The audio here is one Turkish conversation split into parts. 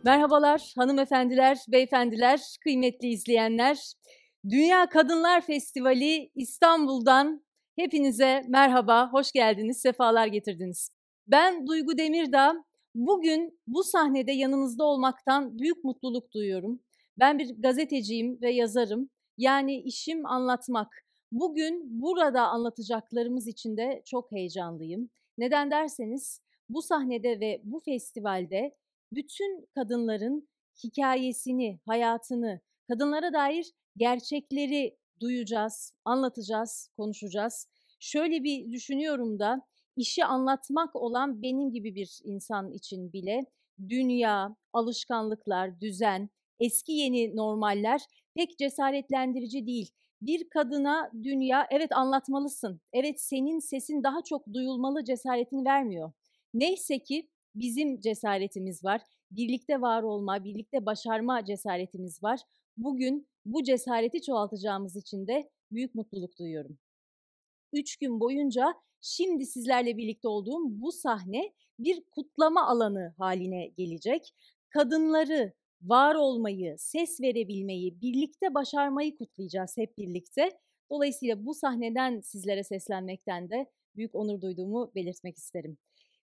Merhabalar hanımefendiler, beyefendiler, kıymetli izleyenler. Dünya Kadınlar Festivali İstanbul'dan hepinize merhaba, hoş geldiniz, sefalar getirdiniz. Ben Duygu Demirdağ, bugün bu sahnede yanınızda olmaktan büyük mutluluk duyuyorum. Ben bir gazeteciyim ve yazarım, yani işim anlatmak. Bugün burada anlatacaklarımız için de çok heyecanlıyım. Neden derseniz bu sahnede ve bu festivalde bütün kadınların hikayesini, hayatını, kadınlara dair gerçekleri duyacağız, anlatacağız, konuşacağız. Şöyle bir düşünüyorum da işi anlatmak olan benim gibi bir insan için bile dünya, alışkanlıklar, düzen, eski yeni normaller pek cesaretlendirici değil. Bir kadına dünya evet anlatmalısın, evet senin sesin daha çok duyulmalı cesaretini vermiyor. Neyse ki bizim cesaretimiz var, birlikte var olma, birlikte başarma cesaretimiz var. Bugün bu cesareti çoğaltacağımız için de büyük mutluluk duyuyorum. 3 gün boyunca şimdi sizlerle birlikte olduğum bu sahne bir kutlama alanı haline gelecek. Kadınları, var olmayı, ses verebilmeyi, birlikte başarmayı kutlayacağız hep birlikte. Dolayısıyla bu sahneden sizlere seslenmekten de büyük onur duyduğumu belirtmek isterim.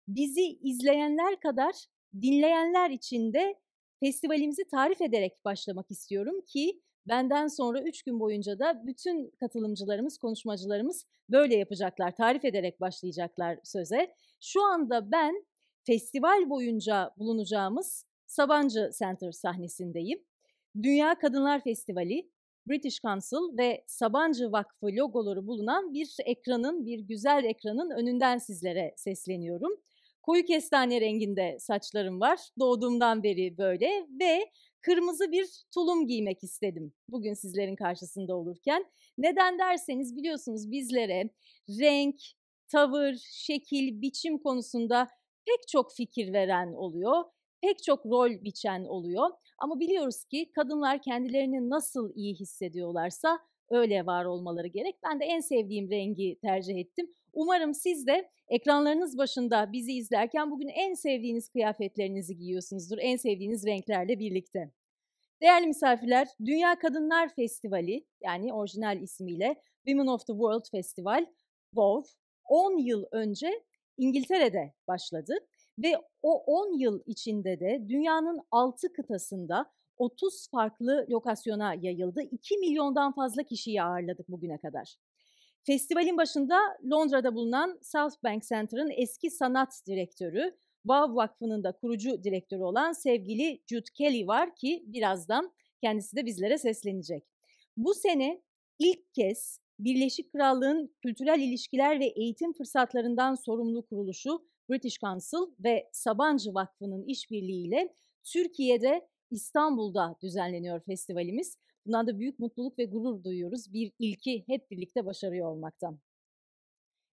Bizi izleyenler kadar dinleyenler için de festivalimizi tarif ederek başlamak istiyorum ki benden sonra 3 gün boyunca da bütün katılımcılarımız, konuşmacılarımız böyle yapacaklar, tarif ederek başlayacaklar söze. Şu anda ben festival boyunca bulunacağımız Sabancı Center sahnesindeyim. Dünya Kadınlar Festivali, British Council ve Sabancı Vakfı logoları bulunan bir ekranın, bir güzel ekranın önünden sizlere sesleniyorum. Koyu kestane renginde saçlarım var, doğduğumdan beri böyle ve kırmızı bir tulum giymek istedim bugün sizlerin karşısında olurken. Neden derseniz biliyorsunuz bizlere renk, tavır, şekil, biçim konusunda pek çok fikir veren oluyor, pek çok rol biçen oluyor. Ama biliyoruz ki kadınlar kendilerini nasıl iyi hissediyorlarsa öyle var olmaları gerek. Ben de en sevdiğim rengi tercih ettim. Umarım siz de ekranlarınız başında bizi izlerken bugün en sevdiğiniz kıyafetlerinizi giyiyorsunuzdur, en sevdiğiniz renklerle birlikte. Değerli misafirler, Dünya Kadınlar Festivali, yani orijinal ismiyle Women of the World Festival, WOW, 10 yıl önce İngiltere'de başladı ve o 10 yıl içinde de dünyanın 6 kıtasında 30 farklı lokasyona yayıldı. 2 milyondan fazla kişiyi ağırladık bugüne kadar. Festivalin başında Londra'da bulunan Southbank Center'ın eski sanat direktörü, Wow Vakfı'nın da kurucu direktörü olan sevgili Jude Kelly var ki birazdan kendisi de bizlere seslenecek. Bu sene ilk kez Birleşik Krallığın kültürel ilişkiler ve eğitim fırsatlarından sorumlu kuruluşu British Council ve Sabancı Vakfı'nın işbirliğiyle Türkiye'de İstanbul'da düzenleniyor festivalimiz. Bundan da büyük mutluluk ve gurur duyuyoruz. Bir ilki hep birlikte başarıyor olmaktan.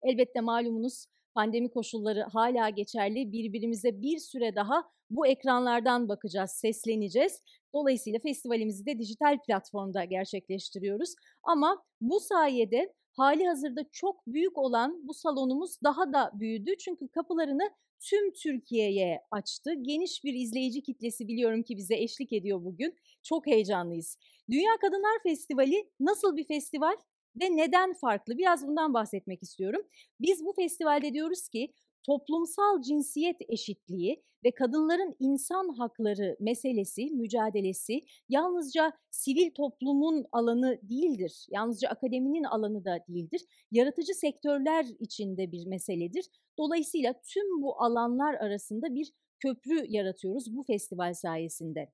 Elbette malumunuz pandemi koşulları hala geçerli. Birbirimize bir süre daha bu ekranlardan bakacağız, sesleneceğiz. Dolayısıyla festivalimizi de dijital platformda gerçekleştiriyoruz. Ama bu sayede hali hazırda çok büyük olan bu salonumuz daha da büyüdü. Çünkü kapılarını tüm Türkiye'ye açtı. Geniş bir izleyici kitlesi biliyorum ki bize eşlik ediyor bugün. Çok heyecanlıyız. Dünya Kadınlar Festivali nasıl bir festival? Ve neden farklı? Biraz bundan bahsetmek istiyorum. Biz bu festivalde diyoruz ki toplumsal cinsiyet eşitliği ve kadınların insan hakları meselesi, mücadelesi yalnızca sivil toplumun alanı değildir. Yalnızca akademinin alanı da değildir. Yaratıcı sektörler içinde bir meseledir. Dolayısıyla tüm bu alanlar arasında bir köprü yaratıyoruz bu festival sayesinde.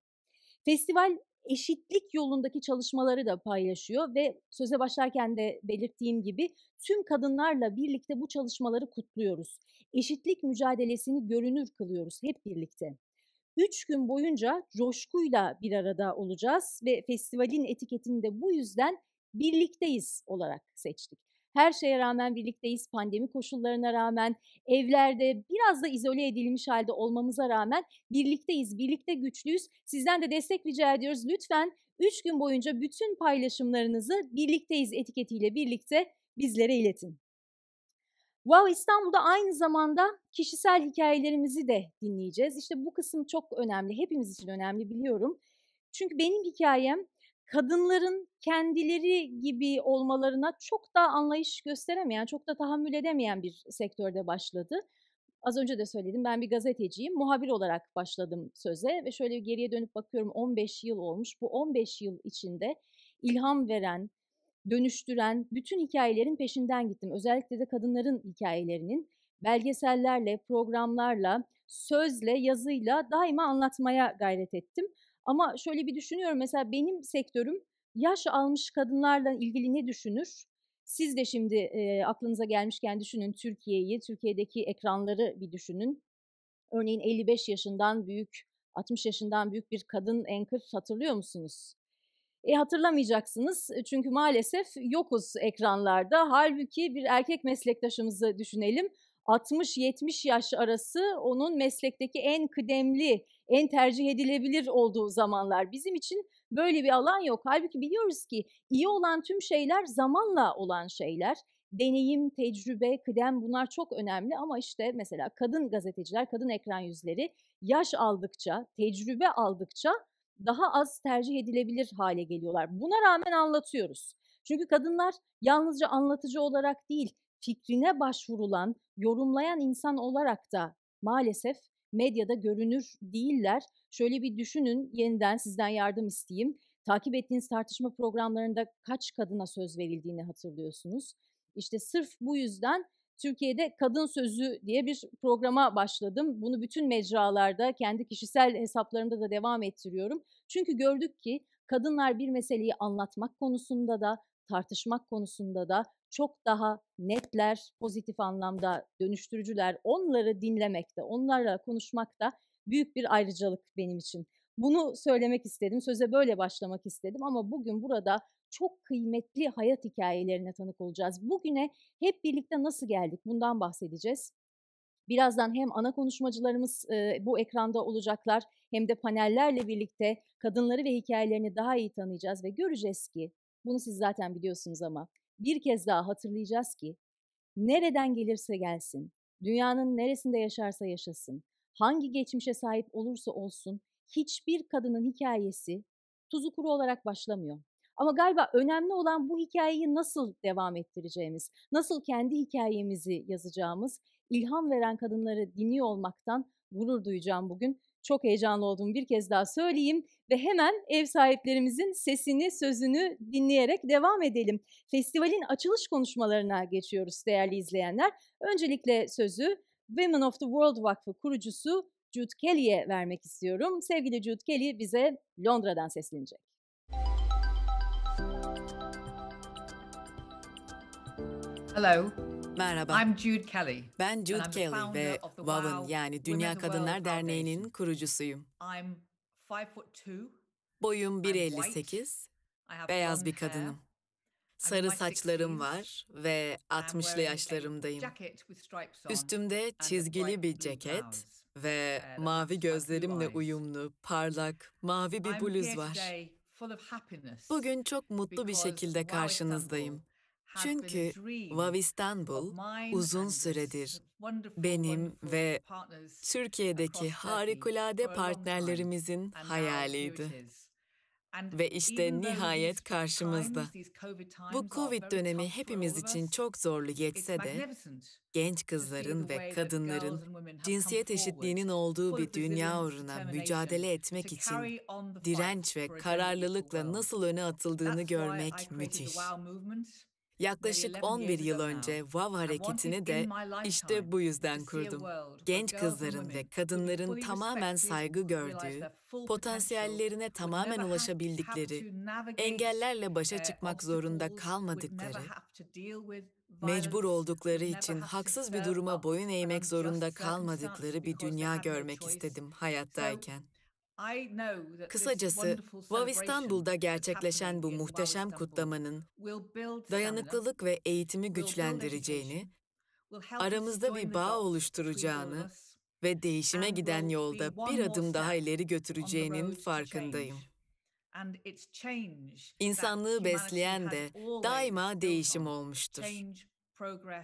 Festival eşitlik yolundaki çalışmaları da paylaşıyor ve söze başlarken de belirttiğim gibi tüm kadınlarla birlikte bu çalışmaları kutluyoruz. Eşitlik mücadelesini görünür kılıyoruz hep birlikte. 3 gün boyunca coşkuyla bir arada olacağız ve festivalin etiketini de bu yüzden birlikteyiz olarak seçtik. Her şeye rağmen birlikteyiz, pandemi koşullarına rağmen, evlerde biraz da izole edilmiş halde olmamıza rağmen birlikteyiz, birlikte güçlüyüz. Sizden de destek rica ediyoruz. Lütfen 3 gün boyunca bütün paylaşımlarınızı birlikteyiz etiketiyle birlikte bizlere iletin. Wow İstanbul'da aynı zamanda kişisel hikayelerimizi de dinleyeceğiz. İşte bu kısım çok önemli, hepimiz için önemli biliyorum. Çünkü benim hikayem kadınların kendileri gibi olmalarına çok da anlayış gösteremeyen, çok da tahammül edemeyen bir sektörde başladı. Az önce de söyledim, ben bir gazeteciyim. Muhabir olarak başladım söze ve şöyle geriye dönüp bakıyorum 15 yıl olmuş. Bu 15 yıl içinde ilham veren, dönüştüren bütün hikayelerin peşinden gittim. Özellikle de kadınların hikayelerinin belgesellerle, programlarla, sözle, yazıyla daima anlatmaya gayret ettim. Ama şöyle bir düşünüyorum, mesela benim sektörüm yaş almış kadınlarla ilgili ne düşünür? Siz de şimdi aklınıza gelmişken düşünün Türkiye'yi, Türkiye'deki ekranları bir düşünün. Örneğin 55 yaşından büyük, 60 yaşından büyük bir kadın anchor hatırlıyor musunuz? Hatırlamayacaksınız çünkü maalesef yokuz ekranlarda. Halbuki bir erkek meslektaşımızı düşünelim. 60-70 yaş arası onun meslekteki en kıdemli, en tercih edilebilir olduğu zamanlar. Bizim için böyle bir alan yok. Halbuki biliyoruz ki iyi olan tüm şeyler zamanla olan şeyler. Deneyim, tecrübe, kıdem bunlar çok önemli ama işte mesela kadın gazeteciler, kadın ekran yüzleri yaş aldıkça, tecrübe aldıkça daha az tercih edilebilir hale geliyorlar. Buna rağmen anlatıyoruz. Çünkü kadınlar yalnızca anlatıcı olarak değil, fikrine başvurulan, yorumlayan insan olarak da maalesef medyada görünür değiller. Şöyle bir düşünün, yeniden sizden yardım isteyeyim. Takip ettiğiniz tartışma programlarında kaç kadına söz verildiğini hatırlıyorsunuz. İşte sırf bu yüzden Türkiye'de Kadın Sözü diye bir programa başladım. Bunu bütün mecralarda, kendi kişisel hesaplarımda da devam ettiriyorum. Çünkü gördük ki kadınlar bir meseleyi anlatmak konusunda da, tartışmak konusunda da çok daha netler, pozitif anlamda dönüştürücüler. Onları dinlemekte, onlarla konuşmakta büyük bir ayrıcalık benim için. Bunu söylemek istedim, söze böyle başlamak istedim ama bugün burada çok kıymetli hayat hikayelerine tanık olacağız. Bugüne hep birlikte nasıl geldik bundan bahsedeceğiz. Birazdan hem ana konuşmacılarımız bu ekranda olacaklar hem de panellerle birlikte kadınları ve hikayelerini daha iyi tanıyacağız ve göreceğiz ki, bunu siz zaten biliyorsunuz ama bir kez daha hatırlayacağız ki nereden gelirse gelsin, dünyanın neresinde yaşarsa yaşasın, hangi geçmişe sahip olursa olsun hiçbir kadının hikayesi tuzu kuru olarak başlamıyor. Ama galiba önemli olan bu hikayeyi nasıl devam ettireceğimiz, nasıl kendi hikayemizi yazacağımız, ilham veren kadınları dinliyor olmaktan gurur duyacağım bugün. Çok heyecanlı olduğumu bir kez daha söyleyeyim ve hemen ev sahiplerimizin sesini, sözünü dinleyerek devam edelim. Festivalin açılış konuşmalarına geçiyoruz değerli izleyenler. Öncelikle sözü Women of the World Vakfı kurucusu Jude Kelly'e vermek istiyorum. Sevgili Jude Kelly bize Londra'dan seslenecek. Hello. Merhaba, I'm Jude Kelly. ben Jude I'm the Kelly founder ve of the WOW'ın WOW yani Women Dünya of the World Kadınlar Derneği'nin Foundation. kurucusuyum. I'm 5'2". Boyum I'm white. 1.58, I have beyaz blonde bir hair. kadınım. I'm in Sarı my saçlarım 60s. var ve I'm 60'lı wearing a yaşlarımdayım. jacket with stripes on Üstümde and çizgili bright bir blue ceket blouse ve that mavi match my blue gözlerimle eyes. uyumlu, parlak, mavi bir I'm bluz here var. today full of happiness Bugün çok mutlu bir because şekilde WOW Istanbul karşınızdayım. has been a Çünkü dream WOW of İstanbul mine uzun and the süredir wonderful, benim wonderful ve partners Türkiye'deki across Turkey harikulade for a long time. partnerlerimizin And now here it hayaliydi. is. And Ve işte even though nihayet these karşımızda. times, these COVID Bu times are Covid very dönemi tough for all hepimiz of için us, çok zorlu it's geçse de magnificent genç to see the kızların ve way that girls kadınların and women have come cinsiyet forward, eşitliğinin olduğu full bir of dünya resilience, uğruna determination mücadele etmek to için carry on the fight direnç ve for a gender equal kararlılıkla world. nasıl öne atıldığını That's why I görmek created the müthiş. WOW movement nearly Yaklaşık 11 11 years yıl ago önce now. WOW I hareketini wanted de in my işte lifetime bu to yüzden see a kurdum. world where Genç girls and kızların women ve could be kadınların fully tamamen respected, saygı could realize their gördüğü, full potential, potansiyellerine would tamamen never have ulaşabildikleri, to navigate engellerle başa çıkmak zorunda obstacles, would never kalmadıkları, have to deal with mecbur violence, oldukları would never için have to haksız bir serve duruma up boyun an eğmek zorunda unjust circumstance kalmadıkları bir because they dünya had no görmek choice. istedim So hayattayken. I know that this Kısacası, wonderful WOW celebration İstanbul'da that's gerçekleşen bu happening in WOW muhteşem Istanbul kutlamanın will build stamina, dayanıklılık ve eğitimi will build güçlendireceğini, education, will help us aramızda join bir the bağ dots between all oluşturacağını of us, ve değişime and giden will be yolda one bir more adım daha step ileri on the götüreceğinin road to farkındayım. change. And it's change that İnsanlığı humanity besleyen has de always daima built değişim on. olmuştur. Change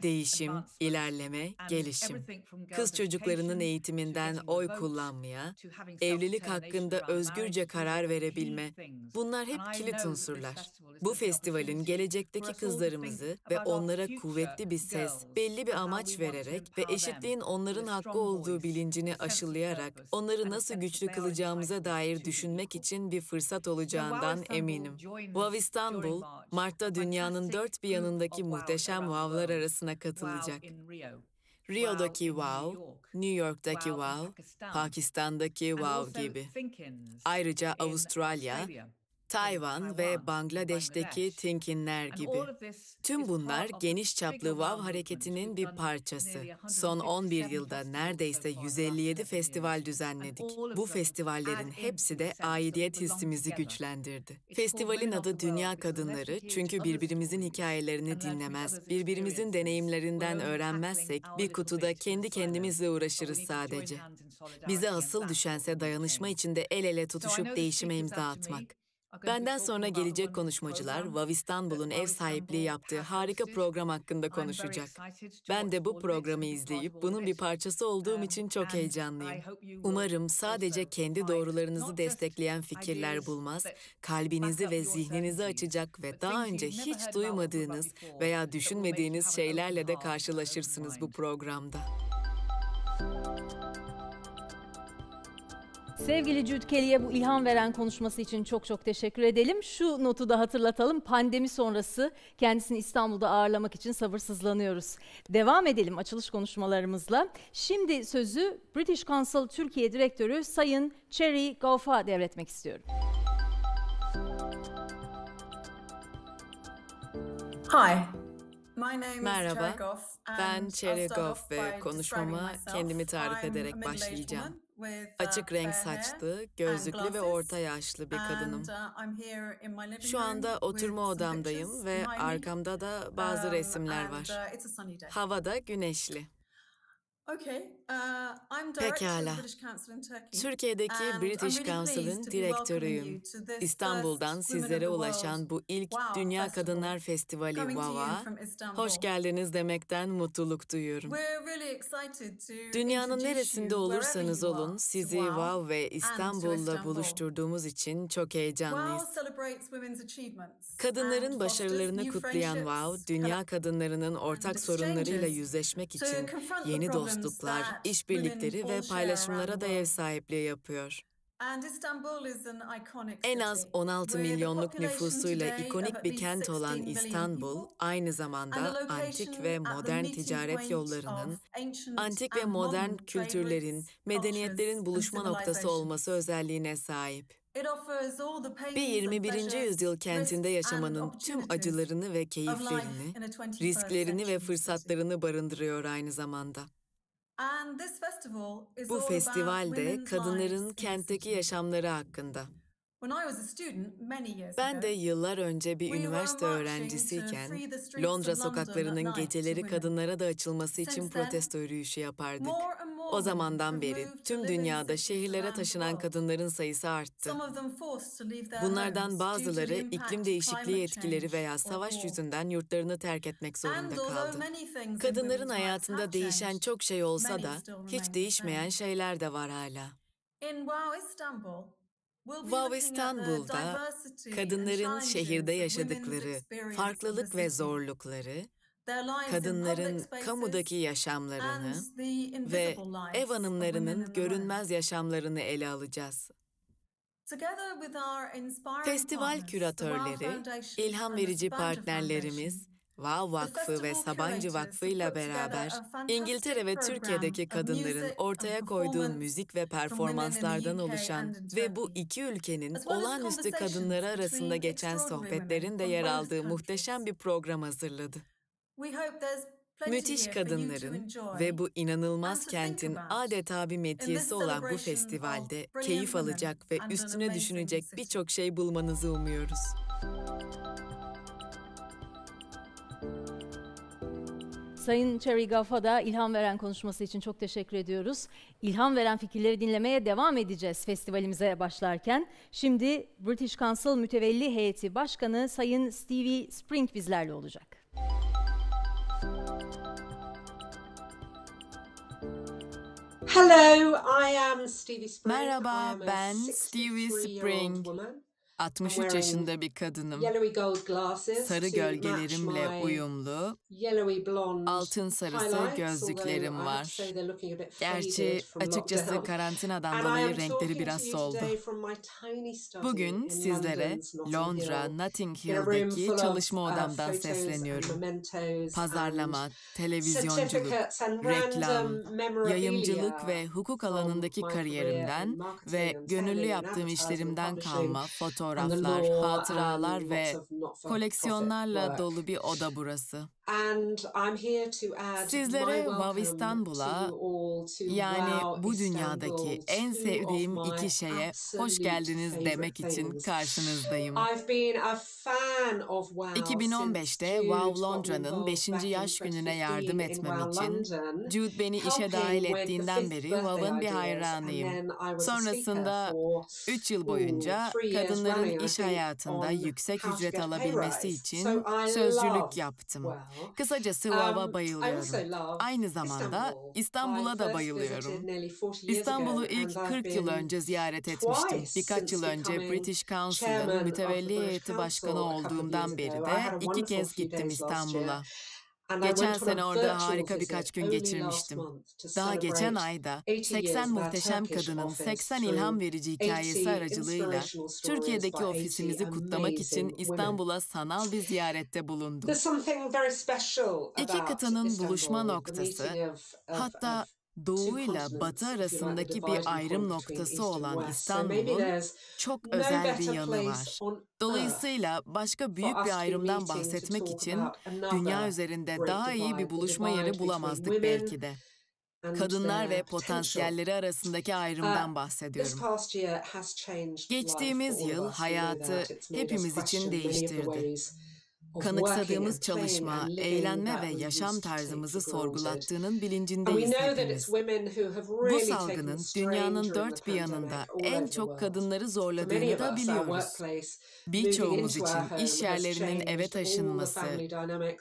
Değişim, ilerleme, gelişim. Kız çocuklarının eğitiminden oy kullanmaya, evlilik hakkında özgürce karar verebilme, bunlar hep kilit unsurlar. Bu festivalin gelecekteki kızlarımızı ve onlara kuvvetli bir ses, belli bir amaç vererek ve eşitliğin onların hakkı olduğu bilincini aşılayarak onları nasıl güçlü kılacağımıza dair düşünmek için bir fırsat olacağından eminim. Wow İstanbul, Mart'ta dünyanın dört bir yanındaki muhteşem wow'lar arasına katılacak. Rio'daki wow, New York'taki wow, Pakistan'daki wow gibi. Ayrıca Avustralya, Tayvan ve Bangladeş'teki Tinkinler gibi. Tüm bunlar geniş çaplı WOW hareketinin bir parçası. Son 11 yılda neredeyse 157 festival düzenledik. Bu festivallerin hepsi de aidiyet hissimizi güçlendirdi. Festivalin adı Dünya Kadınları çünkü birbirimizin hikayelerini dinlemez, birbirimizin deneyimlerinden öğrenmezsek bir kutuda kendi kendimizle uğraşırız sadece. Bize asıl düşense dayanışma içinde el ele tutuşup değişime imza atmak. Benden sonra gelecek konuşmacılar WOW İstanbul'un ev sahipliği yaptığı harika program hakkında konuşacak. Ben de bu programı izleyip bunun bir parçası olduğum için çok heyecanlıyım. Umarım sadece kendi doğrularınızı destekleyen fikirler bulmaz, kalbinizi ve zihninizi açacak ve daha önce hiç duymadığınız veya düşünmediğiniz şeylerle de karşılaşırsınız bu programda. Sevgili Jude Kelly'e bu ilham veren konuşması için çok teşekkür edelim. Şu notu da hatırlatalım. Pandemi sonrası kendisini İstanbul'da ağırlamak için sabırsızlanıyoruz. Devam edelim açılış konuşmalarımızla. Şimdi sözü British Council Türkiye Direktörü Sayın Cherry Gough'a devretmek istiyorum. Merhaba, ben Cherry Gough ve konuşmama kendimi tarif ederek başlayacağım. Açık renk saçlı, gözlüklü ve orta yaşlı bir kadınım. Şu anda oturma odamdayım ve arkamda da bazı resimler var. Hava da güneşli. Pekala. Türkiye'deki British Council'ın direktörüyüm. İstanbul'dan sizlere ulaşan bu ilk Dünya Kadınlar Festivali WOW'a hoş geldiniz demekten mutluluk duyuyorum. Dünyanın neresinde olursanız olun sizi WOW ve İstanbul'la buluşturduğumuz için çok heyecanlıyız. Kadınların başarılarını kutlayan WOW, dünya kadınlarının ortak sorunlarıyla yüzleşmek için yeni dostluklar, işbirlikleri ve paylaşımlara da ev sahipliği yapıyor. En az 16 milyonluk nüfusuyla ikonik bir kent olan İstanbul, aynı zamanda antik ve modern ticaret yollarının, antik ve modern kültürlerin, medeniyetlerin buluşma noktası olması özelliğine sahip. Bir 21. yüzyıl kentinde yaşamanın tüm acılarını ve keyiflerini, risklerini ve fırsatlarını barındırıyor aynı zamanda. Bu festival de kadınların kentteki yaşamları hakkında. Ben de yıllar önce bir üniversite öğrencisiyken Londra sokaklarının geceleri kadınlara da açılması için protesto yürüyüşü yapardık. O zamandan beri tüm dünyada şehirlere taşınan kadınların sayısı arttı. Bunlardan bazıları iklim değişikliği etkileri veya savaş yüzünden yurtlarını terk etmek zorunda kaldı. Kadınların hayatında değişen çok şey olsa da hiç değişmeyen şeyler de var hala. WOW İstanbul'da kadınların şehirde yaşadıkları farklılık ve zorlukları, kadınların kamudaki yaşamlarını ve ev hanımlarının görünmez yaşamlarını ele alacağız. Festival küratörleri, ilham verici partnerlerimiz, WOW Vakfı ve Sabancı Vakfı ile beraber İngiltere ve Türkiye'deki kadınların ortaya koyduğu müzik ve performanslardan oluşan ve bu iki ülkenin olağanüstü kadınları arasında geçen sohbetlerin de yer aldığı muhteşem bir program hazırladı. Müthiş kadınların ve bu inanılmaz kentin adeta bir metiyesi olan bu festivalde keyif alacak ve üstüne düşünecek birçok şey bulmanızı umuyoruz. Sayın Cherry Gough'a da ilham veren konuşması için çok teşekkür ediyoruz. İlham veren fikirleri dinlemeye devam edeceğiz festivalimize başlarken. Şimdi British Council Mütevelli Heyeti Başkanı Sayın Stevie Spring bizlerle olacak. Merhaba, ben Stevie Spring. 63 yaşında bir kadınım. Sarı gölgelerimle uyumlu, altın sarısı gözlüklerim var. Gerçi açıkçası karantinadan dolayı renkleri biraz soldu. Bugün sizlere Londra, Notting Hill'deki çalışma odamdan sesleniyorum. Pazarlama, televizyonculuk, reklam, yayımcılık ve hukuk alanındaki kariyerimden ve gönüllü yaptığım işlerimden kalma fotoğraflar, hatıralar ve koleksiyonlarla dolu bir oda burası. Sizlere Wow İstanbul'a, yani bu dünyadaki en sevdiğim iki şeye hoş geldiniz demek için karşınızdayım. 2015'te Wow Londra'nın 5. yaş gününe yardım etmem için Jude beni işe dahil ettiğinden beri Wow'ın bir hayranıyım. Sonrasında 3 yıl boyunca kadınların iş hayatında yüksek ücret alabilmesi için sözcülük yaptım. Kısacası Wow'a bayılıyorum. Aynı zamanda İstanbul'a da bayılıyorum. İstanbul'u ilk 40 yıl önce ziyaret etmiştim. Birkaç yıl önce British Council'ın mütevelli heyeti başkanı olduğumdan beri de 2 kez gittim İstanbul'a. Geçen sene orada harika birkaç gün geçirmiştim. Daha geçen ayda 80 muhteşem kadının 80 ilham verici hikayesi aracılığıyla Türkiye'deki ofisimizi kutlamak için İstanbul'a sanal bir ziyarette bulundum. İki kıtanın buluşma noktası, hatta Doğu ile Batı arasındaki bir ayrım noktası olan İstanbul'un çok özel bir yanı var. Dolayısıyla başka büyük bir ayrımdan bahsetmek için dünya üzerinde daha iyi bir buluşma yeri bulamazdık belki de. Kadınlar ve potansiyelleri arasındaki ayrımdan bahsediyorum. Geçtiğimiz yıl hayatı hepimiz için değiştirdi. Kanıksadığımız çalışma, eğlenme ve yaşam tarzımızı sorgulattığının bilincindeyiz hepimiz. Bu salgının dünyanın dört bir yanında en çok kadınları zorladığını da biliyoruz. Birçoğumuz için iş yerlerinin eve taşınması,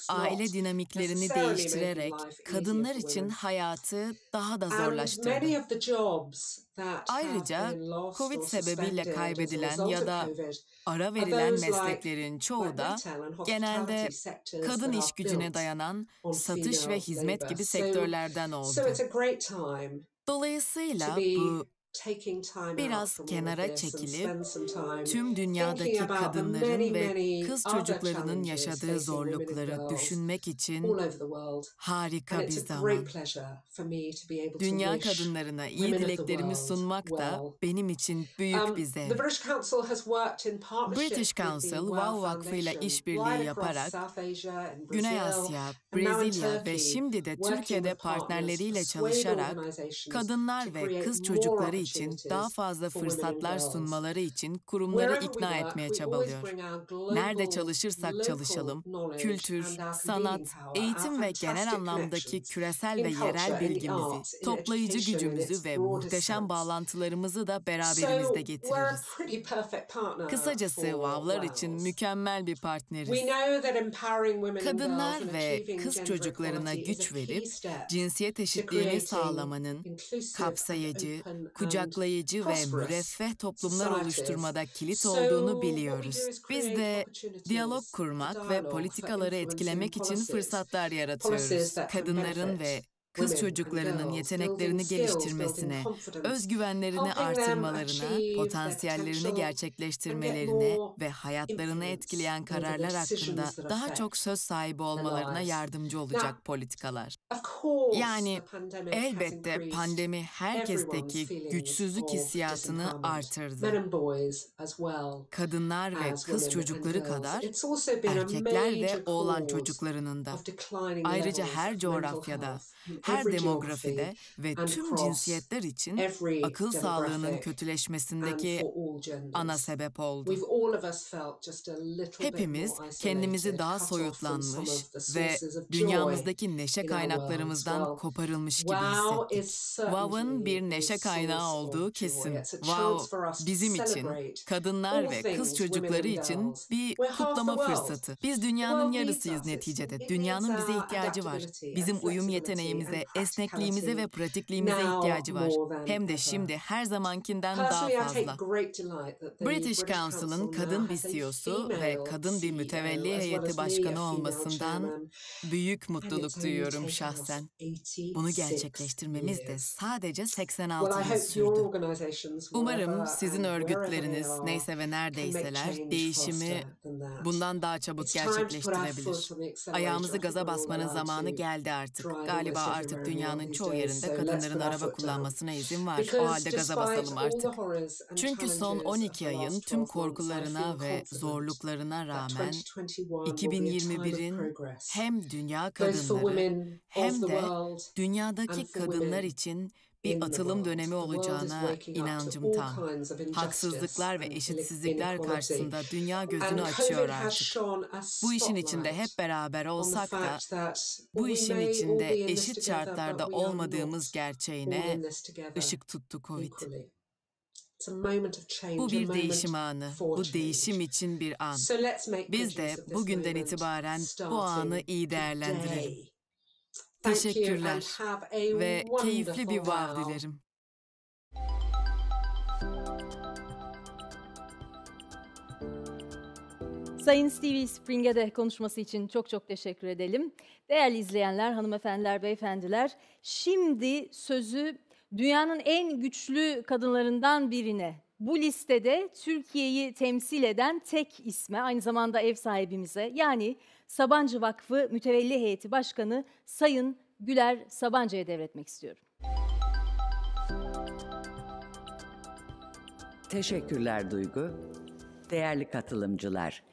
aile dinamiklerini değiştirerek kadınlar için hayatı daha da zorlaştırdı. Ayrıca Covid sebebiyle kaybedilen ya da ara verilen mesleklerin çoğu da genelde kadın iş gücüne dayanan satış ve hizmet gibi sektörlerden oldu. Dolayısıyla bu biraz kenara çekilip tüm dünyadaki kadınların ve kız çocuklarının yaşadığı zorlukları düşünmek için harika bir zaman. Dünya kadınlarına iyi dileklerimi sunmak da benim için büyük bir zevk. British Council, Wow Vakfı ile işbirliği yaparak Güney Asya, Brezilya ve şimdi de Türkiye'de partnerleriyle çalışarak kadınlar ve kız çocukları için daha fazla fırsatlar sunmaları için kurumları ikna etmeye çabalıyor. Nerede çalışırsak çalışalım, kültür, sanat, eğitim ve genel anlamdaki küresel ve yerel bilgimizi, toplayıcı gücümüzü ve muhteşem bağlantılarımızı da beraberimizde getiririz. Kısacası Wow'lar için mükemmel bir partneriz. Kadınlar ve kız çocuklarına güç verip cinsiyet eşitliğini sağlamanın kapsayıcı, kucaklayıcı ve müreffeh toplumlar oluşturmada kilit olduğunu biliyoruz. Biz de diyalog kurmak ve politikaları etkilemek için fırsatlar yaratıyoruz. Kadınların ve kız çocuklarının yeteneklerini geliştirmesine, özgüvenlerini artırmalarına, potansiyellerini gerçekleştirmelerine ve hayatlarını etkileyen kararlar hakkında daha çok söz sahibi olmalarına yardımcı olacak politikalar. Yani elbette pandemi herkesteki güçsüzlük hissiyatını artırdı. Kadınlar ve kız çocukları kadar erkekler ve oğlan çocuklarının da. Ayrıca her coğrafyada, her demografide ve tüm cinsiyetler için akıl sağlığının kötüleşmesindeki ana sebep oldu. Hepimiz kendimizi daha soyutlanmış ve dünyamızdaki neşe kaynaklarımızdan koparılmış gibi hissettik. Wow'ın bir neşe kaynağı olduğu kesin. Wow, bizim için, kadınlar ve kız çocukları için bir kutlama fırsatı. Biz dünyanın yarısıyız neticede. Dünyanın bize ihtiyacı var. Bizim uyum yeteneğimizi güçlüğümüze, esnekliğimize ve pratikliğimize ihtiyacı var. Hem de şimdi her zamankinden daha fazla. British Council'ın kadın bir CEO'su ve kadın bir mütevelli heyeti başkanı olmasından büyük mutluluk duyuyorum şahsen. Bunu gerçekleştirmemiz de sadece 86 yıl sürdü. Umarım sizin örgütleriniz neyse ve neredeyseler değişimi bundan daha çabuk gerçekleştirebilir. Ayağımızı gaza basmanın zamanı geldi artık. Galiba artık dünyanın çoğu yerinde kadınların araba kullanmasına izin var. O halde gaza basalım artık. Çünkü son 12 ayın tüm korkularına ve zorluklarına rağmen 2021'in hem dünya kadınları hem de dünyadaki kadınlar için bir atılım dönemi olacağına inancım tam. Haksızlıklar ve eşitsizlikler karşısında dünya gözünü açıyor artık. Bu işin içinde hep beraber olsak da bu işin içinde eşit şartlarda olmadığımız gerçeğine ışık tuttu Covid. Bu bir değişim anı. Bu değişim için bir an. Biz de bugünden itibaren bu anı iyi değerlendirelim. Teşekkürler ve keyifli bir wow dilerim. Sayın Stevie Spring'e de konuşması için çok çok teşekkür edelim. Değerli izleyenler, hanımefendiler, beyefendiler, şimdi sözü dünyanın en güçlü kadınlarından birine, bu listede Türkiye'yi temsil eden tek isme, aynı zamanda ev sahibimize, yani Sabancı Vakfı Mütevelli Heyeti Başkanı Sayın Güler Sabancı'ya devretmek istiyorum. Teşekkürler Duygu. Değerli katılımcılar,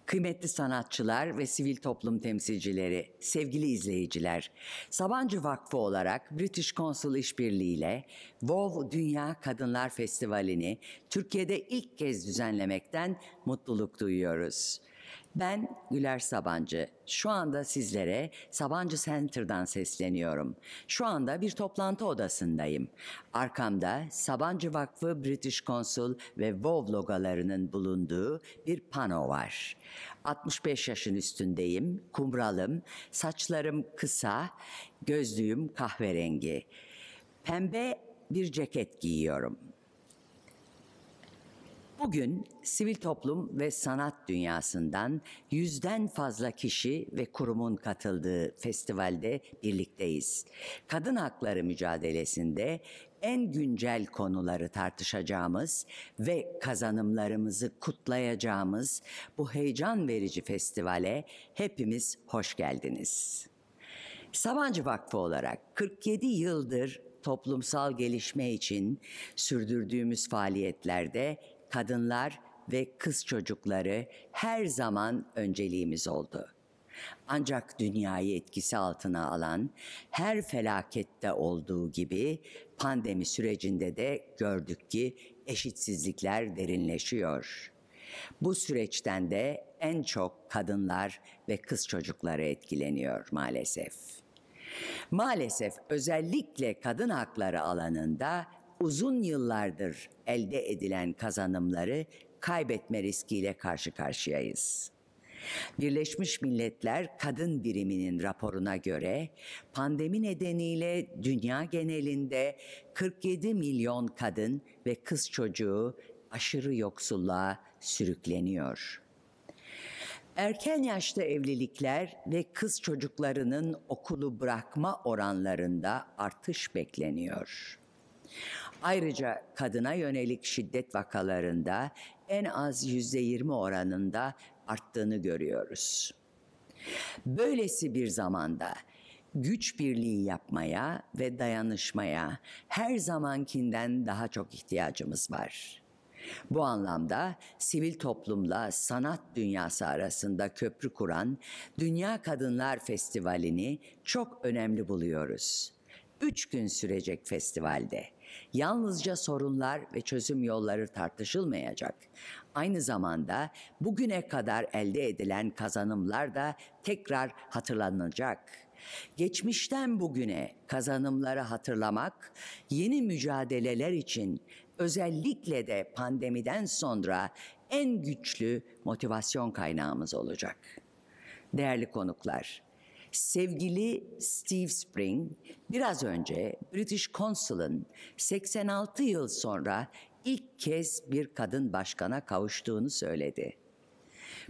kıymetli sanatçılar ve sivil toplum temsilcileri, sevgili izleyiciler, Sabancı Vakfı olarak British Council işbirliğiyle WoW Dünya Kadınlar Festivali'ni Türkiye'de ilk kez düzenlemekten mutluluk duyuyoruz. Ben Güler Sabancı. Şu anda sizlere Sabancı Center'dan sesleniyorum. Şu anda bir toplantı odasındayım. Arkamda Sabancı Vakfı British Council ve WoW logolarının bulunduğu bir pano var. 65 yaşın üstündeyim, kumralım, saçlarım kısa, gözlüğüm kahverengi. Pembe bir ceket giyiyorum. Bugün sivil toplum ve sanat dünyasından 100'den fazla kişi ve kurumun katıldığı festivalde birlikteyiz. Kadın hakları mücadelesinde en güncel konuları tartışacağımız ve kazanımlarımızı kutlayacağımız bu heyecan verici festivale hepimiz hoş geldiniz. Sabancı Vakfı olarak 47 yıldır toplumsal gelişme için sürdürdüğümüz faaliyetlerde kadınlar ve kız çocukları her zaman önceliğimiz oldu. Ancak dünyayı etkisi altına alan her felakette olduğu gibi pandemi sürecinde de gördük ki eşitsizlikler derinleşiyor. Bu süreçten de en çok kadınlar ve kız çocukları etkileniyor maalesef. Maalesef özellikle kadın hakları alanında uzun yıllardır elde edilen kazanımları kaybetme riskiyle karşı karşıyayız. Birleşmiş Milletler Kadın Biriminin raporuna göre pandemi nedeniyle dünya genelinde 47 milyon kadın ve kız çocuğu aşırı yoksulluğa sürükleniyor. Erken yaşta evlilikler ve kız çocuklarının okulu bırakma oranlarında artış bekleniyor. Ayrıca kadına yönelik şiddet vakalarında en az %20 oranında arttığını görüyoruz. Böylesi bir zamanda güç birliği yapmaya ve dayanışmaya her zamankinden daha çok ihtiyacımız var. Bu anlamda sivil toplumla sanat dünyası arasında köprü kuran Dünya Kadınlar Festivali'ni çok önemli buluyoruz. 3 gün sürecek festivalde yalnızca sorunlar ve çözüm yolları tartışılmayacak. Aynı zamanda bugüne kadar elde edilen kazanımlar da tekrar hatırlanacak. Geçmişten bugüne kazanımları hatırlamak, yeni mücadeleler için özellikle de pandemiden sonra en güçlü motivasyon kaynağımız olacak. Değerli konuklar, sevgili Steve Spring, Biraz önce British Council'ın 86 yıl sonra ilk kez bir kadın başkana kavuştuğunu söyledi.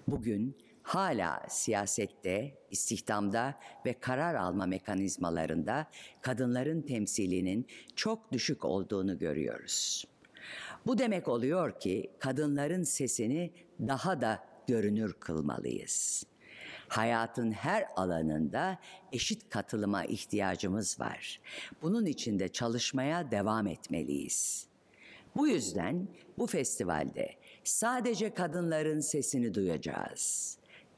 Bugün hala siyasette, istihdamda ve karar alma mekanizmalarında kadınların temsilinin çok düşük olduğunu görüyoruz. Bu demek oluyor ki kadınların sesini daha da görünür kılmalıyız. Hayatın her alanında eşit katılıma ihtiyacımız var. Bunun için de çalışmaya devam etmeliyiz. Bu yüzden bu festivalde sadece kadınların sesini duyacağız.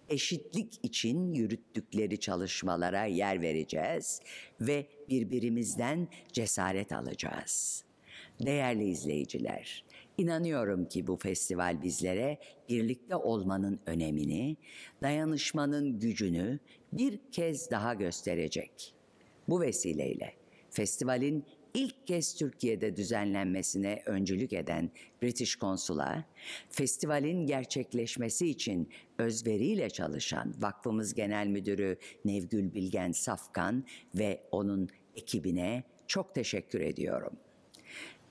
Eşitlik için yürüttükleri çalışmalara yer vereceğiz ve birbirimizden cesaret alacağız. Değerli izleyiciler, İnanıyorum ki bu festival bizlere birlikte olmanın önemini, dayanışmanın gücünü bir kez daha gösterecek. Bu vesileyle festivalin ilk kez Türkiye'de düzenlenmesine öncülük eden British Council'a, festivalin gerçekleşmesi için özveriyle çalışan vakfımız Genel Müdürü Nevgül Bilgen Safkan ve onun ekibine çok teşekkür ediyorum.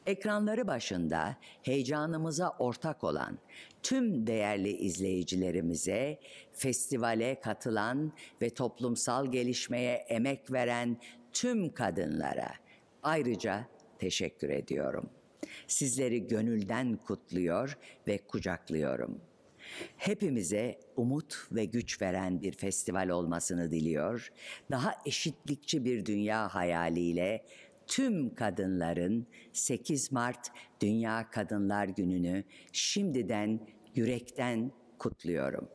Ekranları başında heyecanımıza ortak olan tüm değerli izleyicilerimize, festivale katılan ve toplumsal gelişmeye emek veren tüm kadınlara ayrıca teşekkür ediyorum. Sizleri gönülden kutluyor ve kucaklıyorum. Hepimize umut ve güç veren bir festival olmasını diliyor. Daha eşitlikçi bir dünya hayaliyle tüm kadınların 8 Mart Dünya Kadınlar Günü'nü şimdiden yürekten kutluyorum.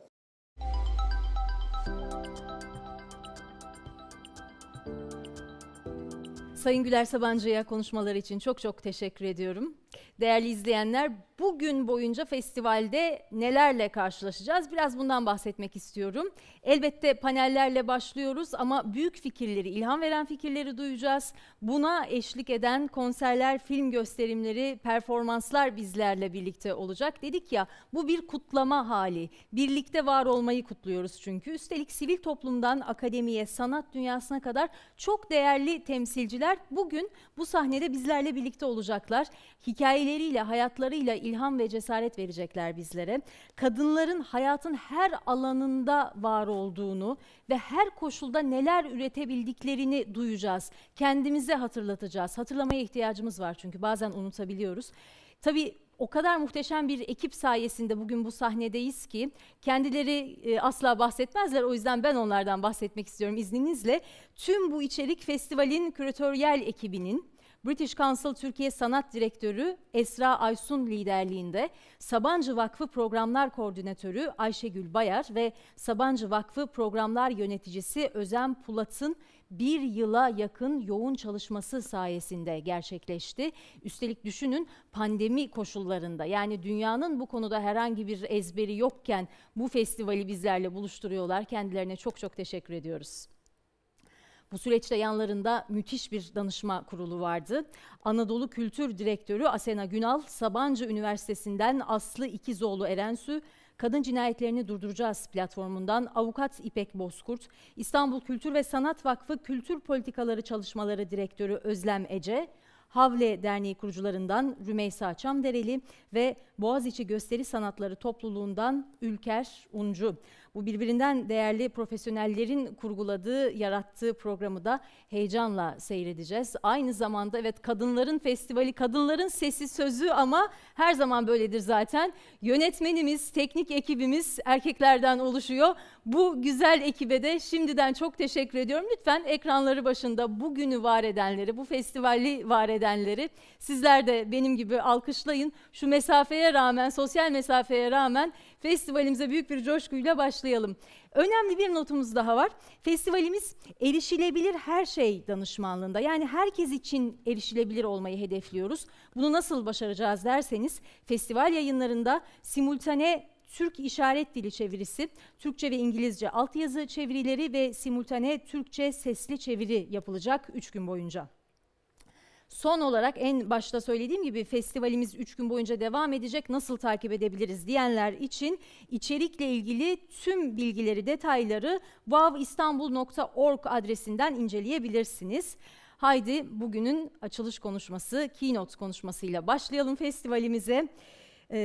Sayın Güler Sabancı'ya konuşmaları için çok teşekkür ediyorum. Değerli izleyenler, bugün boyunca festivalde nelerle karşılaşacağız? Biraz bundan bahsetmek istiyorum. Elbette panellerle başlıyoruz ama büyük fikirleri, ilham veren fikirleri duyacağız. Buna eşlik eden konserler, film gösterimleri, performanslar bizlerle birlikte olacak. Dedik ya, bu bir kutlama hali. Birlikte var olmayı kutluyoruz çünkü. Üstelik sivil toplumdan akademiye, sanat dünyasına kadar çok değerli temsilciler bugün bu sahnede bizlerle birlikte olacaklar. Hikayeleriyle, hayatlarıyla ilham ve cesaret verecekler bizlere. Kadınların hayatın her alanında var olduğunu ve her koşulda neler üretebildiklerini duyacağız. Kendimize hatırlatacağız. Hatırlamaya ihtiyacımız var çünkü bazen unutabiliyoruz. Tabii o kadar muhteşem bir ekip sayesinde bugün bu sahnedeyiz ki kendileri asla bahsetmezler. O yüzden ben onlardan bahsetmek istiyorum izninizle. Tüm bu içerik festivalin küratöryel ekibinin, British Council Türkiye Sanat Direktörü Esra Aysun liderliğinde Sabancı Vakfı Programlar Koordinatörü Ayşegül Bayar ve Sabancı Vakfı Programlar Yöneticisi Özlem Pulat'ın bir yıla yakın yoğun çalışması sayesinde gerçekleşti. Üstelik düşünün, pandemi koşullarında, yani dünyanın bu konuda herhangi bir ezberi yokken bu festivali bizlerle buluşturuyorlar. Kendilerine çok teşekkür ediyoruz. Bu süreçte yanlarında müthiş bir danışma kurulu vardı. Anadolu Kültür Direktörü Asena Günal, Sabancı Üniversitesi'nden Aslı İkizoğlu Erensu, Kadın Cinayetlerini Durduracağız platformundan Avukat İpek Bozkurt, İstanbul Kültür ve Sanat Vakfı Kültür Politikaları Çalışmaları Direktörü Özlem Ece, Havle Derneği kurucularından Rümeysa Çamdereli ve Boğaziçi Gösteri Sanatları Topluluğundan Ülker Uncu. Bu birbirinden değerli profesyonellerin kurguladığı, yarattığı programı da heyecanla seyredeceğiz. Aynı zamanda evet, kadınların festivali, kadınların sesi sözü ama her zaman böyledir zaten. Yönetmenimiz, teknik ekibimiz erkeklerden oluşuyor. Bu güzel ekibe de şimdiden çok teşekkür ediyorum. Lütfen ekranları başında bugünü var edenleri, bu festivali var edenleri sizler de benim gibi alkışlayın. Şu mesafeye rağmen, sosyal mesafeye rağmen festivalimize büyük bir coşkuyla başlayalım. Önemli bir notumuz daha var. Festivalimiz erişilebilir her şey danışmanlığında. Yani herkes için erişilebilir olmayı hedefliyoruz. Bunu nasıl başaracağız derseniz, festival yayınlarında simultane Türk İşaret Dili çevirisi, Türkçe ve İngilizce altyazı çevirileri ve simultane Türkçe sesli çeviri yapılacak 3 gün boyunca. Son olarak en başta söylediğim gibi festivalimiz 3 gün boyunca devam edecek. Nasıl takip edebiliriz diyenler için içerikle ilgili tüm bilgileri, detayları wawistanbul.org adresinden inceleyebilirsiniz. Haydi bugünün açılış konuşması, keynote konuşmasıyla başlayalım festivalimize.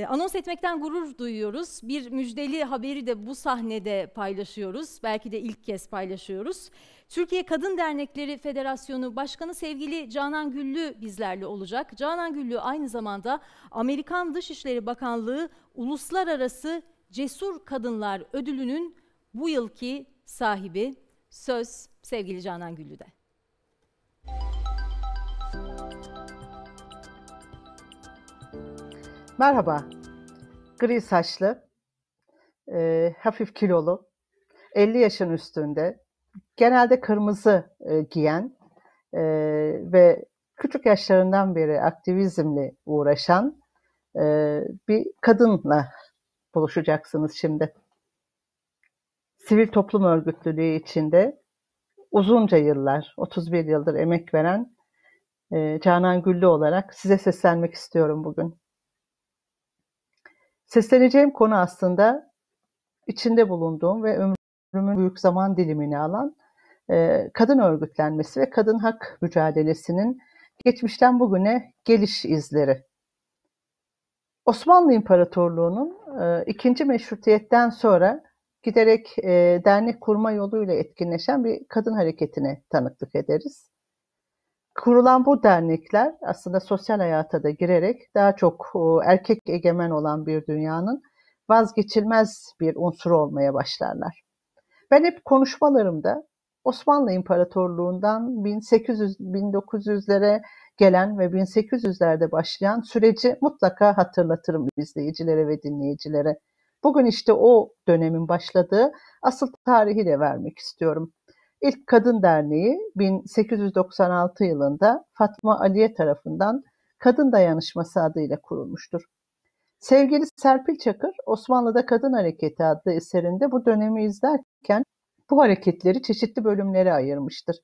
Anons etmekten gurur duyuyoruz. Bir müjdeli haberi de bu sahnede paylaşıyoruz. Belki de ilk kez paylaşıyoruz. Türkiye Kadın Dernekleri Federasyonu Başkanı sevgili Canan Güllü bizlerle olacak. Canan Güllü aynı zamanda Amerikan Dışişleri Bakanlığı Uluslararası Cesur Kadınlar Ödülü'nün bu yılki sahibi. Söz sevgili Canan Güllü'de. Merhaba, gri saçlı, hafif kilolu, 50 yaşın üstünde, genelde kırmızı giyen ve küçük yaşlarından beri aktivizmle uğraşan bir kadınla buluşacaksınız şimdi. Sivil toplum örgütlülüğü içinde uzunca yıllar, 31 yıldır emek veren Canan Güllü olarak size seslenmek istiyorum bugün. Sesleneceğim konu aslında içinde bulunduğum ve ömrümün büyük zaman dilimini alan kadın örgütlenmesi ve kadın hak mücadelesinin geçmişten bugüne geliş izleri. Osmanlı İmparatorluğu'nun ikinci meşrutiyetten sonra giderek dernek kurma yoluyla etkinleşen bir kadın hareketine tanıklık ederiz. Kurulan bu dernekler aslında sosyal hayata da girerek daha çok erkek egemen olan bir dünyanın vazgeçilmez bir unsuru olmaya başlarlar. Ben hep konuşmalarımda Osmanlı İmparatorluğu'ndan 1900'lere gelen ve 1800'lerde başlayan süreci mutlaka hatırlatırım izleyicilere ve dinleyicilere. Bugün işte o dönemin başladığı asıl tarihi de vermek istiyorum. İlk Kadın Derneği 1896 yılında Fatma Aliye tarafından Kadın Dayanışması adıyla kurulmuştur. Sevgili Serpil Çakır, Osmanlı'da Kadın Hareketi adlı eserinde bu dönemi izlerken bu hareketleri çeşitli bölümlere ayırmıştır.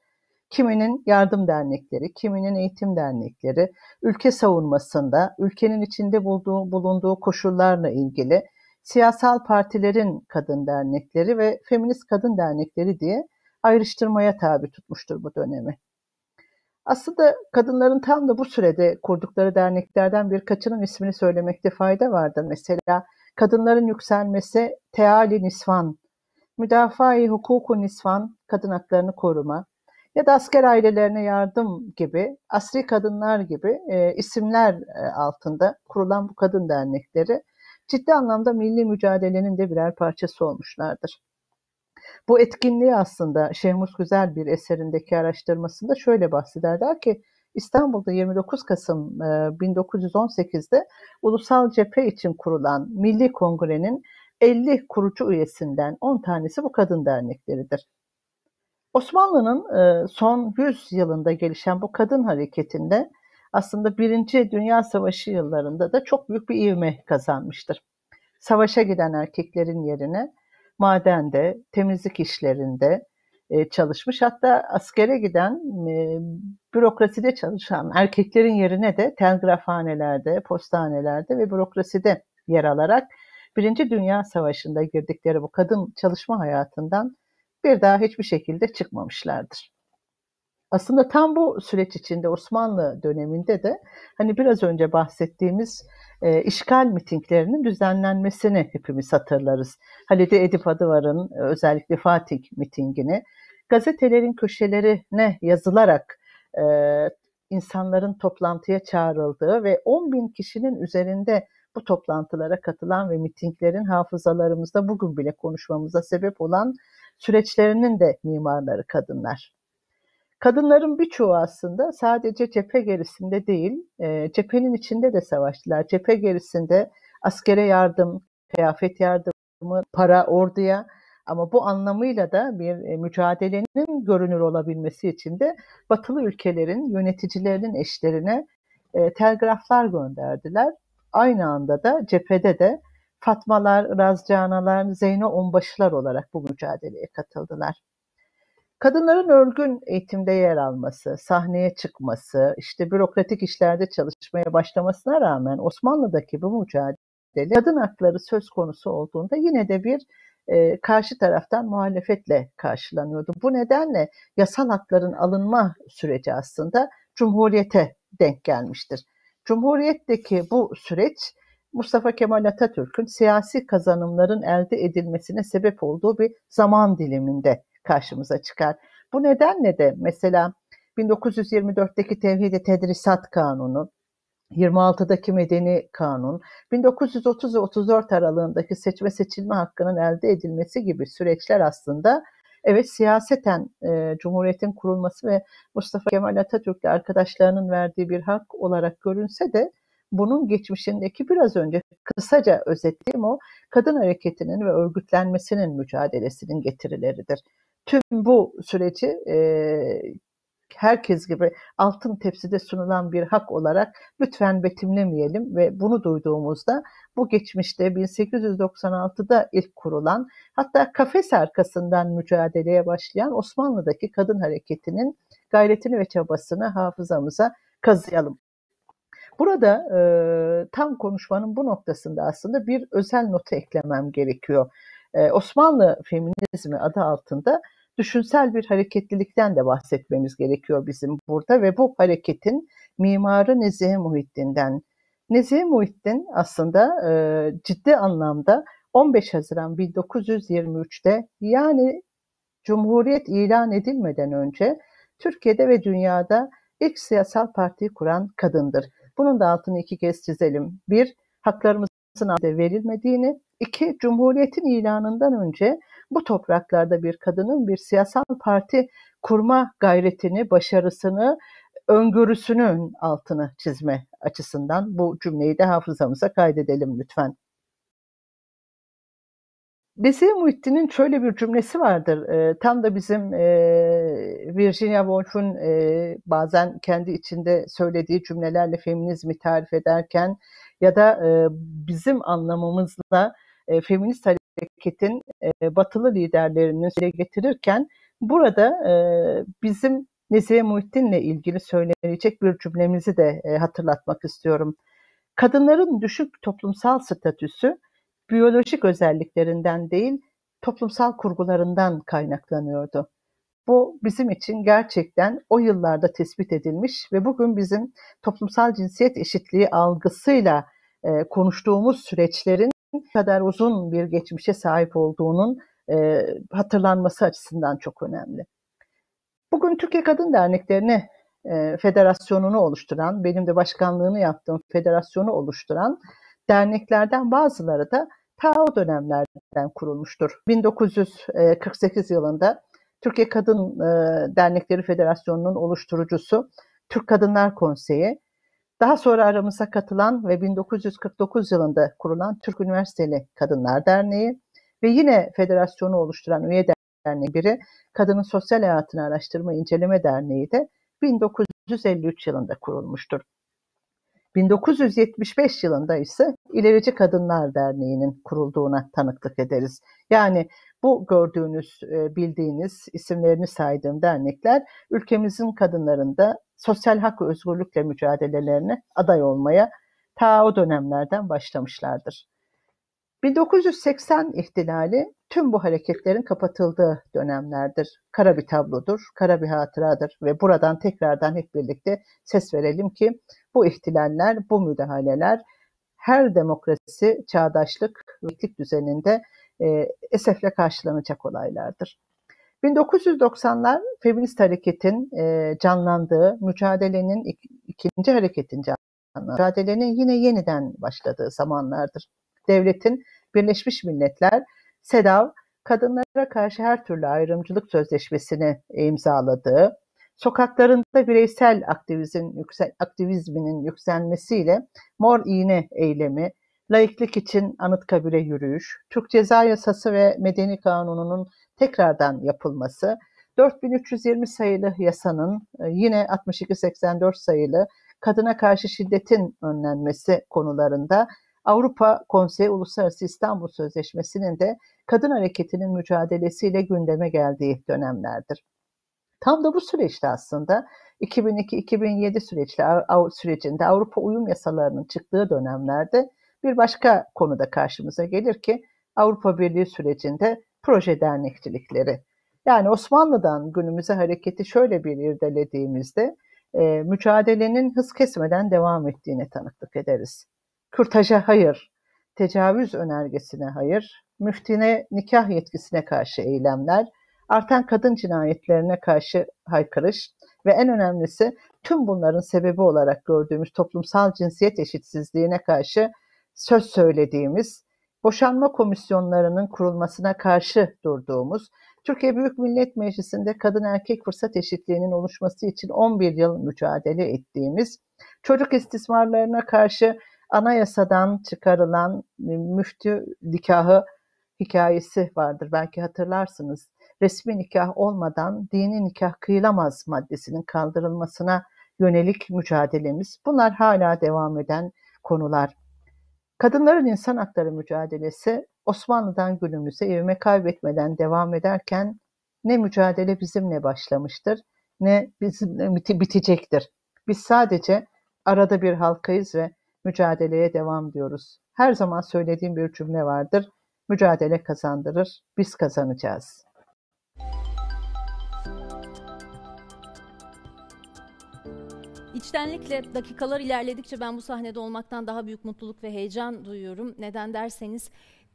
Kiminin yardım dernekleri, kiminin eğitim dernekleri, ülke savunmasında, ülkenin içinde bulunduğu koşullarla ilgili siyasal partilerin kadın dernekleri ve feminist kadın dernekleri diye ayrıştırmaya tabi tutmuştur bu dönemi. Aslında kadınların tam da bu sürede kurdukları derneklerden birkaçının ismini söylemekte fayda vardır. Mesela kadınların yükselmesi Teali Nisvan, Müdafaa-i Hukuku Nisvan, kadın haklarını koruma ya da asker ailelerine yardım gibi, asri kadınlar gibi isimler altında kurulan bu kadın dernekleri ciddi anlamda milli mücadelenin de birer parçası olmuşlardır. Bu etkinliği aslında Şehmus Güzel bir eserindeki araştırmasında şöyle bahseder. Der ki İstanbul'da 29 Kasım 1918'de Ulusal Cephe için kurulan Milli Kongre'nin 50 kurucu üyesinden 10 tanesi bu kadın dernekleridir. Osmanlı'nın son 100 yılında gelişen bu kadın hareketinde aslında 1. Dünya Savaşı yıllarında da çok büyük bir ivme kazanmıştır. Savaşa giden erkeklerin yerine madende, temizlik işlerinde çalışmış. Hatta askere giden, bürokraside çalışan erkeklerin yerine de telgrafhanelerde, postanelerde ve bürokraside yer alarak 1. Dünya Savaşı'nda girdikleri bu kadın çalışma hayatından bir daha hiçbir şekilde çıkmamışlardır. Aslında tam bu süreç içinde Osmanlı döneminde de hani biraz önce bahsettiğimiz işgal mitinglerinin düzenlenmesini hepimiz hatırlarız. Halide Edip Adıvar'ın özellikle Fatih mitingini gazetelerin köşelerine yazılarak insanların toplantıya çağrıldığı ve 10.000 kişinin üzerinde bu toplantılara katılan ve mitinglerin hafızalarımızda bugün bile konuşmamıza sebep olan süreçlerinin de mimarları kadınlar. Kadınların birçoğu aslında sadece cephe gerisinde değil, cephenin içinde de savaştılar. Cephe gerisinde askere yardım, kıyafet yardımı, para orduya ama bu anlamıyla da bir mücadelenin görünür olabilmesi için de batılı ülkelerin yöneticilerinin eşlerine telgraflar gönderdiler. Aynı anda da cephede de Fatmalar, Razcanalar, Zeyno Onbaşılar olarak bu mücadeleye katıldılar. Kadınların örgün eğitimde yer alması, sahneye çıkması, işte bürokratik işlerde çalışmaya başlamasına rağmen Osmanlı'daki bu mücadele kadın hakları söz konusu olduğunda yine de bir karşı taraftan muhalefetle karşılanıyordu. Bu nedenle yasal hakların alınma süreci aslında Cumhuriyete denk gelmiştir. Cumhuriyetteki bu süreç Mustafa Kemal Atatürk'ün siyasi kazanımların elde edilmesine sebep olduğu bir zaman diliminde karşımıza çıkar. Bu nedenle de mesela 1924'teki Tevhid-i Tedrisat Kanunu, 26'daki Medeni Kanun, 1930 ve 34 aralığındaki seçme seçilme hakkının elde edilmesi gibi süreçler aslında evet siyaseten Cumhuriyet'in kurulması ve Mustafa Kemal Atatürk'le arkadaşlarının verdiği bir hak olarak görünse de bunun geçmişindeki biraz önce kısaca özetlediğim o kadın hareketinin ve örgütlenmesinin mücadelesinin getirileridir. Tüm bu süreci herkes gibi altın tepside sunulan bir hak olarak lütfen betimlemeyelim ve bunu duyduğumuzda bu geçmişte 1896'da ilk kurulan hatta kafes arkasından mücadeleye başlayan Osmanlı'daki kadın hareketinin gayretini ve çabasını hafızamıza kazıyalım. Burada tam konuşmanın bu noktasında aslında bir özel notu eklemem gerekiyor. Osmanlı feminizmi adı altında düşünsel bir hareketlilikten de bahsetmemiz gerekiyor bizim burada ve bu hareketin mimarı Nezihe Muhittin'den. Nezihe Muhittin aslında ciddi anlamda 15 Haziran 1923'te yani Cumhuriyet ilan edilmeden önce Türkiye'de ve dünyada ilk siyasal partiyi kuran kadındır. Bunun da altını iki kez çizelim. Bir, haklarımızın verilmediğini. İki, Cumhuriyet'in ilanından önce bu topraklarda bir kadının bir siyasal parti kurma gayretini, başarısını, öngörüsünün altını çizme açısından bu cümleyi de hafızamıza kaydedelim lütfen. Nezihe Muhittin'in şöyle bir cümlesi vardır. Tam da bizim Virginia Woolf'un bazen kendi içinde söylediği cümlelerle feminizmi tarif ederken ya da bizim anlamımızla feminist hareketin batılı liderlerini dile getirirken burada bizim Nezihe Muhittin'le ilgili söyleyecek bir cümlemizi de hatırlatmak istiyorum. Kadınların düşük toplumsal statüsü biyolojik özelliklerinden değil, toplumsal kurgularından kaynaklanıyordu. Bu bizim için gerçekten o yıllarda tespit edilmiş ve bugün bizim toplumsal cinsiyet eşitliği algısıyla konuştuğumuz süreçlerin kadar uzun bir geçmişe sahip olduğunun hatırlanması açısından çok önemli. Bugün Türkiye Kadın Derneklerini federasyonunu oluşturan, benim de başkanlığını yaptığım federasyonu oluşturan derneklerden bazıları da ta o dönemlerden kurulmuştur. 1948 yılında Türkiye Kadın Dernekleri Federasyonu'nun oluşturucusu Türk Kadınlar Konseyi, daha sonra aramıza katılan ve 1949 yılında kurulan Türk Üniversiteli Kadınlar Derneği ve yine federasyonu oluşturan üye derneği biri Kadının Sosyal Hayatını Araştırma İnceleme Derneği de 1953 yılında kurulmuştur. 1975 yılında ise İlerici Kadınlar Derneği'nin kurulduğuna tanıklık ederiz. Yani bu gördüğünüz, bildiğiniz, isimlerini saydığım dernekler ülkemizin kadınlarında sosyal hak ve özgürlükle mücadelelerine aday olmaya ta o dönemlerden başlamışlardır. 1980 ihtilali tüm bu hareketlerin kapatıldığı dönemlerdir. Kara bir tablodur, kara bir hatıradır ve buradan tekrardan hep birlikte ses verelim ki bu ihtilaller, bu müdahaleler her demokrasi, çağdaşlık ve etik düzeninde esefle karşılanacak olaylardır. 1990'lar feminist hareketin canlandığı, mücadelenin ikinci hareketin canlandığı, mücadelenin yine yeniden başladığı zamanlardır. Devletin Birleşmiş Milletler, SEDAV, kadınlara karşı her türlü ayrımcılık sözleşmesini imzaladığı, sokaklarında bireysel aktivizminin yükselmesiyle Mor İğne eylemi, laiklik için Anıtkabir'e yürüyüş, Türk Ceza Yasası ve Medeni Kanunu'nun tekrardan yapılması, 4320 sayılı yasanın yine 6284 sayılı kadına karşı şiddetin önlenmesi konularında Avrupa Konseyi Uluslararası İstanbul Sözleşmesi'nin de kadın hareketinin mücadelesiyle gündeme geldiği dönemlerdir. Tam da bu süreçte aslında 2002-2007 sürecinde Avrupa uyum yasalarının çıktığı dönemlerde bir başka konuda karşımıza gelir ki Avrupa Birliği sürecinde proje dernekçilikleri. Yani Osmanlı'dan günümüze hareketi şöyle bir irdelediğimizde mücadelenin hız kesmeden devam ettiğine tanıklık ederiz. Kürtaja hayır, tecavüz önergesine hayır, müftine nikah yetkisine karşı eylemler, artan kadın cinayetlerine karşı haykırış ve en önemlisi tüm bunların sebebi olarak gördüğümüz toplumsal cinsiyet eşitsizliğine karşı söz söylediğimiz, boşanma komisyonlarının kurulmasına karşı durduğumuz, Türkiye Büyük Millet Meclisi'nde kadın erkek fırsat eşitliğinin oluşması için 11 yıl mücadele ettiğimiz, çocuk istismarlarına karşı anayasadan çıkarılan müftü nikahı hikayesi vardır. Belki hatırlarsınız. Resmi nikah olmadan dini nikah kıyılamaz maddesinin kaldırılmasına yönelik mücadelemiz. Bunlar hala devam eden konular. Kadınların insan hakları mücadelesi Osmanlı'dan günümüze ivme kaybetmeden devam ederken ne mücadele bizimle başlamıştır ne bizimle bitecektir. Biz sadece arada bir halkayız ve mücadeleye devam diyoruz. Her zaman söylediğim bir cümle vardır. Mücadele kazandırır, biz kazanacağız. İçtenlikle dakikalar ilerledikçe ben bu sahnede olmaktan daha büyük mutluluk ve heyecan duyuyorum. Neden derseniz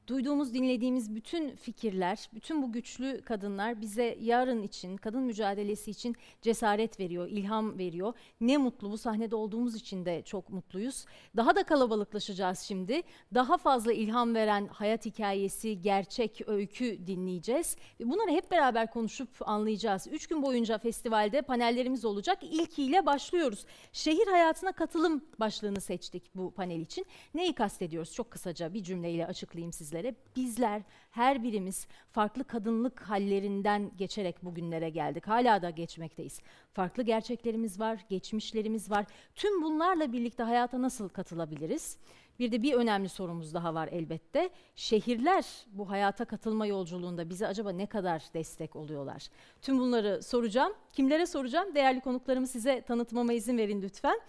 duyduğumuz, dinlediğimiz bütün fikirler, bütün bu güçlü kadınlar bize yarın için, kadın mücadelesi için cesaret veriyor, ilham veriyor. Ne mutlu, bu sahnede olduğumuz için de çok mutluyuz. Daha da kalabalıklaşacağız şimdi. Daha fazla ilham veren hayat hikayesi, gerçek öykü dinleyeceğiz. Bunları hep beraber konuşup anlayacağız. 3 gün boyunca festivalde panellerimiz olacak. İlkiyle başlıyoruz. Şehir hayatına katılım başlığını seçtik bu panel için. Neyi kastediyoruz? Çok kısaca bir cümleyle açıklayayım sizlere. Bizler her birimiz farklı kadınlık hallerinden geçerek bugünlere geldik. Hala da geçmekteyiz. Farklı gerçeklerimiz var, geçmişlerimiz var. Tüm bunlarla birlikte hayata nasıl katılabiliriz? Bir de bir önemli sorumuz daha var elbette. Şehirler bu hayata katılma yolculuğunda bize acaba ne kadar destek oluyorlar? Tüm bunları soracağım. Kimlere soracağım? Değerli konuklarımı size tanıtmama izin verin lütfen.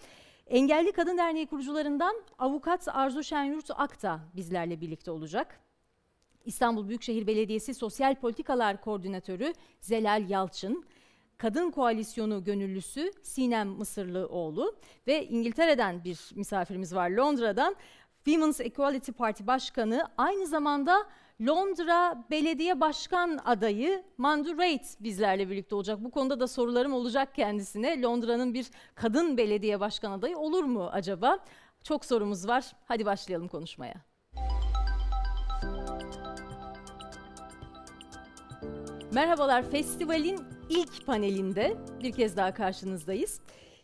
Engelli Kadın Derneği kurucularından Avukat Arzu Şenyurt Akta bizlerle birlikte olacak. İstanbul Büyükşehir Belediyesi Sosyal Politikalar Koordinatörü Zelal Yalçın, Kadın Koalisyonu gönüllüsü Sinem Mısırlıoğlu ve İngiltere'den bir misafirimiz var, Londra'dan Women's Equality Party Başkanı, aynı zamanda Londra Belediye Başkan adayı Mandu Reid bizlerle birlikte olacak. Bu konuda da sorularım olacak kendisine. Londra'nın bir kadın belediye başkan adayı olur mu acaba? Çok sorumuz var. Hadi başlayalım konuşmaya. Merhabalar, festivalin ilk panelinde bir kez daha karşınızdayız.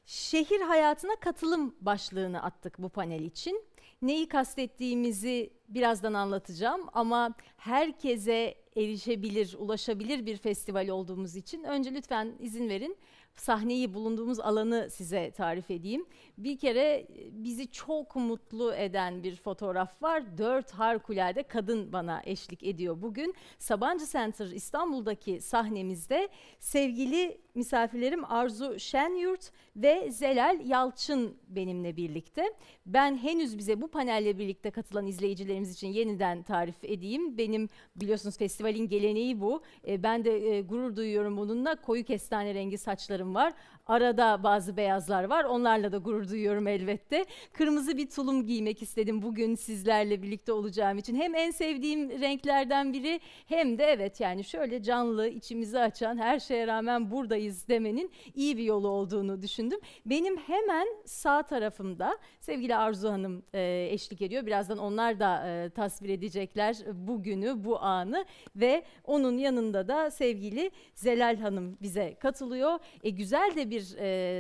Şehir hayatına katılım başlığını attık bu panel için. Neyi kastettiğimizi birazdan anlatacağım ama herkese erişebilir, ulaşabilir bir festival olduğumuz için önce lütfen izin verin. Sahneyi, bulunduğumuz alanı size tarif edeyim. Bir kere bizi çok mutlu eden bir fotoğraf var. 4 harikulade kadın bana eşlik ediyor bugün. Sabancı Center İstanbul'daki sahnemizde sevgili misafirlerim Arzu Şenyurt ve Zelal Yalçın benimle birlikte. Ben henüz bize bu panelle birlikte katılan izleyicilerimiz için yeniden tarif edeyim. Benim biliyorsunuz festivalin geleneği bu. Ben de gurur duyuyorum bununla. Koyu kestane rengi saçlarım var. Arada bazı beyazlar var. Onlarla da gurur duyuyorum elbette. Kırmızı bir tulum giymek istedim bugün sizlerle birlikte olacağım için. Hem en sevdiğim renklerden biri hem de evet yani şöyle canlı, içimizi açan, her şeye rağmen buradayız demenin iyi bir yolu olduğunu düşündüm. Benim hemen sağ tarafımda sevgili Arzu Hanım eşlik ediyor. Birazdan onlar da tasvir edecekler bugünü, bu anı ve onun yanında da sevgili Zelal Hanım bize katılıyor. Güzel de bir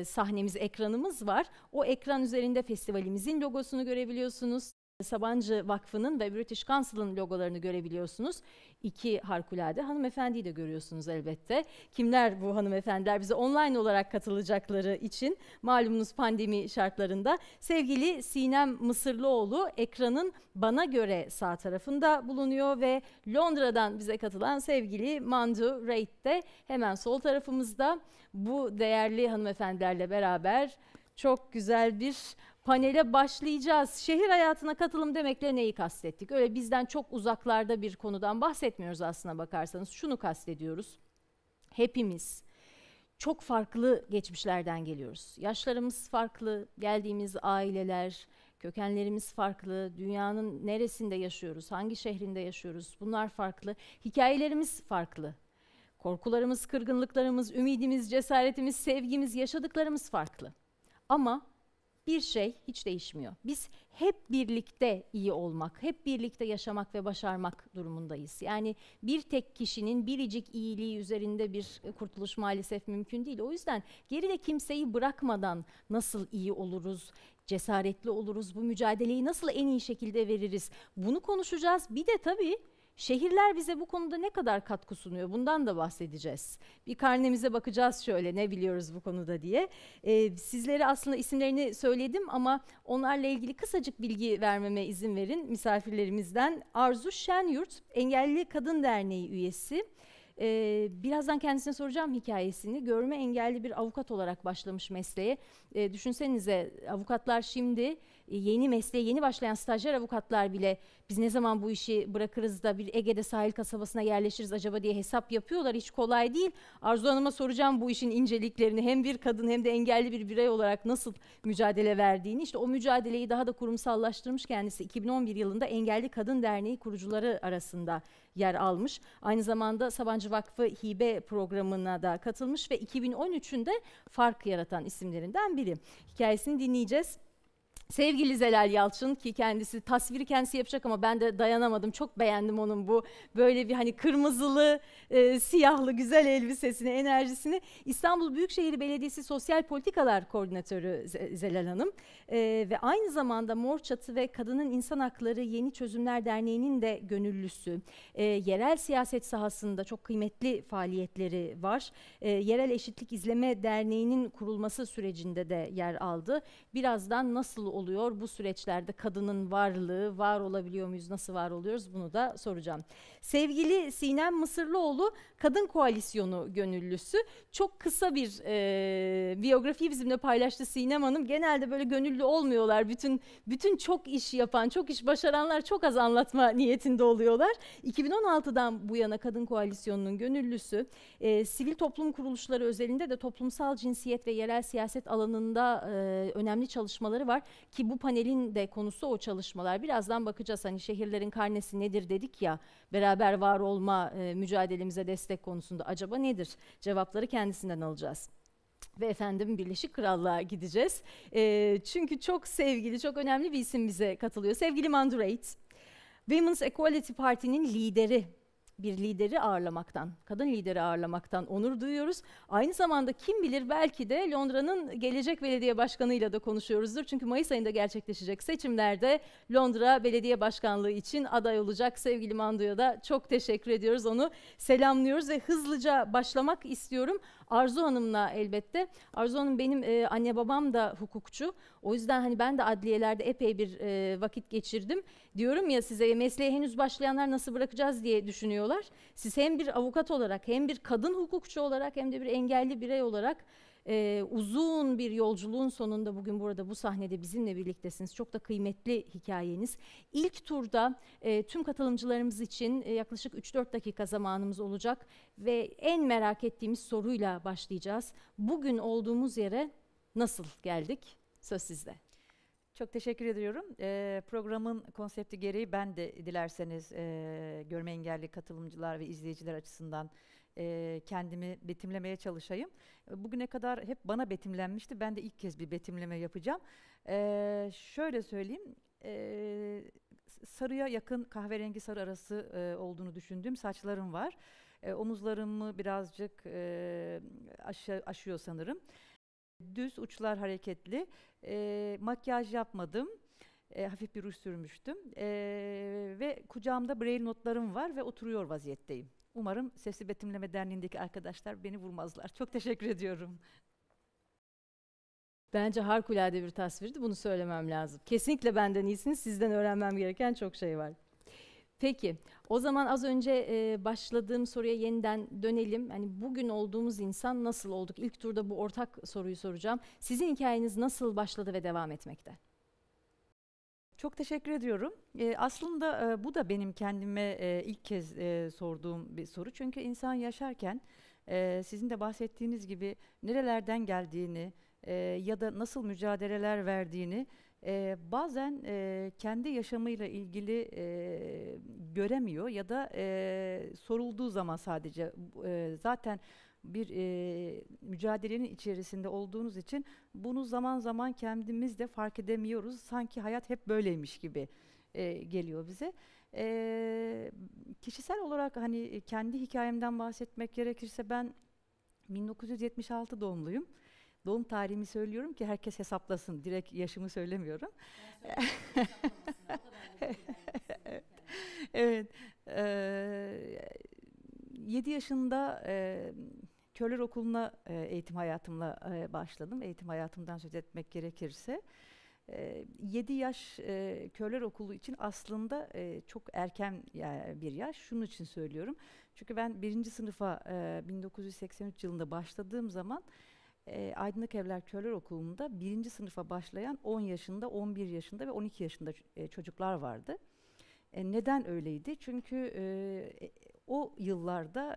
sahnemiz, ekranımız var. O ekran üzerinde festivalimizin logosunu görebiliyorsunuz. Sabancı Vakfı'nın ve British Council'ın logolarını görebiliyorsunuz. 2 harikulade hanımefendiyi de görüyorsunuz elbette. Kimler bu hanımefendiler? Bize online olarak katılacakları için malumunuz pandemi şartlarında. Sevgili Sinem Mısırlıoğlu ekranın bana göre sağ tarafında bulunuyor ve Londra'dan bize katılan sevgili Mandu Reid de hemen sol tarafımızda. Bu değerli hanımefendilerle beraber çok güzel bir panele başlayacağız. Şehir hayatına katılım demekle neyi kastettik? Öyle bizden çok uzaklarda bir konudan bahsetmiyoruz aslına bakarsanız. Şunu kastediyoruz. Hepimiz çok farklı geçmişlerden geliyoruz. Yaşlarımız farklı, geldiğimiz aileler, kökenlerimiz farklı, dünyanın neresinde yaşıyoruz, hangi şehrinde yaşıyoruz, bunlar farklı. Hikayelerimiz farklı. Korkularımız, kırgınlıklarımız, ümidimiz, cesaretimiz, sevgimiz, yaşadıklarımız farklı. Ama bir şey hiç değişmiyor. Biz hep birlikte iyi olmak, hep birlikte yaşamak ve başarmak durumundayız. Yani bir tek kişinin biricik iyiliği üzerinde bir kurtuluş maalesef mümkün değil. O yüzden geride kimseyi bırakmadan nasıl iyi oluruz, cesaretli oluruz, bu mücadeleyi nasıl en iyi şekilde veririz? Bunu konuşacağız. Bir de tabii şehirler bize bu konuda ne kadar katkı sunuyor? Bundan da bahsedeceğiz. Bir karnemize bakacağız şöyle, ne biliyoruz bu konuda diye. Sizlere aslında isimlerini söyledim ama onlarla ilgili kısacık bilgi vermeme izin verin misafirlerimizden. Arzu Şenyurt, Engelli Kadın Derneği üyesi. Birazdan kendisine soracağım hikayesini. Görme engelli bir avukat olarak başlamış mesleğe. Düşünsenize, avukatlar şimdi yeni mesleğe yeni başlayan stajyer avukatlar bile biz ne zaman bu işi bırakırız da bir Ege'de sahil kasabasına yerleşiriz acaba diye hesap yapıyorlar. Hiç kolay değil. Arzu Hanım'a soracağım bu işin inceliklerini, hem bir kadın hem de engelli bir birey olarak nasıl mücadele verdiğini. İşte o mücadeleyi daha da kurumsallaştırmış kendisi. 2011 yılında Engelli Kadın Derneği kurucuları arasında yer almış. Aynı zamanda Sabancı Vakfı Hibe programına da katılmış ve 2013'ünde fark yaratan isimlerinden biri. Hikayesini dinleyeceğiz. Sevgili Zelal Yalçın, ki kendisi tasviri kendisi yapacak ama ben de dayanamadım. Çok beğendim onun bu böyle bir hani kırmızılı, siyahlı güzel elbisesini, enerjisini. İstanbul Büyükşehir Belediyesi Sosyal Politikalar Koordinatörü Zelal Hanım ve aynı zamanda Mor Çatı ve Kadının İnsan Hakları Yeni Çözümler Derneği'nin de gönüllüsü. Yerel siyaset sahasında çok kıymetli faaliyetleri var. Yerel Eşitlik İzleme Derneği'nin kurulması sürecinde de yer aldı. Birazdan nasıl oluyor bu süreçlerde kadının varlığı, var olabiliyor muyuz, nasıl var oluyoruz, bunu da soracağım. Sevgili Sinem Mısırlıoğlu, Kadın Koalisyonu gönüllüsü. Çok kısa bir biyografiyi bizimle paylaştı Sinem Hanım. Genelde böyle gönüllü olmuyorlar. Bütün çok iş yapan, çok iş başaranlar çok az anlatma niyetinde oluyorlar. 2016'dan bu yana Kadın Koalisyonu'nun gönüllüsü. Sivil toplum kuruluşları özelinde de toplumsal cinsiyet ve yerel siyaset alanında önemli çalışmaları var. Ki bu panelin de konusu o çalışmalar. Birazdan bakacağız, hani şehirlerin karnesi nedir dedik ya, beraber var olma mücadelemize destek konusunda acaba nedir? Cevapları kendisinden alacağız. Ve efendim Birleşik Krallığa gideceğiz. Çünkü çok sevgili, çok önemli bir isim bize katılıyor. Sevgili Mandurate, Women's Equality Party'nin lideri. Bir lideri ağırlamaktan, kadın lideri ağırlamaktan onur duyuyoruz. Aynı zamanda kim bilir belki de Londra'nın gelecek belediye başkanıyla da konuşuyoruzdur. Çünkü Mayıs ayında gerçekleşecek seçimlerde Londra Belediye Başkanlığı için aday olacak. Sevgili Mandu'ya da çok teşekkür ediyoruz, onu selamlıyoruz ve hızlıca başlamak istiyorum. Arzu Hanım'la elbette. Arzu Hanım benim anne babam da hukukçu. O yüzden hani ben de adliyelerde epey bir vakit geçirdim. Diyorum ya size, mesleğe henüz başlayanlar nasıl bırakacağız diye düşünüyorlar. Siz hem bir avukat olarak, hem bir kadın hukukçu olarak, hem de bir engelli birey olarak uzun bir yolculuğun sonunda bugün burada bu sahnede bizimle birliktesiniz. Çok da kıymetli hikayeniz. İlk turda tüm katılımcılarımız için yaklaşık 3-4 dakika zamanımız olacak ve en merak ettiğimiz soruyla başlayacağız. Bugün olduğumuz yere nasıl geldik? Söz sizde. Çok teşekkür ediyorum. Programın konsepti gereği ben de dilerseniz görme engelli katılımcılar ve izleyiciler açısından kendimi betimlemeye çalışayım. Bugüne kadar hep bana betimlenmişti. Ben de ilk kez bir betimleme yapacağım. Şöyle söyleyeyim. Sarıya yakın, kahverengi sarı arası olduğunu düşündüğüm saçlarım var. Omuzlarımı birazcık aşıyor sanırım. Düz, uçlar hareketli. Makyaj yapmadım. Hafif bir ruj sürmüştüm. Ve kucağımda braille notlarım var ve oturuyor vaziyetteyim. Umarım Sesli Betimleme Derneği'ndeki arkadaşlar beni vurmazlar. Çok teşekkür ediyorum. Bence harikulade bir tasvirdi. Bunu söylemem lazım. Kesinlikle benden iyisiniz. Sizden öğrenmem gereken çok şey var. Peki, o zaman az önce başladığım soruya yeniden dönelim. Hani bugün olduğumuz insan nasıl olduk? İlk turda bu ortak soruyu soracağım. Sizin hikayeniz nasıl başladı ve devam etmekte? Çok teşekkür ediyorum. Aslında bu da benim kendime ilk kez sorduğum bir soru. Çünkü insan yaşarken sizin de bahsettiğiniz gibi nerelerden geldiğini ya da nasıl mücadeleler verdiğini bazen kendi yaşamıyla ilgili göremiyor ya da sorulduğu zaman sadece zaten bir mücadelenin içerisinde olduğunuz için bunu zaman zaman kendimiz de fark edemiyoruz. Sanki hayat hep böyleymiş gibi geliyor bize. Kişisel olarak hani kendi hikayemden bahsetmek gerekirse ben 1976 doğumluyum. Doğum tarihimi söylüyorum ki herkes hesaplasın. Direkt yaşımı söylemiyorum. Evet. 7 yaşında Körler Okulu'na eğitim hayatımla başladım. Eğitim hayatımdan söz etmek gerekirse. 7 yaş Körler Okulu için aslında çok erken bir yaş. Şunun için söylüyorum. Çünkü ben 1. sınıfa 1983 yılında başladığım zaman Aydınlık Evler Körler Okulu'nda 1. sınıfa başlayan 10 yaşında, 11 yaşında ve 12 yaşında çocuklar vardı. Neden öyleydi? Çünkü o yıllarda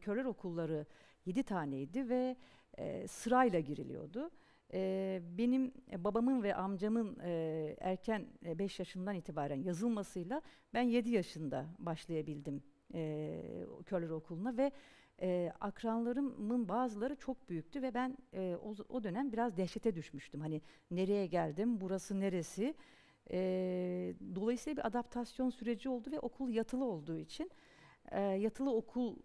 körler okulları 7 taneydi ve sırayla giriliyordu. Benim babamın ve amcamın erken 5 yaşından itibaren yazılmasıyla ben 7 yaşında başlayabildim körler okuluna ve akranlarımın bazıları çok büyüktü ve ben o dönem biraz dehşete düşmüştüm. Hani nereye geldim, burası neresi? Dolayısıyla bir adaptasyon süreci oldu ve okul yatılı olduğu için yatılı okul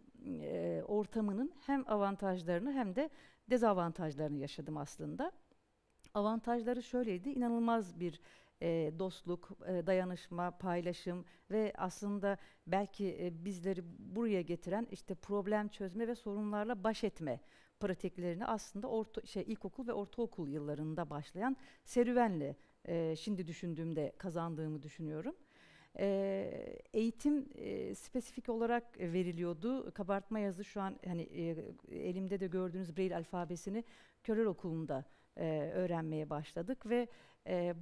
ortamının hem avantajlarını hem de dezavantajlarını yaşadım aslında. Avantajları şöyleydi, inanılmaz bir dostluk, dayanışma, paylaşım ve aslında belki bizleri buraya getiren işte problem çözme ve sorunlarla baş etme pratiklerini aslında ilkokul ve ortaokul yıllarında başlayan serüvenle şimdi düşündüğümde kazandığımı düşünüyorum. Eğitim spesifik olarak veriliyordu. Kabartma yazı şu an hani elimde de gördüğünüz Braille alfabesini Körler Okulu'nda öğrenmeye başladık ve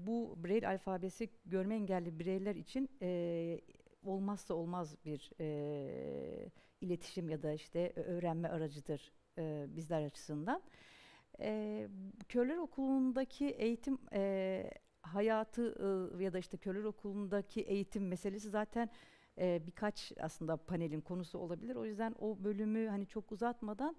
bu Braille alfabesi görme engelli bireyler için olmazsa olmaz bir iletişim ya da işte öğrenme aracıdır bizler açısından. Körler Okulu'ndaki eğitim hayatı ya da işte Körler Okulu'ndaki eğitim meselesi zaten birkaç aslında panelin konusu olabilir. O yüzden o bölümü hani çok uzatmadan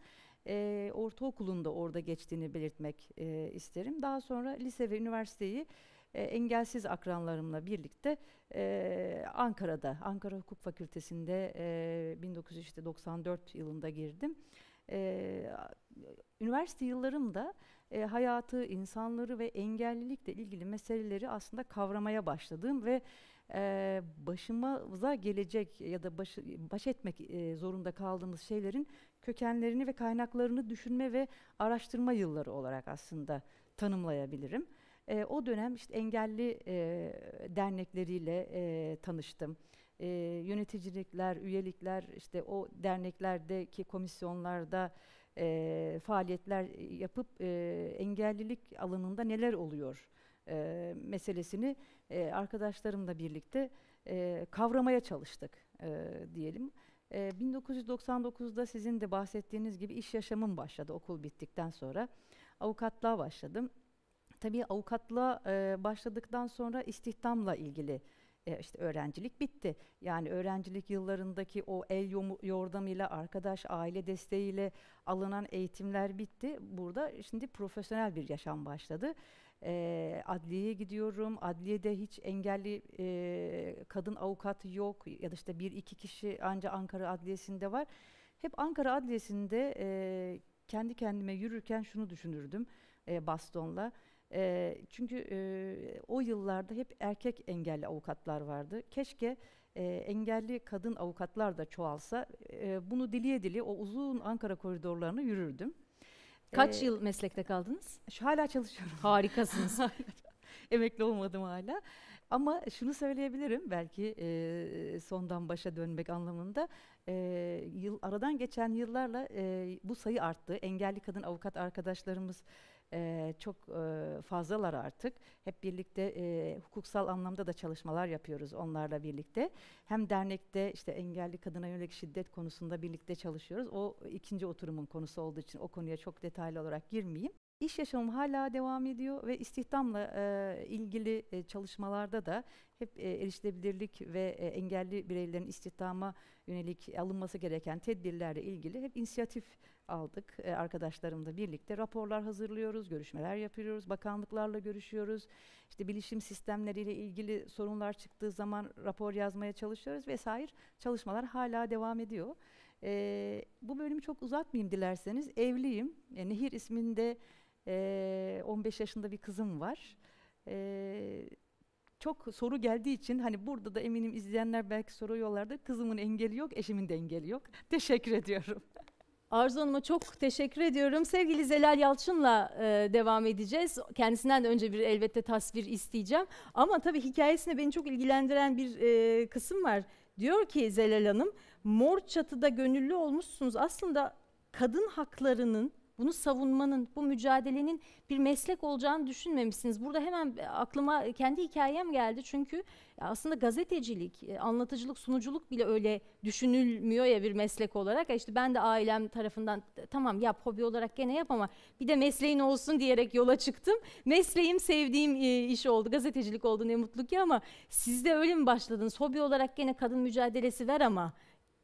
ortaokulun da orada geçtiğini belirtmek isterim. Daha sonra lise ve üniversiteyi engelsiz akranlarımla birlikte Ankara'da, Ankara Hukuk Fakültesi'nde 1994 yılında girdim. Üniversite yıllarımda hayatı, insanları ve engellilikle ilgili meseleleri aslında kavramaya başladığım ve başımıza gelecek ya da baş etmek zorunda kaldığımız şeylerin kökenlerini ve kaynaklarını düşünme ve araştırma yılları olarak aslında tanımlayabilirim. O dönem işte engelli dernekleriyle tanıştım. Yöneticilikler, üyelikler, işte o derneklerdeki komisyonlarda faaliyetler yapıp engellilik alanında neler oluyor meselesini arkadaşlarımla birlikte kavramaya çalıştık diyelim. 1999'da sizin de bahsettiğiniz gibi iş yaşamım başladı okul bittikten sonra. Avukatlığa başladım. Tabii avukatlığa başladıktan sonra istihdamla ilgili işte öğrencilik bitti. Yani öğrencilik yıllarındaki o el yordamıyla, arkadaş, aile desteğiyle alınan eğitimler bitti. Burada şimdi profesyonel bir yaşam başladı. Adliyeye gidiyorum. Adliyede hiç engelli kadın avukat yok ya da işte 1-2 kişi ancak Ankara Adliyesi'nde var. Hep Ankara Adliyesi'nde kendi kendime yürürken şunu düşünürdüm bastonla. Çünkü o yıllarda hep erkek engelli avukatlar vardı. Keşke engelli kadın avukatlar da çoğalsa. Bunu dileye dileye o uzun Ankara koridorlarını yürürdüm. Kaç yıl meslekte kaldınız? Hala çalışıyorum. Harikasınız. Emekli olmadım hala. Ama şunu söyleyebilirim belki sondan başa dönmek anlamında. Aradan geçen yıllarla bu sayı arttı. Engelli kadın avukat arkadaşlarımız çok fazlalar artık. Hep birlikte hukuksal anlamda da çalışmalar yapıyoruz onlarla birlikte. Hem dernekte işte engelli kadına yönelik şiddet konusunda birlikte çalışıyoruz. O ikinci oturumun konusu olduğu için o konuya çok detaylı olarak girmeyeyim. İş yaşamım hala devam ediyor ve istihdamla ilgili çalışmalarda da hep erişilebilirlik ve engelli bireylerin istihdama yönelik alınması gereken tedbirlerle ilgili hep inisiyatif aldık arkadaşlarımla birlikte. Raporlar hazırlıyoruz, görüşmeler yapıyoruz, bakanlıklarla görüşüyoruz. İşte bilişim sistemleriyle ilgili sorunlar çıktığı zaman rapor yazmaya çalışıyoruz vesaire. Çalışmalar hala devam ediyor. Bu bölümü çok uzatmayayım dilerseniz. Evliyim. Nehir isminde 15 yaşında bir kızım var. Çok soru geldiği için hani burada da eminim izleyenler belki soruyorlardır. Kızımın engeli yok, eşimin de engeli yok. Teşekkür ediyorum. Arzu Hanım'a çok teşekkür ediyorum. Sevgili Zelal Yalçın'la devam edeceğiz. Kendisinden de önce bir elbette tasvir isteyeceğim. Ama tabii hikayesinde beni çok ilgilendiren bir kısım var. Diyor ki Zelal Hanım, Mor Çatı'da gönüllü olmuşsunuz. Aslında kadın haklarının, bunu savunmanın, bu mücadelenin bir meslek olacağını düşünmemişsiniz. Burada hemen aklıma kendi hikayem geldi. Çünkü aslında gazetecilik, anlatıcılık, sunuculuk bile öyle düşünülmüyor ya bir meslek olarak. İşte ben de ailem tarafından tamam yap, hobi olarak gene yap ama bir de mesleğin olsun diyerek yola çıktım. Mesleğim sevdiğim iş oldu, gazetecilik oldu ne mutlu ki ama siz de öyle mi başladınız? Hobi olarak gene kadın mücadelesi ver ama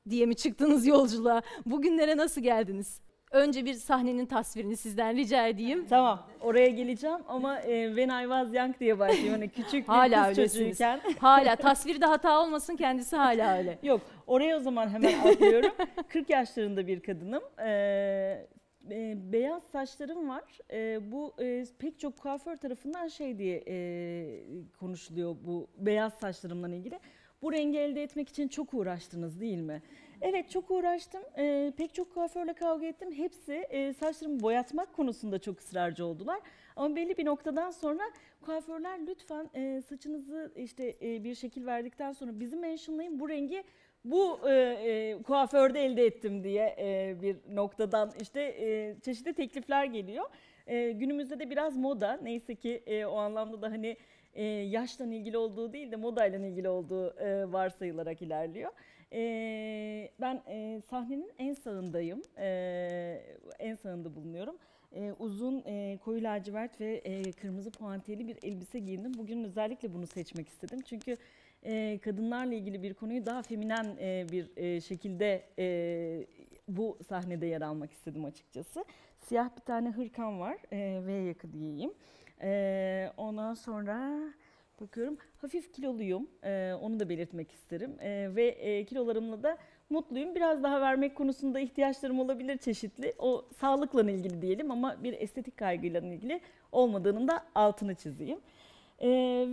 diye mi çıktınız yolculuğa? Bugünlere nasıl geldiniz? Önce bir sahnenin tasvirini sizden rica edeyim. Tamam, oraya geleceğim ama When I Was Young diye başlıyor. Hani küçük bir hala kız öylesiniz. çocuğuyken. Hala, tasvirde hata olmasın, kendisi hala öyle. Yok, oraya o zaman hemen atlıyorum. 40 yaşlarında bir kadınım. Beyaz saçlarım var. Bu pek çok kuaför tarafından şey diye konuşuluyor bu beyaz saçlarımla ilgili. Bu rengi elde etmek için çok uğraştınız değil mi? Evet, çok uğraştım. Pek çok kuaförle kavga ettim. Hepsi saçlarımı boyatmak konusunda çok ısrarcı oldular. Ama belli bir noktadan sonra kuaförler lütfen saçınızı işte bir şekil verdikten sonra bizi mentionlayın, bu rengi bu kuaförde elde ettim diye bir noktadan işte çeşitli teklifler geliyor. Günümüzde de biraz moda, neyse ki o anlamda da hani yaşla ilgili olduğu değil de modayla ilgili olduğu varsayılarak ilerliyor. Ben sahnenin en sağındayım, en sağında bulunuyorum. Uzun koyu lacivert ve kırmızı puantiyeli bir elbise giyindim. Bugün özellikle bunu seçmek istedim çünkü kadınlarla ilgili bir konuyu daha feminen bir şekilde bu sahnede yer almak istedim açıkçası. Siyah bir tane hırkam var, V yaka diyeyim. Ondan sonra bakıyorum hafif kiloluyum, onu da belirtmek isterim ve kilolarımla da mutluyum. Biraz daha vermek konusunda ihtiyaçlarım olabilir çeşitli. O sağlıkla ilgili diyelim ama bir estetik kaygıyla ilgili olmadığının da altını çizeyim.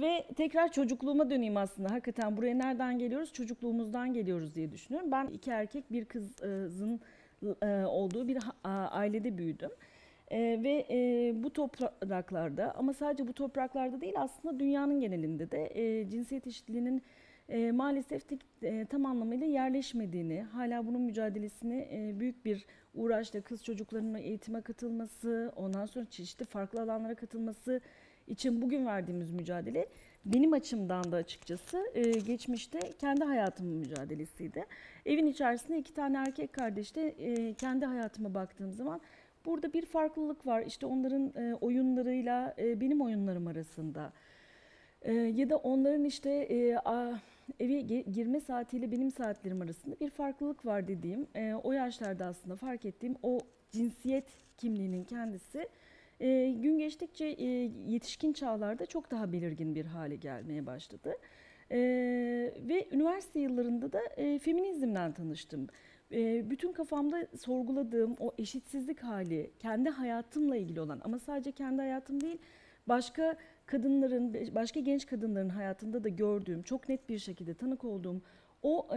Ve tekrar çocukluğuma döneyim aslında. Hakikaten buraya nereden geliyoruz? Çocukluğumuzdan geliyoruz diye düşünüyorum. Ben 2 erkek bir kızın olduğu bir ailede büyüdüm. Ve bu topraklarda ama sadece bu topraklarda değil aslında dünyanın genelinde de cinsiyet eşitliğinin maalesef tam anlamıyla yerleşmediğini, hala bunun mücadelesini büyük bir uğraşla kız çocuklarının eğitime katılması, ondan sonra çeşitli farklı alanlara katılması için bugün verdiğimiz mücadele benim açımdan da açıkçası geçmişte kendi hayatımın mücadelesiydi. Evin içerisinde 2 tane erkek kardeşte kendi hayatıma baktığım zaman burada bir farklılık var. İşte onların oyunlarıyla benim oyunlarım arasında. Ya da onların işte eve girme saatiyle benim saatlerim arasında bir farklılık var dediğim, o yaşlarda aslında fark ettiğim o cinsiyet kimliğinin kendisi gün geçtikçe yetişkin çağlarda çok daha belirgin bir hale gelmeye başladı. Ve üniversite yıllarında da feminizmden tanıştım. Bütün kafamda sorguladığım o eşitsizlik hali, kendi hayatımla ilgili olan ama sadece kendi hayatım değil, başka kadınların, başka genç kadınların hayatında da gördüğüm, çok net bir şekilde tanık olduğum o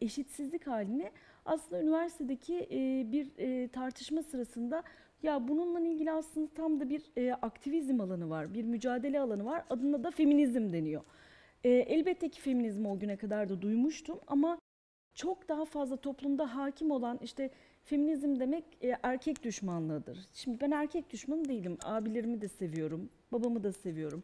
eşitsizlik halini aslında üniversitedeki bir tartışma sırasında ya bununla ilgili aslında tam da bir aktivizm alanı var, bir mücadele alanı var, adına da feminizm deniyor. Elbette ki feminizmi o güne kadar da duymuştum ama çok daha fazla toplumda hakim olan işte feminizm demek erkek düşmanlığıdır. Şimdi ben erkek düşmanı değilim. Abilerimi de seviyorum, babamı da seviyorum.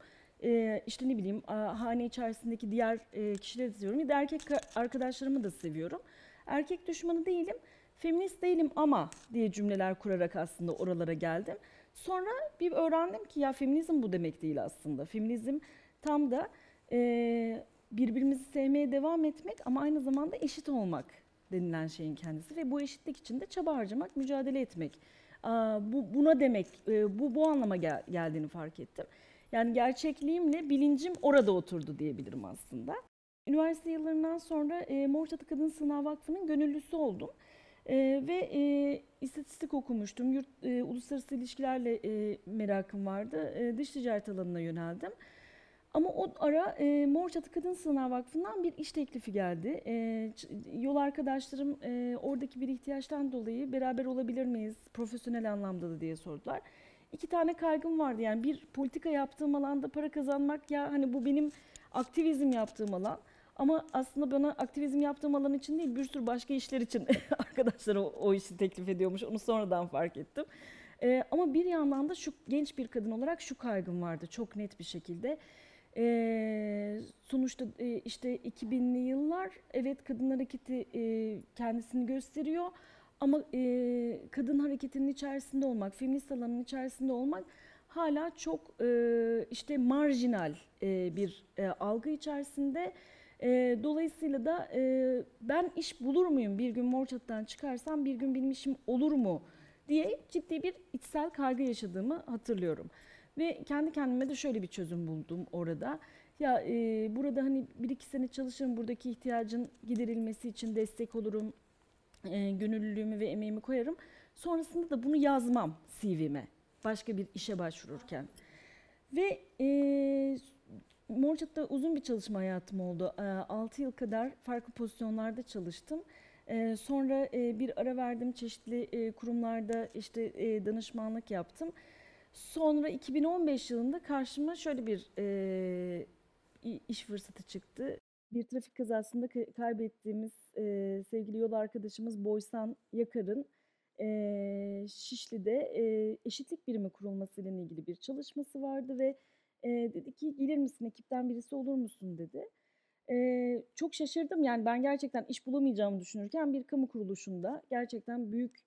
İşte ne bileyim hane içerisindeki diğer kişileri de seviyorum. Ya da erkek arkadaşlarımı da seviyorum. Erkek düşmanı değilim, feminist değilim ama diye cümleler kurarak aslında oralara geldim. Sonra bir öğrendim ki ya feminizm bu demek değil aslında. Feminizm tam da birbirimizi sevmeye devam etmek ama aynı zamanda eşit olmak denilen şeyin kendisi ve bu eşitlik için de çaba harcamak, mücadele etmek. Buna demek, bu anlama geldiğini fark ettim. Yani gerçekliğimle bilincim orada oturdu diyebilirim aslında. Üniversite yıllarından sonra Mor Çatı Kadın Sınav Vakfı'nın gönüllüsü oldum. Ve istatistik okumuştum. Uluslararası ilişkilerle merakım vardı. Dış ticaret alanına yöneldim. Ama o ara Mor Çatı Kadın Sınav Vakfı'ndan bir iş teklifi geldi. Yol arkadaşlarım oradaki bir ihtiyaçtan dolayı beraber olabilir miyiz, profesyonel anlamda da diye sordular. 2 tane kaygım vardı. Yani bir, politika yaptığım alanda para kazanmak, ya hani bu benim aktivizm yaptığım alan. Ama aslında bana aktivizm yaptığım alan için değil, bir sürü başka işler için arkadaşlar o işi teklif ediyormuş. Onu sonradan fark ettim. Ama bir yandan da şu genç bir kadın olarak şu kaygım vardı çok net bir şekilde. Sonuçta işte 2000'li yıllar, evet kadın hareketi kendisini gösteriyor. Ama kadın hareketinin içerisinde olmak, feminist alanın içerisinde olmak hala çok işte marjinal bir algı içerisinde. Dolayısıyla da ben iş bulur muyum, bir gün Mor Çatı'dan çıkarsam bir gün benim işim olur mu diye ciddi bir içsel kaygı yaşadığımı hatırlıyorum. Ve kendi kendime de şöyle bir çözüm buldum orada. Ya burada hani 1-2 sene çalışırım, buradaki ihtiyacın giderilmesi için destek olurum, gönüllülüğümü ve emeğimi koyarım. Sonrasında da bunu yazmam CV'me başka bir işe başvururken. Ve Mor Çatı'da uzun bir çalışma hayatım oldu. 6 yıl kadar farklı pozisyonlarda çalıştım. Sonra bir ara verdim, çeşitli kurumlarda işte danışmanlık yaptım. Sonra 2015 yılında karşıma şöyle bir iş fırsatı çıktı. Bir trafik kazasında kaybettiğimiz sevgili yol arkadaşımız Boysan Yakar'ın Şişli'de eşitlik birimi kurulmasıyla ilgili bir çalışması vardı ve dedi ki gelir misin, ekipten birisi olur musun dedi. Çok şaşırdım, yani ben gerçekten iş bulamayacağımı düşünürken bir kamu kuruluşunda gerçekten büyük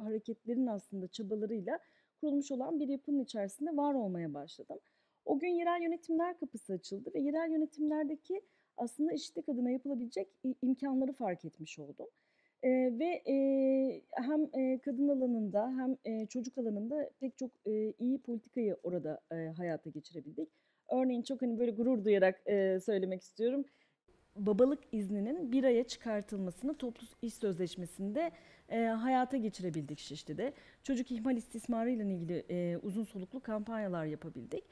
hareketlerin aslında çabalarıyla kurulmuş olan bir yapının içerisinde var olmaya başladım. O gün yerel yönetimler kapısı açıldı ve yerel yönetimlerdeki aslında eşitlik adına yapılabilecek imkanları fark etmiş oldum. Ve hem kadın alanında hem çocuk alanında pek çok iyi politikayı orada hayata geçirebildik. Örneğin çok hani böyle gurur duyarak söylemek istiyorum. Babalık izninin 1 aya çıkartılmasını toplu iş sözleşmesinde hayata geçirebildik Şişli'de. Çocuk ihmal istismarı ile ilgili uzun soluklu kampanyalar yapabildik.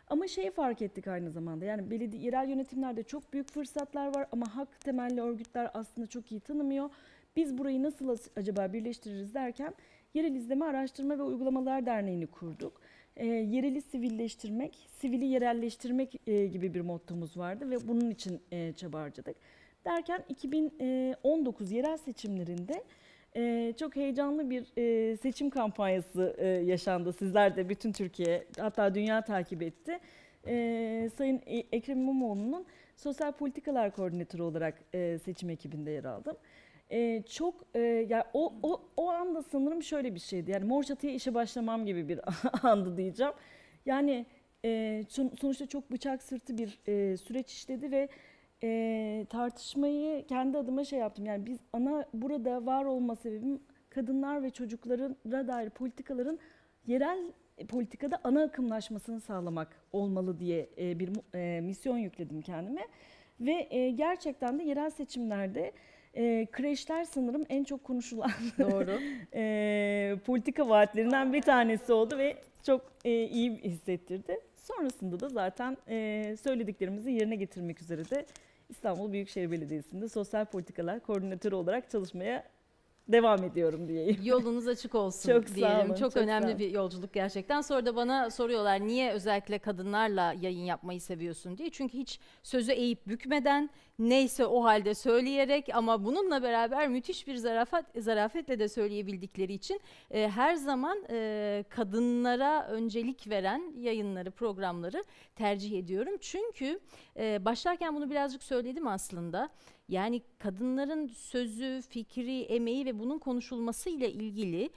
Ama şeyi fark ettik aynı zamanda, yani belediye, yerel yönetimlerde çok büyük fırsatlar var ama hak temelli örgütler aslında çok iyi tanımıyor. Biz burayı nasıl acaba birleştiririz derken Yerel İzleme Araştırma ve Uygulamalar Derneği'ni kurduk. Yereli sivilleştirmek, sivili yerelleştirmek gibi bir mottomuz vardı ve bunun için çaba harcadık. Derken 2019 yerel seçimlerinde çok heyecanlı bir seçim kampanyası yaşandı. Sizler de, bütün Türkiye, hatta dünya takip etti. Sayın Ekrem İmamoğlu'nun sosyal politikalar koordinatörü olarak seçim ekibinde yer aldım. Yani o anda sanırım şöyle bir şeydi. Yani Mor Çatı'ya işe başlamam gibi bir andı diyeceğim. Yani sonuçta çok bıçak sırtı bir süreç işledi ve tartışmayı kendi adıma şey yaptım. Yani biz burada var olma sebebim kadınlar ve çocuklara dair politikaların yerel politikada ana akımlaşmasını sağlamak olmalı diye bir misyon yükledim kendime. Ve gerçekten de yerel seçimlerde kreşler sanırım en çok konuşulan Doğru. politika vaatlerinden bir tanesi oldu ve çok iyi hissettirdi. Sonrasında da zaten söylediklerimizi yerine getirmek üzere de İstanbul Büyükşehir Belediyesi'nde sosyal politikalar koordinatörü olarak çalışmaya devam ediyorum diyeyim. Yolunuz açık olsun Çok diyelim. sağ olun, Çok çok önemli sağ olun. bir yolculuk gerçekten. Sonra da bana soruyorlar niye özellikle kadınlarla yayın yapmayı seviyorsun diye. Çünkü hiç sözü eğip bükmeden, neyse o halde söyleyerek ama bununla beraber müthiş bir zarafetle de söyleyebildikleri için her zaman kadınlara öncelik veren yayınları, programları tercih ediyorum. Çünkü başlarken bunu birazcık söyledim aslında. Yani kadınların sözü, fikri, emeği ve bunun konuşulması ile ilgili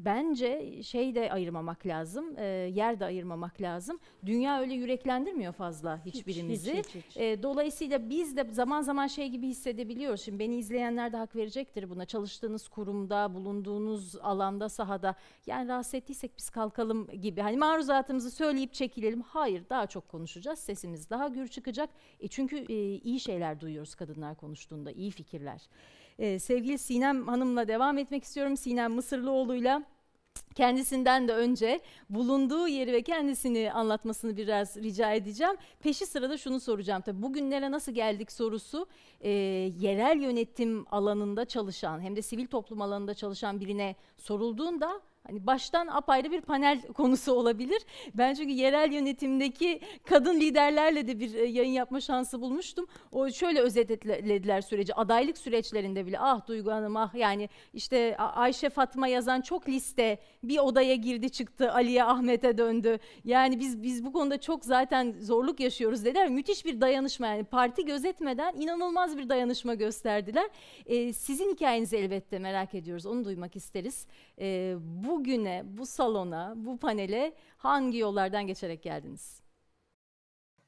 bence şey de ayırmamak lazım, yer de ayırmamak lazım. Dünya öyle yüreklendirmiyor fazla hiçbirimizi. Hiç. Dolayısıyla biz de zaman zaman şey gibi hissedebiliyoruz. Şimdi beni izleyenler de hak verecektir buna. Çalıştığınız kurumda, bulunduğunuz alanda, sahada yani rahatsız ettiysek biz kalkalım gibi. Hani maruzatımızı söyleyip çekilelim. Hayır, daha çok konuşacağız. Sesimiz daha gür çıkacak. Çünkü iyi şeyler duyuyoruz kadınlar konuştuğunda, iyi fikirler. Sevgili Sinem Hanım'la devam etmek istiyorum. Sinem Mısırlıoğlu'yla kendisinden de önce bulunduğu yeri ve kendisini anlatmasını biraz rica edeceğim. Peşi sırada şunu soracağım. Tabii bugünlere nasıl geldik sorusu yerel yönetim alanında çalışan hem de sivil toplum alanında çalışan birine sorulduğunda hani baştan apayrı bir panel konusu olabilir. Ben çünkü yerel yönetimdeki kadın liderlerle de bir yayın yapma şansı bulmuştum. O şöyle özetlediler süreci. Adaylık süreçlerinde bile Duygu Hanım yani işte Ayşe Fatma yazan çok liste bir odaya girdi çıktı Ali'ye Ahmet'e döndü. Yani biz bu konuda çok zaten zorluk yaşıyoruz dediler. Müthiş bir dayanışma yani parti gözetmeden inanılmaz bir dayanışma gösterdiler. Sizin hikayenizi elbette merak ediyoruz. Onu duymak isteriz. Bugüne, bu salona, bu panele hangi yollardan geçerek geldiniz?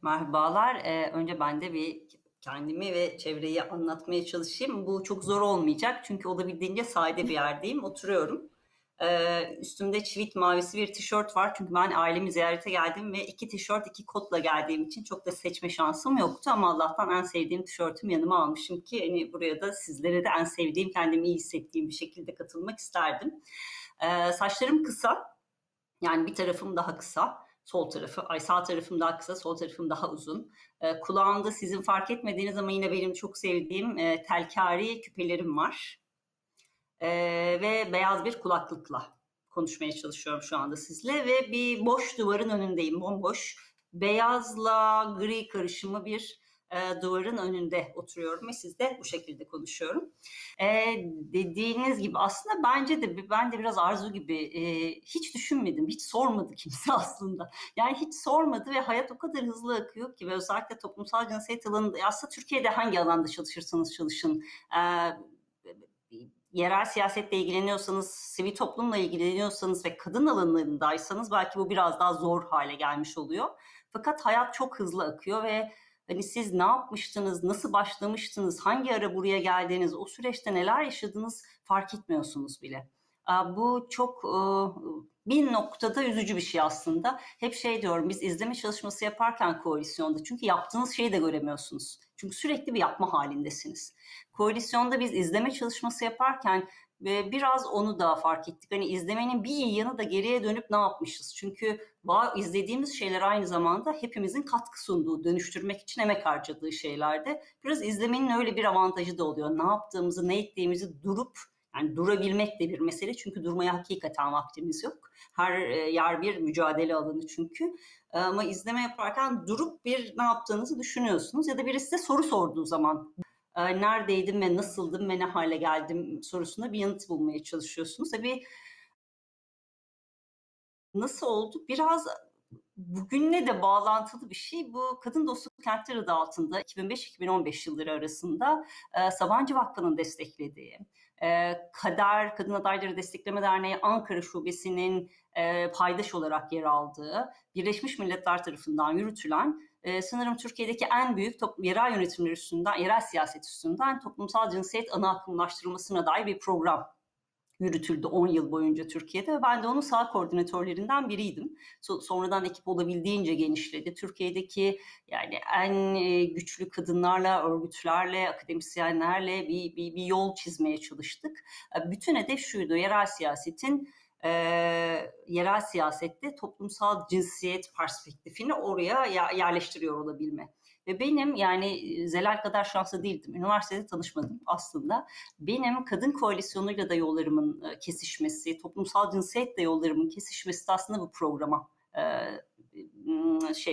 Merhabalar. Önce ben de bir kendimi ve çevreyi anlatmaya çalışayım. Bu çok zor olmayacak çünkü olabildiğince sade bir yerdeyim. Oturuyorum. Üstümde çivit mavisi bir tişört var. Çünkü ben ailemi ziyarete geldim ve 2 tişört, 2 kotla geldiğim için çok da seçme şansım yoktu. Ama Allah'tan en sevdiğim tişörtümü yanıma almışım ki hani buraya da sizlere de en sevdiğim, kendimi iyi hissettiğim bir şekilde katılmak isterdim. Saçlarım kısa. Yani bir tarafım daha kısa. Sağ tarafım daha kısa, sol tarafım daha uzun. Kulağımda sizin fark etmediğiniz ama yine benim çok sevdiğim telkari küpelerim var. Ve beyaz bir kulaklıkla konuşmaya çalışıyorum şu anda sizle. Ve bir boş duvarın önündeyim, bomboş. Beyazla gri karışımı bir duvarın önünde oturuyorum ve sizle bu şekilde konuşuyorum. Dediğiniz gibi aslında ben de biraz Arzu gibi hiç düşünmedim, hiç sormadı kimse aslında. Yani hiç sormadı ve hayat o kadar hızlı akıyor ki ve özellikle toplumsal cinsiyet alanında aslında Türkiye'de hangi alanda çalışırsanız çalışın, yerel siyasetle ilgileniyorsanız, sivil toplumla ilgileniyorsanız ve kadın alanlarındaysanız belki bu biraz daha zor hale gelmiş oluyor. Fakat hayat çok hızlı akıyor ve hani siz ne yapmıştınız, nasıl başlamıştınız, hangi ara buraya geldiniz, o süreçte neler yaşadınız fark etmiyorsunuz bile. Bu çok bir noktada üzücü bir şey aslında. Hep şey diyorum, biz izleme çalışması yaparken koalisyonda çünkü yaptığınız şeyi de göremiyorsunuz. Çünkü sürekli bir yapma halindesiniz. Koalisyonda biz izleme çalışması yaparken biraz onu da fark ettik. Hani izlemenin bir iyi yanı da geriye dönüp ne yapmışız? Çünkü izlediğimiz şeyler aynı zamanda hepimizin katkı sunduğu, dönüştürmek için emek harcadığı şeylerde. Biraz izlemenin öyle bir avantajı da oluyor. Ne yaptığımızı, ne ettiğimizi yani durabilmek de bir mesele. Çünkü durmaya hakikaten vaktimiz yok. Her yer bir mücadele alanı çünkü. Ama izleme yaparken durup ne yaptığınızı düşünüyorsunuz. Ya da birisi size soru sorduğu zaman neredeydim ve nasıldım ve ne hale geldim sorusuna bir yanıt bulmaya çalışıyorsunuz. Tabii nasıl oldu? Biraz bugünle de bağlantılı bir şey. Bu Kadın Dostluk Kentler adı altında 2005-2015 yılları arasında Sabancı Vakfı'nın desteklediği, Kader Kadın Adayları Destekleme Derneği Ankara Şubesi'nin paydaş olarak yer aldığı, Birleşmiş Milletler tarafından yürütülen sanırım Türkiye'deki en büyük yerel yönetimler üstünden, yerel siyaset üstünden toplumsal cinsiyet ana akımlaştırmasına dair bir program yürütüldü 10 yıl boyunca Türkiye'de ve ben de onun sağ koordinatörlerinden biriydim. Sonradan ekip olabildiğince genişledi. Türkiye'deki yani en güçlü kadınlarla, örgütlerle, akademisyenlerle bir yol çizmeye çalıştık. Bütün hedef şuydu, yerel siyasetin yerel siyasette toplumsal cinsiyet perspektifini oraya yerleştiriyor olabilme. Ve benim yani Zelal kadar şanslı değildim. Üniversitede tanışmadım aslında. Benim kadın koalisyonuyla da yollarımın kesişmesi, toplumsal cinsiyetle yollarımın kesişmesi de aslında bu programa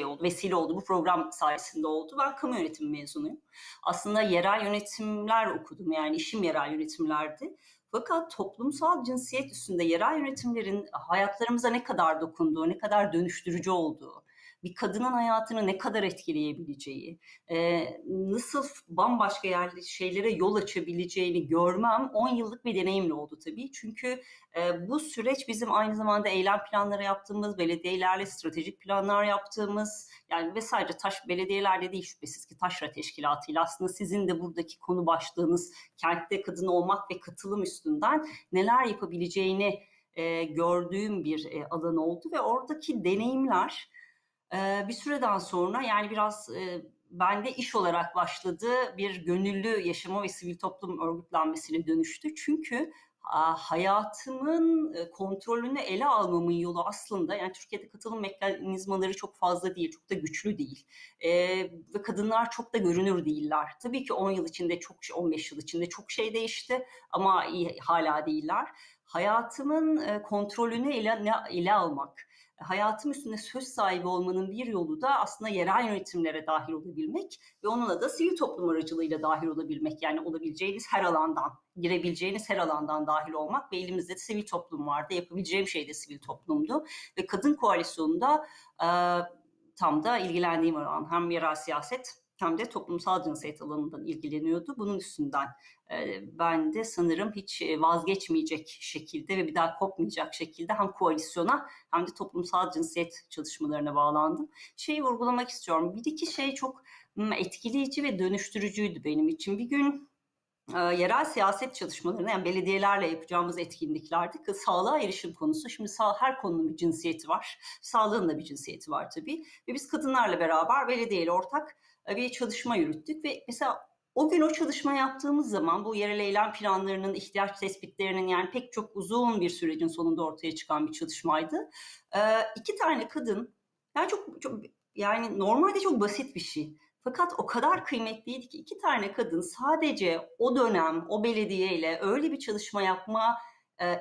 oldu, vesile oldu. Bu program sayesinde oldu. Ben kamu yönetimi mezunuyum. Aslında yerel yönetimler okudum. Yani işim yerel yönetimlerdi. Fakat toplumsal cinsiyet üstünde yerel yönetimlerin hayatlarımıza ne kadar dokunduğu, ne kadar dönüştürücü olduğu, bir kadının hayatını ne kadar etkileyebileceği, nasıl bambaşka şeylere yol açabileceğini görmem 10 yıllık bir deneyimle oldu tabii. Çünkü bu süreç bizim aynı zamanda eylem planları yaptığımız, belediyelerle stratejik planlar yaptığımız, yani ve sadece belediyelerde değil şüphesiz ki Taşra Teşkilatı'yla aslında sizin de buradaki konu başlığınız kentte kadın olmak ve katılım üstünden neler yapabileceğini gördüğüm bir alan oldu ve oradaki deneyimler bir süreden sonra yani biraz bende iş olarak başladığı bir gönüllü yaşama ve sivil toplum örgütlenmesine dönüştü. Çünkü hayatımın kontrolünü ele almamın yolu aslında yani Türkiye'de katılım mekanizmaları çok fazla değil, çok da güçlü değil. Ve kadınlar çok da görünür değiller. Tabii ki 10 yıl içinde 15 yıl içinde çok şey değişti ama hala değiller. Hayatımın kontrolünü ele almak, hayatım üstünde söz sahibi olmanın bir yolu da aslında yerel yönetimlere dahil olabilmek ve onunla da sivil toplum aracılığıyla dahil olabilmek. Yani olabileceğiniz her alandan, girebileceğiniz her alandan dahil olmak ve elimizde de sivil toplum vardı. Yapabileceğim şey de sivil toplumdu. Ve kadın koalisyonunda tam da ilgilendiğim alan hem yerel siyaset hem de toplumsal cinsiyet alanından ilgileniyordu. Bunun üstünden ben de sanırım hiç vazgeçmeyecek şekilde ve bir daha kopmayacak şekilde hem koalisyona hem de toplumsal cinsiyet çalışmalarına bağlandım. Şeyi vurgulamak istiyorum. Bir iki şey çok etkileyici ve dönüştürücüydü benim için. Bir gün yerel siyaset çalışmalarına yani belediyelerle yapacağımız etkinliklerde sağlığa erişim konusu. Şimdi her konunun bir cinsiyeti var. Sağlığın da bir cinsiyeti var tabii. Ve biz kadınlarla beraber belediyeyle ortak bir çalışma yürüttük ve mesela o gün o çalışma yaptığımız zaman bu yerel eylem planlarının, ihtiyaç tespitlerinin yani pek çok uzun bir sürecin sonunda ortaya çıkan bir çalışmaydı. 2 tane kadın yani çok yani normalde çok basit bir şey. Fakat o kadar kıymetliydi ki 2 tane kadın sadece o dönem o belediyeyle öyle bir çalışma yapma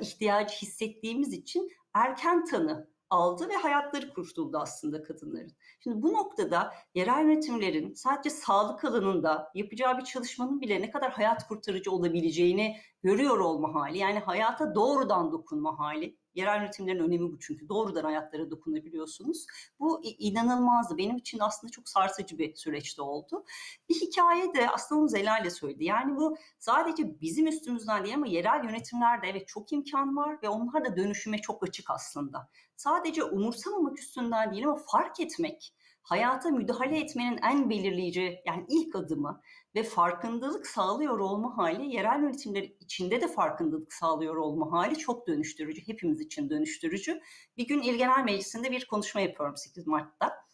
ihtiyacı hissettiğimiz için erken tanı aldı ve hayatları kurtuldu aslında kadınların. Şimdi bu noktada yerel yönetimlerin sadece sağlık alanında yapacağı bir çalışmanın bile ne kadar hayat kurtarıcı olabileceğini görüyor olma hali, yani hayata doğrudan dokunma hali. Yerel yönetimlerin önemi bu çünkü doğrudan hayatlara dokunabiliyorsunuz. Bu inanılmazdı. Benim için aslında çok sarsıcı bir süreçte oldu. Bir hikaye de aslında onu Zelal'le söyledi. Yani bu sadece bizim üstümüzden değil ama yerel yönetimlerde evet çok imkan var ve onlar da dönüşüme çok açık aslında. Sadece umursamamak üstünden değil ama fark etmek, hayata müdahale etmenin en belirleyici yani ilk adımı ve farkındalık sağlıyor olma hali, yerel yönetimler içinde de farkındalık sağlıyor olma hali çok dönüştürücü, hepimiz için dönüştürücü. Bir gün İl Genel Meclisi'nde bir konuşma yapıyorum 8 Mart'ta.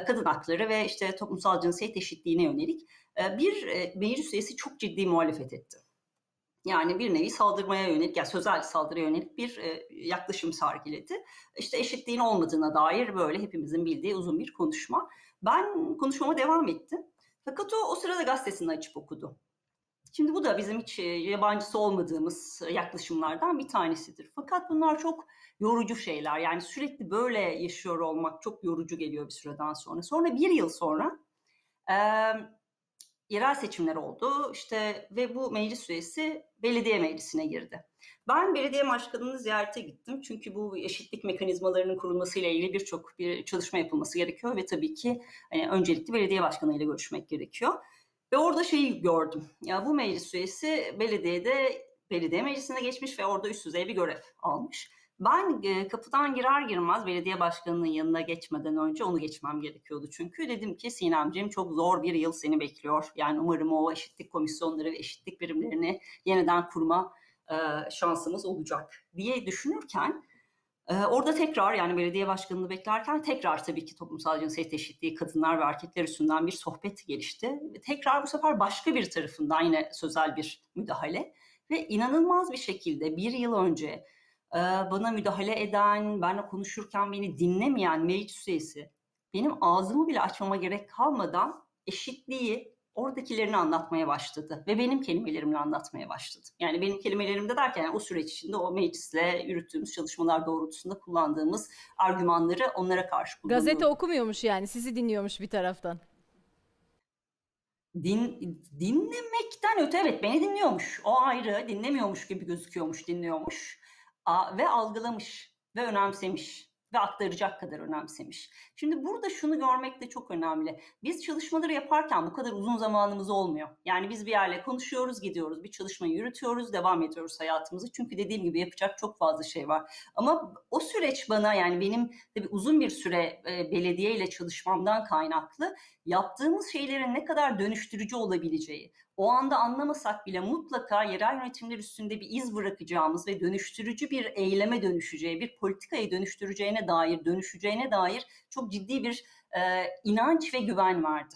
Kadın hakları ve işte toplumsal cinsiyet eşitliğine yönelik bir meclis üyesi çok ciddi muhalefet etti. Yani bir nevi saldırmaya yönelik, yani sözel saldırıya yönelik bir yaklaşım sergiledi. İşte eşitliğin olmadığına dair böyle hepimizin bildiği uzun bir konuşma. Ben konuşmama devam ettim. Fakat o sırada gazetesini açıp okudu. Şimdi bu da bizim hiç yabancısı olmadığımız yaklaşımlardan bir tanesidir. Fakat bunlar çok yorucu şeyler. Yani sürekli böyle yaşıyor olmak çok yorucu geliyor bir süreden sonra. Sonra bir yıl sonra yerel seçimler oldu işte ve bu meclis üyesi belediye meclisine girdi. Ben belediye başkanını ziyarete gittim çünkü bu eşitlik mekanizmalarının kurulmasıyla ilgili birçok çalışma yapılması gerekiyor ve tabii ki hani öncelikle belediye başkanıyla görüşmek gerekiyor. Ve orada şeyi gördüm. Ya bu meclis üyesi belediye meclisine geçmiş ve orada üst düzey bir görev almış. Ben kapıdan girer girmez belediye başkanının yanına geçmeden önce onu geçmem gerekiyordu. Çünkü dedim ki Sinemciğim çok zor bir yıl seni bekliyor. Yani umarım o eşitlik komisyonları ve eşitlik birimlerini yeniden kurma şansımız olacak diye düşünürken orada tekrar yani belediye başkanını beklerken tekrar tabii ki toplumsal cinsiyet eşitliği kadınlar ve erkekler üstünden bir sohbet gelişti. Tekrar bu sefer başka bir tarafından yine sözel bir müdahale ve inanılmaz bir şekilde bir yıl önce bana müdahale eden, benimle konuşurken beni dinlemeyen meclis üyesi benim ağzımı bile açmama gerek kalmadan eşitliği oradakilerini anlatmaya başladı ve benim kelimelerimle anlatmaya başladı. Yani benim kelimelerimde derken yani o süreç içinde o meclisle yürüttüğümüz çalışmalar doğrultusunda kullandığımız argümanları onlara karşı kullanıyoruz. Gazete okumuyormuş yani, sizi dinliyormuş bir taraftan. Dinlemekten öte evet beni dinliyormuş. O ayrı, dinlemiyormuş gibi gözüküyormuş, dinliyormuş. Ve algılamış ve önemsemiş ve aktaracak kadar önemsemiş. Şimdi burada şunu görmek de çok önemli. Biz çalışmaları yaparken bu kadar uzun zamanımız olmuyor. Yani biz bir yerle konuşuyoruz, gidiyoruz, bir çalışmayı yürütüyoruz, devam ediyoruz hayatımızı. Çünkü dediğim gibi yapacak çok fazla şey var. Ama o süreç bana, yani benim tabii uzun bir süre belediyeyle çalışmamdan kaynaklı yaptığımız şeylerin ne kadar dönüştürücü olabileceği, o anda anlamasak bile mutlaka yerel yönetimler üstünde bir iz bırakacağımız ve dönüştürücü bir eyleme dönüşeceği, bir politikayı dönüşeceğine dair çok ciddi bir inanç ve güven vardı.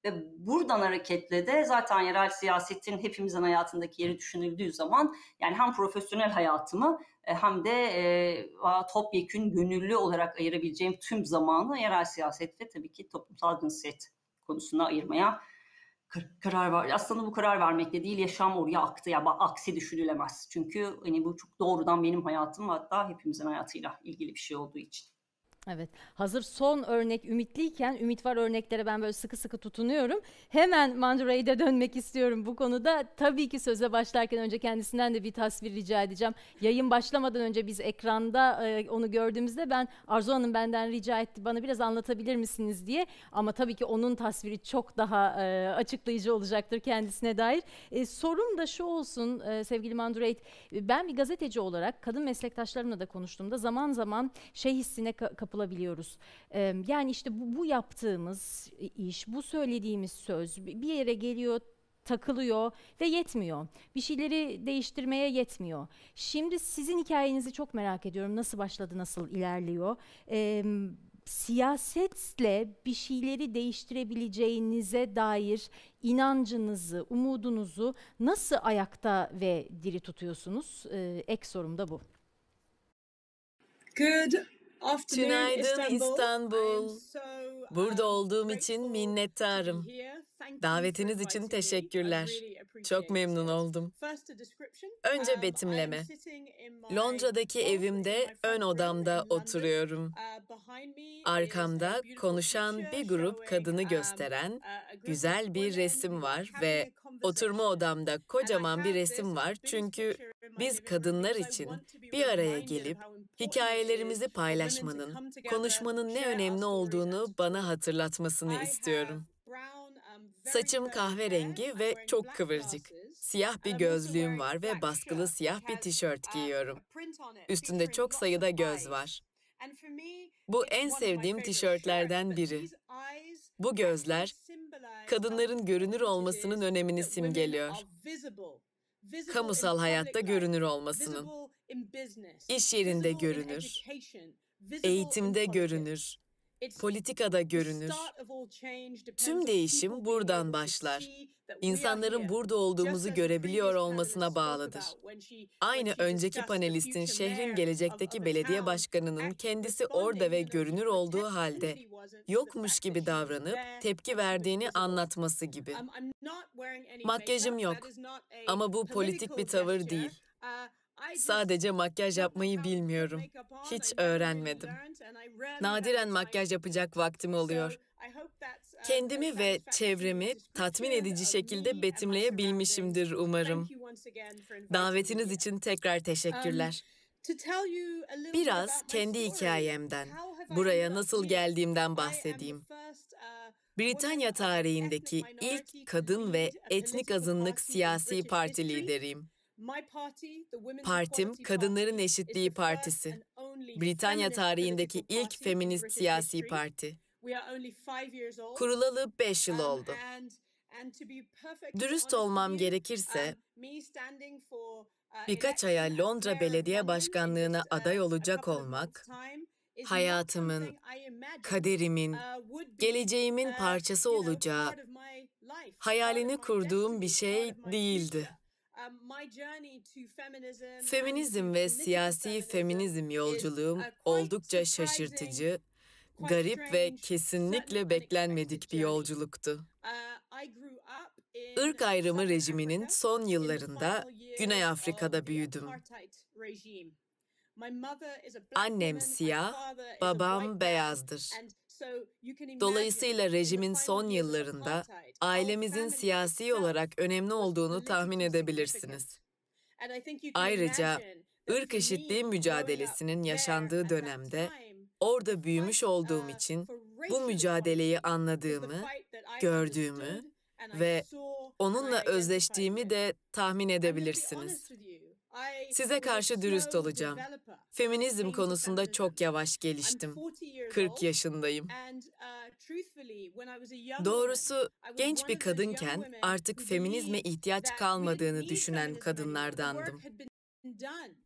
Ve buradan hareketle de zaten yerel siyasetin hepimizin hayatındaki yeri düşünüldüğü zaman yani hem profesyonel hayatımı hem de topyekün gönüllü olarak ayırabileceğim tüm zamanı yerel siyaset ve tabii ki toplumsal cinsiyet konusuna ayırmaya karar var. Aslında bu karar vermekle değil, yaşam oraya aktı. Ya aksi düşünülemez. Çünkü hani bu çok doğrudan benim hayatım ve hatta hepimizin hayatıyla ilgili bir şey olduğu için. Evet. Hazır son örnek ümitliyken, ümit var örneklere ben böyle sıkı sıkı tutunuyorum. Hemen Mandure'ye dönmek istiyorum bu konuda. Tabii ki söze başlarken önce kendisinden de bir tasvir rica edeceğim. Yayın başlamadan önce biz ekranda onu gördüğümüzde ben, Arzu Hanım benden rica etti, bana biraz anlatabilir misiniz diye. Ama tabii ki onun tasviri çok daha açıklayıcı olacaktır kendisine dair. Sorum da şu olsun sevgili Mandure, ben bir gazeteci olarak kadın meslektaşlarımla da konuştuğumda zaman zaman şey hissine kapılabiliyoruz. Yani işte bu yaptığımız iş, bu söylediğimiz söz bir yere geliyor, takılıyor ve yetmiyor. Bir şeyleri değiştirmeye yetmiyor. Şimdi sizin hikayenizi çok merak ediyorum. Nasıl başladı, nasıl ilerliyor? Siyasetle bir şeyleri değiştirebileceğinize dair inancınızı, umudunuzu nasıl ayakta ve diri tutuyorsunuz? Ek sorum da bu. Tünaydın İstanbul. Burada olduğum için minnettarım. Davetiniz için teşekkürler. Çok memnun oldum. Önce betimleme. Londra'daki evimde ön odamda oturuyorum. Arkamda konuşan bir grup kadını gösteren güzel bir resim var ve oturma odamda kocaman bir resim var çünkü biz kadınlar için bir araya gelip hikayelerimizi paylaşmanın, konuşmanın ne önemli olduğunu bana hatırlatmasını istiyorum. Saçım kahverengi ve çok kıvırcık. Siyah bir gözlüğüm var ve baskılı siyah bir tişört giyiyorum. Üstünde çok sayıda göz var. Bu en sevdiğim tişörtlerden biri. Bu gözler, kadınların görünür olmasının önemini simgeliyor. Kamusal hayatta görünür olmasının. İş yerinde görünür, eğitimde görünür, politikada görünür. Tüm değişim buradan başlar. İnsanların burada olduğumuzu görebiliyor olmasına bağlıdır. Aynı önceki panelistin şehrin gelecekteki belediye başkanının kendisi orada ve görünür olduğu halde yokmuş gibi davranıp tepki verdiğini anlatması gibi. Makyajım yok ama bu politik bir tavır değil. Sadece makyaj yapmayı bilmiyorum. Hiç öğrenmedim. Nadiren makyaj yapacak vaktim oluyor. Kendimi ve çevremi tatmin edici şekilde betimleyebilmişimdir umarım. Davetiniz için tekrar teşekkürler. Biraz kendi hikayemden, buraya nasıl geldiğimden bahsedeyim. Britanya tarihindeki ilk kadın ve etnik azınlık siyasi parti lideriyim. Partim, Kadınların Eşitliği Partisi. Britanya tarihindeki ilk feminist siyasi parti. Kurulalı 5 yıl oldu. Dürüst olmam gerekirse, birkaç aya Londra Belediye Başkanlığı'na aday olacak olmak, hayatımın, kaderimin, geleceğimin parçası olacağı, hayalini kurduğum bir şey değildi. Feminizm ve siyasi feminizm yolculuğum oldukça şaşırtıcı, garip ve kesinlikle beklenmedik bir yolculuktu. Irk ayrımı rejiminin son yıllarında Güney Afrika'da büyüdüm. Annem siyah, babam beyazdır. Dolayısıyla rejimin son yıllarında ailemizin siyasi olarak önemli olduğunu tahmin edebilirsiniz. Ayrıca ırk eşitliği mücadelesinin yaşandığı dönemde orada büyümüş olduğum için bu mücadeleyi anladığımı, gördüğümü ve onunla özleştiğimi de tahmin edebilirsiniz. Size karşı dürüst olacağım. Feminizm konusunda çok yavaş geliştim. 40 yaşındayım. Doğrusu genç bir kadınken artık feminizme ihtiyaç kalmadığını düşünen kadınlardandım.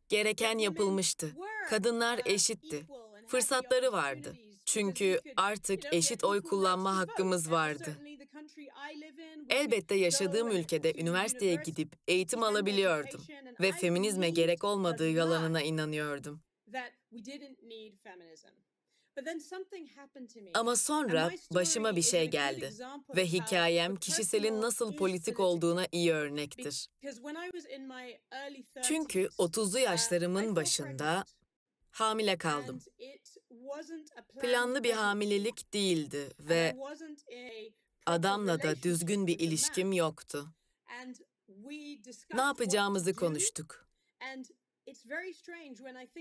Gereken yapılmıştı. Kadınlar eşitti. Fırsatları vardı. Çünkü artık eşit oy kullanma hakkımız vardı. Elbette yaşadığım ülkede üniversiteye gidip eğitim alabiliyordum ve feminizme gerek olmadığı yalanına inanıyordum. Ama sonra başıma bir şey geldi ve hikayem kişiselin nasıl politik olduğuna iyi örnektir. Çünkü 30'lu yaşlarımın başında hamile kaldım. Planlı bir hamilelik değildi ve adamla da düzgün bir ilişkim yoktu. Ne yapacağımızı konuştuk.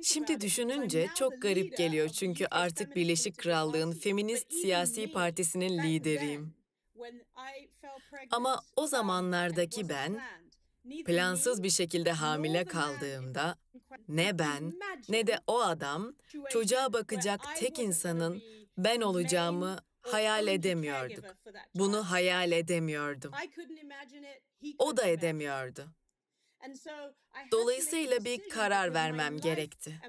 Şimdi düşününce çok garip geliyor çünkü artık Birleşik Krallığın Feminist Siyasi Partisi'nin lideriyim. Ama o zamanlardaki ben, plansız bir şekilde hamile kaldığımda ne ben ne de o adam çocuğa bakacak tek insanın ben olacağımı hayal edemiyorduk. Bunu hayal edemiyordum. O da edemiyordu. Dolayısıyla bir karar vermem gerekti.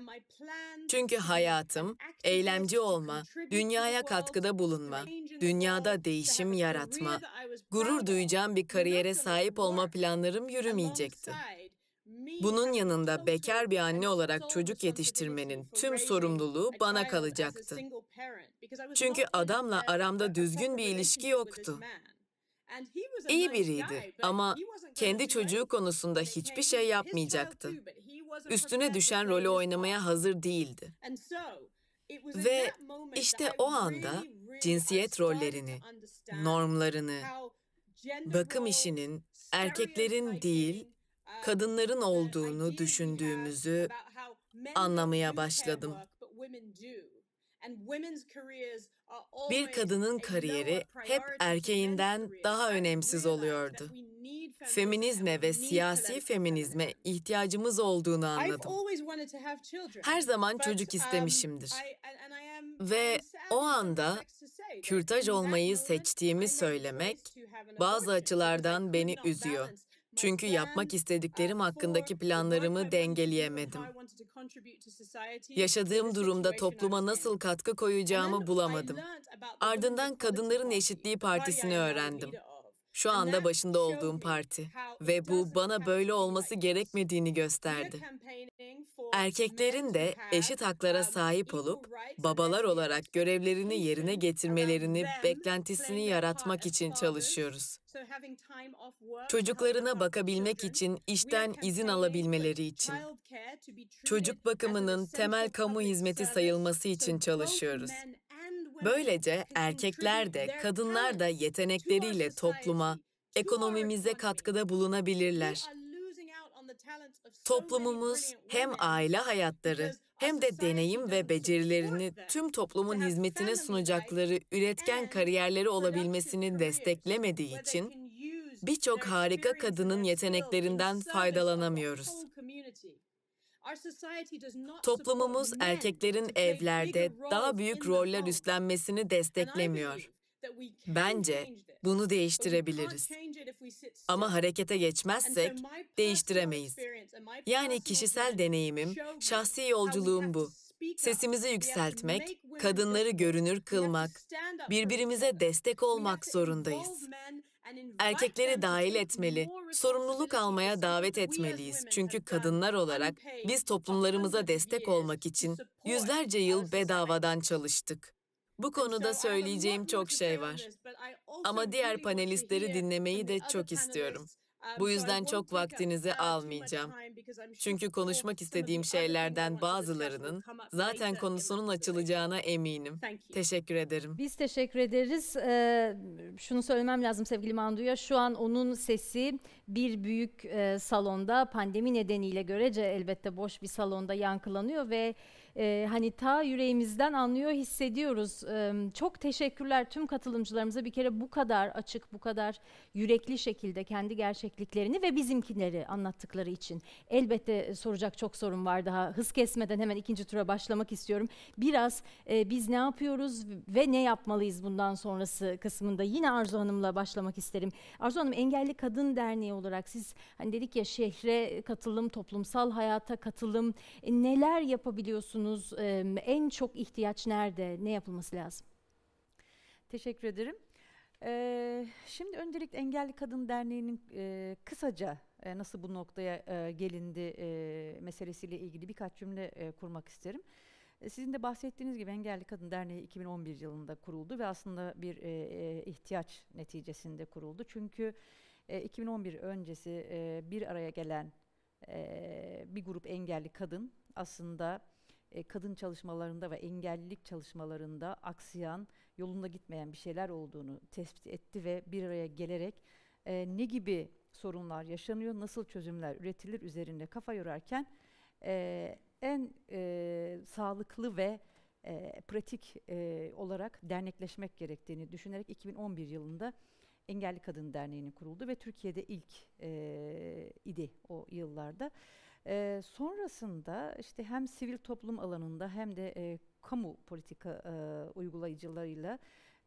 Çünkü hayatım, eylemci olma, dünyaya katkıda bulunma, dünyada değişim yaratma, gurur duyacağım bir kariyere sahip olma planlarım yürümeyecekti. Bunun yanında bekar bir anne olarak çocuk yetiştirmenin tüm sorumluluğu bana kalacaktı. Çünkü adamla aramda düzgün bir ilişki yoktu. İyi biriydi ama kendi çocuğu konusunda hiçbir şey yapmayacaktı. Üstüne düşen rolü oynamaya hazır değildi. Ve işte o anda cinsiyet rollerini, normlarını, bakım işinin erkeklerin değil, kadınların olduğunu düşündüğümüzü anlamaya başladım. Bir kadının kariyeri hep erkeğinden daha önemsiz oluyordu. Feminizme ve siyasi feminizme ihtiyacımız olduğunu anladım. Her zaman çocuk istemişimdir. Ve o anda kürtaj olmayı seçtiğimi söylemek bazı açılardan beni üzüyor. Çünkü yapmak istediklerim hakkındaki planlarımı dengeleyemedim. Yaşadığım durumda topluma nasıl katkı koyacağımı bulamadım. Ardından Kadınların Eşitliği Partisi'ni öğrendim. Şu anda başında olduğum parti ve bu bana böyle olması gerekmediğini gösterdi. Erkeklerin de eşit haklara sahip olup babalar olarak görevlerini yerine getirmelerini beklentisini yaratmak için çalışıyoruz. Çocuklarına bakabilmek için işten izin alabilmeleri için, çocuk bakımının temel kamu hizmeti sayılması için çalışıyoruz. Böylece erkekler de kadınlar da yetenekleriyle topluma, ekonomimize katkıda bulunabilirler. Toplumumuz hem aile hayatları hem de deneyim ve becerilerini tüm toplumun hizmetine sunacakları üretken kariyerleri olabilmesini desteklemediği için birçok harika kadının yeteneklerinden faydalanamıyoruz. Toplumumuz erkeklerin evlerde daha büyük roller üstlenmesini desteklemiyor. Bence bunu değiştirebiliriz. Ama harekete geçmezsek değiştiremeyiz. Yani kişisel deneyimim, şahsi yolculuğum bu. Sesimizi yükseltmek, kadınları görünür kılmak, birbirimize destek olmak zorundayız. Erkekleri dahil etmeli, sorumluluk almaya davet etmeliyiz. Çünkü kadınlar olarak biz toplumlarımıza destek olmak için yüzlerce yıl bedavadan çalıştık. Bu konuda söyleyeceğim çok şey var. Ama diğer panelistleri dinlemeyi de çok istiyorum. Bu yüzden çok vaktinizi almayacağım. Çünkü konuşmak istediğim şeylerden bazılarının zaten konusunun açılacağına eminim. Teşekkür ederim. Biz teşekkür ederiz. Şunu söylemem lazım sevgili Mandu'ya. Şu an onun sesi bir büyük salonda, pandemi nedeniyle görece elbette boş bir salonda yankılanıyor ve hani ta yüreğimizden anlıyor, hissediyoruz. Çok teşekkürler tüm katılımcılarımıza bir kere bu kadar açık, bu kadar yürekli şekilde kendi gerçekliklerini ve bizimkileri anlattıkları için. Elbette soracak çok sorun var daha. Hız kesmeden hemen ikinci tura başlamak istiyorum. Biraz biz ne yapıyoruz ve ne yapmalıyız bundan sonrası kısmında yine Arzu Hanım'la başlamak isterim. Arzu Hanım, Engelli Kadın Derneği olarak siz hani dedik ya şehre katılım, toplumsal hayata katılım, neler yapabiliyorsunuz? En çok ihtiyaç nerede? Ne yapılması lazım? Teşekkür ederim. Şimdi öncelikle Engelli Kadın Derneği'nin kısaca nasıl bu noktaya gelindi meselesiyle ilgili birkaç cümle kurmak isterim. Sizin de bahsettiğiniz gibi Engelli Kadın Derneği 2011 yılında kuruldu ve aslında bir ihtiyaç neticesinde kuruldu. Çünkü 2011 öncesi bir araya gelen bir grup engelli kadın aslında kadın çalışmalarında ve engellilik çalışmalarında aksayan, yolunda gitmeyen bir şeyler olduğunu tespit etti ve bir araya gelerek ne gibi sorunlar yaşanıyor, nasıl çözümler üretilir üzerinde kafa yorarken en sağlıklı ve pratik olarak dernekleşmek gerektiğini düşünerek 2011 yılında Engelli Kadın Derneği'nin kuruldu ve Türkiye'de ilk idi o yıllarda. Sonrasında işte hem sivil toplum alanında hem de kamu politika uygulayıcılarıyla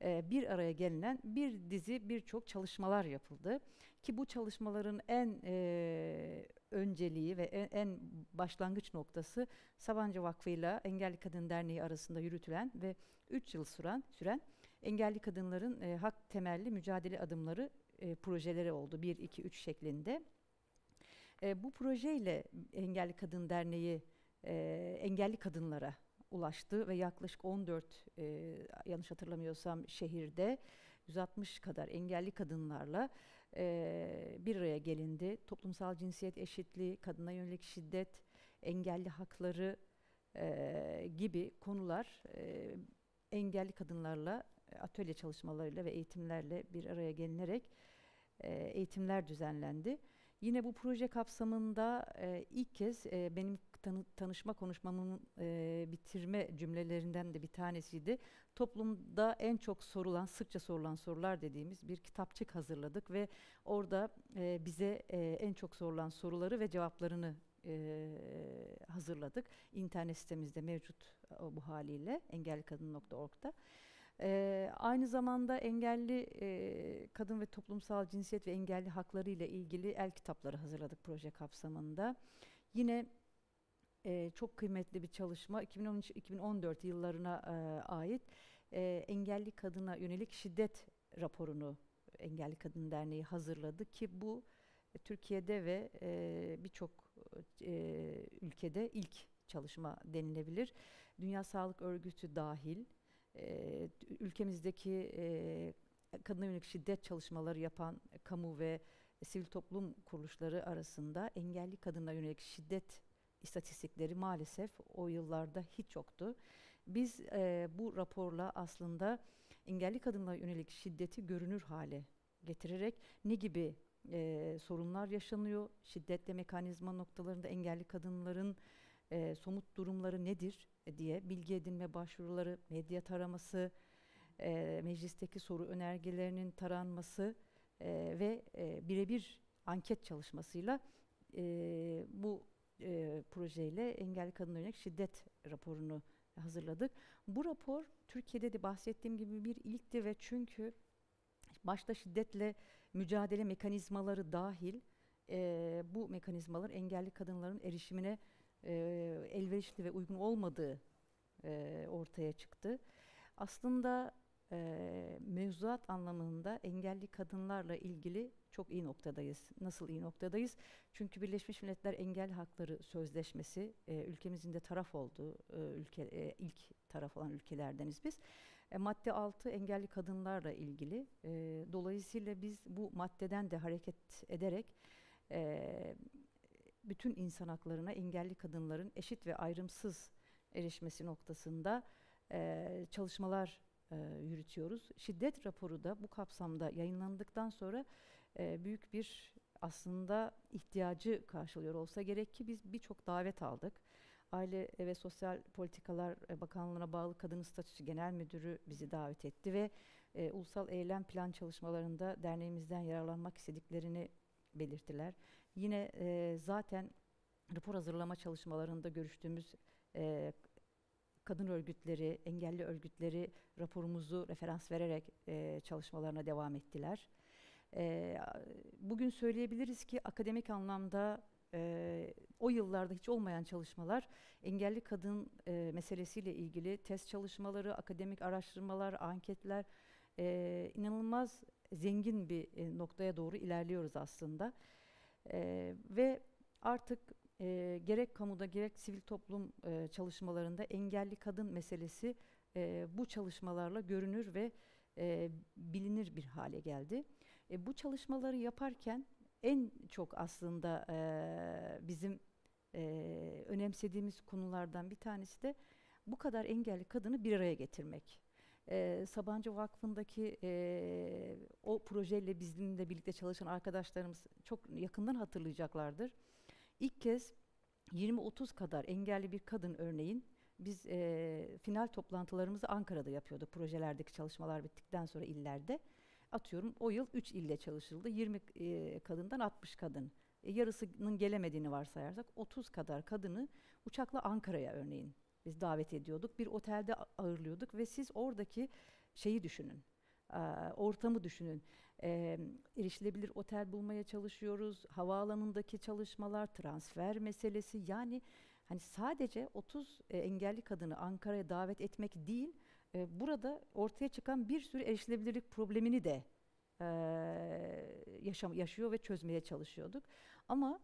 bir araya gelinen bir dizi birçok çalışmalar yapıldı. Ki bu çalışmaların en önceliği ve en başlangıç noktası Sabancı Vakfı ile Engelli Kadın Derneği arasında yürütülen ve 3 yıl süren engelli kadınların hak temelli mücadele adımları projeleri oldu. 1, 2, 3 şeklinde. Bu projeyle Engelli Kadın Derneği engelli kadınlara ulaştı ve yaklaşık 14 yanlış hatırlamıyorsam şehirde 160 kadar engelli kadınlarla bir araya gelindi. Toplumsal cinsiyet eşitliği, kadına yönelik şiddet, engelli hakları gibi konular engelli kadınlarla atölye çalışmalarıyla ve eğitimlerle bir araya gelinerek eğitimler düzenlendi. Yine bu proje kapsamında ilk kez benim tanışma konuşmamın bitirme cümlelerinden de bir tanesiydi. Toplumda en çok sorulan, sıkça sorulan sorular dediğimiz bir kitapçık hazırladık ve orada bize en çok sorulan soruları ve cevaplarını hazırladık. İnternet sitemizde mevcut bu haliyle engellikadın.org'da. Aynı zamanda engelli kadın ve toplumsal cinsiyet ve engelli hakları ile ilgili el kitapları hazırladık proje kapsamında. Yine çok kıymetli bir çalışma 2013-2014 yıllarına ait engelli kadına yönelik şiddet raporunu Engelli Kadın Derneği hazırladı ki bu Türkiye'de ve birçok ülkede ilk çalışma denilebilir. Dünya Sağlık Örgütü dahil ülkemizdeki kadına yönelik şiddet çalışmaları yapan kamu ve sivil toplum kuruluşları arasında engelli kadına yönelik şiddet istatistikleri maalesef o yıllarda hiç yoktu. Biz bu raporla aslında engelli kadınlara yönelik şiddeti görünür hale getirerek ne gibi sorunlar yaşanıyor, şiddetle mekanizma noktalarında engelli kadınların somut durumları nedir diye bilgi edinme başvuruları, medya taraması, meclisteki soru önergelerinin taranması ve birebir anket çalışmasıyla bu projeyle engelli kadınlara yönelik şiddet raporunu hazırladık. Bu rapor Türkiye'de de bahsettiğim gibi bir ilkti ve çünkü başta şiddetle mücadele mekanizmaları dahil bu mekanizmalar engelli kadınların erişimine elverişli ve uygun olmadığı ortaya çıktı. Aslında mevzuat anlamında engelli kadınlarla ilgili çok iyi noktadayız. Nasıl iyi noktadayız? Çünkü Birleşmiş Milletler Engel Hakları Sözleşmesi ülkemizin de taraf olduğu ilk taraf olan ülkelerdeniz biz. Madde 6 engelli kadınlarla ilgili. Dolayısıyla biz bu maddeden de hareket ederek bütün insan haklarına engelli kadınların eşit ve ayrımsız erişmesi noktasında çalışmalar yürütüyoruz. Şiddet raporu da bu kapsamda yayınlandıktan sonra büyük bir aslında ihtiyacı karşılıyor olsa gerek ki biz birçok davet aldık. Aile ve Sosyal Politikalar Bakanlığı'na bağlı Kadın Statüsü Genel Müdürü bizi davet etti ve ulusal eylem plan çalışmalarında derneğimizden yararlanmak istediklerini belirttiler. Yine zaten rapor hazırlama çalışmalarında görüştüğümüz kadın örgütleri, engelli örgütleri raporumuzu referans vererek çalışmalarına devam ettiler. Bugün söyleyebiliriz ki akademik anlamda o yıllarda hiç olmayan çalışmalar, engelli kadın meselesiyle ilgili test çalışmaları, akademik araştırmalar, anketler inanılmaz zengin bir noktaya doğru ilerliyoruz aslında. Ve artık gerek kamuda gerek sivil toplum çalışmalarında engelli kadın meselesi bu çalışmalarla görünür ve bilinir bir hale geldi. Bu çalışmaları yaparken en çok aslında bizim önemsediğimiz konulardan bir tanesi de bu kadar engelli kadını bir araya getirmek. Sabancı Vakfı'ndaki o projeyle bizimle birlikte çalışan arkadaşlarımız çok yakından hatırlayacaklardır. İlk kez 20-30 kadar engelli bir kadın örneğin biz final toplantılarımızı Ankara'da yapıyorduk. Projelerdeki çalışmalar bittikten sonra illerde. Atıyorum o yıl 3 ilde çalışıldı. 20 kadından 60 kadın. Yarısının gelemediğini varsayarsak 30 kadar kadını uçakla Ankara'ya örneğin biz davet ediyorduk. Bir otelde ağırlıyorduk ve siz oradaki şeyi düşünün. Ortamı düşünün. Erişilebilir otel bulmaya çalışıyoruz. Havaalanındaki çalışmalar, transfer meselesi, yani hani sadece 30 engelli kadını Ankara'ya davet etmek değil, burada ortaya çıkan bir sürü erişilebilirlik problemini de yaşıyor ve çözmeye çalışıyorduk. Ama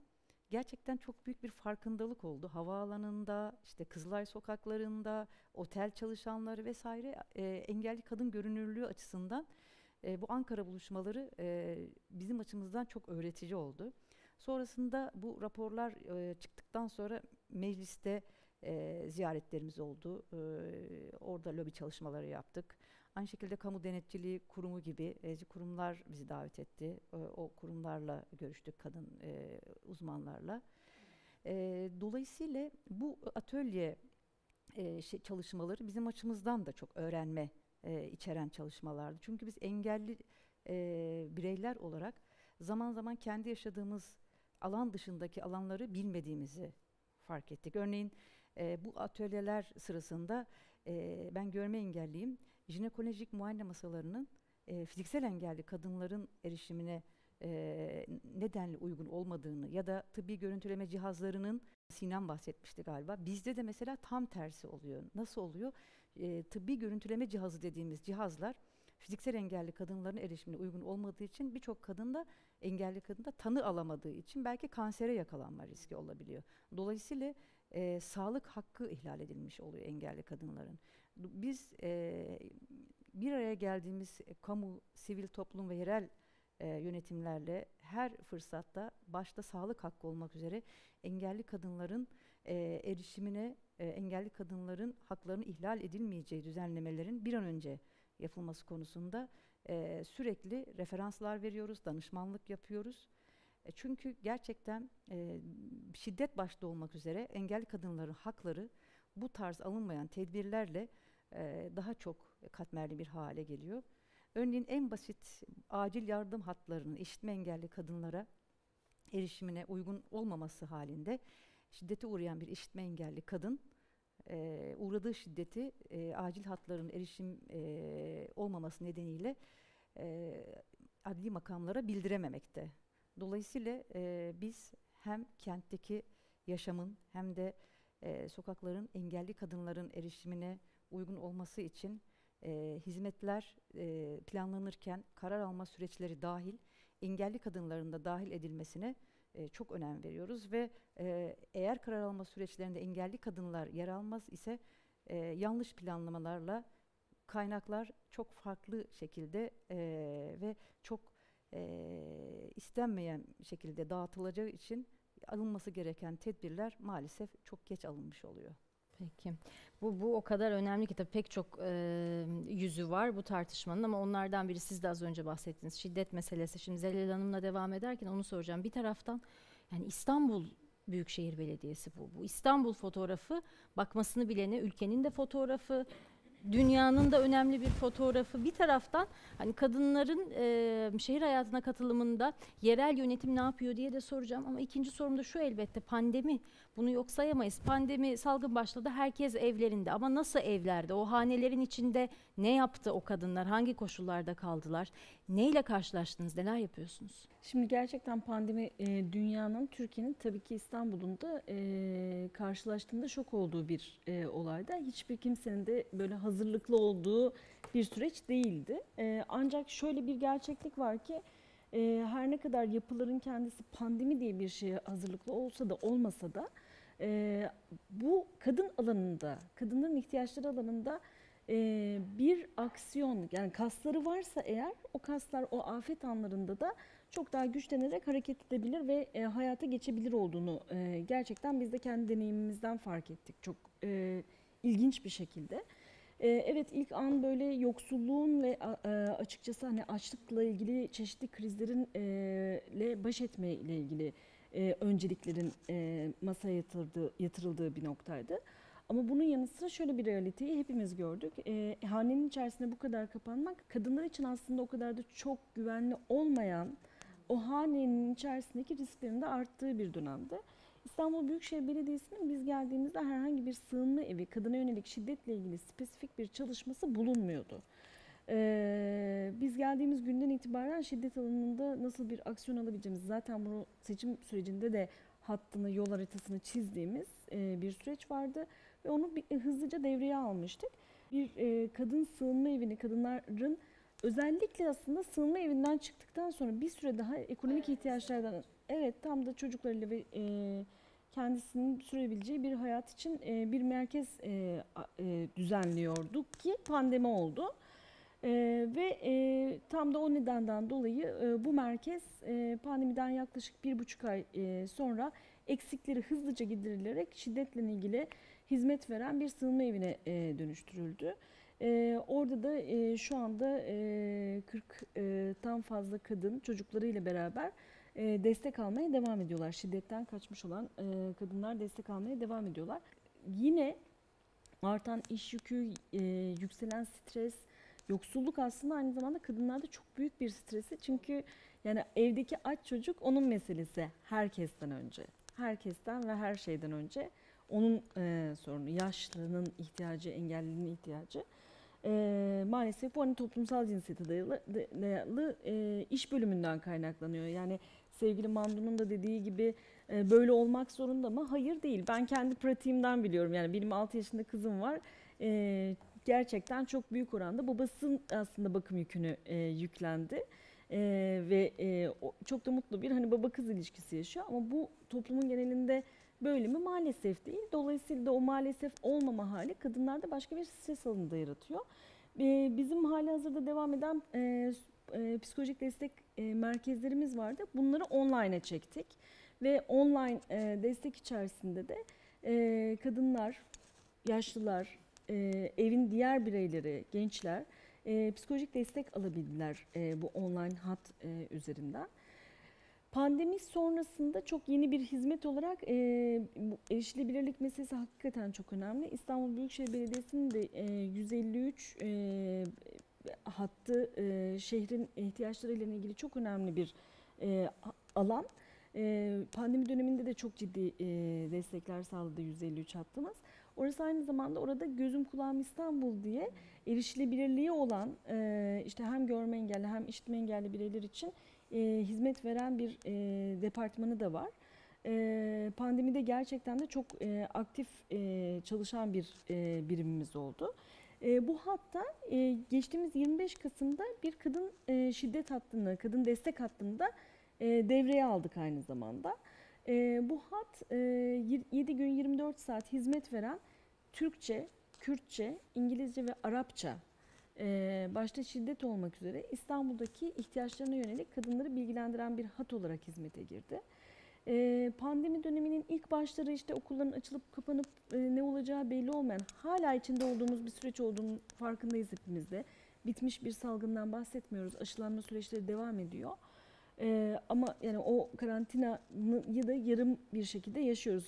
gerçekten çok büyük bir farkındalık oldu. Havaalanında, işte Kızılay sokaklarında, otel çalışanları vesaire engelli kadın görünürlüğü açısından bu Ankara buluşmaları bizim açımızdan çok öğretici oldu. Sonrasında bu raporlar çıktıktan sonra mecliste ziyaretlerimiz oldu. Orada lobi çalışmaları yaptık. Aynı şekilde Kamu Denetçiliği Kurumu gibi kurumlar bizi davet etti. O kurumlarla görüştük, kadın uzmanlarla. Dolayısıyla bu atölye çalışmaları bizim açımızdan da çok öğrenme içeren çalışmalardı. Çünkü biz engelli bireyler olarak zaman zaman kendi yaşadığımız alan dışındaki alanları bilmediğimizi fark ettik. Örneğin bu atölyeler sırasında ben görme engelliyim. Jinekolojik muayene masalarının fiziksel engelli kadınların erişimine nedenle uygun olmadığını ya da tıbbi görüntüleme cihazlarının, Sinem bahsetmişti galiba, bizde de mesela tam tersi oluyor. Nasıl oluyor? Tıbbi görüntüleme cihazı dediğimiz cihazlar fiziksel engelli kadınların erişimine uygun olmadığı için birçok kadında, engelli kadında tanı alamadığı için belki kansere yakalanma riski olabiliyor. Dolayısıyla sağlık hakkı ihlal edilmiş oluyor engelli kadınların. Biz bir araya geldiğimiz kamu, sivil toplum ve yerel yönetimlerle her fırsatta, başta sağlık hakkı olmak üzere engelli kadınların erişimine, engelli kadınların haklarını ihlal edilmeyeceği düzenlemelerin bir an önce yapılması konusunda sürekli referanslar veriyoruz, danışmanlık yapıyoruz. Çünkü gerçekten şiddet başta olmak üzere engelli kadınların hakları bu tarz alınmayan tedbirlerle daha çok katmerli bir hale geliyor. Örneğin en basit acil yardım hatlarının işitme engelli kadınlara erişimine uygun olmaması halinde şiddete uğrayan bir işitme engelli kadın uğradığı şiddeti acil hatların erişim olmaması nedeniyle adli makamlara bildirememekte. Dolayısıyla biz hem kentteki yaşamın hem de sokakların engelli kadınların erişimine uygun olması için hizmetler planlanırken karar alma süreçleri dahil engelli kadınların da dahil edilmesine çok önem veriyoruz ve eğer karar alma süreçlerinde engelli kadınlar yer almaz ise yanlış planlamalarla kaynaklar çok farklı şekilde ve çok istenmeyen şekilde dağıtılacağı için alınması gereken tedbirler maalesef çok geç alınmış oluyor. Peki. Bu o kadar önemli ki tabii pek çok yüzü var bu tartışmanın ama onlardan biri siz de az önce bahsettiniz. Şiddet meselesi. Şimdi Zelal Hanım'la devam ederken onu soracağım. Bir taraftan yani İstanbul Büyükşehir Belediyesi bu. Bu İstanbul fotoğrafı bakmasını bilene ülkenin de fotoğrafı, dünyanın da önemli bir fotoğrafı. Bir taraftan hani kadınların şehir hayatına katılımında yerel yönetim ne yapıyor diye de soracağım. Ama ikinci sorum da şu elbette pandemi. Bunu yok sayamayız. Pandemi salgın başladı. Herkes evlerinde ama nasıl evlerde? O hanelerin içinde ne yaptı o kadınlar? Hangi koşullarda kaldılar? Neyle karşılaştınız? Neler yapıyorsunuz? Şimdi gerçekten pandemi dünyanın, Türkiye'nin tabii ki İstanbul'un da karşılaştığında şok olduğu bir olaydı. Hiçbir kimsenin de böyle hazırlıklı olduğu bir süreç değildi. Ancak şöyle bir gerçeklik var ki her ne kadar yapıların kendisi pandemi diye bir şeye hazırlıklı olsa da olmasa da bu kadın alanında, kadınların ihtiyaçları alanında bir aksiyon, yani kasları varsa eğer o kaslar o afet anlarında da çok daha güçlenerek hareket edebilir ve hayata geçebilir olduğunu gerçekten biz de kendi deneyimimizden fark ettik çok ilginç bir şekilde. Evet, ilk an böyle yoksulluğun ve açıkçası hani açlıkla ilgili çeşitli krizlerin baş etme ile ilgili önceliklerin masaya yatırıldığı bir noktaydı. Ama bunun yanı sıra şöyle bir realiteyi hepimiz gördük. Hanenin içerisinde bu kadar kapanmak kadınlar için aslında o kadar da çok güvenli olmayan o hanenin içerisindeki risklerin de arttığı bir dönemde. İstanbul Büyükşehir Belediyesi'nin biz geldiğimizde herhangi bir sığınma evi, kadına yönelik şiddetle ilgili spesifik bir çalışması bulunmuyordu. Biz geldiğimiz günden itibaren şiddet alanında nasıl bir aksiyon alabileceğimiz, zaten bunu seçim sürecinde de hattını, yol haritasını çizdiğimiz bir süreç vardı ve onu hızlıca devreye almıştık. Bir kadın sığınma evini, kadınların özellikle aslında sığınma evinden çıktıktan sonra bir süre daha ekonomik ihtiyaçlardan, evet, tam da çocuklarıyla ve kendisinin sürebileceği bir hayat için bir merkez düzenliyorduk ki pandemi oldu. Ve tam da o nedenden dolayı bu merkez pandemiden yaklaşık 1,5 ay sonra eksikleri hızlıca giderilerek şiddetle ilgili hizmet veren bir sığınma evine dönüştürüldü. Orada da şu anda 40'tan fazla kadın çocuklarıyla beraber destek almaya devam ediyorlar. Şiddetten kaçmış olan kadınlar destek almaya devam ediyorlar. Yine artan iş yükü, yükselen stres, yoksulluk aslında aynı zamanda kadınlarda çok büyük bir stresi. Çünkü yani evdeki aç çocuk onun meselesi herkesten önce. Herkesten ve her şeyden önce onun sorunu. Yaşlının ihtiyacı, engellinin ihtiyacı. Maalesef bu hani toplumsal cinsiyete dayalı iş bölümünden kaynaklanıyor. Yani sevgili Mandu'nun da dediği gibi böyle olmak zorunda mı? Hayır, değil. Ben kendi pratiğimden biliyorum. Yani benim 6 yaşında kızım var. Gerçekten çok büyük oranda babasının aslında bakım yükünü yüklendi. Ve çok da mutlu bir hani baba kız ilişkisi yaşıyor. Ama bu toplumun genelinde böyle mi? Maalesef değil. Dolayısıyla da o maalesef olmama hali kadınlarda başka bir stres alanı da yaratıyor. Bizim halihazırda devam eden psikolojik destek merkezlerimiz vardı. Bunları online'a çektik. Ve online destek içerisinde de kadınlar, yaşlılar, evin diğer bireyleri, gençler psikolojik destek alabildiler bu online hat üzerinden. Pandemi sonrasında çok yeni bir hizmet olarak bu erişilebilirlik meselesi hakikaten çok önemli. İstanbul Büyükşehir Belediyesi'nin de 153 hattı şehrin ihtiyaçlarıyla ilgili çok önemli bir alan. Pandemi döneminde de çok ciddi destekler sağladı 153 hattımız. Orası aynı zamanda orada Gözüm Kulağım İstanbul diye erişilebilirliği olan işte hem görme engelli hem işitme engelli bireyler için hizmet veren bir departmanı da var. Pandemide gerçekten de çok aktif çalışan bir birimimiz oldu. Bu hatta geçtiğimiz 25 Kasım'da bir kadın şiddet hattını, kadın destek hattını da devreye aldık aynı zamanda. Bu hat 7 gün 24 saat hizmet veren Türkçe, Kürtçe, İngilizce ve Arapça başta şiddet olmak üzere İstanbul'daki ihtiyaçlarına yönelik kadınları bilgilendiren bir hat olarak hizmete girdi. Pandemi döneminin ilk başları işte okulların açılıp kapanıp ne olacağı belli olmayan, hala içinde olduğumuz bir süreç olduğunun farkındayız hepimiz de. Bitmiş bir salgından bahsetmiyoruz. Aşılanma süreçleri devam ediyor. Ama yani o karantinayı da yarım bir şekilde yaşıyoruz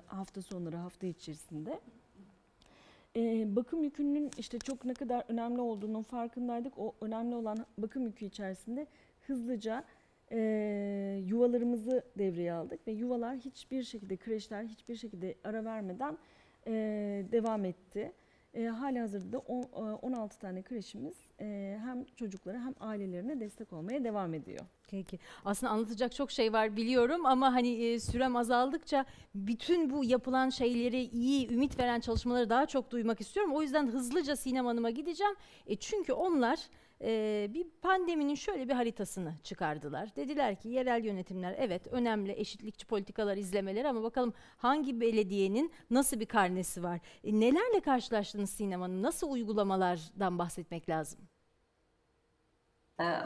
hafta sonları, hafta içerisinde. Bakım yükünün işte çok ne kadar önemli olduğunun farkındaydık. O önemli olan bakım yükü içerisinde hızlıca yuvalarımızı devreye aldık ve yuvalar hiçbir şekilde, kreşler hiçbir şekilde ara vermeden devam etti. Halihazırda 16 tane kreşimiz hem çocuklara hem ailelerine destek olmaya devam ediyor. Peki. Aslında anlatacak çok şey var biliyorum ama hani sürem azaldıkça bütün bu yapılan şeyleri, iyi, ümit veren çalışmaları daha çok duymak istiyorum. O yüzden hızlıca Sinem Hanım'a gideceğim. Çünkü onlar bir pandeminin şöyle bir haritasını çıkardılar. Dediler ki yerel yönetimler evet önemli eşitlikçi politikalar izlemeleri ama bakalım hangi belediyenin nasıl bir karnesi var? Nelerle karşılaştınız Sinem Hanım? Nasıl uygulamalardan bahsetmek lazım?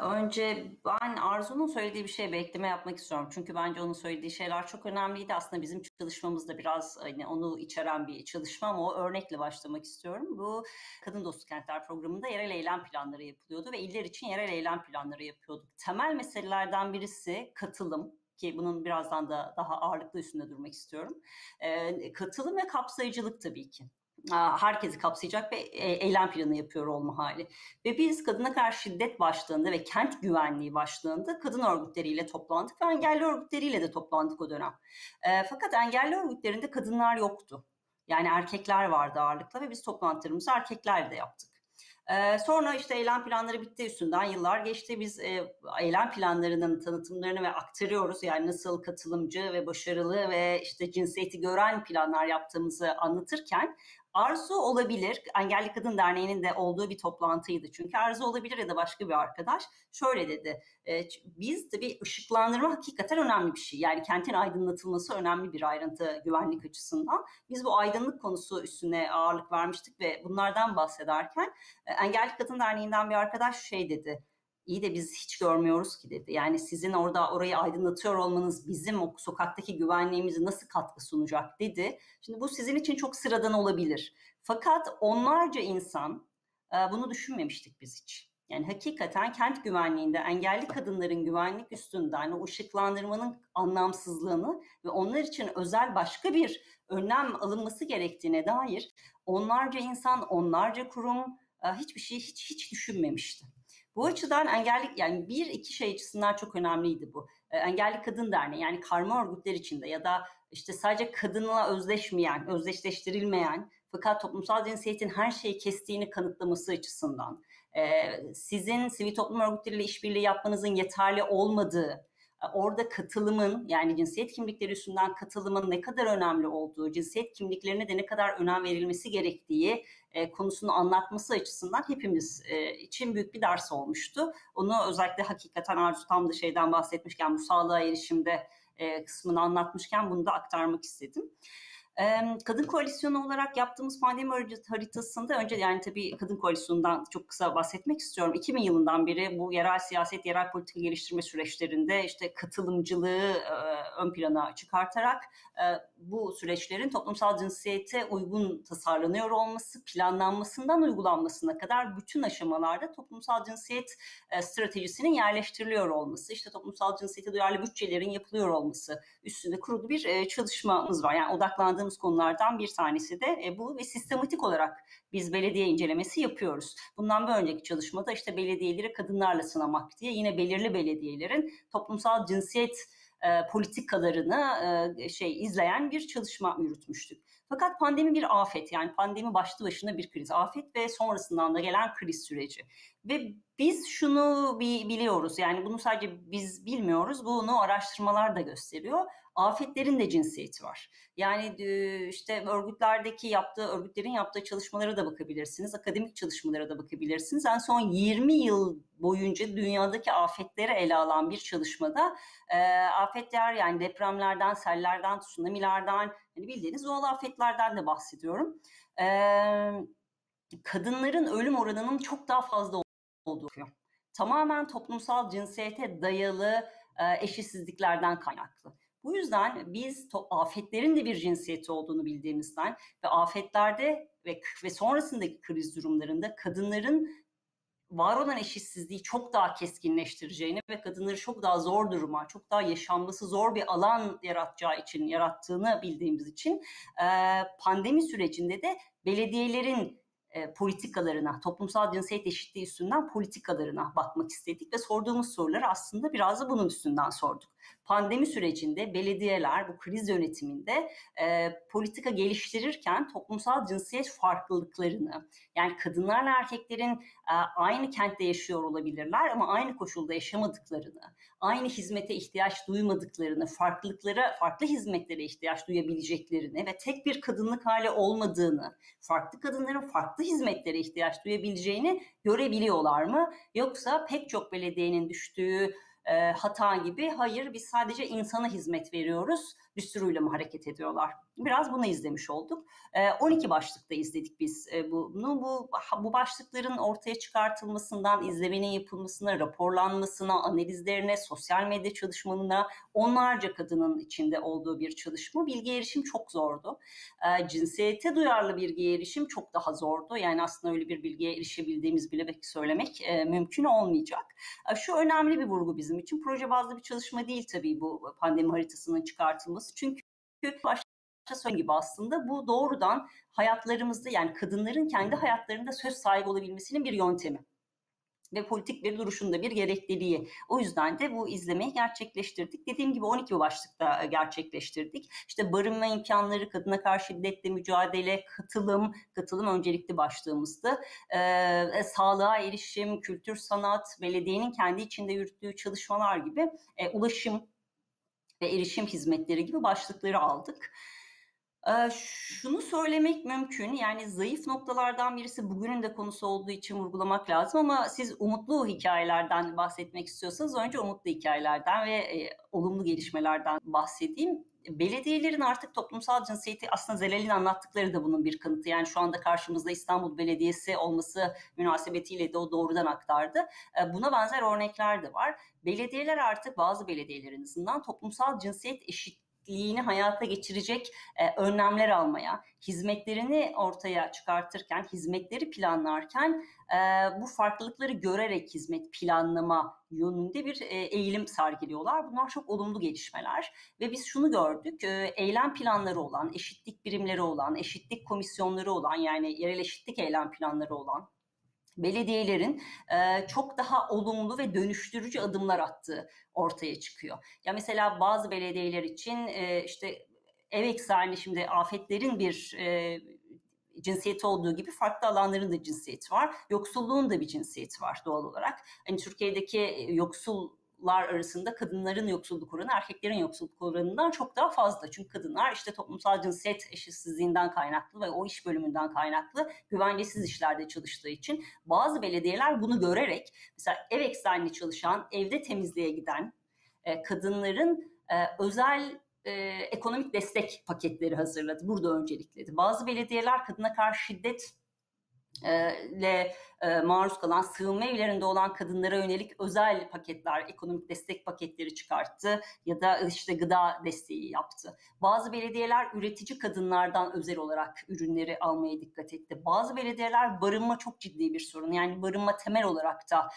Önce ben Arzu'nun söylediği bir şeye bir ekleme yapmak istiyorum. Çünkü bence onun söylediği şeyler çok önemliydi. Aslında bizim çalışmamızda biraz hani onu içeren bir çalışma ama o örnekle başlamak istiyorum. Bu Kadın Dostu Kentler programında yerel eylem planları yapılıyordu ve iller için yerel eylem planları yapıyorduk. Temel meselelerden birisi katılım. Ki bunun birazdan da daha ağırlıklı üstünde durmak istiyorum. Katılım ve kapsayıcılık tabii ki. Herkesi kapsayacak bir eylem planı yapıyor olma hali. Ve biz kadına karşı şiddet başlığında ve kent güvenliği başlığında kadın örgütleriyle toplandık ve engelli örgütleriyle de toplandık o dönem. Fakat engelli örgütlerinde kadınlar yoktu. Yani erkekler vardı ağırlıkla ve biz toplantılarımızı erkeklerle de yaptık. Sonra işte eylem planları bitti, üstünden yıllar geçti. Biz eylem planlarının tanıtımlarını ve aktarıyoruz. Yani nasıl katılımcı ve başarılı ve işte cinsiyeti gören planlar yaptığımızı anlatırken Arzu olabilir, Engelli Kadın Derneği'nin de olduğu bir toplantıydı. Çünkü Arzu olabilir ya da başka bir arkadaş şöyle dedi. Biz de bir ışıklandırma hakikaten önemli bir şey. Yani kentin aydınlatılması önemli bir ayrıntı güvenlik açısından. Biz bu aydınlık konusu üstüne ağırlık vermiştik ve bunlardan bahsederken Engelli Kadın Derneği'nden bir arkadaş şey dedi. İyi de biz hiç görmüyoruz ki dedi. Yani sizin orayı aydınlatıyor olmanız bizim o sokaktaki güvenliğimize nasıl katkı sunacak dedi. Şimdi bu sizin için çok sıradan olabilir. Fakat onlarca insan bunu düşünmemiştik biz hiç. Yani hakikaten kent güvenliğinde engelli kadınların güvenlik üstünden o ışıklandırmanın anlamsızlığını ve onlar için özel başka bir önlem alınması gerektiğine dair onlarca insan, onlarca kurum hiçbir şey hiç düşünmemişti. Bu açıdan engelli, yani bir iki şey açısından çok önemliydi bu. Engelli Kadın Derneği, yani karma örgütler içinde ya da işte sadece kadınla özdeşleştirilmeyen fakat toplumsal cinsiyetin her şeyi kestiğini kanıtlaması açısından, sizin sivil toplum örgütleriyle işbirliği yapmanızın yeterli olmadığı, orada katılımın, yani cinsiyet kimlikleri üstünden katılımın ne kadar önemli olduğu, cinsiyet kimliklerine de ne kadar önem verilmesi gerektiği konusunu anlatması açısından hepimiz için büyük bir ders olmuştu. Onu özellikle hakikaten Arzu tam da şeyden bahsetmişken, bu sağlığa erişimde kısmını anlatmışken bunu da aktarmak istedim. Kadın Koalisyonu olarak yaptığımız pandemi haritasında önce yani tabii Kadın Koalisyonu'ndan çok kısa bahsetmek istiyorum. 2000 yılından beri bu yerel siyaset, yerel politika geliştirme süreçlerinde işte katılımcılığı ön plana çıkartarak bu süreçlerin toplumsal cinsiyete uygun tasarlanıyor olması, planlanmasından uygulanmasına kadar bütün aşamalarda toplumsal cinsiyet stratejisinin yerleştiriliyor olması, işte toplumsal cinsiyete duyarlı bütçelerin yapılıyor olması üstünde kurulu bir çalışmamız var. Yani odaklandığımız konulardan bir tanesi de bu ve sistematik olarak biz belediye incelemesi yapıyoruz. Bundan bir önceki çalışmada işte belediyeleri kadınlarla sınamak diye yine belirli belediyelerin toplumsal cinsiyet politikalarını izleyen bir çalışma yürütmüştük. Fakat pandemi bir afet, yani pandemi başlı başına bir kriz. Afet ve sonrasından da gelen kriz süreci. Ve biz şunu biliyoruz, yani bunu sadece biz bilmiyoruz, bunu araştırmalar da gösteriyor. afetlerin de cinsiyeti var. Yani işte örgütlerin yaptığı çalışmalara da bakabilirsiniz, akademik çalışmalara da bakabilirsiniz. En son 20 yıl boyunca dünyadaki afetleri ele alan bir çalışmada afetler, yani depremlerden, sellerden, tsunamilerden, hani bildiğiniz doğal afetlerden de bahsediyorum. Kadınların ölüm oranının çok daha fazla olduğu, tamamen toplumsal cinsiyete dayalı eşitsizliklerden kaynaklı. Bu yüzden biz afetlerin de bir cinsiyeti olduğunu bildiğimizden ve afetlerde ve sonrasındaki kriz durumlarında kadınların var olan eşitsizliği çok daha keskinleştireceğini ve kadınları çok daha zor duruma, çok daha yaşanması zor bir alan yarattığını bildiğimiz için pandemi sürecinde de belediyelerin politikalarına, toplumsal cinsiyet eşitliği üstünden politikalarına bakmak istedik ve sorduğumuz soruları aslında biraz da bunun üstünden sorduk. Pandemi sürecinde belediyeler bu kriz yönetiminde politika geliştirirken toplumsal cinsiyet farklılıklarını, yani kadınlarla erkeklerin aynı kentte yaşıyor olabilirler ama aynı koşulda yaşamadıklarını, aynı hizmete ihtiyaç duymadıklarını, farklı hizmetlere ihtiyaç duyabileceklerini ve tek bir kadınlık hali olmadığını, farklı kadınların farklı hizmetlere ihtiyaç duyabileceğini görebiliyorlar mı? Yoksa pek çok belediyenin düştüğü hata gibi, hayır biz sadece insana hizmet veriyoruz düsturuyla mı hareket ediyorlar? Biraz bunu izlemiş olduk. 12 başlıkta izledik biz bunu. Bu başlıkların ortaya çıkartılmasından, izlemenin yapılmasına, raporlanmasına, analizlerine, sosyal medya çalışmalarına, onlarca kadının içinde olduğu bir çalışma. Bilgiye erişim çok zordu. Cinsiyete duyarlı bilgiye erişim çok daha zordu. Yani aslında öyle bir bilgiye erişebildiğimiz bile belki söylemek mümkün olmayacak. Şu önemli bir vurgu bizim için. Proje bazlı bir çalışma değil tabii bu pandemi haritasının çıkartılması. Çünkü başta söylediğim gibi aslında bu doğrudan hayatlarımızda, yani kadınların kendi hayatlarında söz sahibi olabilmesinin bir yöntemi ve politik bir duruşunda bir gerekliliği. O yüzden de bu izlemeyi gerçekleştirdik. Dediğim gibi 12 başlıkta gerçekleştirdik. İşte barınma imkanları, kadına karşı şiddetle mücadele, katılım öncelikli başlığımızdı. Sağlığa erişim, kültür, sanat, belediyenin kendi içinde yürüttüğü çalışmalar gibi ulaşım ve erişim hizmetleri gibi başlıkları aldık. Şunu söylemek mümkün, yani zayıf noktalardan birisi bugünün de konusu olduğu için vurgulamak lazım ama siz umutlu hikayelerden bahsetmek istiyorsanız önce umutlu hikayelerden ve olumlu gelişmelerden bahsedeyim. Belediyelerin artık toplumsal cinsiyeti, aslında Zelal'in anlattıkları da bunun bir kanıtı. Yani şu anda karşımızda İstanbul Belediyesi olması münasebetiyle de o doğrudan aktardı. Buna benzer örnekler de var. Belediyeler artık, bazı belediyelerin azından toplumsal cinsiyet eşitliğini hayata geçirecek önlemler almaya, hizmetlerini ortaya çıkartırken, hizmetleri planlarken bu farklılıkları görerek hizmet planlama yönünde bir eğilim sergiliyorlar. Bunlar çok olumlu gelişmeler ve biz şunu gördük, eylem planları olan, eşitlik birimleri olan, eşitlik komisyonları olan, yani yerel eşitlik eylem planları olan belediyelerin çok daha olumlu ve dönüştürücü adımlar attığı ortaya çıkıyor. Ya mesela bazı belediyeler için işte ev eksenli, şimdi afetlerin bir cinsiyeti olduğu gibi farklı alanların da cinsiyeti var. Yoksulluğun da bir cinsiyeti var doğal olarak. Hani Türkiye'deki yoksullar arasında kadınların yoksulluk oranı erkeklerin yoksulluk oranından çok daha fazla. Çünkü kadınlar işte toplumsal cinsiyet eşitsizliğinden kaynaklı ve o iş bölümünden kaynaklı güvencesiz işlerde çalıştığı için bazı belediyeler bunu görerek mesela ev eksenli çalışan, evde temizliğe giden kadınların özel ekonomik destek paketleri hazırladı. Burada öncelikledi. Bazı belediyeler kadına karşı şiddetle maruz kalan, sığınma evlerinde olan kadınlara yönelik özel paketler, ekonomik destek paketleri çıkarttı ya da işte gıda desteği yaptı. Bazı belediyeler üretici kadınlardan özel olarak ürünleri almaya dikkat etti. Bazı belediyeler barınma çok ciddi bir sorun. Yani barınma temel olarak da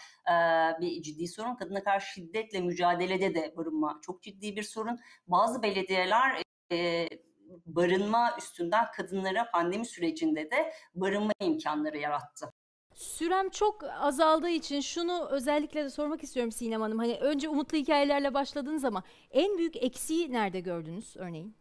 bir ciddi sorun. Kadına karşı şiddetle mücadelede de barınma çok ciddi bir sorun. Bazı belediyeler barınma üstünden kadınlara pandemi sürecinde de barınma imkanları yarattı. Sürem çok azaldığı için şunu özellikle de sormak istiyorum Sinem Hanım. Hani önce umutlu hikayelerle başladınız ama en büyük eksiği nerede gördünüz örneğin?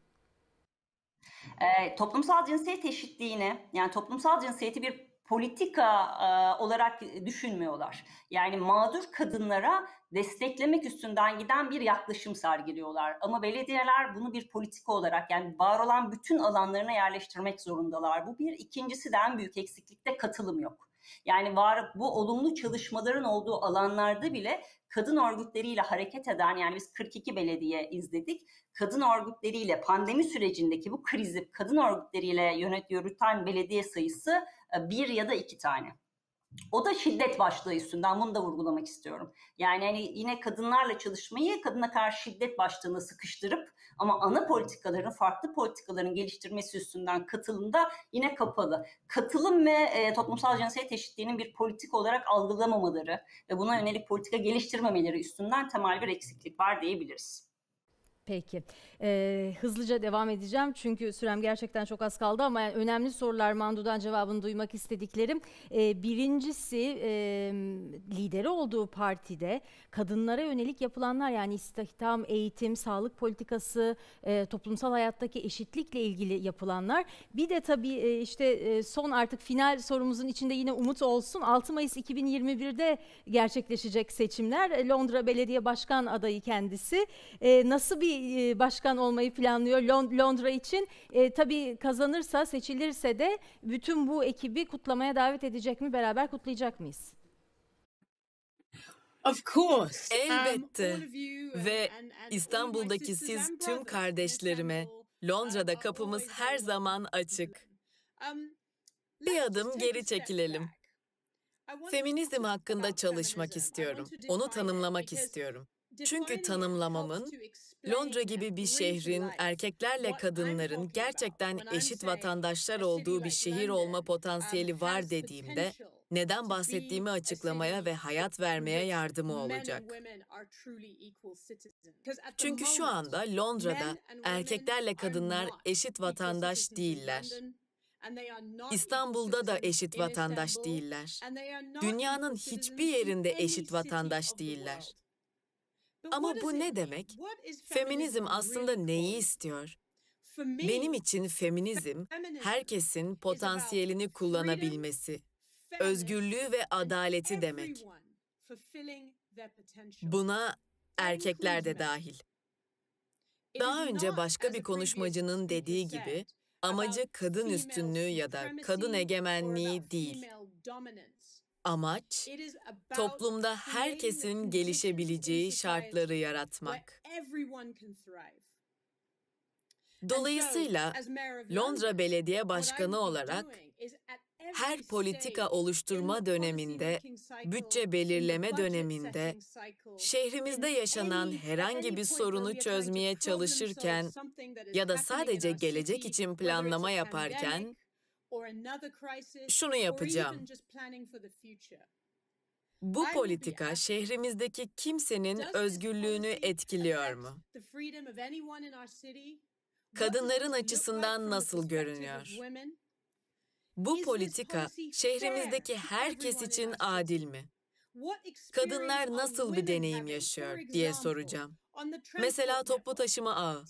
Toplumsal cinsiyet eşitliğine, yani toplumsal cinsiyeti bir politika olarak düşünmüyorlar. Yani mağdur kadınlara desteklemek üstünden giden bir yaklaşım sergiliyorlar. Ama belediyeler bunu bir politika olarak, yani var olan bütün alanlarına yerleştirmek zorundalar. Bu bir. İkincisi de en büyük eksiklikte katılım yok. Yani bu olumlu çalışmaların olduğu alanlarda bile kadın örgütleriyle hareket eden, yani biz 42 belediye izledik. Kadın örgütleriyle pandemi sürecindeki bu krizi kadın örgütleriyle yürüten belediye sayısı 1 ya da 2 tane. O da şiddet başlığı üstünden, bunu da vurgulamak istiyorum. Yani hani yine kadınlarla çalışmayı kadına karşı şiddet başlığına sıkıştırıp ama ana politikaların, farklı politikaların geliştirmesi üstünden katılımda yine kapalı. Katılım ve toplumsal cinsiyet eşitliğinin bir politika olarak algılamamaları ve buna yönelik politika geliştirmemeleri üstünden temel bir eksiklik var diyebiliriz. Peki. Hızlıca devam edeceğim çünkü sürem gerçekten çok az kaldı ama yani önemli sorular, Mandu'dan cevabını duymak istediklerim. Birincisi, lideri olduğu partide kadınlara yönelik yapılanlar, yani istihdam, eğitim, sağlık politikası, toplumsal hayattaki eşitlikle ilgili yapılanlar. Bir de tabii işte son artık final sorumuzun içinde yine umut olsun. 6 Mayıs 2021'de gerçekleşecek seçimler. Londra Belediye Başkan adayı kendisi. Nasıl bir başkan olmayı planlıyor Londra için? Tabii kazanırsa, seçilirse de bütün bu ekibi kutlamaya davet edecek mi? Beraber kutlayacak mıyız? Elbette. Ve İstanbul'daki siz tüm kardeşlerime, Londra'da kapımız her zaman açık. Bir adım geri çekilelim. Feminizm hakkında çalışmak istiyorum. Onu tanımlamak istiyorum. Çünkü tanımlamamın, Londra gibi bir şehrin erkeklerle kadınların gerçekten eşit vatandaşlar olduğu bir şehir olma potansiyeli var dediğimde, neden bahsettiğimi açıklamaya ve hayat vermeye yardımı olacak. Çünkü şu anda Londra'da erkeklerle kadınlar eşit vatandaş değiller. İstanbul'da da eşit vatandaş değiller. Dünyanın hiçbir yerinde eşit vatandaş değiller. Ama bu ne demek? Feminizm aslında neyi istiyor? Benim için feminizm, herkesin potansiyelini kullanabilmesi, özgürlüğü ve adaleti demek. Buna erkekler de dahil. Daha önce başka bir konuşmacının dediği gibi, amacı kadın üstünlüğü ya da kadın egemenliği değil. Amaç, toplumda herkesin gelişebileceği şartları yaratmak. Dolayısıyla Londra Belediye Başkanı olarak her politika oluşturma döneminde, bütçe belirleme döneminde, şehrimizde yaşanan herhangi bir sorunu çözmeye çalışırken ya da sadece gelecek için planlama yaparken şunu yapacağım. Bu politika şehrimizdeki kimsenin özgürlüğünü etkiliyor mu? Kadınların açısından nasıl görünüyor? Bu politika şehrimizdeki herkes için adil mi? Kadınlar nasıl bir deneyim yaşıyor diye soracağım. Mesela toplu taşıma ağı.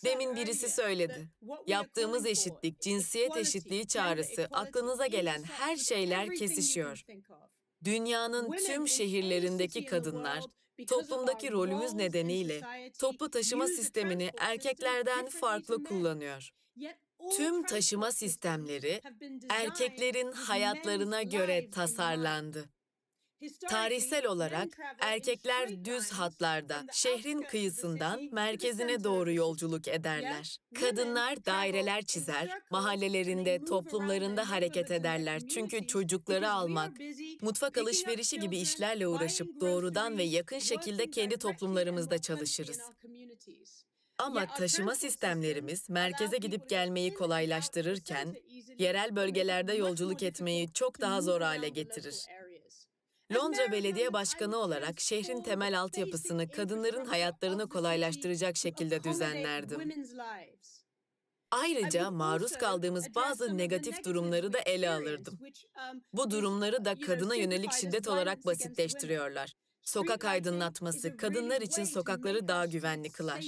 Demin birisi söyledi. Yaptığımız eşitlik, cinsiyet eşitliği çağrısı, aklınıza gelen her şeyler kesişiyor. Dünyanın tüm şehirlerindeki kadınlar, toplumdaki rolümüz nedeniyle toplu taşıma sistemini erkeklerden farklı kullanıyor. Tüm taşıma sistemleri erkeklerin hayatlarına göre tasarlandı. Tarihsel olarak erkekler düz hatlarda, şehrin kıyısından merkezine doğru yolculuk ederler. Kadınlar daireler çizer, mahallelerinde, toplumlarında hareket ederler. Çünkü çocukları almak, mutfak alışverişi gibi işlerle uğraşıp doğrudan ve yakın şekilde kendi toplumlarımızda çalışırız. Ama taşıma sistemlerimiz merkeze gidip gelmeyi kolaylaştırırken, yerel bölgelerde yolculuk etmeyi çok daha zor hale getirir. Londra Belediye Başkanı olarak şehrin temel altyapısını kadınların hayatlarını kolaylaştıracak şekilde düzenlerdim. Ayrıca maruz kaldığımız bazı negatif durumları da ele alırdım. Bu durumları da kadına yönelik şiddet olarak basitleştiriyorlar. Sokak aydınlatması kadınlar için sokakları daha güvenli kılar.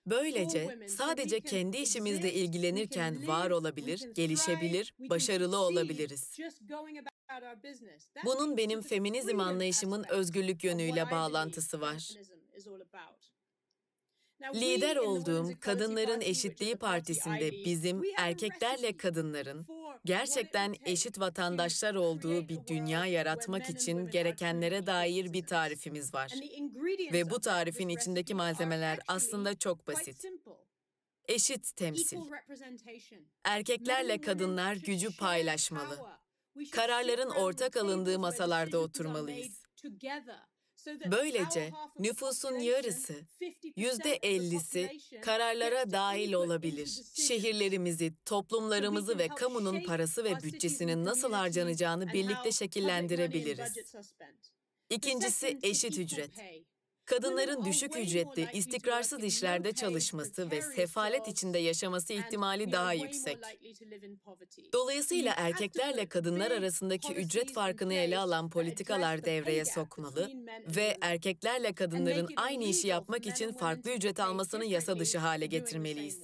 Böylece sadece kendi işimizle ilgilenirken var olabilir, gelişebilir, başarılı olabiliriz. Bunun benim feminizm anlayışımın özgürlük yönüyle bağlantısı var. Lider olduğum Kadınların Eşitliği Partisi'nde bizim erkeklerle kadınların gerçekten eşit vatandaşlar olduğu bir dünya yaratmak için gerekenlere dair bir tarifimiz var. Ve bu tarifin içindeki malzemeler aslında çok basit. Eşit temsil. Erkeklerle kadınlar gücü paylaşmalı. Kararların ortak alındığı masalarda oturmalıyız. Böylece nüfusun yarısı, %50'si kararlara dahil olabilir. Şehirlerimizi, toplumlarımızı ve kamunun parası ve bütçesinin nasıl harcanacağını birlikte şekillendirebiliriz. İkincisi eşit ücret. Kadınların düşük ücretli, istikrarsız işlerde çalışması ve sefalet içinde yaşaması ihtimali daha yüksek. Dolayısıyla erkeklerle kadınlar arasındaki ücret farkını ele alan politikalar devreye sokmalı ve erkeklerle kadınların aynı işi yapmak için farklı ücret almasını yasa dışı hale getirmeliyiz.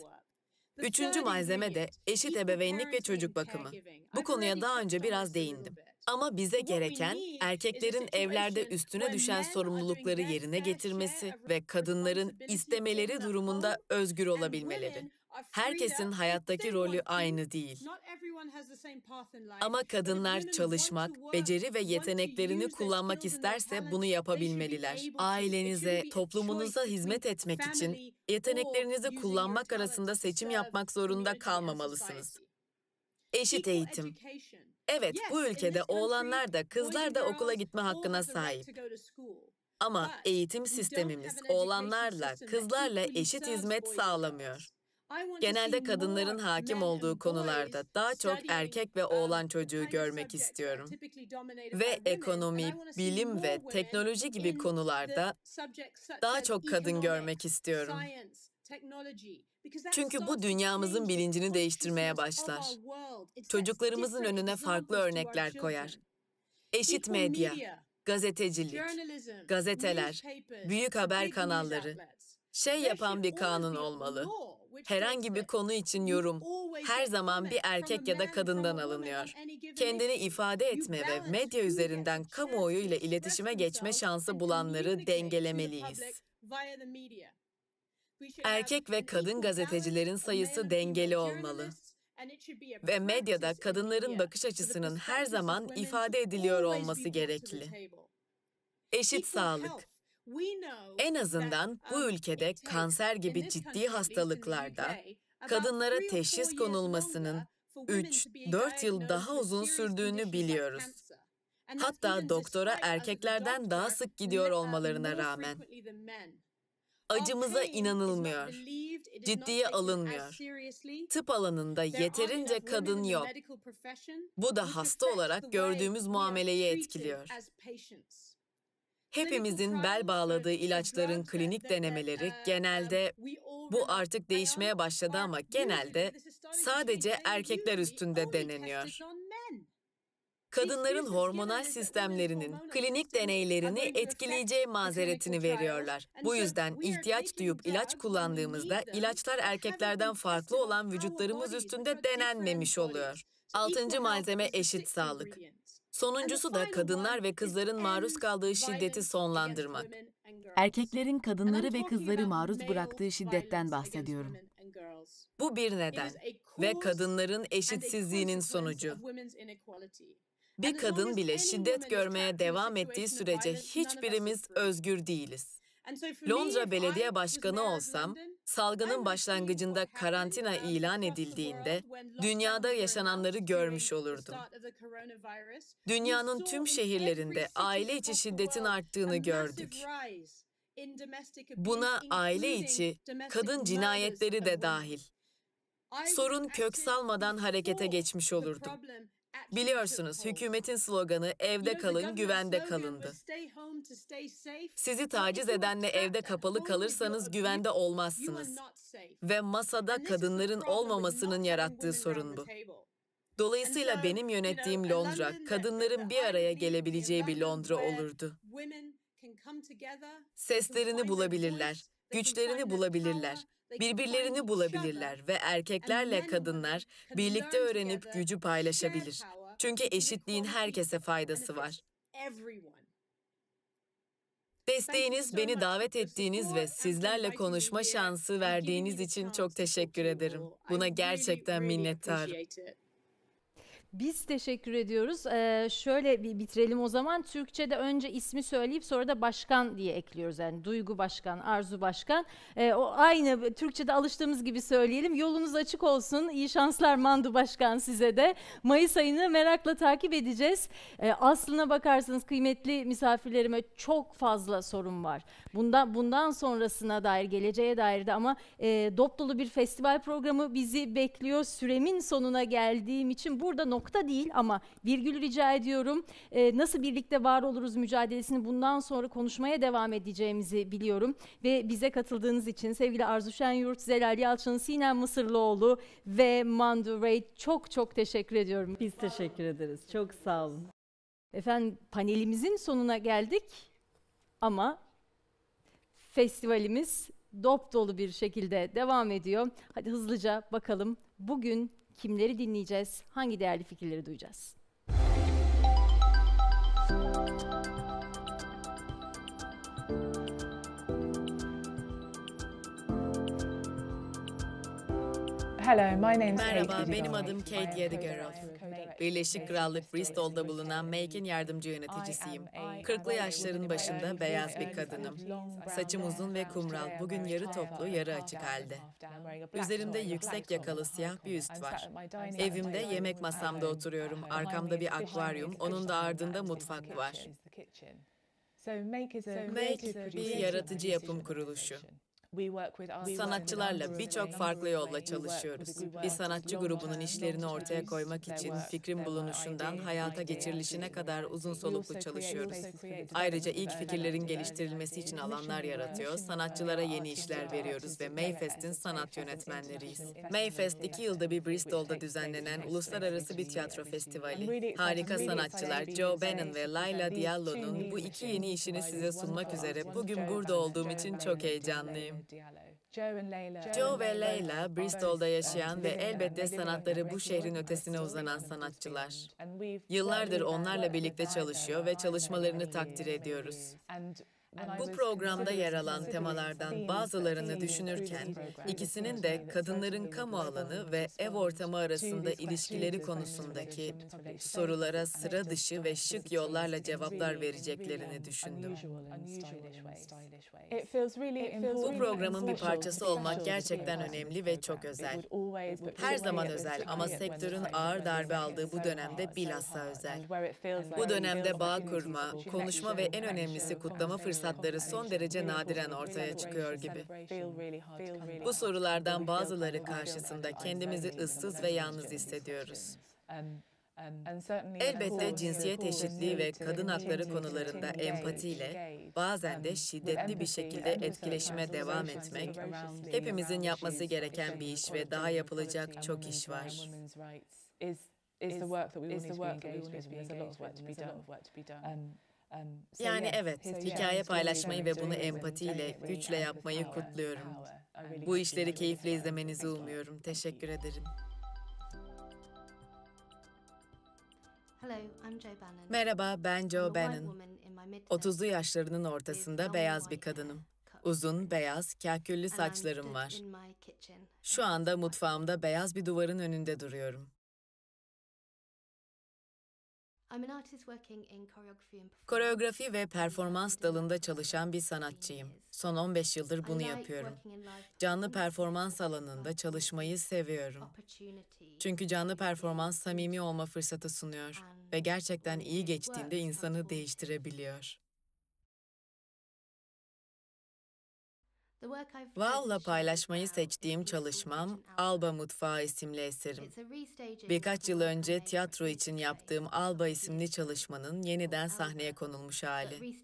Üçüncü malzeme de eşit ebeveynlik ve çocuk bakımı. Bu konuya daha önce biraz değindim. Ama bize gereken erkeklerin evlerde üstüne düşen sorumlulukları yerine getirmesi ve kadınların istemeleri durumunda özgür olabilmeleri. Herkesin hayattaki rolü aynı değil. Ama kadınlar çalışmak, beceri ve yeteneklerini kullanmak isterse bunu yapabilmeliler. Ailenize, toplumunuza hizmet etmek için yeteneklerinizi kullanmak arasında seçim yapmak zorunda kalmamalısınız. Eşit eğitim. Evet, bu ülkede oğlanlar da kızlar da okula gitme hakkına sahip. Ama eğitim sistemimiz oğlanlarla, kızlarla eşit hizmet sağlamıyor. Genelde kadınların hakim olduğu konularda daha çok erkek ve oğlan çocuğu görmek istiyorum. Ve ekonomi, bilim ve teknoloji gibi konularda daha çok kadın görmek istiyorum. Çünkü bu dünyamızın bilincini değiştirmeye başlar. Çocuklarımızın önüne farklı örnekler koyar. Eşit medya, gazetecilik, gazeteler, büyük haber kanalları, yapan bir kanun olmalı. Herhangi bir konu için yorum her zaman bir erkek ya da kadından alınıyor. Kendini ifade etme ve medya üzerinden kamuoyu ile iletişime geçme şansı bulanları dengelemeliyiz. Erkek ve kadın gazetecilerin sayısı dengeli olmalı. Ve medyada kadınların bakış açısının her zaman ifade ediliyor olması gerekli. Eşit sağlık. En azından bu ülkede kanser gibi ciddi hastalıklarda kadınlara teşhis konulmasının 3-4 yıl daha uzun sürdüğünü biliyoruz. Hatta doktora erkeklerden daha sık gidiyor olmalarına rağmen. Acımıza inanılmıyor. Ciddiye alınmıyor. Tıp alanında yeterince kadın yok. Bu da hasta olarak gördüğümüz muameleyi etkiliyor. Hepimizin bel bağladığı ilaçların klinik denemeleri genelde, bu artık değişmeye başladı ama genelde sadece erkekler üstünde deneniyor. Kadınların hormonal sistemlerinin klinik deneylerini etkileyeceği mazeretini veriyorlar. Bu yüzden ihtiyaç duyup ilaç kullandığımızda ilaçlar erkeklerden farklı olan vücutlarımız üstünde denenmemiş oluyor. 6. malzeme eşit sağlık. Sonuncusu da kadınlar ve kızların maruz kaldığı şiddeti sonlandırmak. Erkeklerin kadınları ve kızları maruz bıraktığı şiddetten bahsediyorum. Bu bir neden ve kadınların eşitsizliğinin sonucu. Bir kadın bile şiddet görmeye devam ettiği sürece hiçbirimiz özgür değiliz. Londra Belediye Başkanı olsam, salgının başlangıcında karantina ilan edildiğinde dünyada yaşananları görmüş olurdum. Dünyanın tüm şehirlerinde aile içi şiddetin arttığını gördük. Buna aile içi, kadın cinayetleri de dahil. Sorun kök salmadan harekete geçmiş olurdu. Biliyorsunuz, hükümetin sloganı "Evde kalın, güvende kalındı." Sizi taciz edenle evde kapalı kalırsanız güvende olmazsınız. Ve masada kadınların olmamasının yarattığı sorun bu. Dolayısıyla benim yönettiğim Londra, kadınların bir araya gelebileceği bir Londra olurdu. Seslerini bulabilirler Güçlerini bulabilirler, birbirlerini bulabilirler ve erkeklerle kadınlar birlikte öğrenip gücü paylaşabilir. Çünkü eşitliğin herkese faydası var. Desteğiniz, beni davet ettiğiniz ve sizlerle konuşma şansı verdiğiniz için çok teşekkür ederim. Buna gerçekten minnettarım. Biz teşekkür ediyoruz. Şöyle bir bitirelim o zaman. Türkçe'de önce ismi söyleyip sonra da başkan diye ekliyoruz. Yani Duygu Başkan, Arzu Başkan. O aynı Türkçe'de alıştığımız gibi söyleyelim. Yolunuz açık olsun. İyi şanslar Mandu Başkan size de. Mayıs ayını merakla takip edeceğiz. Aslına bakarsanız kıymetli misafirlerime çok fazla sorun var. Bundan sonrasına dair, geleceğe dair de ama dop dolu bir festival programı bizi bekliyor. Süremin sonuna geldiğim için burada nokta değil ama virgül rica ediyorum. Nasıl birlikte var oluruz mücadelesini bundan sonra konuşmaya devam edeceğimizi biliyorum. Ve bize katıldığınız için sevgili Arzu Şenyurt, Zelal Yalçın, Sinem Mısırlıoğlu ve Mandu Ray çok çok teşekkür ediyorum. Biz teşekkür ederiz. Çok sağ olun. Efendim panelimizin sonuna geldik ama festivalimiz dop dolu bir şekilde devam ediyor. Hadi hızlıca bakalım bugün kimleri dinleyeceğiz, hangi değerli fikirleri duyacağız? Merhaba, benim adım Kate Yedigerov. Birleşik Krallık Bristol'da bulunan Make'in yardımcı yöneticisiyim. 40'lı yaşların başında beyaz bir kadınım. Saçım uzun ve kumral, bugün yarı toplu, yarı açık halde. Üzerimde yüksek yakalı siyah bir üst var. Evimde yemek masamda oturuyorum, arkamda bir akvaryum, onun da ardında mutfak var. Make bir yaratıcı yapım kuruluşu. Sanatçılarla birçok farklı yolla çalışıyoruz. Bir sanatçı grubunun işlerini ortaya koymak için fikrin bulunuşundan hayata geçirilişine kadar uzun soluklu çalışıyoruz. Ayrıca ilk fikirlerin geliştirilmesi için alanlar yaratıyor, sanatçılara yeni işler veriyoruz ve Mayfest'in sanat yönetmenleriyiz. Mayfest 2 yılda bir Bristol'da düzenlenen uluslararası bir tiyatro festivali. Harika sanatçılar Joe Bannon ve Layla Diallo'nun bu iki yeni işini size sunmak üzere bugün burada olduğum için çok heyecanlıyım. Joe ve Layla, Bristol'da yaşayan ve elbette sanatları bu şehrin ötesine uzanan sanatçılar. Yıllardır onlarla birlikte çalışıyor ve çalışmalarını takdir ediyoruz. Bu programda yer alan temalardan bazılarını düşünürken, ikisinin de kadınların kamu alanı ve ev ortamı arasında ilişkileri konusundaki sorulara sıra dışı ve şık yollarla cevaplar vereceklerini düşündüm. Bu programın bir parçası olmak gerçekten önemli ve çok özel. Her zaman özel ama sektörün ağır darbe aldığı bu dönemde bilhassa özel. Bu dönemde bağ kurma, konuşma ve en önemlisi kutlama fırsatları son derece nadiren ortaya çıkıyor gibi. Bu sorulardan bazıları karşısında kendimizi ıssız ve yalnız hissediyoruz. Elbette cinsiyet eşitliği ve kadın hakları konularında empatiyle, bazen de şiddetli bir şekilde etkileşime devam etmek, hepimizin yapması gereken bir iş ve daha yapılacak çok iş var. Yani evet, hikaye paylaşmayı ve bunu empatiyle, güçle yapmayı kutluyorum. Bu işleri keyifle izlemenizi umuyorum. Teşekkür ederim. Merhaba, ben Joe Bannon. 30'lu yaşlarının ortasında beyaz bir kadınım. Uzun, beyaz, kahküllü saçlarım var. Şu anda mutfağımda beyaz bir duvarın önünde duruyorum. Koreografi ve performans dalında çalışan bir sanatçıyım. Son 15 yıldır bunu yapıyorum. Canlı performans alanında çalışmayı seviyorum. Çünkü canlı performans samimi olma fırsatı sunuyor ve gerçekten iyi geçtiğinde insanı değiştirebiliyor. Wow'la paylaşmayı seçtiğim çalışmam Alba Mutfağı isimli eserim. Birkaç yıl önce tiyatro için yaptığım Alba isimli çalışmanın yeniden sahneye konulmuş hali.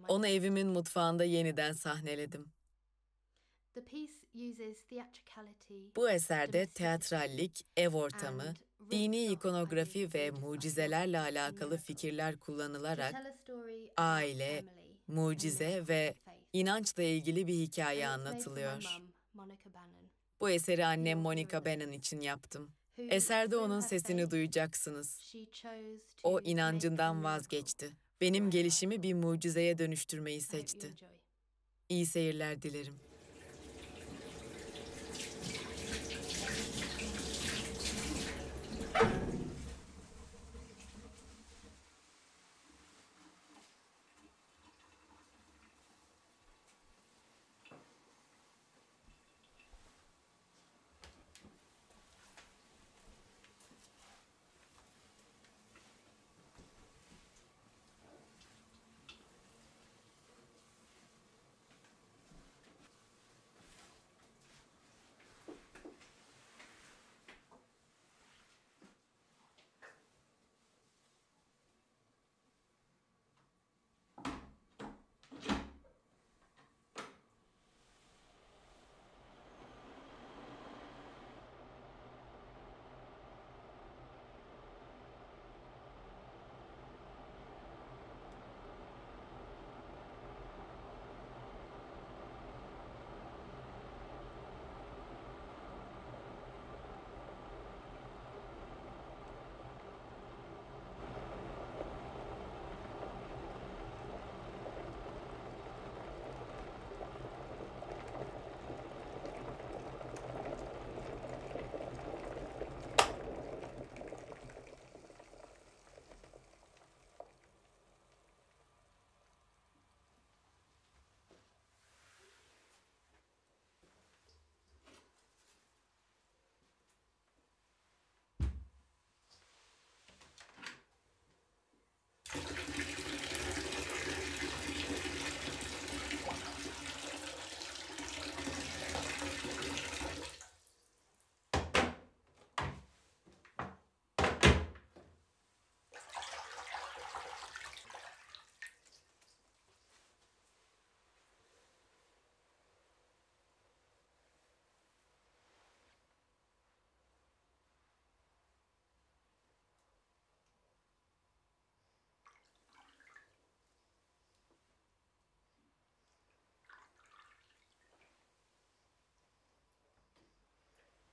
Onu evimin mutfağında yeniden sahneledim. Bu eserde teatrallik, ev ortamı, dini ikonografi ve mucizelerle alakalı fikirler kullanılarak aile, mucize ve İnançla ilgili bir hikaye anlatılıyor. Bu eseri annem Monica Bannon için yaptım. Eserde onun sesini duyacaksınız. O inancından vazgeçti. Benim gelişimi bir mucizeye dönüştürmeyi seçti. İyi seyirler dilerim.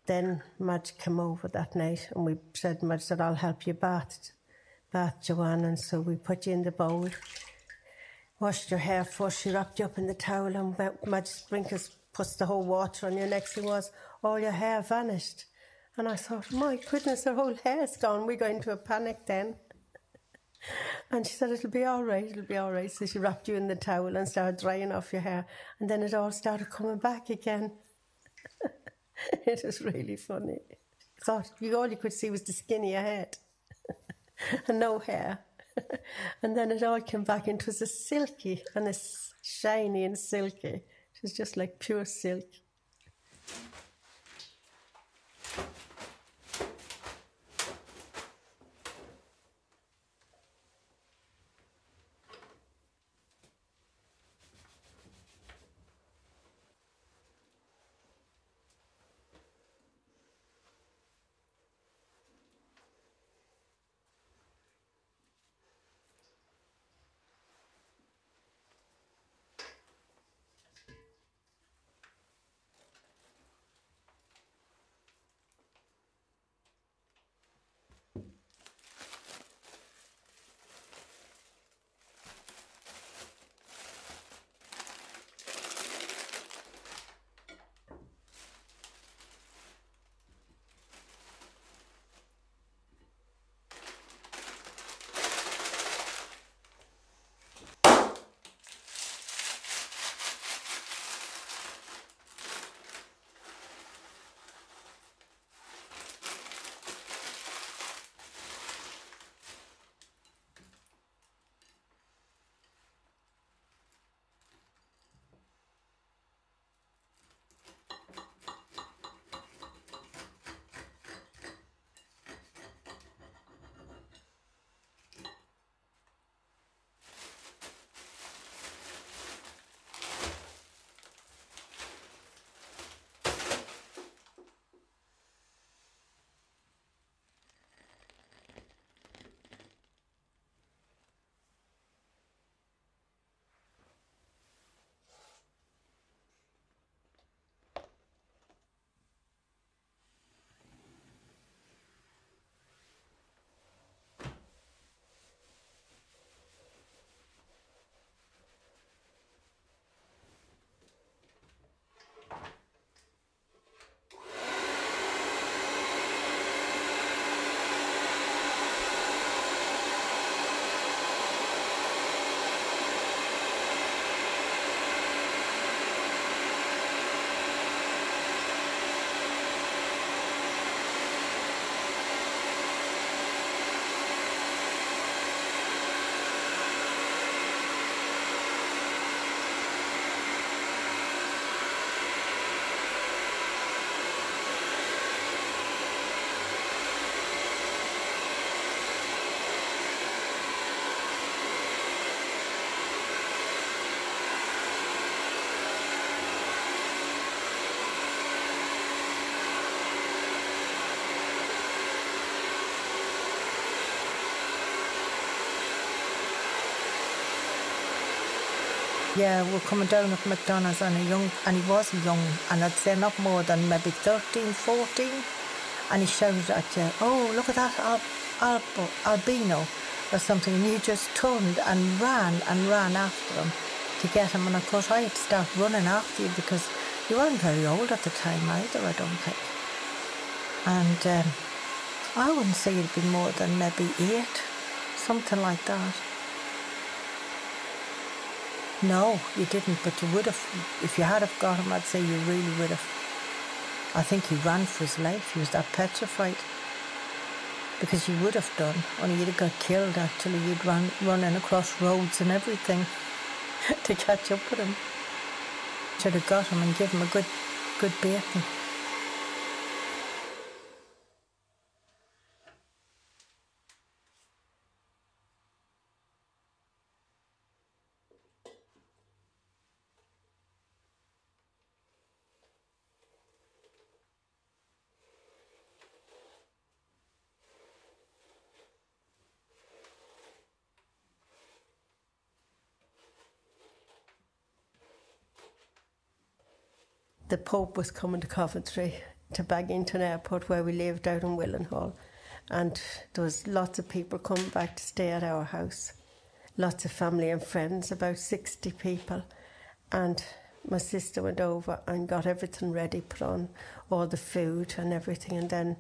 Then Madge came over that night and Madge said, I'll help you bath Joanne. And so we put you in the bowl, washed your hair first, she wrapped you up in the towel, and Madge sprinklers puts the whole water on you. Next thing was, all your hair vanished. And I thought, my goodness, her whole hair's gone. We got into a panic then. And she said, it'll be all right, it'll be all right. So she wrapped you in the towel and started drying off your hair. And then it all started coming back again. It was really funny. I thought all you could see was the skin of your head and no hair. And then it all came back and it was a silky and a shiny and silky. It was just like pure silk. Yeah, we're coming down at McDonald's and and he was young, and I'd say not more than maybe 13, 14, and he shouted at you, "Oh, look at that albino," or something, and you just turned and ran after him to get him, and of course I had to start running after you because you weren't very old at the time either, I don't think. And I wouldn't say you'd been more than maybe 8, something like that. No, you didn't, but you would have. If you had have got him, I'd say you really would have. I think he ran for his life. He was that petrified. Because you would have done, only you'd have got killed actually. You'd running across roads and everything to catch up with him. Should have got him and give him a good beating. The Pope was coming to Coventry, to Baginton Airport, where we lived out in Willenhall. And there was lots of people coming back to stay at our house. Lots of family and friends, about 60 people. And my sister went over and got everything ready, put on all the food and everything. And then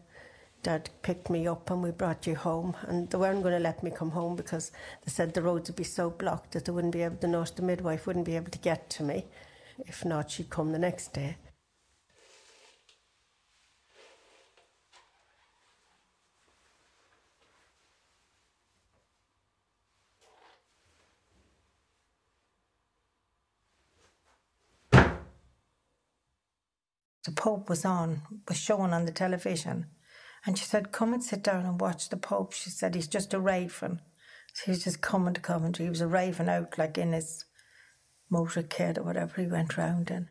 Dad picked me up and we brought you home. And they weren't going to let me come home because they said the roads would be so blocked that they wouldn't be able, the nurse, the midwife wouldn't be able to get to me. If not, she'd come the next day. The Pope was shown on the television. And she said, "Come and sit down and watch the Pope." She said, "He's just arriving." So he was just coming to Coventry. He was arriving out like in his motorcade or whatever he went round in.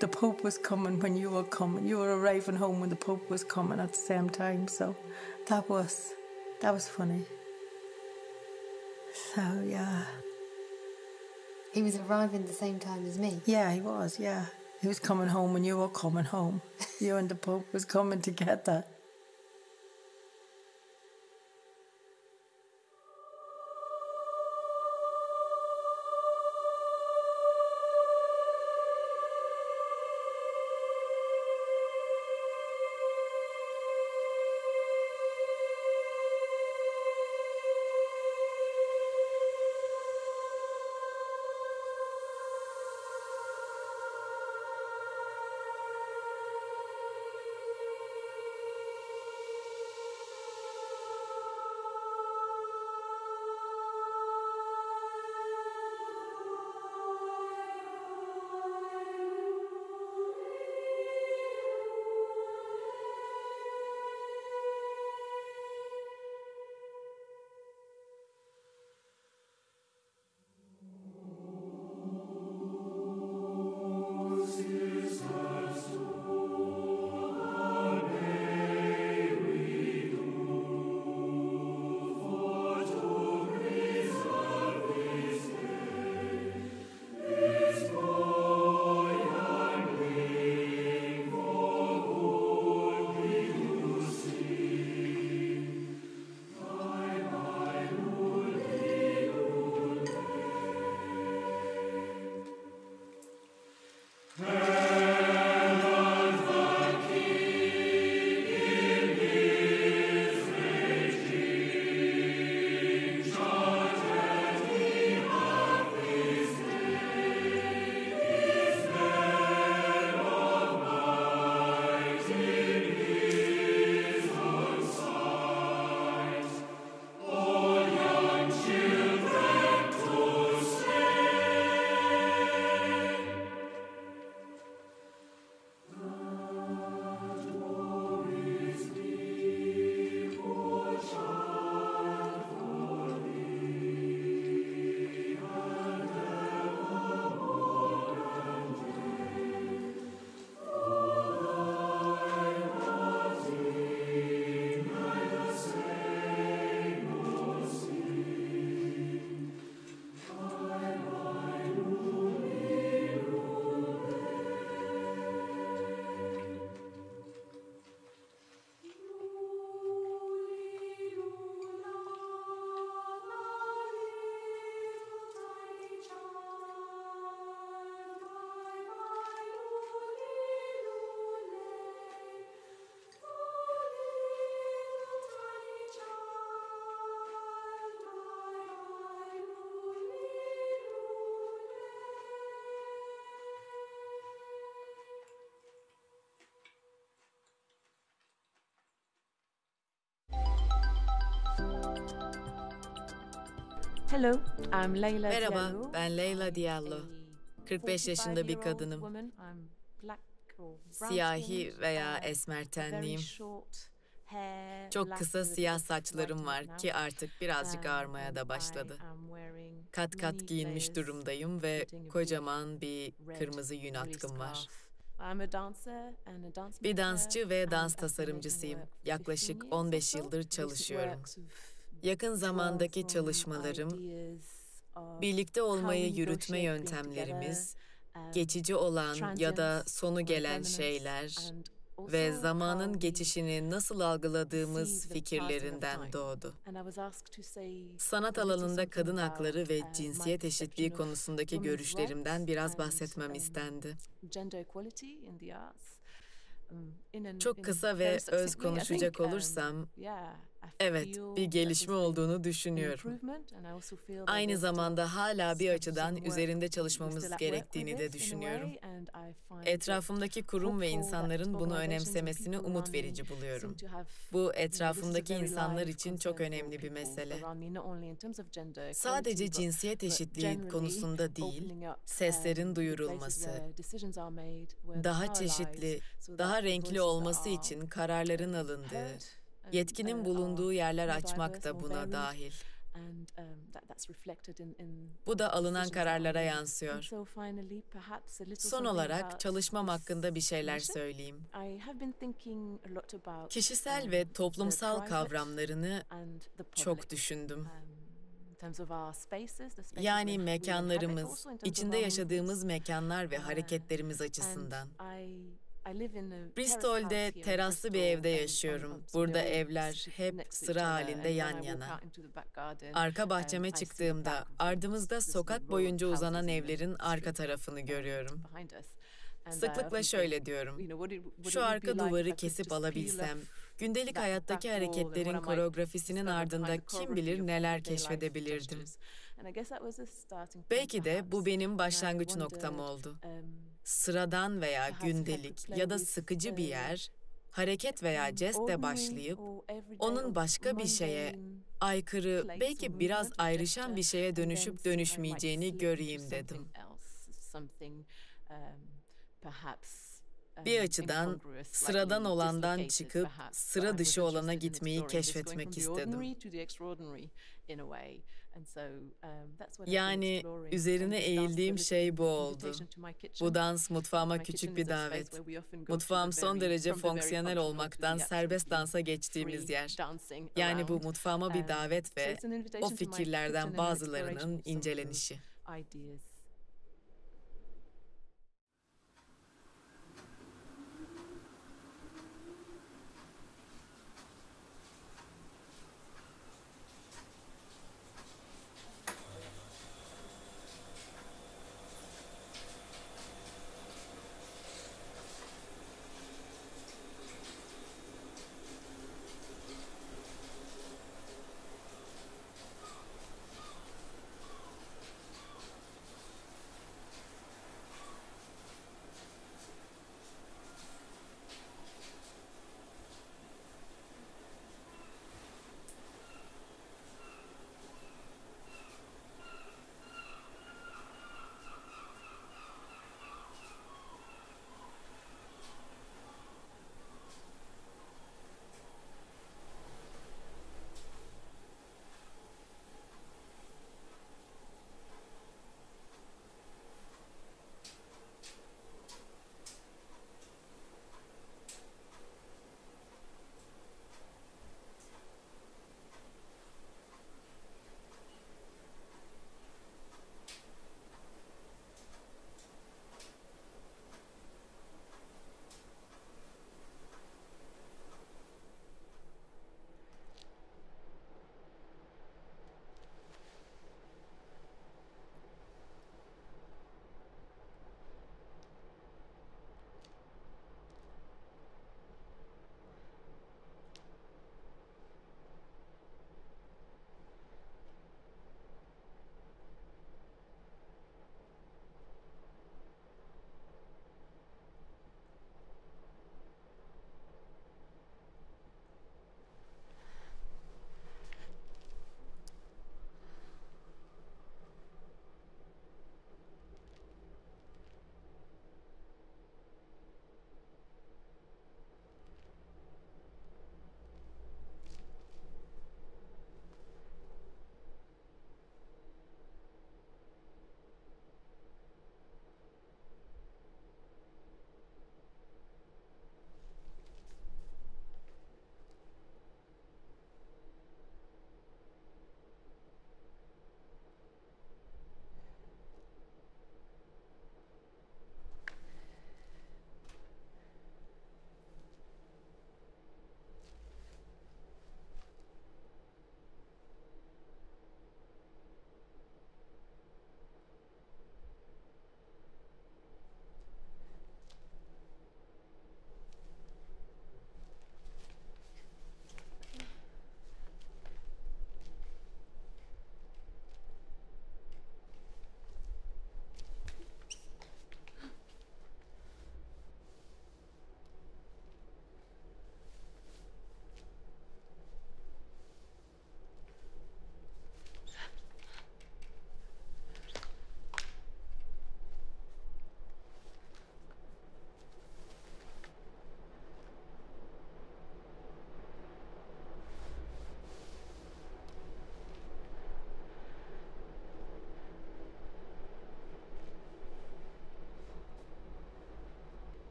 The Pope was coming when you were coming. You were arriving home when the Pope was coming at the same time. So that was funny. So, yeah. He was arriving at the same time as me? Yeah, he was, yeah. He was coming home when you were coming home. You and the Pope was coming together. Hello, I'm Leyla Merhaba, Diallo. ben Leyla Diallo. 45 yaşında bir kadınım. Siyahi veya esmer tenliyim. Çok kısa siyah saçlarım var ki artık birazcık ağarmaya da başladı. Kat kat giyinmiş durumdayım ve kocaman bir kırmızı yün atkım var. Bir dansçı ve dans tasarımcısıyım. Yaklaşık 15 yıldır çalışıyorum. Yakın zamandaki çalışmalarım, birlikte olmayı yürütme yöntemlerimiz, geçici olan ya da sonu gelen şeyler ve zamanın geçişini nasıl algıladığımız fikirlerinden doğdu. Sanat alanında kadın hakları ve cinsiyet eşitliği konusundaki görüşlerimden biraz bahsetmem istendi. Çok kısa ve öz konuşacak olursam, evet, bir gelişme olduğunu düşünüyorum. Aynı zamanda hala bir açıdan üzerinde çalışmamız gerektiğini de düşünüyorum. Etrafımdaki kurum ve insanların bunu önemsemesini umut verici buluyorum. Bu etrafımdaki insanlar için çok önemli bir mesele. Sadece cinsiyet eşitliği konusunda değil, seslerin duyurulması, daha çeşitli, daha renkli olması için kararların alındığı, yetkinin bulunduğu yerler açmak da buna dahil. Bu da alınan kararlara yansıyor. Son olarak çalışmam hakkında bir şeyler söyleyeyim. Kişisel ve toplumsal kavramlarını çok düşündüm. Yani mekanlarımız, içinde yaşadığımız mekanlar ve hareketlerimiz açısından. Bristol'de teraslı bir evde yaşıyorum. Burada evler hep sıra halinde yan yana. Arka bahçeme çıktığımda ardımızda sokak boyunca uzanan evlerin arka tarafını görüyorum. Sıklıkla şöyle diyorum. Şu arka duvarı kesip alabilsem, gündelik hayattaki hareketlerin koreografisinin ardında kim bilir neler keşfedebilirdim. Belki de bu benim başlangıç noktam oldu. Sıradan veya gündelik ya da sıkıcı bir yer, hareket veya jestle başlayıp, onun başka bir şeye, aykırı, belki biraz ayrışan bir şeye dönüşüp dönüşmeyeceğini göreyim dedim. Bir açıdan sıradan olandan çıkıp sıra dışı olana gitmeyi keşfetmek istedim. Yani üzerine eğildiğim şey bu oldu. Bu dans mutfağıma küçük bir davet. Mutfağım son derece fonksiyonel olmaktan serbest dansa geçtiğimiz yer. Yani bu mutfağıma bir davet ve o fikirlerden bazılarının incelenişi.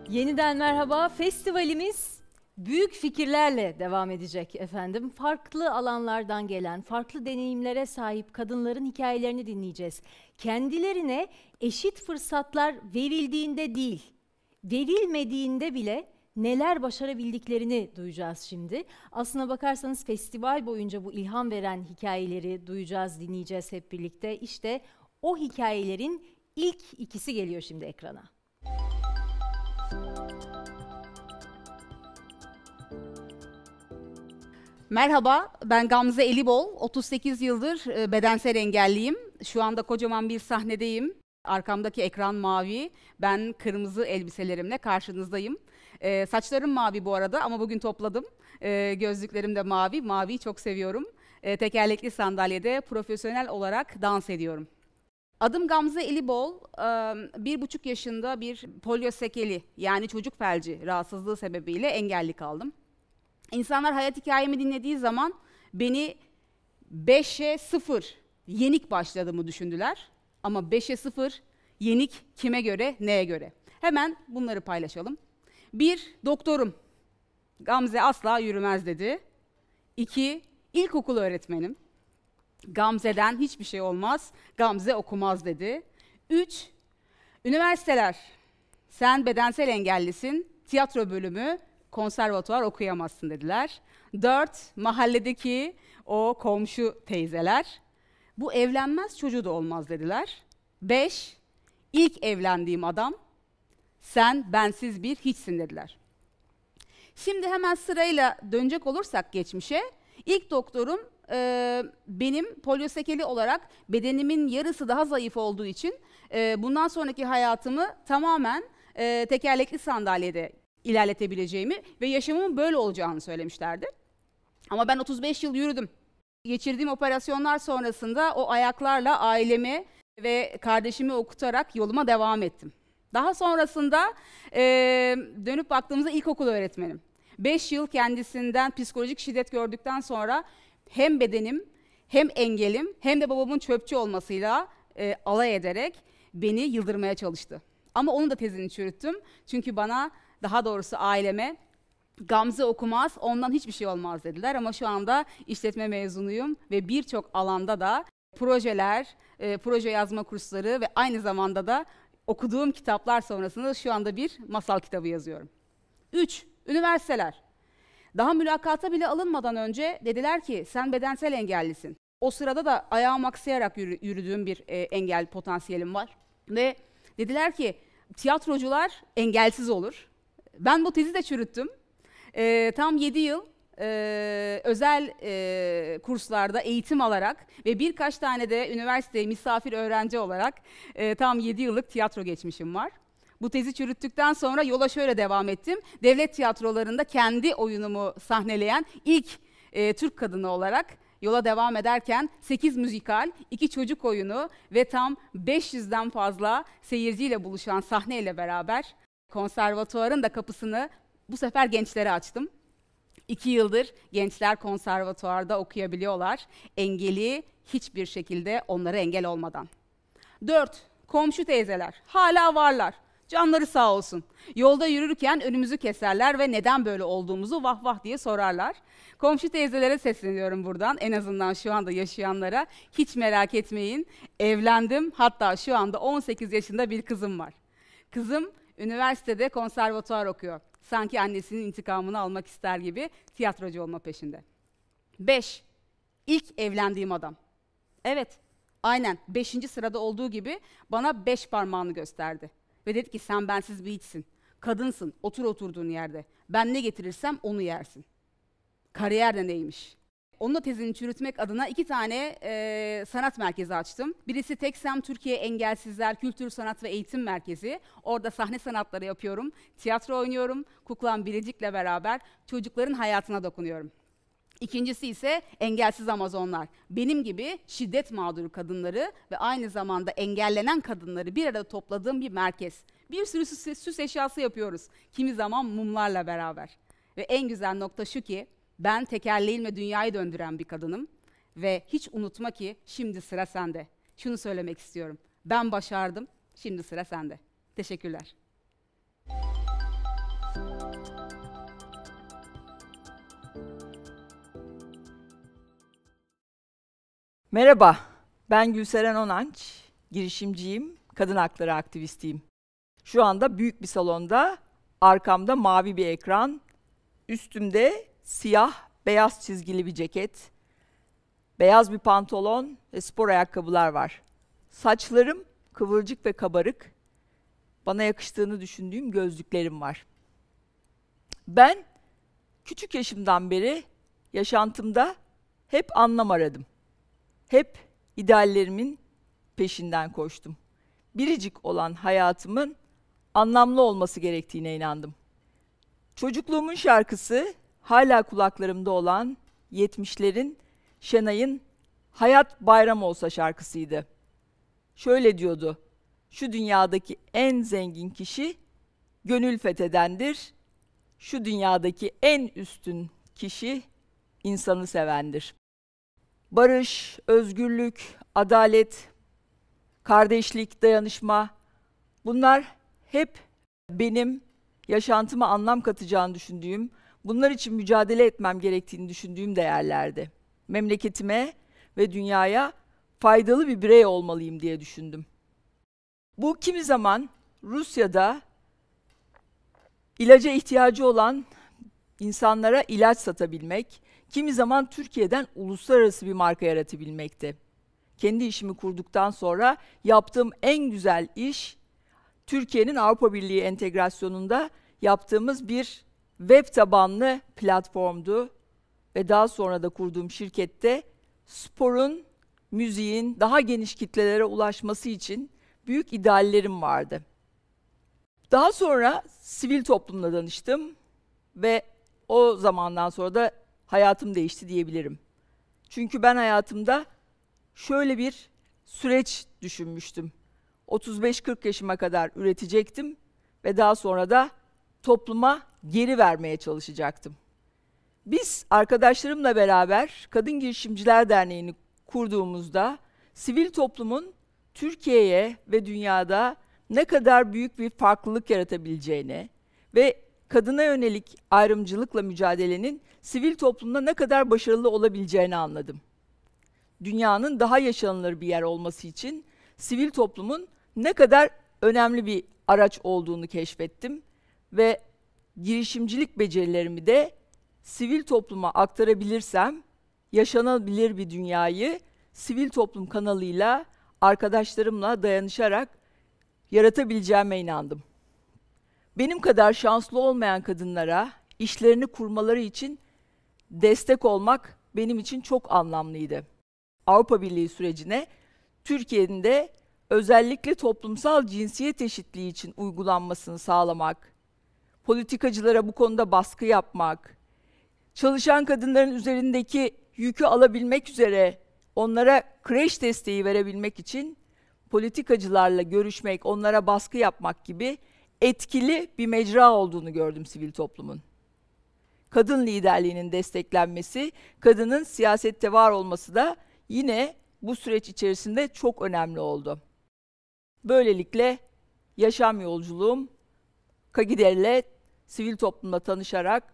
Yeniden merhaba. Festivalimiz büyük fikirlerle devam edecek efendim. Farklı alanlardan gelen, farklı deneyimlere sahip kadınların hikayelerini dinleyeceğiz. Kendilerine eşit fırsatlar verildiğinde değil, verilmediğinde bile neler başarabildiklerini duyacağız şimdi. Aslına bakarsanız festival boyunca bu ilham veren hikayeleri duyacağız, dinleyeceğiz hep birlikte. İşte o hikayelerin ilk ikisi geliyor şimdi ekrana. Merhaba, ben Gamze Elibol. 38 yıldır bedensel engelliyim. Şu anda kocaman bir sahnedeyim. Arkamdaki ekran mavi. Ben kırmızı elbiselerimle karşınızdayım. Saçlarım mavi bu arada ama bugün topladım. Gözlüklerim de mavi. Maviyi çok seviyorum. Tekerlekli sandalyede profesyonel olarak dans ediyorum. Adım Gamze Elibol. 1,5 yaşında bir poliosekeli yani çocuk felci rahatsızlığı sebebiyle engelli kaldım. İnsanlar hayat hikayemi dinlediği zaman beni 5'e 0 yenik başladığımı düşündüler. Ama 5'e 0 yenik kime göre, neye göre? Hemen bunları paylaşalım. 1. Doktorum. Gamze asla yürümez dedi. 2. İlkokul öğretmenim. Gamze'den hiçbir şey olmaz, Gamze okumaz dedi. 3. Üniversiteler. Sen bedensel engellisin, tiyatro bölümü, konservatuvar okuyamazsın dediler. 4. Mahalledeki o komşu teyzeler. Bu evlenmez çocuğu da olmaz dediler. 5. İlk evlendiğim adam. Sen bensiz bir hiçsin dediler. Şimdi hemen sırayla dönecek olursak geçmişe. İlk doktorum benim poliosekeli olarak bedenimin yarısı daha zayıf olduğu için bundan sonraki hayatımı tamamen tekerlekli sandalyede ilerletebileceğimi ve yaşamımın böyle olacağını söylemişlerdi. Ama ben 35 yıl yürüdüm. Geçirdiğim operasyonlar sonrasında o ayaklarla ailemi ve kardeşimi okutarak yoluma devam ettim. Daha sonrasında dönüp baktığımızda ilkokul öğretmenim. 5 yıl kendisinden psikolojik şiddet gördükten sonra hem bedenim hem engelim hem de babamın çöpçü olmasıyla alay ederek beni yıldırmaya çalıştı. Ama onun da tezini çürüttüm. Çünkü bana, daha doğrusu aileme, Gamze okumaz, ondan hiçbir şey olmaz dediler. Ama şu anda işletme mezunuyum ve birçok alanda da projeler, proje yazma kursları ve aynı zamanda da okuduğum kitaplar sonrasında şu anda bir masal kitabı yazıyorum. 3. Üniversiteler. Daha mülakata bile alınmadan önce dediler ki sen bedensel engellisin. O sırada da ayağım aksayarak yürüdüğüm bir engel potansiyelim var. Ve dediler ki tiyatrocular engelsiz olur. Ben bu tezi de çürüttüm. Tam 7 yıl özel kurslarda eğitim alarak ve birkaç tane de üniversiteye misafir öğrenci olarak tam 7 yıllık tiyatro geçmişim var. Bu tezi çürüttükten sonra yola şöyle devam ettim. Devlet tiyatrolarında kendi oyunumu sahneleyen ilk Türk kadını olarak yola devam ederken 8 müzikal, 2 çocuk oyunu ve tam 500'den fazla seyirciyle buluşan sahneyle beraber konservatuvarın da kapısını bu sefer gençlere açtım. 2 yıldır gençler konservatuvarda okuyabiliyorlar. Engeli hiçbir şekilde onlara engel olmadan. 4. Komşu teyzeler. Hala varlar. Canları sağ olsun. Yolda yürürken önümüzü keserler ve neden böyle olduğumuzu vah vah diye sorarlar. Komşu teyzelere sesleniyorum buradan, en azından şu anda yaşayanlara. Hiç merak etmeyin, evlendim. Hatta şu anda 18 yaşında bir kızım var. Kızım üniversitede konservatuvar okuyor. Sanki annesinin intikamını almak ister gibi tiyatrocu olma peşinde. 5. İlk evlendiğim adam. Evet, aynen 5. sırada olduğu gibi bana 5 parmağını gösterdi. Ve dedi ki sen bensiz bir hiçsin. Kadınsın, otur oturduğun yerde. Ben ne getirirsem onu yersin. Kariyer de neymiş? Onun da tezini çürütmek adına 2 tane sanat merkezi açtım. Birisi Teksem Türkiye Engelsizler Kültür, Sanat ve Eğitim Merkezi. Orada sahne sanatları yapıyorum, tiyatro oynuyorum, Kuklam Biricik'le beraber çocukların hayatına dokunuyorum. İkincisi ise Engelsiz Amazonlar. Benim gibi şiddet mağduru kadınları ve aynı zamanda engellenen kadınları bir arada topladığım bir merkez. Bir sürü süs eşyası yapıyoruz. Kimi zaman mumlarla beraber. Ve en güzel nokta şu ki, ben tekerleğimle dünyayı döndüren bir kadınım. Ve hiç unutma ki şimdi sıra sende. Şunu söylemek istiyorum. Ben başardım, şimdi sıra sende. Teşekkürler. Merhaba, ben Gülseren Onanç, girişimciyim, kadın hakları aktivistiyim. Şu anda büyük bir salonda, arkamda mavi bir ekran, üstümde siyah, beyaz çizgili bir ceket, beyaz bir pantolon ve spor ayakkabılar var. Saçlarım kıvırcık ve kabarık, bana yakıştığını düşündüğüm gözlüklerim var. Ben küçük yaşımdan beri yaşantımda hep anlam aradım. Hep ideallerimin peşinden koştum. Biricik olan hayatımın anlamlı olması gerektiğine inandım. Çocukluğumun şarkısı hala kulaklarımda olan 70'lerin Şenay'ın Hayat Bayram Olsa şarkısıydı. Şöyle diyordu: şu dünyadaki en zengin kişi gönül fethedendir. Şu dünyadaki en üstün kişi insanı sevendir. Barış, özgürlük, adalet, kardeşlik, dayanışma, bunlar hep benim yaşantıma anlam katacağını düşündüğüm, bunlar için mücadele etmem gerektiğini düşündüğüm değerlerdi. Memleketime ve dünyaya faydalı bir birey olmalıyım diye düşündüm. Bu kimi zaman Rusya'da ilaca ihtiyacı olan insanlara ilaç satabilmek, kimi zaman Türkiye'den uluslararası bir marka yaratabilmekti. Kendi işimi kurduktan sonra yaptığım en güzel iş, Türkiye'nin Avrupa Birliği entegrasyonunda yaptığımız bir web tabanlı platformdu. Ve daha sonra da kurduğum şirkette sporun, müziğin daha geniş kitlelere ulaşması için büyük ideallerim vardı. Daha sonra sivil toplumla tanıştım ve o zamandan sonra da hayatım değişti diyebilirim. Çünkü ben hayatımda şöyle bir süreç düşünmüştüm. 35-40 yaşıma kadar üretecektim ve daha sonra da topluma geri vermeye çalışacaktım. Biz arkadaşlarımla beraber Kadın Girişimciler Derneği'ni kurduğumuzda sivil toplumun Türkiye'ye ve dünyada ne kadar büyük bir farklılık yaratabileceğini ve kadına yönelik ayrımcılıkla mücadelenin sivil toplumda ne kadar başarılı olabileceğini anladım. Dünyanın daha yaşanılır bir yer olması için sivil toplumun ne kadar önemli bir araç olduğunu keşfettim ve girişimcilik becerilerimi de sivil topluma aktarabilirsem yaşanabilir bir dünyayı sivil toplum kanalıyla arkadaşlarımla dayanışarak yaratabileceğime inandım. Benim kadar şanslı olmayan kadınlara işlerini kurmaları için destek olmak benim için çok anlamlıydı. Avrupa Birliği sürecine Türkiye'nin de özellikle toplumsal cinsiyet eşitliği için uygulanmasını sağlamak, politikacılara bu konuda baskı yapmak, çalışan kadınların üzerindeki yükü alabilmek üzere onlara kreş desteği verebilmek için politikacılarla görüşmek, onlara baskı yapmak gibi etkili bir mecra olduğunu gördüm sivil toplumun. Kadın liderliğinin desteklenmesi, kadının siyasette var olması da yine bu süreç içerisinde çok önemli oldu. Böylelikle yaşam yolculuğum Kagider'le sivil toplumla tanışarak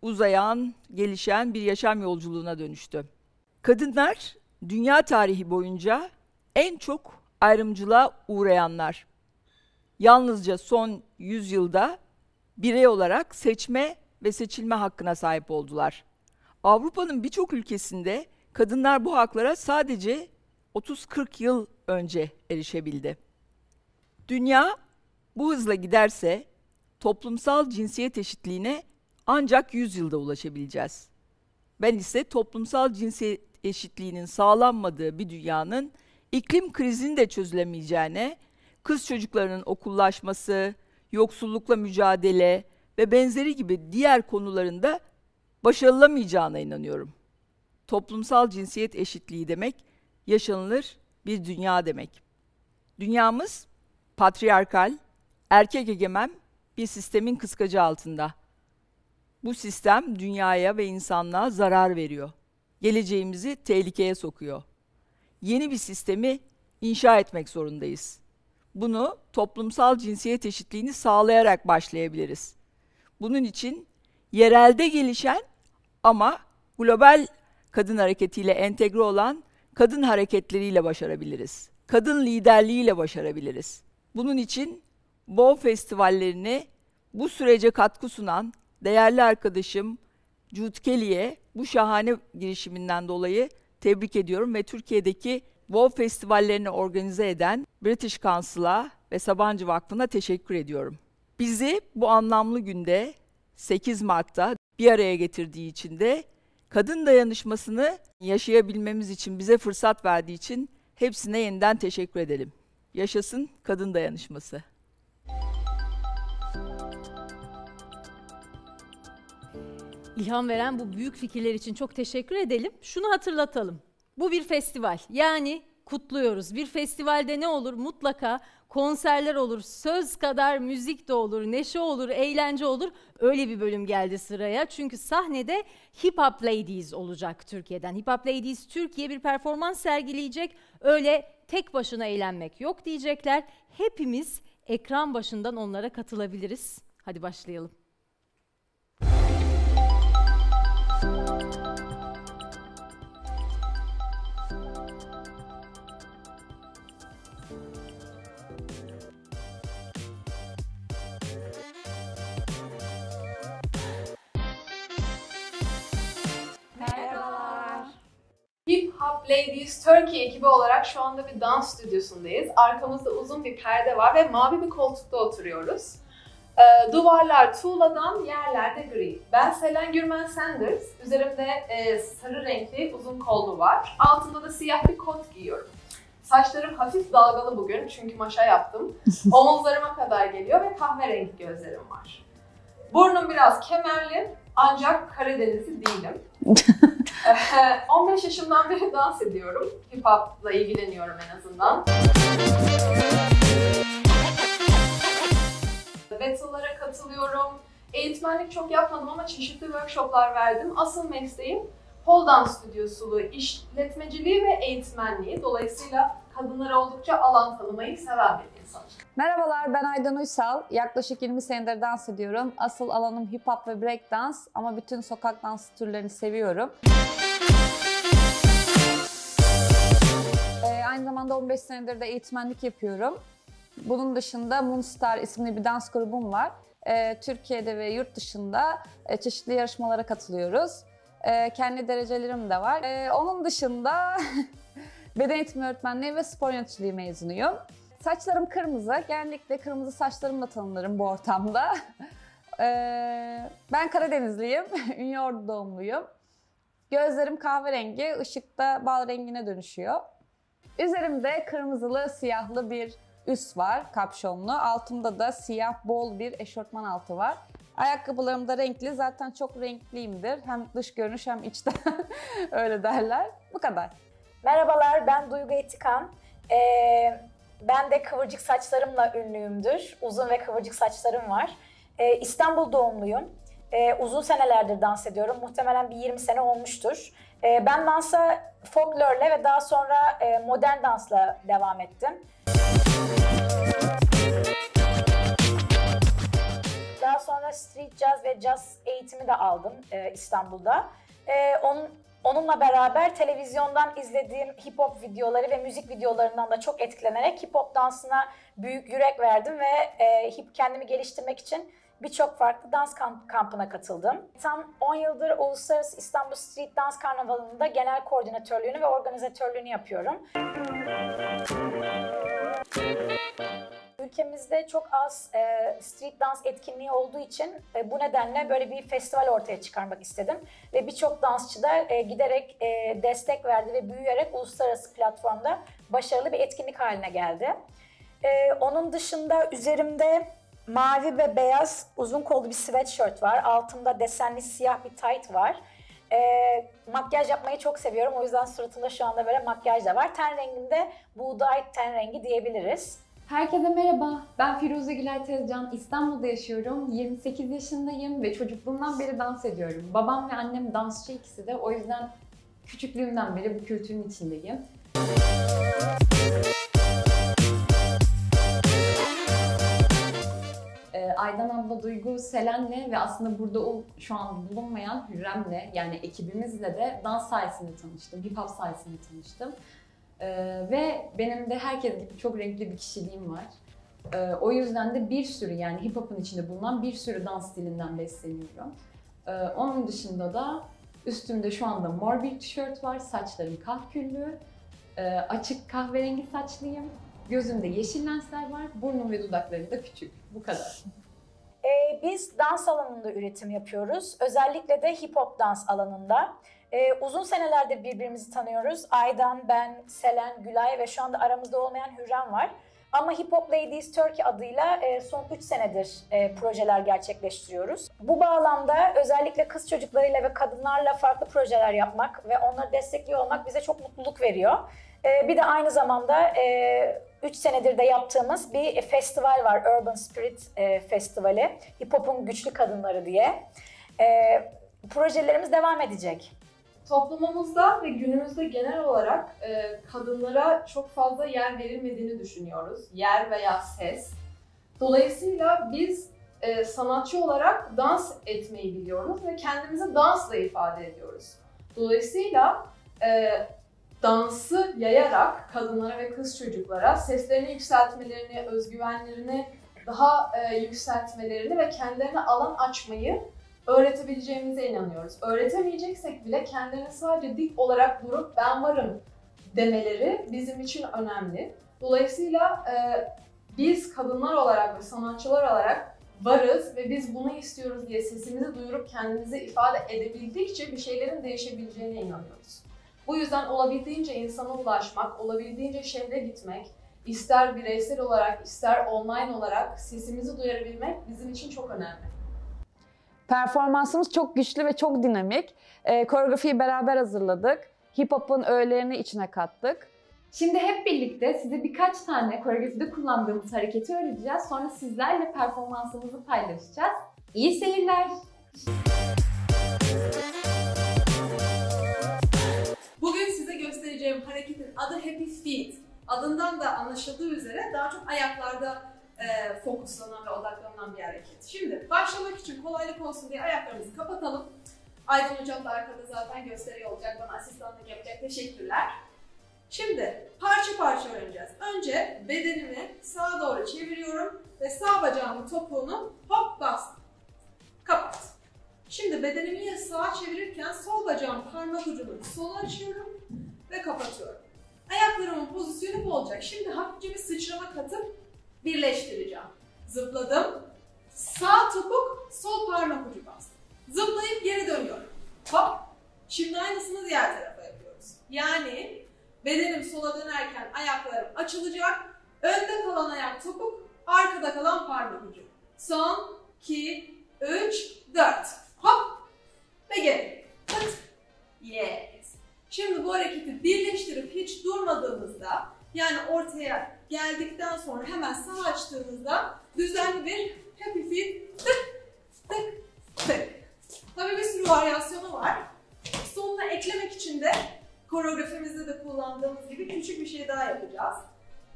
uzayan, gelişen bir yaşam yolculuğuna dönüştü. Kadınlar dünya tarihi boyunca en çok ayrımcılığa uğrayanlar. Yalnızca son 100 yılda birey olarak seçme ve seçilme hakkına sahip oldular. Avrupa'nın birçok ülkesinde kadınlar bu haklara sadece 30-40 yıl önce erişebildi. Dünya bu hızla giderse toplumsal cinsiyet eşitliğine ancak 100 yılda ulaşabileceğiz. Ben ise toplumsal cinsiyet eşitliğinin sağlanmadığı bir dünyanın iklim krizini de çözülemeyeceğine, kız çocuklarının okullaşması, yoksullukla mücadele ve benzeri gibi diğer konularında başarılamayacağına inanıyorum. Toplumsal cinsiyet eşitliği demek, yaşanılır bir dünya demek. Dünyamız patriarkal, erkek egemen bir sistemin kıskacı altında. Bu sistem dünyaya ve insanlığa zarar veriyor. Geleceğimizi tehlikeye sokuyor. Yeni bir sistemi inşa etmek zorundayız. Bunu toplumsal cinsiyet eşitliğini sağlayarak başlayabiliriz. Bunun için yerelde gelişen ama global kadın hareketiyle entegre olan kadın hareketleriyle başarabiliriz. Kadın liderliğiyle başarabiliriz. Bunun için WOW festivallerini bu sürece katkı sunan değerli arkadaşım Jude Kelly'e bu şahane girişiminden dolayı tebrik ediyorum ve Türkiye'deki WOW festivallerini organize eden British Council'a ve Sabancı Vakfı'na teşekkür ediyorum. Bizi bu anlamlı günde 8 Mart'ta bir araya getirdiği için de kadın dayanışmasını yaşayabilmemiz için bize fırsat verdiği için hepsine yeniden teşekkür edelim. Yaşasın kadın dayanışması. İlham veren bu büyük fikirler için çok teşekkür edelim. Şunu hatırlatalım. Bu bir festival. Yani kutluyoruz. Bir festivalde ne olur? Mutlaka konserler olur, söz kadar müzik de olur, neşe olur, eğlence olur. Öyle bir bölüm geldi sıraya. Çünkü sahnede Hip Hop Ladies olacak Türkiye'den. Hip Hop Ladies Türkiye bir performans sergileyecek. Öyle tek başına eğlenmek yok diyecekler. Hepimiz ekran başından onlara katılabiliriz. Hadi başlayalım. Hip Hop Ladies Turkey ekibi olarak şu anda bir dans stüdyosundayız. Arkamızda uzun bir perde var ve mavi bir koltukta oturuyoruz. Duvarlar tuğladan, yerlerde gri. Ben Selen Gürmen Sanders. Üzerimde sarı renkli uzun kollu var. Altında da siyah bir kot giyiyorum. Saçlarım hafif dalgalı bugün çünkü maşa yaptım. Omuzlarıma kadar geliyor ve kahverengi gözlerim var. Burnum biraz kemerli ancak Karadenizli değilim. 15 yaşımdan beri dans ediyorum. Hip hop'la ilgileniyorum en azından. Battle'lara katılıyorum. Eğitmenlik çok yapmadım ama çeşitli workshoplar verdim. Asıl mesleğim pole dance stüdyosuluğu, işletmeciliği ve eğitmenliği. Dolayısıyla kadınlara oldukça alan tanımayı seven bir insan. Merhabalar, ben Aydan Uysal. Yaklaşık 20 senedir dans ediyorum. Asıl alanım hip hop ve break dans ama bütün sokak dans türlerini seviyorum. Aynı zamanda 15 senedir de eğitmenlik yapıyorum. Bunun dışında Moonstar isimli bir dans grubum var. Türkiye'de ve yurt dışında çeşitli yarışmalara katılıyoruz. Kendi derecelerim de var. Onun dışında beden eğitimi öğretmenliği ve spor yöneticiliği mezunuyum. Saçlarım kırmızı. Genellikle kırmızı saçlarımla tanınırım bu ortamda. Ben Karadenizliyim. Ünyeordu doğumluyum. Gözlerim kahverengi, ışıkta bal rengine dönüşüyor. Üzerimde kırmızılı, siyahlı bir üst var, kapşonlu. Altımda da siyah, bol bir eşortman altı var. Ayakkabılarım da renkli. Zaten çok renkliyimdir. Hem dış görünüş hem içten. Öyle derler. Bu kadar. Merhabalar, ben Duygu Etikan. Ben de kıvırcık saçlarımla ünlüyümdür. Uzun ve kıvırcık saçlarım var. İstanbul doğumluyum. Uzun senelerdir dans ediyorum. Muhtemelen bir 20 sene olmuştur. Ben dansa folklorla ve daha sonra modern dansla devam ettim. Daha sonra street jazz ve jazz eğitimi de aldım İstanbul'da. Onunla beraber televizyondan izlediğim hip hop videoları ve müzik videolarından da çok etkilenerek hip hop dansına büyük yürek verdim ve kendimi geliştirmek için birçok farklı dans kampına katıldım. Tam 10 yıldır Uluslararası İstanbul Street Dans Karnavalı'nda genel koordinatörlüğünü ve organizatörlüğünü yapıyorum. Ülkemizde çok az street dans etkinliği olduğu için bu nedenle böyle bir festival ortaya çıkarmak istedim. Ve birçok dansçı da giderek destek verdi ve büyüyerek uluslararası platformda başarılı bir etkinlik haline geldi. Onun dışında üzerimde mavi ve beyaz uzun kollu bir sweatshirt var. Altımda desenli siyah bir tight var. Makyaj yapmayı çok seviyorum. O yüzden suratımda şu anda böyle makyaj da var. Ten rengimde buğday ten rengi diyebiliriz. Herkese merhaba. Ben Firuze Gülay Tezcan. İstanbul'da yaşıyorum. 28 yaşındayım ve çocukluğumdan beri dans ediyorum. Babam ve annem dansçı ikisi de. O yüzden küçüklüğümden beri bu kültürün içindeyim. Aydan abla, Duygu, Selen'le ve aslında burada o şu an bulunmayan Hürrem'le yani ekibimizle de dans sayesinde tanıştım. Hip hop sayesinde tanıştım. Ve benim de herkes gibi çok renkli bir kişiliğim var. O yüzden de bir sürü yani hip hop'un içinde bulunan bir sürü dans stilinden besleniyorum. Onun dışında da üstümde şu anda mor bir tişört var, saçlarım kahküllü, açık kahverengi saçlıyım, gözümde yeşil lensler var, burnum ve dudaklarım da küçük. Bu kadar. Biz dans alanında üretim yapıyoruz. Özellikle de hip hop dans alanında. Uzun senelerdir birbirimizi tanıyoruz. Aydan, ben, Selen, Gülay ve şu anda aramızda olmayan Hürrem var. Ama Hip Hop Ladies Turkey adıyla son 3 senedir projeler gerçekleştiriyoruz. Bu bağlamda özellikle kız çocuklarıyla ve kadınlarla farklı projeler yapmak ve onları destekliyor olmak bize çok mutluluk veriyor. Bir de aynı zamanda 3 senedir de yaptığımız bir festival var, Urban Spirit Festivali. Hip Hop'un Güçlü Kadınları diye. Projelerimiz devam edecek. Toplumumuzda ve günümüzde genel olarak kadınlara çok fazla yer verilmediğini düşünüyoruz. Yer veya ses. Dolayısıyla biz sanatçı olarak dans etmeyi biliyoruz ve kendimizi dansla ifade ediyoruz. Dolayısıyla dansı yayarak kadınlara ve kız çocuklara seslerini yükseltmelerini, özgüvenlerini daha yükseltmelerini ve kendilerine alan açmayı öğretebileceğimize inanıyoruz. Öğretemeyeceksek bile kendilerine sadece dik olarak durup ben varım demeleri bizim için önemli. Dolayısıyla biz kadınlar olarak ve sanatçılar olarak varız ve biz bunu istiyoruz diye sesimizi duyurup kendimizi ifade edebildikçe bir şeylerin değişebileceğine inanıyoruz. Bu yüzden olabildiğince insana ulaşmak, olabildiğince şehre gitmek, ister bireysel olarak ister online olarak sesimizi duyurabilmek bizim için çok önemli. Performansımız çok güçlü ve çok dinamik. Koreografiyi beraber hazırladık. Hip hop'un öğelerini içine kattık. Şimdi hep birlikte size birkaç tane koreografide kullandığımız hareketi öğreteceğiz. Sonra sizlerle performansımızı paylaşacağız. İyi seyirler. Bugün size göstereceğim hareketin adı Happy Feet. adından da anlaşıldığı üzere daha çok ayaklarda fokuslanan ve odaklanan bir hareket. Şimdi başlamak için kolaylık olsun diye ayaklarımızı kapatalım. Aydın Hocam da arkada zaten gösteriyor olacak, bana asistanlık yapacak. Teşekkürler. Şimdi parça parça öğreneceğiz. Önce bedenimi sağa doğru çeviriyorum ve sağ bacağımın topuğunu hop bastım. Kapat. Şimdi bedenimi sağa çevirirken sol bacağım parmak ucunu sola açıyorum ve kapatıyorum. Ayaklarımın pozisyonu bu olacak. Şimdi hafifçe bir sıçrama katıp birleştireceğim. Zıpladım. Sağ topuk, sol parmak ucu bastım. Zıplayıp geri dönüyorum. Hop. Şimdi aynısını diğer tarafa yapıyoruz. Yani bedenim sola dönerken ayaklarım açılacak. Önde kalan ayak topuk, arkada kalan parmak ucu. Son, 2, 3, 4. Hop. Ve geri. Hıt. Yes. Şimdi bu hareketi birleştirip hiç durmadığımızda, yani ortaya geldikten sonra hemen sağ açtığımızda düzenli bir happy feet tık tık tık. Tabii bir sürü varyasyonu var. Sonuna eklemek için de koreografimizde de kullandığımız gibi küçük bir şey daha yapacağız.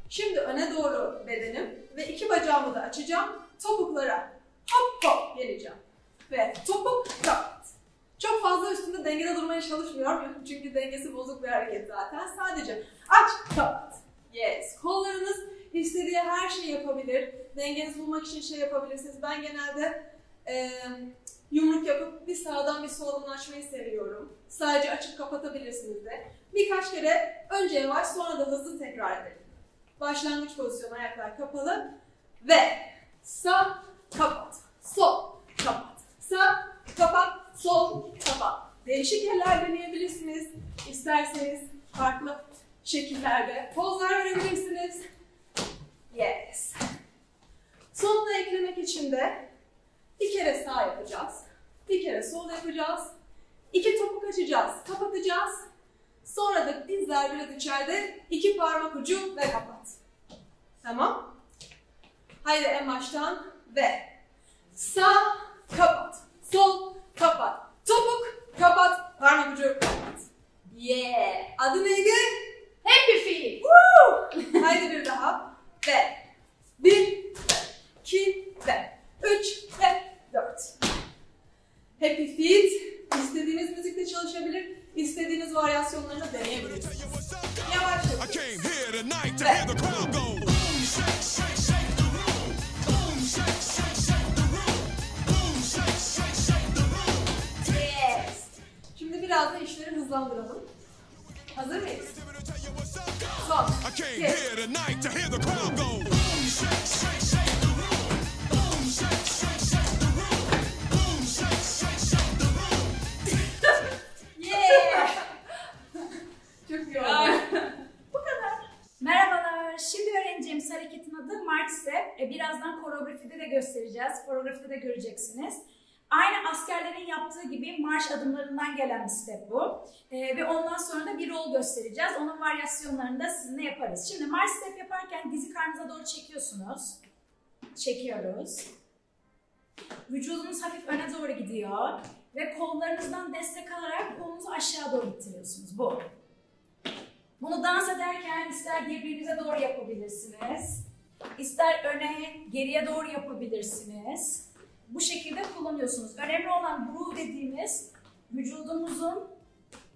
Şimdi öne doğru bedenim ve iki bacağımı da açacağım. Topuklara hop hop geleceğim. Ve topuk kapat. Çok fazla üstünde dengede durmaya çalışmıyorum. Çünkü dengesi bozuk bir hareket zaten. Sadece aç, kapat. Yes. Kollarınız istediği her şeyi yapabilir. Dengenizi bulmak için şey yapabilirsiniz. Ben genelde yumruk yapıp bir sağdan bir soldan açmayı seviyorum. Sadece açıp kapatabilirsiniz de. Birkaç kere önce yavaş sonra da hızlı tekrar edelim. Başlangıç pozisyonu, ayaklar kapalı ve sağ, kapat, sol, kapat, sağ, kapat, sol, kapat. Değişik yerler deneyebilirsiniz. İsterseniz farklı şekillerde pozlar verebilirsiniz. Yes. Sonuna eklemek için de bir kere sağ yapacağız. Bir kere sol yapacağız. İki topuk açacağız, kapatacağız. Sonra da dizler biraz içeride, iki parmak ucu ve kapat. Tamam? Haydi en baştan ve sağ, kapat, sol, kapat, topuk, kapat, parmak ucu, kapat. Yeah! Adı neydi? Happy feet! Woo! Haydi bir daha ve 1 ve 2 ve 3 ve 4. Happy feet, istediğiniz müzikte çalışabilir, istediğiniz varyasyonlarını deneyebilirsiniz. Yavaş yapıyoruz. Yes. Şimdi biraz da işleri hızlandıralım. Hazır mıyız? Son. Yeah. Çok iyi oldu. Bu kadar. Merhabalar. Şimdi öğreneceğimiz hareketin adı March Step. Birazdan koreografide de göstereceğiz. Koreografide de göreceksiniz. Aynı askerlerin yaptığı gibi marş adımlarından gelen bir step bu. Ve ondan sonra da bir rol göstereceğiz. Onun varyasyonlarını da sizinle yaparız. Şimdi march step yaparken dizi karnınıza doğru çekiyorsunuz. Çekiyoruz. Vücudunuz hafif öne doğru gidiyor. Ve kollarınızdan destek alarak kolunuzu aşağı doğru ittiriyorsunuz. Bu. Bunu dans ederken ister birbirinize doğru yapabilirsiniz. İster öne, geriye doğru yapabilirsiniz. Bu şekilde kullanıyorsunuz. Önemli olan groove dediğimiz vücudumuzun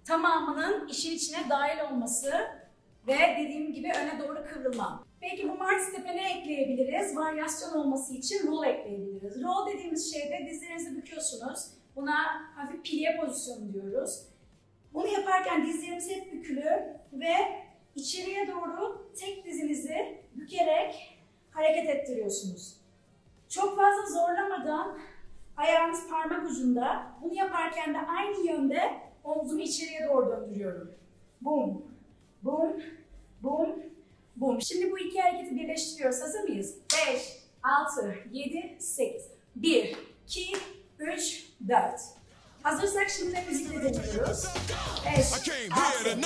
tamamının işin içine dahil olması ve dediğim gibi öne doğru kıvrılma. Peki bu march step'e ne ekleyebiliriz? Varyasyon olması için roll ekleyebiliriz. Roll dediğimiz şeyde dizlerinizi büküyorsunuz. Buna hafif pilye pozisyonu diyoruz. Bunu yaparken dizlerimiz hep bükülü ve içeriye doğru tek dizinizi bükerek hareket ettiriyorsunuz. Çok fazla zorlamadan ayağınız parmak ucunda. Bunu yaparken de aynı yönde omzumu içeriye doğru döndürüyorum. Boom, boom, boom, boom. Şimdi bu iki hareketi birleştiriyoruz. Hazır mıyız? 5, 6, 7, 8. 1, 2, 3, 4. Hazırsak şimdi de müzikle deniyoruz. 5, 6, 7, 8.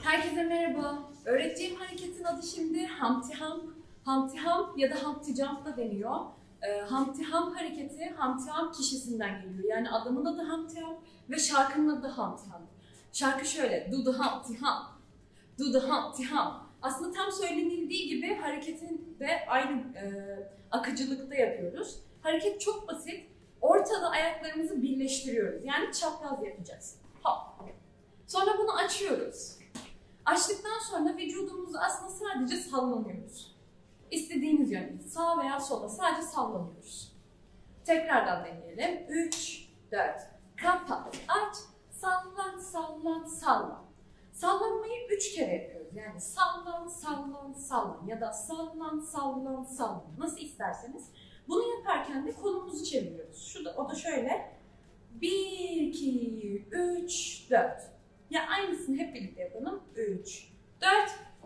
Herkese merhaba. Öğreteceğim hareketin adı şimdi Humpty Hump. Humpty Hump ya da Humpty Jump da deniyor. Humpty Hump hareketi Humpty Hump kişisinden geliyor. Yani adamın adı Humpty Hump ve şarkının adı Humpty Hump. Şarkı şöyle, do the Humpty Hump, do the Humpty Hump. Aslında tam söylenildiği gibi hareketin de aynı akıcılıkta yapıyoruz. Hareket çok basit. Ortada ayaklarımızı birleştiriyoruz. Yani çapraz yapacağız. Hop. Sonra bunu açıyoruz. Açtıktan sonra vücudumuzu aslında sadece sallanıyoruz. İstediğiniz yöne, sağ veya sola sadece sallanıyoruz. Tekrardan deneyelim. 3, 4. Kapat, aç, sallan, sallan, sallan. Sallanmayı 3 kere yapıyoruz. Yani sallan, sallan, sallan ya da sallan, sallan, sallan. Nasıl isterseniz. Bunu yaparken de kolumuzu çeviriyoruz. O da şöyle. 1, 2, 3, 4. Ya aynısını hep birlikte yapalım. 3, 4.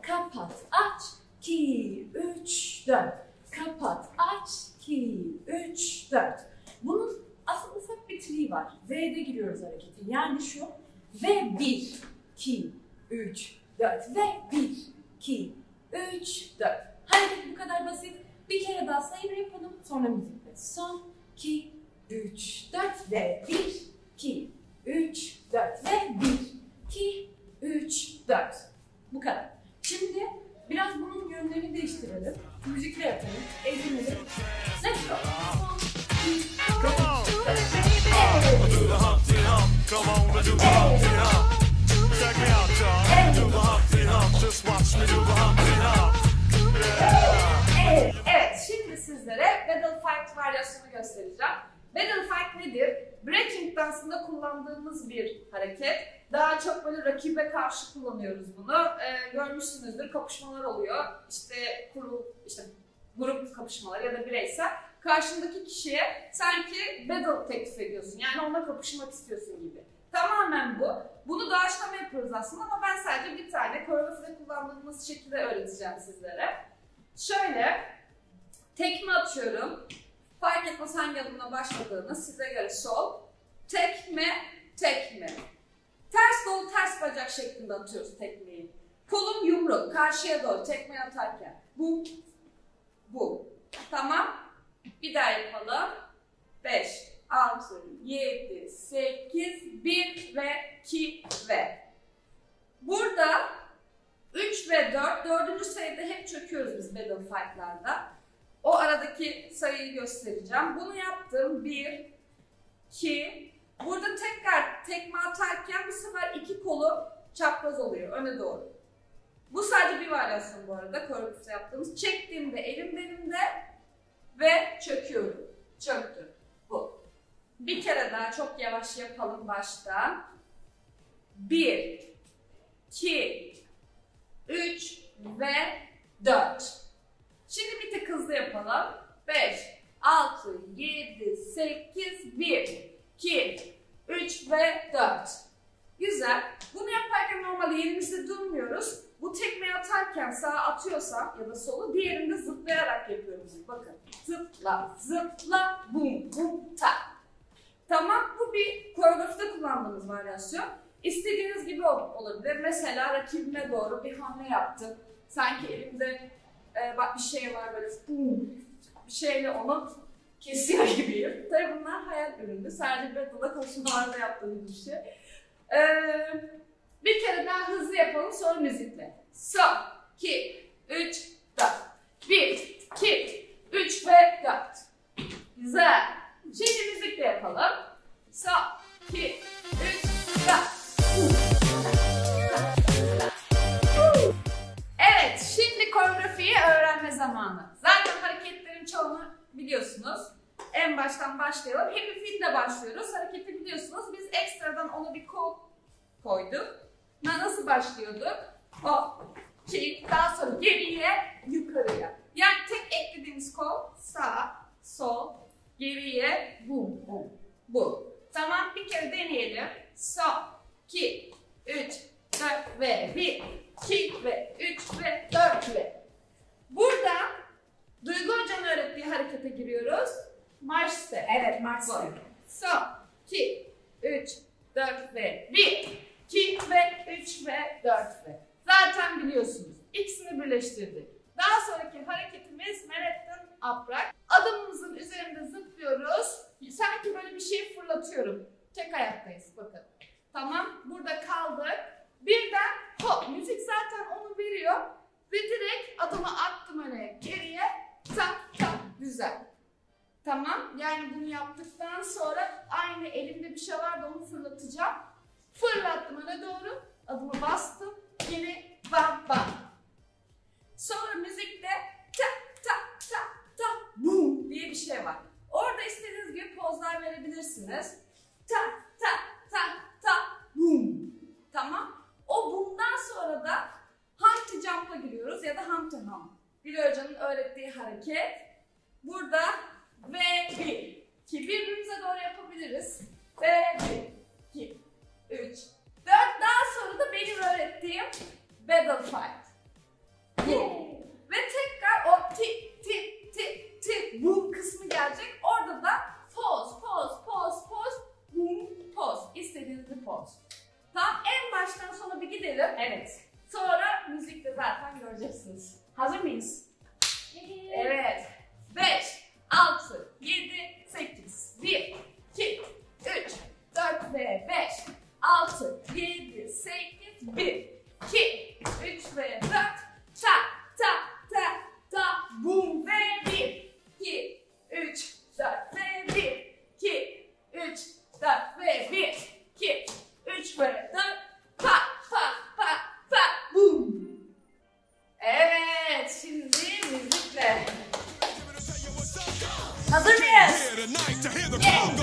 Kapat, aç, 2, 3, 4. Kapat, aç, 2, 3, 4. Bunun aslında ufak bir triği var. V'de giriyoruz hareketi. Yani şu. Ve 1, 2, 3, 4. Ve 1, 2, 3, 4. Hareket bu kadar basit. Bir kere daha sayı yapalım. Sonra müzikle. Son, 2, 3, 4 ve 1, 2, 3, 4 ve 1, 2, 3, 4. Bu kadar. Şimdi biraz bunun yönlerini değiştirelim. Müzikle yapalım. Eğlenelim. Let's go. Come on. Do the Humpty Hump. Come on, do the Humpty Hump. Check me out, y'all. Do the Humpty Hump. Just watch me do the Humpty Hump. Evet, şimdi sizlere Battle Fight varyasyonu göstereceğim. Battle Fight nedir? Breaking dansında kullandığımız bir hareket. Daha çok böyle rakibe karşı kullanıyoruz bunu. Görmüşsünüzdür, kapışmalar oluyor. İşte grup kapışmaları ya da bireysel. Karşındaki kişiye sanki battle teklif ediyorsun. Yani onunla kapışmak istiyorsun gibi. Tamamen bu. Bunu doğaçlama yapıyoruz aslında ama ben sadece bir tane koreografide kullandığımız şekilde öğreteceğim sizlere. Şöyle, tekme atıyorum. Fark etmez hangi adımla başladığını, size göre sol. Tekme, tekme. Ters kol, ters bacak şeklinde atıyoruz tekmeyi. Kolum yumruk, karşıya doğru tekme atarken. Bu, bu. Tamam. Bir daha yapalım. 5, 6, 7, 8, 1 ve 2 ve. Burada 3 ve 4, dördüncü sayıda hep çöküyoruz biz battle fight'larda. O aradaki sayıyı göstereceğim. Bunu yaptım. 1, 2. Burada tekrar tekme atarken bu sefer iki kolum çapraz oluyor öne doğru. Bu sadece bir varyasyon bu arada koreografide yaptığımız. Çektiğimde elim belimde ve çöküyorum. Çöktüm. Bu. Bir kere daha çok yavaş yapalım baştan. 1, 2, 3 ve 4. Şimdi bir tık hızlı yapalım. 5, 6, 7, 8, 1, 2, 3 ve 4. Güzel. Bunu yaparken normalde yerimizde durmuyoruz. Bu tekmeyi atarken sağa atıyorsam ya da solu diğerinde zıplayarak yapıyoruz. Bakın. Zıpla, zıpla, bum, bum, tak. Tamam. Bu bir koreografide kullandığımız varyasyon. İstediğiniz gibi olabilir. Mesela rakibime doğru bir hamle yaptım. Sanki elimde bak bir şey var böyle bir şeyle onu kesiyor gibiyim. Tabii bunlar hayal ürünü. Sadece battle'da koşmalarda yaptığım bir şey. Bir kere daha hızlı yapalım sonra müzikle. Son, 2, 3, 4. 1, 2, 3 ve 4. Güzel. Şimdi müzikle yapalım. Son, 2, 3, 4. Evet, şimdi koreografiyi öğrenme zamanı. Zaten hareketlerin çoğunu biliyorsunuz. En baştan başlayalım. Happy Feet'le başlıyoruz. Hareketi biliyorsunuz. Biz ekstradan ona bir kol koyduk. Nasıl başlıyorduk? O, daha sonra geriye, yukarıya. Yani tek eklediğimiz kol sağ, sol, geriye, bum, bum, bu. Tamam, bir kere deneyelim. Son, 2, 3, 4 ve 1, 2 ve 3 ve 4 ve. Burada Duygu Hoca'nın öğrettiği harekete giriyoruz. Marş step. Evet, marş step. Son, 2, 3, 4 ve 1, 2 ve 3 ve 4 ve. Zaten biliyorsunuz. İkisini birleştirdik. Daha sonraki hareketimiz Manhattan Upright. Adımımızın üzerinde zıplıyoruz. Sanki böyle bir şey fırlatıyorum. Tek ayaktayız bakın. Tamam, burada kaldık. Birden hop, müzik zaten onu veriyor. Ve direkt adımı attım öne, geriye, tak tak, güzel. Tamam, yani bunu yaptıktan sonra aynı elimde bir şey vardı, onu fırlatacağım. Fırlattım öne doğru, adımı bastım, yine bam bam. Sonra müzikte tak tak tak tak boom diye bir şey var. Orada istediğiniz gibi pozlar verebilirsiniz. Tak tak tak tak boom. Tamam. O boom'dan sonra da Humpty Jump'a giriyoruz ya da Humpty Hump. Gül Hoca'nın öğrettiği hareket. Burada ve 1, 2 birbirimize doğru yapabiliriz. Ve 1, 2, 3, 4. Daha sonra da benim öğrettiğim Battle Fight. Ve tekrar o tik tik tik tik boom kısmı gelecek. Orada da pause, pause, pause, pause, boom, pause. İstediğiniz bir pause. Tamam, en baştan sona bir gidelim. Evet. Sonra müzikle zaten göreceksiniz. Hazır mıyız? Evet. 5, 6, 7, 8, 1, 2, 3, 4 ve 5, 6, 7, 8, 1, 2, 3 ve 4. Ta ta ta ta boom ve 1, 2, 3, 4 ve 1, 2, 3, 4 ve 1, 2, 3 ve 4. Pa pa pa pa boom. Evet, şimdi müzikle. Hazır mıyız? Yeah.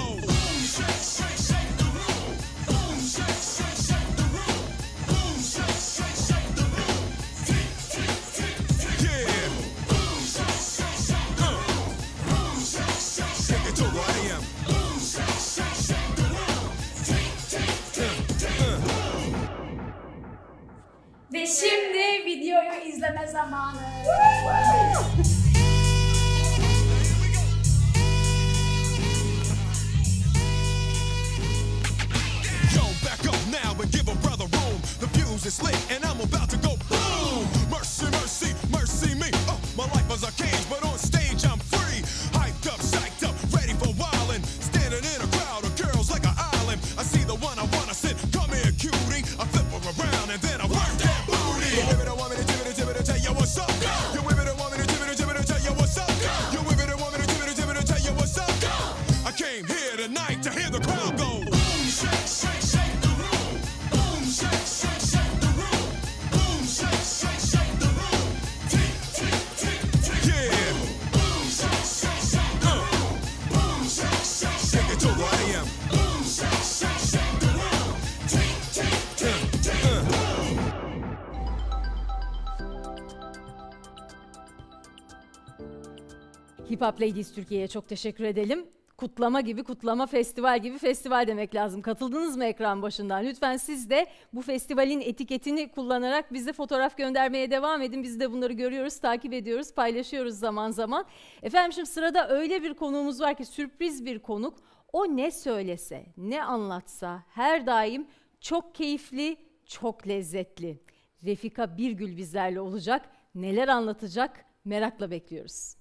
Ve şimdi videoyu izleme zamanı. Is lit and I'm about to go boom. Mercy, mercy, mercy me. My life was a cage, but on stage I'm free. Hyped up, psyched up, ready for wildin'. Standing in a crowd of girls like an island. I see the one I wanna sit. Come here, cutie. I flip her around and then I work that booty. You with it, I want me to tip it, tell you what's up. You with it, I want me to tip it, tell you what's up. You with it, I want me to tip it, tell you what's up. I came here tonight to hear the crowd go boom, shake, shake, shake the room. Boom, shake, shake, shake. Hip Hop Ladies Türkiye'ye çok teşekkür edelim. Kutlama gibi kutlama, festival gibi festival demek lazım. Katıldınız mı ekran başından? Lütfen siz de bu festivalin etiketini kullanarak bize fotoğraf göndermeye devam edin. Biz de bunları görüyoruz, takip ediyoruz, paylaşıyoruz zaman zaman. Efendim şimdi sırada öyle bir konuğumuz var ki sürpriz bir konuk. O ne söylese, ne anlatsa her daim çok keyifli, çok lezzetli. Refika Birgül bizlerle olacak. Neler anlatacak merakla bekliyoruz.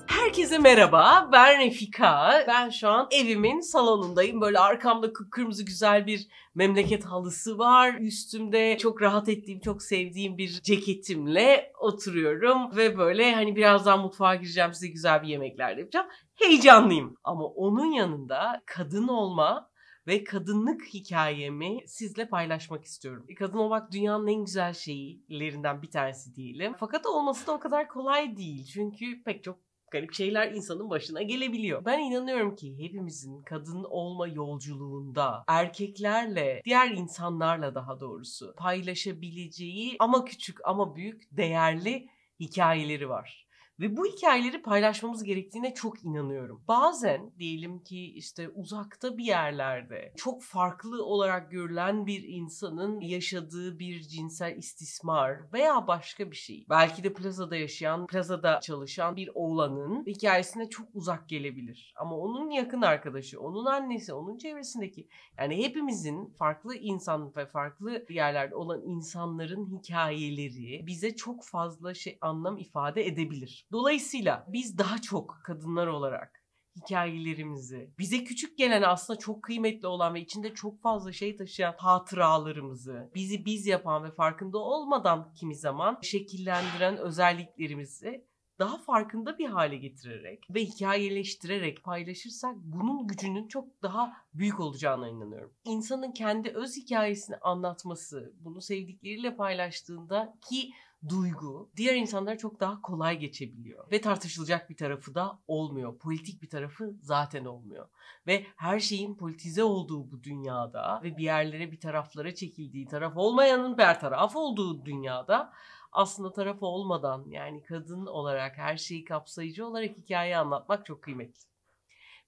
Herkese merhaba, ben Refika. Ben şu an evimin salonundayım. Böyle arkamda kıpkırmızı güzel bir memleket halısı var. Üstümde çok rahat ettiğim, çok sevdiğim bir ceketimle oturuyorum. Ve böyle hani birazdan mutfağa gireceğim, size güzel bir yemekler yapacağım. Heyecanlıyım. Ama onun yanında kadın olma ve kadınlık hikayemi sizle paylaşmak istiyorum. Kadın olmak dünyanın en güzel şeylerinden bir tanesi diyelim. Fakat olması da o kadar kolay değil. Çünkü pek çok garip şeyler insanın başına gelebiliyor. Ben inanıyorum ki hepimizin kadın olma yolculuğunda erkeklerle, diğer insanlarla daha doğrusu paylaşabileceği ama küçük ama büyük değerli hikayeleri var. Ve bu hikayeleri paylaşmamız gerektiğine çok inanıyorum. Bazen diyelim ki işte uzakta bir yerlerde çok farklı olarak görülen bir insanın yaşadığı bir cinsel istismar veya başka bir şey. Belki de plazada yaşayan, plazada çalışan bir oğlanın hikayesine çok uzak gelebilir. Ama onun yakın arkadaşı, onun annesi, onun çevresindeki, yani hepimizin farklı insan ve farklı yerlerde olan insanların hikayeleri bize çok fazla anlam ifade edebilir. Dolayısıyla biz daha çok kadınlar olarak hikayelerimizi, bize küçük gelen aslında çok kıymetli olan ve içinde çok fazla şey taşıyan hatıralarımızı, bizi biz yapan ve farkında olmadan kimi zaman şekillendiren özelliklerimizi daha farkında bir hale getirerek ve hikayeleştirerek paylaşırsak bunun gücünün çok daha büyük olacağına inanıyorum. İnsanın kendi öz hikayesini anlatması, bunu sevdikleriyle paylaştığında ki duygu diğer insanlara çok daha kolay geçebiliyor. Ve tartışılacak bir tarafı da olmuyor. Politik bir tarafı zaten olmuyor. Ve her şeyin politize olduğu bu dünyada ve bir yerlere bir taraflara çekildiği, taraf olmayanın bertaraf olduğu dünyada aslında tarafı olmadan, yani kadın olarak her şeyi kapsayıcı olarak hikaye anlatmak çok kıymetli.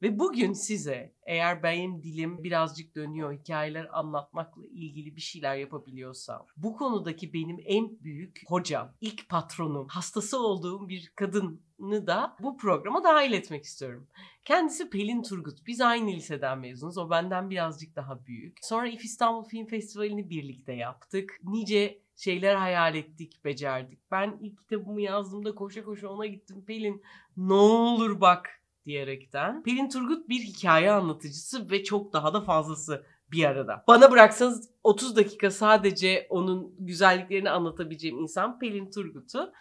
Ve bugün size, eğer benim dilim birazcık dönüyor, hikayeler anlatmakla ilgili bir şeyler yapabiliyorsam, bu konudaki benim en büyük hocam, ilk patronum, hastası olduğum bir kadını da bu programa dahil etmek istiyorum. Kendisi Pelin Turgut. Biz aynı liseden mezunuz. O benden birazcık daha büyük. Sonra İF İstanbul Film Festivali'ni birlikte yaptık. Nice şeyler hayal ettik, becerdik. Ben ilk kitabımı yazdığımda koşa koşa ona gittim. Pelin, ne olur bak diyerekten. Pelin Turgut bir hikaye anlatıcısı ve çok daha da fazlası bir arada. Bana bıraksanız 30 dakika sadece onun güzelliklerini anlatabileceğim insan Pelin Turgut'u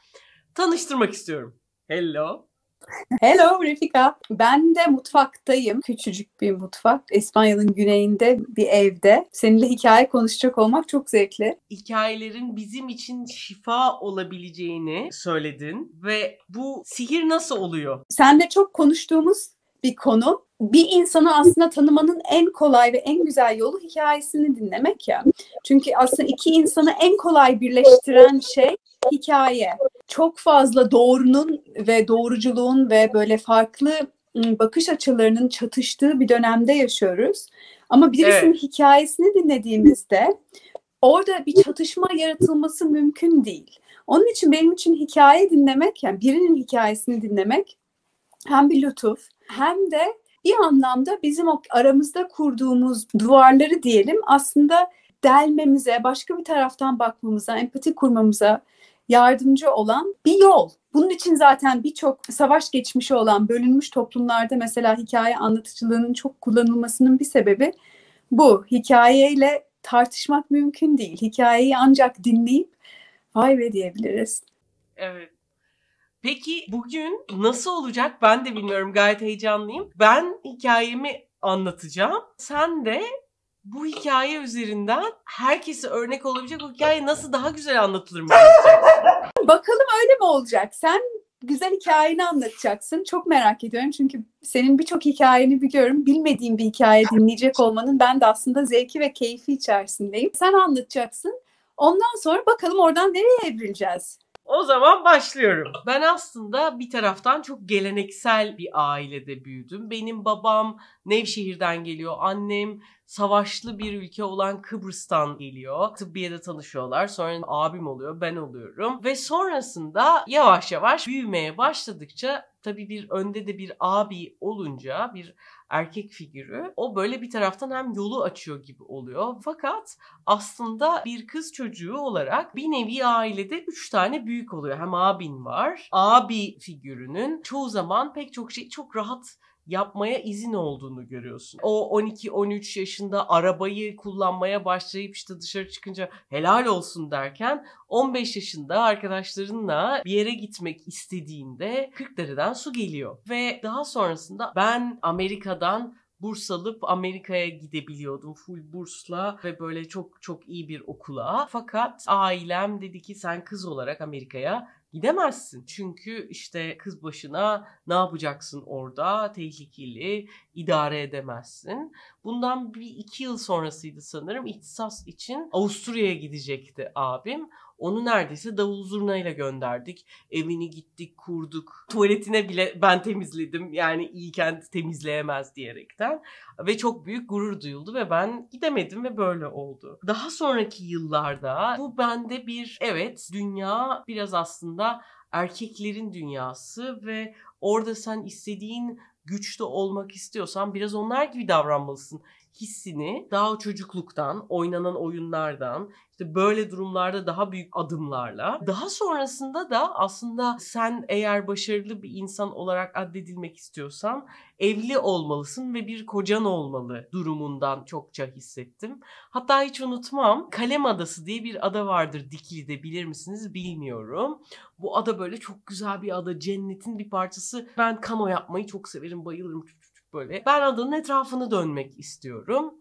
tanıştırmak istiyorum. Hello. Hello Refika. Ben de mutfaktayım. Küçücük bir mutfak. İspanya'nın güneyinde bir evde. Seninle hikaye konuşacak olmak çok zevkli. Hikayelerin bizim için şifa olabileceğini söyledin ve bu sihir nasıl oluyor? Seninle çok konuştuğumuz bir konu. Bir insanı aslında tanımanın en kolay ve en güzel yolu hikayesini dinlemek ya. Çünkü aslında iki insanı en kolay birleştiren şey hikaye. Çok fazla doğrunun ve doğruculuğun ve böyle farklı bakış açılarının çatıştığı bir dönemde yaşıyoruz. Ama birisinin hikayesini dinlediğimizde orada bir çatışma yaratılması mümkün değil. Onun için benim için hikaye dinlemek, yani birinin hikayesini dinlemek hem bir lütuf hem de bir anlamda bizim o aramızda kurduğumuz duvarları diyelim aslında delmemize, başka bir taraftan bakmamıza, empati kurmamıza yardımcı olan bir yol. Bunun için zaten birçok savaş geçmişi olan bölünmüş toplumlarda mesela hikaye anlatıcılığının çok kullanılmasının bir sebebi bu. Hikayeyle tartışmak mümkün değil. Hikayeyi ancak dinleyip vay be diyebiliriz. Evet. Peki bugün nasıl olacak ben de bilmiyorum, gayet heyecanlıyım. Ben hikayemi anlatacağım. Sen de bu hikaye üzerinden herkese örnek olabilecek o hikaye nasıl daha güzel anlatılır mı? Bakalım öyle mi olacak? Sen güzel hikayeni anlatacaksın. Çok merak ediyorum çünkü senin birçok hikayeni biliyorum. Bilmediğim bir hikaye dinleyecek olmanın ben de aslında zevki ve keyfi içerisindeyim. Sen anlatacaksın. Ondan sonra bakalım oradan nereye evrileceğiz? O zaman başlıyorum. Ben aslında bir taraftan çok geleneksel bir ailede büyüdüm. Benim babam Nevşehir'den geliyor. Annem savaşlı bir ülke olan Kıbrıs'tan geliyor. Tıbbiye'de tanışıyorlar. Sonra abim oluyor, ben oluyorum. Ve sonrasında yavaş yavaş büyümeye başladıkça tabii bir önde de bir abi olunca, bir erkek figürü, o böyle bir taraftan hem yolu açıyor gibi oluyor. Fakat aslında bir kız çocuğu olarak bir nevi ailede 3 tane büyük oluyor. Hem abin var. Abi figürünün çoğu zaman pek çok şey çok rahat yapmaya izin olduğunu görüyorsun. O 12-13 yaşında arabayı kullanmaya başlayıp işte dışarı çıkınca helal olsun derken 15 yaşında arkadaşlarınla bir yere gitmek istediğinde 40'lardan su geliyor. Ve daha sonrasında ben Amerika'dan burs alıp Amerika'ya gidebiliyordum full bursla ve böyle çok çok iyi bir okula. Fakat ailem dedi ki sen kız olarak Amerika'ya Gidemezsin. Çünkü işte kız başına ne yapacaksın orada? Tehlikeli, idare edemezsin. Bundan 1-2 yıl sonrasıydı sanırım. İhtisas için Avusturya'ya gidecekti abim. Onu neredeyse davul zurnayla gönderdik. Evini gittik, kurduk. Tuvaletine bile ben temizledim. Yani iyi kendi temizleyemez diyerekten. Ve çok büyük gurur duyuldu ve ben gidemedim ve böyle oldu. Daha sonraki yıllarda bu bende bir, evet, dünya biraz aslında erkeklerin dünyası ve orada sen istediğin güçlü olmak istiyorsan biraz onlar gibi davranmalısın hissini daha çocukluktan, oynanan oyunlardan, işte böyle durumlarda daha büyük adımlarla. Daha sonrasında da aslında sen eğer başarılı bir insan olarak addedilmek istiyorsan evli olmalısın ve bir kocan olmalı durumundan çokça hissettim. Hatta hiç unutmam, Kalem Adası diye bir ada vardır Dikili'de, bilir misiniz bilmiyorum. Bu ada böyle çok güzel bir ada, cennetin bir parçası. Ben kano yapmayı çok severim, bayılırım böyle. Ben adanın etrafını dönmek istiyorum.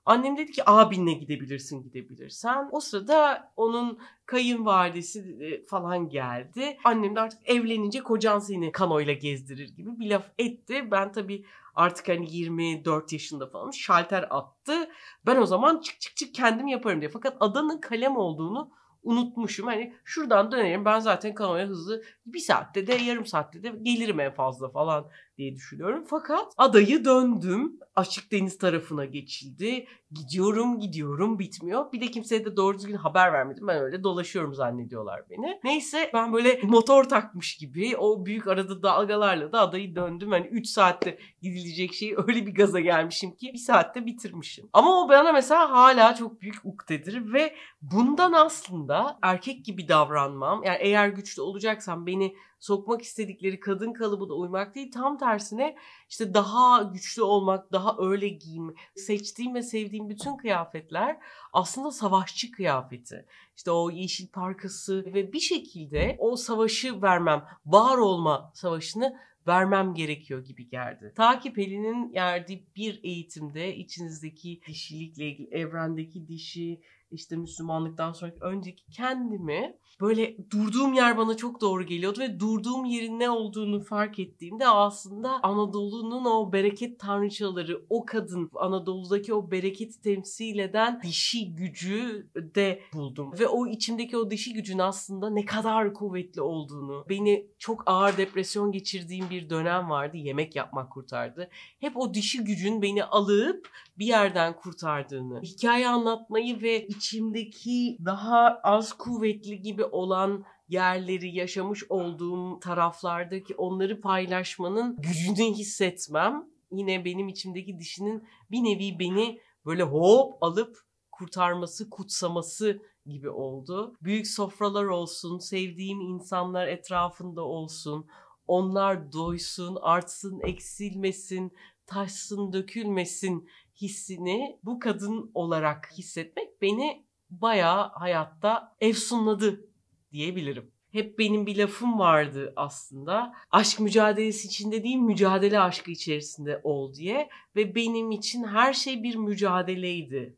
Annem dedi ki abinle gidebilirsen. O sırada onun kayınvalidesi falan geldi. Annem de artık evlenince kocan seni kanoyla gezdirir gibi bir laf etti. Ben tabii artık hani 24 yaşında falan şalter attı. Ben o zaman çık kendim yaparım diye. Fakat adanın Kalem olduğunu unutmuşum. Hani şuradan dönerim, ben zaten kanoya hızlı 1 saatte de yarım saatte de gelirim en fazla falan diye düşünüyorum. Fakat adayı döndüm. Açık deniz tarafına geçildi. Gidiyorum bitmiyor. Bir de kimseye de doğru düzgün haber vermedim. Ben öyle dolaşıyorum zannediyorlar beni. Neyse ben böyle motor takmış gibi o büyük arada dalgalarla da adayı döndüm. Hani 3 saatte gidilecek şeyi öyle bir gaza gelmişim ki 1 saatte bitirmişim. Ama o bana mesela hala çok büyük ukdedir ve bundan aslında erkek gibi davranmam, yani eğer güçlü olacaksam beni sokmak istedikleri kadın kalıbına uymak değil, tam tersine işte daha güçlü olmak, daha öyle giyim, seçtiğim ve sevdiğim bütün kıyafetler aslında savaşçı kıyafeti. İşte o yeşil parkası ve bir şekilde o savaşı vermem, var olma savaşını vermem gerekiyor gibi geldi. Ta ki Pelin'in verdiği bir eğitimde içinizdeki dişilikle ilgili, evrendeki dişi, işte Müslümanlıktan sonraki önceki kendimi böyle durduğum yer bana çok doğru geliyordu ve durduğum yerin ne olduğunu fark ettiğimde aslında Anadolu'nun o bereket tanrıçaları, o kadın, Anadolu'daki o bereketi temsil eden dişi gücü de buldum. Ve o içimdeki o dişi gücün aslında ne kadar kuvvetli olduğunu, beni çok ağır depresyon geçirdiğim bir dönem vardı. Yemek yapmak kurtardı. Hep o dişi gücün beni alıp bir yerden kurtardığını, hikaye anlatmayı ve içimdeki daha az kuvvetli gibi olan yerleri, yaşamış olduğum taraflardaki onları paylaşmanın gücünü hissetmem, yine benim içimdeki dişinin bir nevi beni böyle hop alıp kurtarması, kutsaması gibi oldu. Büyük sofralar olsun, sevdiğim insanlar etrafında olsun, onlar doysun, artsın, eksilmesin, taşsın, dökülmesin hissini bu kadın olarak hissetmek beni bayağı hayatta efsunladı diyebilirim. Hep benim bir lafım vardı aslında. Aşk mücadelesi içinde değil, mücadele aşkı içerisinde ol diye. Ve benim için her şey bir mücadeleydi.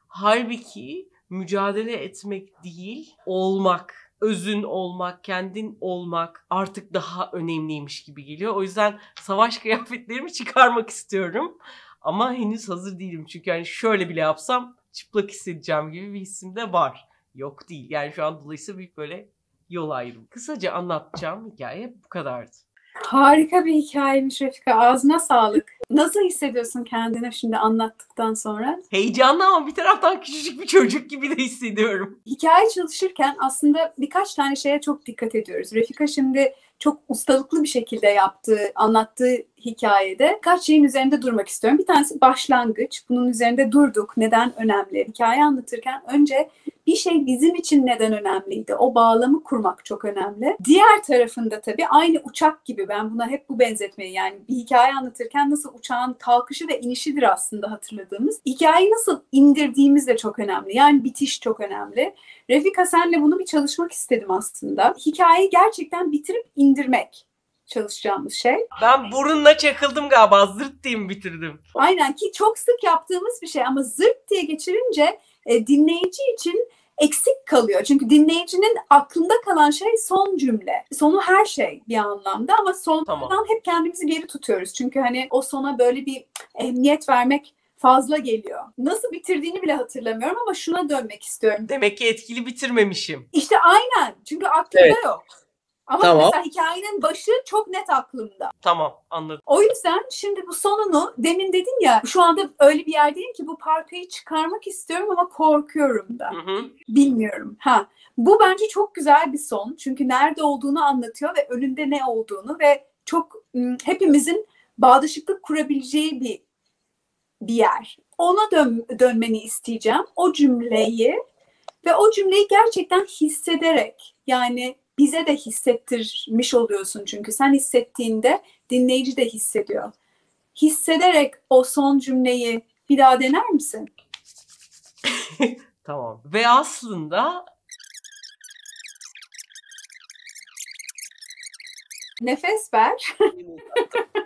Halbuki mücadele etmek değil, olmak, özün olmak, kendin olmak artık daha önemliymiş gibi geliyor. O yüzden savaş kıyafetlerimi çıkarmak istiyorum. Ama henüz hazır değilim. Çünkü yani şöyle bile yapsam çıplak hissedeceğim gibi bir hissim de var. Yok değil. Yani şu an dolayısıyla büyük böyle yol ayrımı. Kısaca anlatacağım hikaye bu kadardı. Harika bir hikayemiş Refika. Ağzına sağlık. Nasıl hissediyorsun kendini şimdi anlattıktan sonra? Heyecanlı ama bir taraftan küçücük bir çocuk gibi de hissediyorum. Hikaye çalışırken aslında birkaç tane şeye çok dikkat ediyoruz. Refika şimdi çok ustalıklı bir şekilde anlattığı hikayede kaç şeyin üzerinde durmak istiyorum. Bir tanesi başlangıç. Bunun üzerinde durduk. Neden önemli? Hikaye anlatırken önce bir şey bizim için neden önemliydi? O bağlamı kurmak çok önemli. Diğer tarafında tabii aynı uçak gibi, ben buna hep bu benzetmeyi, yani bir hikaye anlatırken nasıl uçağın kalkışı ve inişidir aslında hatırladığımız. Hikayeyi nasıl indirdiğimiz de çok önemli. Yani bitiş çok önemli. Refika, senle bunu bir çalışmak istedim aslında. Hikayeyi gerçekten bitirip indirmek çalışacağımız şey. Ben burunla çakıldım galiba, zırt diye mi bitirdim? Aynen, ki çok sık yaptığımız bir şey ama zırt diye geçirince dinleyici için eksik kalıyor. Çünkü dinleyicinin aklında kalan şey son cümle. Sonu her şey bir anlamda ama sondan hep kendimizi geri tutuyoruz. Çünkü hani o sona böyle bir emniyet vermek fazla geliyor. Nasıl bitirdiğini bile hatırlamıyorum ama şuna dönmek istiyorum. Demek ki etkili bitirmemişim. İşte aynen. Çünkü aklımda yok. Ama Tamam. mesela hikayenin başı çok net aklımda. Tamam, anladım. O yüzden şimdi bu sonunu demin dedin ya, şu anda öyle bir yerdeyim ki bu parkayı çıkarmak istiyorum ama korkuyorum da. Bilmiyorum. Bu bence çok güzel bir son. Çünkü nerede olduğunu anlatıyor ve önünde ne olduğunu ve çok hepimizin bağdaşıklık kurabileceği bir yer. Ona dönmeni isteyeceğim. O cümleyi ve o cümleyi gerçekten hissederek, yani bize de hissettirmiş oluyorsun çünkü sen hissettiğinde dinleyici de hissediyor. Hissederek o son cümleyi bir daha dener misin? Tamam. Ve aslında nefes ver.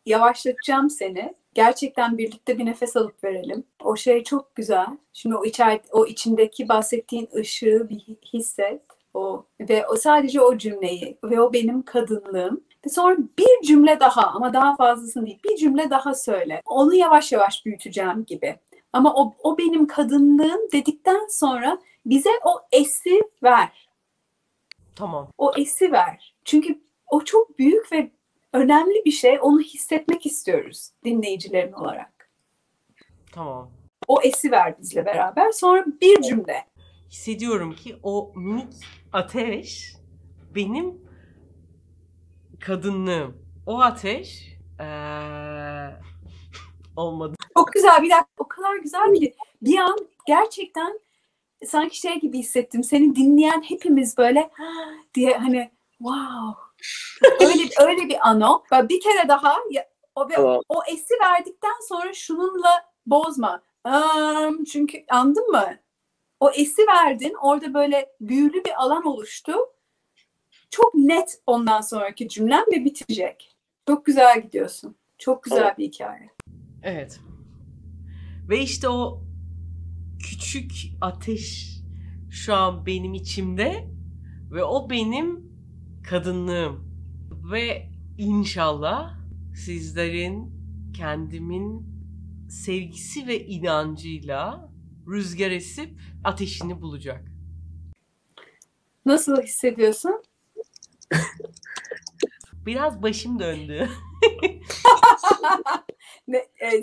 Yavaşlatacağım seni. Gerçekten birlikte bir nefes alıp verelim. O şey çok güzel. Şimdi o içindeki bahsettiğin ışığı bir hisset. Ve o sadece o cümleyi ve o benim kadınlığım. Ve sonra bir cümle daha ama daha fazlasını değil. Bir cümle daha söyle. Onu yavaş yavaş büyüteceğim gibi. Ama o benim kadınlığım dedikten sonra bize o esi ver. Tamam. O esi ver. Çünkü o çok büyük ve önemli bir şey. Onu hissetmek istiyoruz dinleyicilerin olarak. Tamam. O esi ver bizle beraber. Sonra bir cümle. Hissediyorum ki o minik ateş benim kadınlığım. O ateş olmadı. Çok güzel, bir dakika. O kadar güzel ki bir an gerçekten sanki şey gibi hissettim. Seni dinleyen hepimiz böyle diye hani wow. öyle bir ano. Bir kere daha o esi verdikten sonra şununla bozma. Çünkü anladın mı? O esi verdin. Orada böyle büyülü bir alan oluştu. Çok net ondan sonraki cümlem ve bitecek. Çok güzel gidiyorsun. Çok güzel bir hikaye. Evet. Ve işte o küçük ateş şu an benim içimde ve o benim kadınlığım. Ve inşallah sizlerin kendimin sevgisi ve inancıyla rüzgar esip ateşini bulacak. Nasıl hissediyorsun? Biraz başım döndü.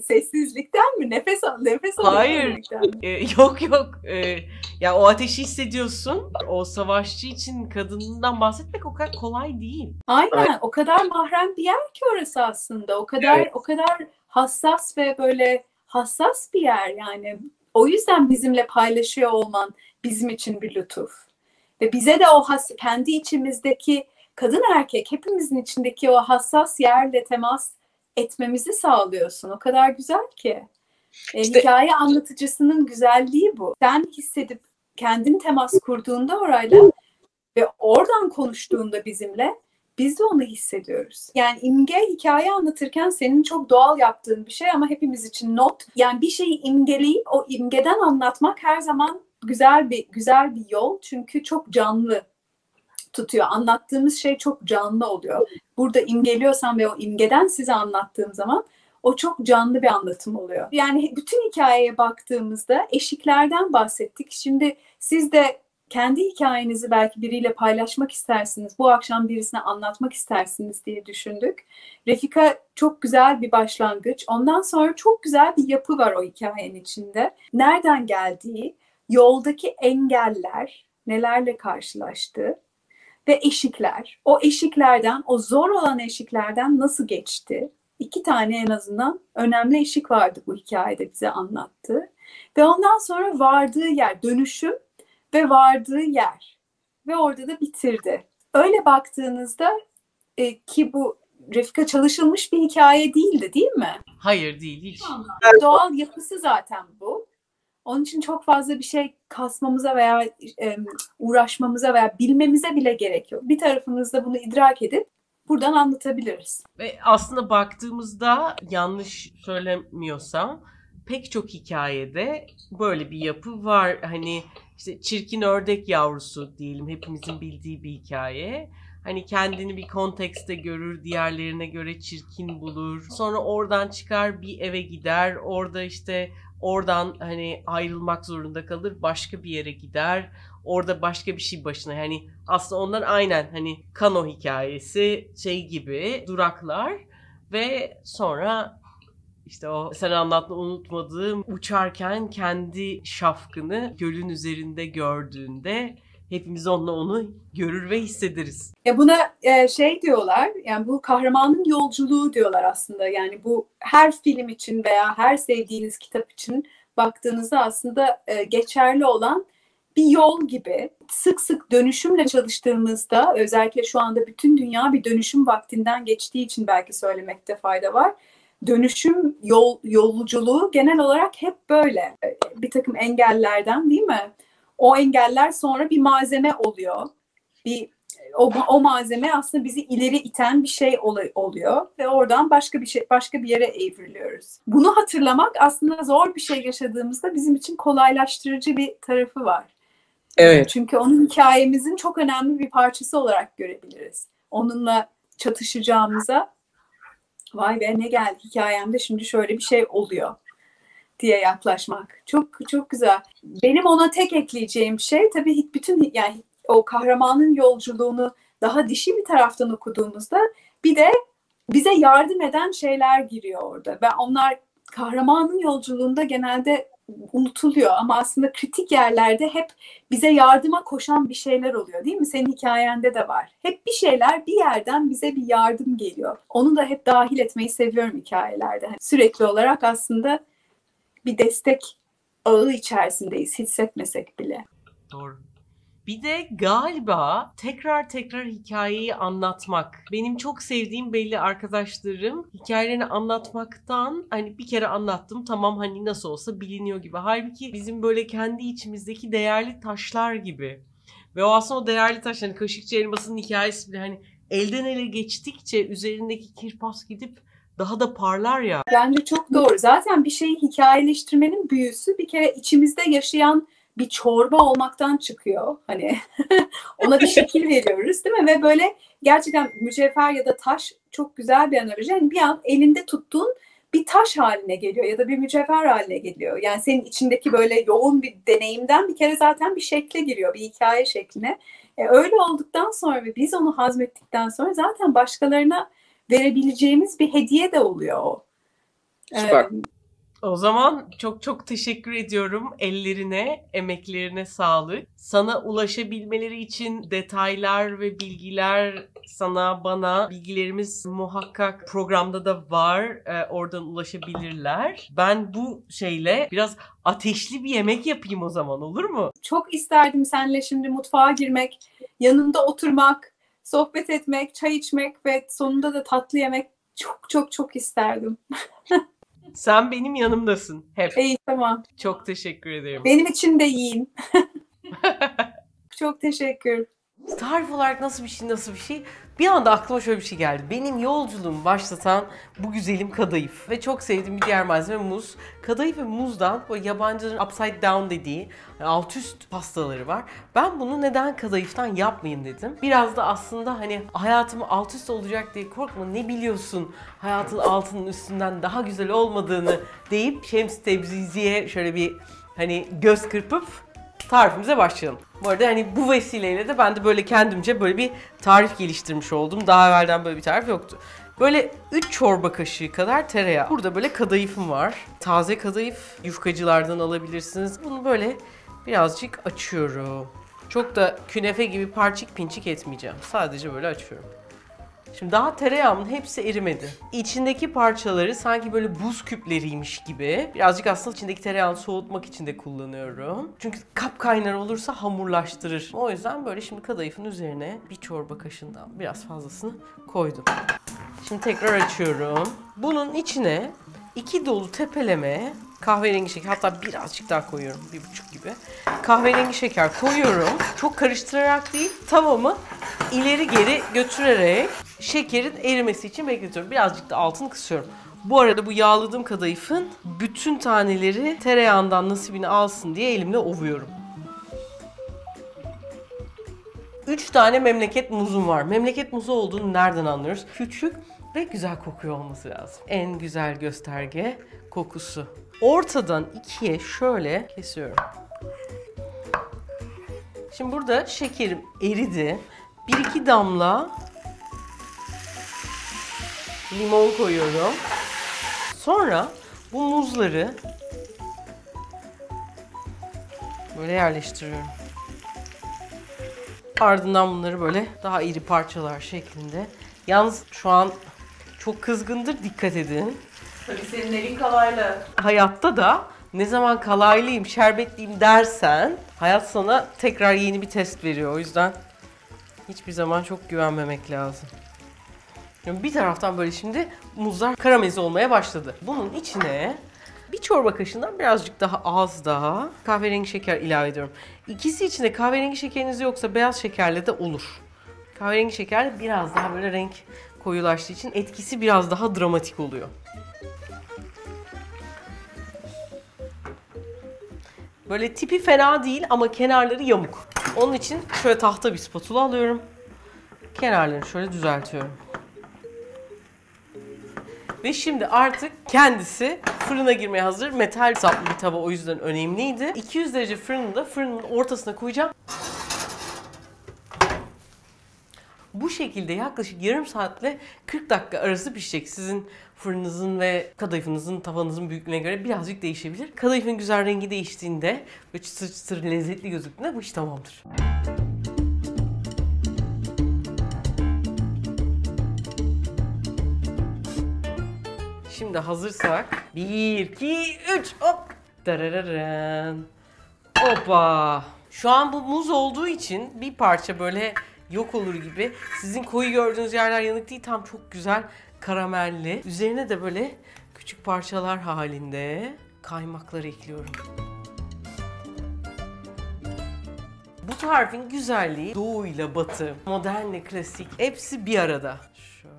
Sessizlikten mi? Nefes Hayır. Yok. Ya o ateşi hissediyorsun. O savaşçı için kadından bahsetmek o kadar kolay değil. Aynen. O kadar mahrem bir yer ki orası aslında. O kadar hassas ve böyle hassas bir yer yani. O yüzden bizimle paylaşıyor olman bizim için bir lütuf. Ve bize de o kendi içimizdeki kadın erkek hepimizin içindeki o hassas yerle temas etmemizi sağlıyorsun. O kadar güzel ki. Hikaye anlatıcısının güzelliği bu. Sen hissedip kendin temas kurduğunda orayla ve oradan konuştuğunda bizimle biz de onu hissediyoruz. Yani imge hikaye anlatırken senin çok doğal yaptığın bir şey ama hepimiz için not. Yani bir şeyi imgeleyip o imgeden anlatmak her zaman güzel bir yol. Çünkü çok canlı tutuyor. Anlattığımız şey çok canlı oluyor. Burada imgeliyorsam ve o imgeden size anlattığım zaman o çok canlı bir anlatım oluyor. Yani bütün hikayeye baktığımızda eşiklerden bahsettik. Şimdi siz de kendi hikayenizi belki biriyle paylaşmak istersiniz. Bu akşam birisine anlatmak istersiniz diye düşündük. Refika çok güzel bir başlangıç. Ondan sonra çok güzel bir yapı var o hikayenin içinde. Nereden geldiği, yoldaki engeller, nelerle karşılaştığı ve eşikler. O eşiklerden, o zor olan eşiklerden nasıl geçti? 2 tane en azından önemli eşik vardı bu hikayede bize anlattığı. Ve ondan sonra vardığı yer, dönüşüm ve vardığı yer. Ve orada da bitirdi. Öyle baktığınızda ki bu Refika çalışılmış bir hikaye değildi değil mi? Hayır değil hiç. Doğal yapısı zaten bu. Onun için çok fazla bir şey kasmamıza veya uğraşmamıza veya bilmemize bile gerek yok. Bir tarafımızda bunu idrak edip buradan anlatabiliriz. Ve aslında baktığımızda yanlış söylemiyorsam pek çok hikayede böyle bir yapı var. Hani işte çirkin ördek yavrusu diyelim, hepimizin bildiği bir hikaye. Hani kendini bir kontekste görür, diğerlerine göre çirkin bulur. Sonra oradan çıkar, bir eve gider. Orada işte oradan hani ayrılmak zorunda kalır, başka bir yere gider. Orada başka bir şey başına. Yani aslında onlar aynen hani kano hikayesi şey gibi duraklar ve sonra işte o sen anlatma unutmadığım uçarken kendi şafkını gölün üzerinde gördüğünde hepimiz onunla onu görür ve hissederiz. Ya buna şey diyorlar, yani bu kahramanın yolculuğu diyorlar aslında. Yani bu her film için veya her sevdiğiniz kitap için baktığınızda aslında geçerli olan bir yol gibi. Sık sık dönüşümle çalıştığımızda, özellikle şu anda bütün dünya bir dönüşüm vaktinden geçtiği için belki söylemekte fayda var. Dönüşüm yolculuğu genel olarak hep böyle. Bir takım engellerden, değil mi? O engeller sonra bir malzeme oluyor. O malzeme aslında bizi ileri iten bir şey oluyor ve oradan başka bir yere evriliyoruz. Bunu hatırlamak aslında zor bir şey yaşadığımızda bizim için kolaylaştırıcı bir tarafı var. Evet. Çünkü onun hikayemizin çok önemli bir parçası olarak görebiliriz. Onunla çatışacağımıza, vay be ne geldi hikayemde şimdi şöyle bir şey oluyor diye yaklaşmak. Çok çok güzel. Benim ona tek ekleyeceğim şey tabii bütün yani o kahramanın yolculuğunu daha dişi bir taraftan okuduğumuzda bir de bize yardım eden şeyler giriyor orada. Ve onlar kahramanın yolculuğunda genelde unutuluyor ama aslında kritik yerlerde hep bize yardıma koşan bir şeyler oluyor, değil mi? Senin hikayende de var. Hep bir şeyler bir yerden bize bir yardım geliyor. Onu da hep dahil etmeyi seviyorum hikayelerde. Sürekli olarak aslında bir destek ağı içerisindeyiz, hissetmesek bile. Doğru. Bir de galiba tekrar hikayeyi anlatmak. Benim çok sevdiğim belli arkadaşlarım hikayelerini anlatmaktan hani bir kere anlattım tamam hani nasıl olsa biliniyor gibi. Halbuki bizim böyle kendi içimizdeki değerli taşlar gibi. Ve o aslında o değerli taş hani Kaşıkçı Elması'nın hikayesi bile hani elden ele geçtikçe üzerindeki kirpas gidip daha da parlar ya. Bence çok doğru. Zaten bir şeyi hikayeleştirmenin büyüsü bir kere içimizde yaşayan bir çorba olmaktan çıkıyor. Hani ona bir şekil veriyoruz, değil mi? Ve böyle gerçekten mücevher ya da taş çok güzel bir analoji. Yani bir an elinde tuttuğun bir taş haline geliyor ya da bir mücevher haline geliyor. Yani senin içindeki böyle yoğun bir deneyimden bir kere zaten bir şekle giriyor, bir hikaye şekline. Öyle olduktan sonra ve biz onu hazmettikten sonra zaten başkalarına verebileceğimiz bir hediye de oluyor o. Süper. O zaman çok teşekkür ediyorum. Ellerine, emeklerine sağlık. Sana ulaşabilmeleri için detaylar ve bilgiler sana, bana bilgilerimiz muhakkak programda da var. Oradan ulaşabilirler. Ben bu şeyle biraz ateşli bir yemek yapayım o zaman, olur mu? Çok isterdim seninle şimdi mutfağa girmek, yanında oturmak, sohbet etmek, çay içmek ve sonunda da tatlı yemek çok isterdim. Sen benim yanımdasın hep. İyi, tamam. Çok teşekkür ederim. Benim için de yiyin. Çok teşekkür. Tarif olarak nasıl bir şey? Bir anda aklıma şöyle bir şey geldi. Benim yolculuğumu başlatan bu güzelim kadayıf. Ve çok sevdiğim bir diğer malzeme muz. Kadayıf ve muzdan böyle yabancıların upside down dediği alt üst pastaları var. Ben bunu neden kadayıftan yapmayayım dedim. Biraz da aslında hani hayatım alt üst olacak diye korkma, ne biliyorsun hayatın altının üstünden daha güzel olmadığını deyip Şems Tebrizi'ye şöyle bir hani göz kırpıp tarifimize başlayalım. Bu arada hani bu vesileyle de ben de böyle kendimce böyle bir tarif geliştirmiş oldum. Daha evvelden böyle bir tarif yoktu. Böyle 3 çorba kaşığı kadar tereyağı. Burada böyle kadayıfım var. Taze kadayıf yufkacılardan alabilirsiniz. Bunu böyle birazcık açıyorum. Çok da künefe gibi parçık pinçik etmeyeceğim. Sadece böyle açıyorum. Şimdi daha tereyağımın hepsi erimedi. İçindeki parçaları sanki böyle buz küpleriymiş gibi. Birazcık aslında içindeki tereyağını soğutmak için de kullanıyorum. Çünkü kapkaynar olursa hamurlaştırır. O yüzden böyle şimdi kadayıfın üzerine bir çorba kaşığından biraz fazlasını koydum. Şimdi tekrar açıyorum. Bunun içine 2 dolu tepeleme kahverengi şeker, hatta birazcık daha koyuyorum, 1,5 gibi. Kahverengi şeker koyuyorum. Çok karıştırarak değil, tavamı ileri geri götürerek şekerin erimesi için bekletiyorum. Birazcık da altını kısıyorum. Bu arada bu yağladığım kadayıfın bütün taneleri tereyağından nasibini alsın diye elimle ovuyorum. 3 tane memleket muzum var. Memleket muzu olduğunu nereden anlıyoruz? Küçük ve güzel kokuyor olması lazım. En güzel gösterge kokusu. Ortadan ikiye şöyle kesiyorum. Şimdi burada şekerim eridi. 1-2 damla limon koyuyorum. Sonra bu muzları böyle yerleştiriyorum. Ardından bunları böyle daha iri parçalar şeklinde. Yalnız şu an çok kızgındır, dikkat edin. Tabii senin elin kalaylı. Hayatta da ne zaman kalaylıyım, şerbetliyim dersen hayat sana tekrar yeni bir test veriyor. O yüzden hiçbir zaman çok güvenmemek lazım. Yani bir taraftan böyle şimdi muzlar karamelize olmaya başladı. Bunun içine bir çorba kaşığından birazcık daha az daha kahverengi şeker ilave ediyorum. İkisi için de kahverengi şekeriniz yoksa beyaz şekerle de olur. Kahverengi şekerle biraz daha böyle renk koyulaştığı için etkisi biraz daha dramatik oluyor. Böyle tipi fena değil ama kenarları yamuk. Onun için şöyle tahta bir spatula alıyorum. Kenarlarını şöyle düzeltiyorum. Ve şimdi artık kendisi fırına girmeye hazır. Metal saplı bir tava, o yüzden önemliydi. 200 derece fırında fırının ortasına koyacağım. Bu şekilde yaklaşık yarım saatle 40 dakika arası pişecek. Sizin fırınınızın ve kadayıfınızın, tavanızın büyüklüğüne göre birazcık değişebilir. Kadayıfın güzel rengi değiştiğinde ve çıtır çıtır lezzetli gözüktüğünde bu iş tamamdır. Şimdi hazırsak 1, 2, 3 hop! Darararen. Hoppa! Şu an bu muz olduğu için bir parça böyle yok olur gibi. Sizin koyu gördüğünüz yerler yanık değil, tam çok güzel karamelli. Üzerine de böyle küçük parçalar halinde kaymakları ekliyorum. Bu tarifin güzelliği doğu ile batı, modernle klasik hepsi bir arada. Şöyle.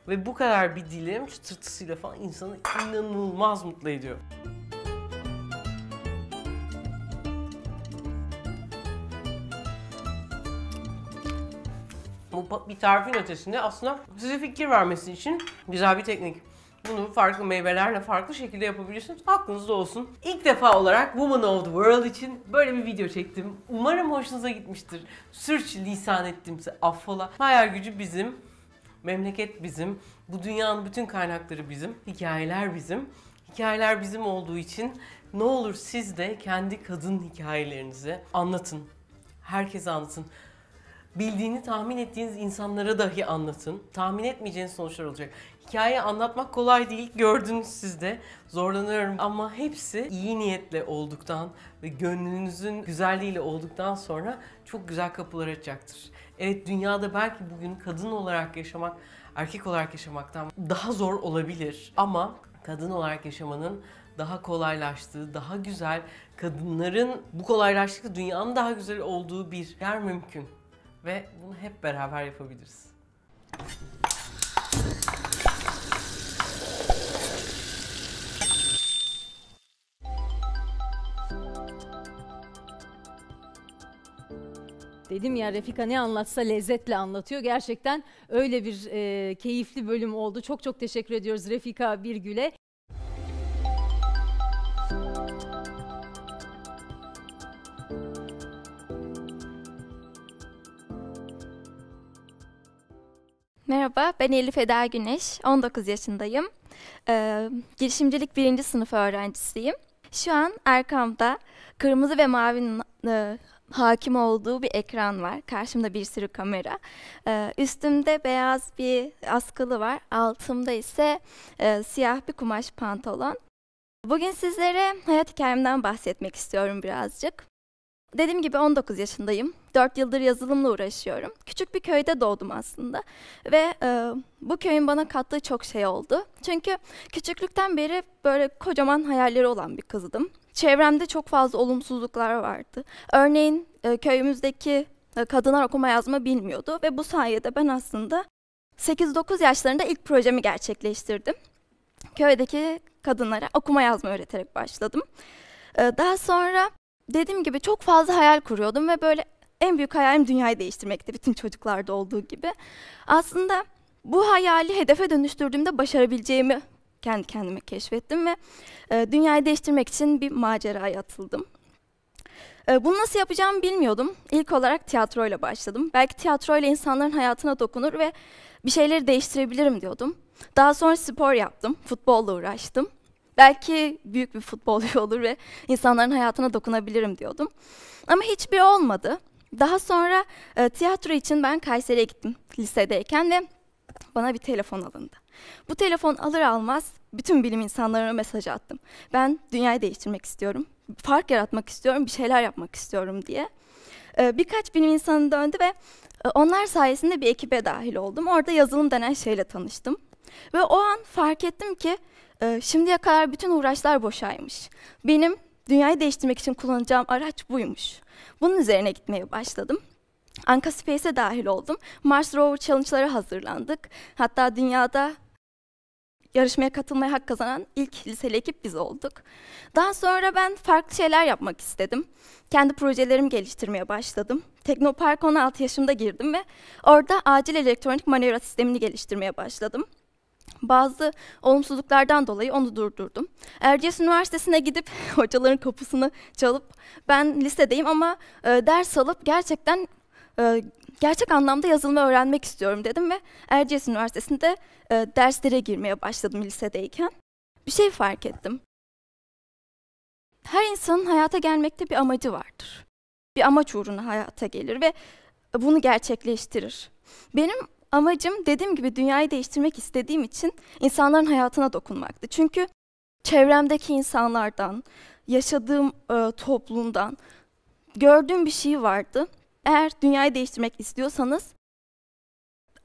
Ve bu kadar bir dilim çıtırtısıyla falan insanı inanılmaz mutlu ediyor. Bu bir tarifin ötesinde aslında size fikir vermesi için güzel bir teknik. Bunu farklı meyvelerle farklı şekilde yapabilirsiniz. Aklınızda olsun. İlk defa olarak Woman of the World için böyle bir video çektim. Umarım hoşunuza gitmiştir. Sürçülisan ettimse affola. Hayal gücü bizim. Memleket bizim. Bu dünyanın bütün kaynakları bizim. Hikayeler bizim. Hikayeler bizim olduğu için ne olur siz de kendi kadın hikayelerinizi anlatın. Herkese anlatın. Bildiğini tahmin ettiğiniz insanlara dahi anlatın. Tahmin etmeyeceğiniz sonuçlar olacak. Hikayeyi anlatmak kolay değil. Gördünüz siz de. Zorlanıyorum ama hepsi iyi niyetle olduktan ve gönlünüzün güzelliğiyle olduktan sonra çok güzel kapılar açacaktır. Evet, dünyada belki bugün kadın olarak yaşamak, erkek olarak yaşamaktan daha zor olabilir. Ama kadın olarak yaşamanın daha kolaylaştığı, daha güzel, kadınların bu kolaylaştıkça dünyanın daha güzel olduğu bir yer mümkün. Ve bunu hep beraber yapabiliriz. Dedim ya, Refika ne anlatsa lezzetle anlatıyor. Gerçekten öyle bir keyifli bölüm oldu. Çok çok teşekkür ediyoruz Refika Birgül'e. Merhaba, ben Elif Eda Güneş, 19 yaşındayım. Girişimcilik 1. sınıf öğrencisiyim. Şu an arkamda kırmızı ve mavinin hakim olduğu bir ekran var. Karşımda bir sürü kamera. Üstümde beyaz bir askılı var. Altımda ise siyah bir kumaş pantolon. Bugün sizlere hayat hikayemden bahsetmek istiyorum birazcık. Dediğim gibi 19 yaşındayım. 4 yıldır yazılımla uğraşıyorum. Küçük bir köyde doğdum aslında. Ve bu köyün bana kattığı çok şey oldu. Çünkü küçüklükten beri böyle kocaman hayalleri olan bir kızdım. Çevremde çok fazla olumsuzluklar vardı. Örneğin köyümüzdeki kadınlar okuma yazma bilmiyordu. Ve bu sayede ben aslında 8-9 yaşlarında ilk projemi gerçekleştirdim. Köydeki kadınlara okuma yazma öğreterek başladım. Daha sonra dediğim gibi çok fazla hayal kuruyordum ve böyle en büyük hayalim dünyayı değiştirmekti, bütün çocuklarda olduğu gibi. Aslında bu hayali hedefe dönüştürdüğümde başarabileceğimi kendi kendime keşfettim ve dünyayı değiştirmek için bir maceraya atıldım. Bunu nasıl yapacağımı bilmiyordum. İlk olarak tiyatroyla başladım. Belki tiyatroyla insanların hayatına dokunur ve bir şeyleri değiştirebilirim diyordum. Daha sonra spor yaptım, futbolla uğraştım. Belki büyük bir futbolcu olur ve insanların hayatına dokunabilirim diyordum. Ama hiçbir olmadı. Daha sonra tiyatro için ben Kayseri'ye gittim lisedeyken ve bana bir telefon alındı. Bu telefon alır almaz bütün bilim insanlarına mesaj attım. Ben dünyayı değiştirmek istiyorum, fark yaratmak istiyorum, bir şeyler yapmak istiyorum diye. Birkaç bilim insanı döndü ve onlar sayesinde bir ekibe dahil oldum. Orada yazılım denen şeyle tanıştım. Ve o an fark ettim ki şimdiye kadar bütün uğraşlar boşaymış. Benim dünyayı değiştirmek için kullanacağım araç buymuş. Bunun üzerine gitmeye başladım. Anka Space'e dahil oldum. Mars Rover Challenge'lara hazırlandık. Hatta dünyada yarışmaya katılmaya hak kazanan ilk liseli ekip biz olduk. Daha sonra ben farklı şeyler yapmak istedim. Kendi projelerimi geliştirmeye başladım. Teknopark'a 16 yaşımda girdim ve orada acil elektronik manevra sistemini geliştirmeye başladım. Bazı olumsuzluklardan dolayı onu durdurdum. Erciyes Üniversitesi'ne gidip hocaların kapısını çalıp ben lisedeyim ama ders alıp gerçek anlamda yazılımı öğrenmek istiyorum dedim ve Erciyes Üniversitesi'nde derslere girmeye başladım lisedeyken. Bir şey fark ettim. Her insanın hayata gelmekte bir amacı vardır. Bir amaç uğruna hayata gelir ve bunu gerçekleştirir. Benim amacım dediğim gibi dünyayı değiştirmek istediğim için insanların hayatına dokunmaktı. Çünkü çevremdeki insanlardan, yaşadığım toplumdan gördüğüm bir şey vardı. Eğer dünyayı değiştirmek istiyorsanız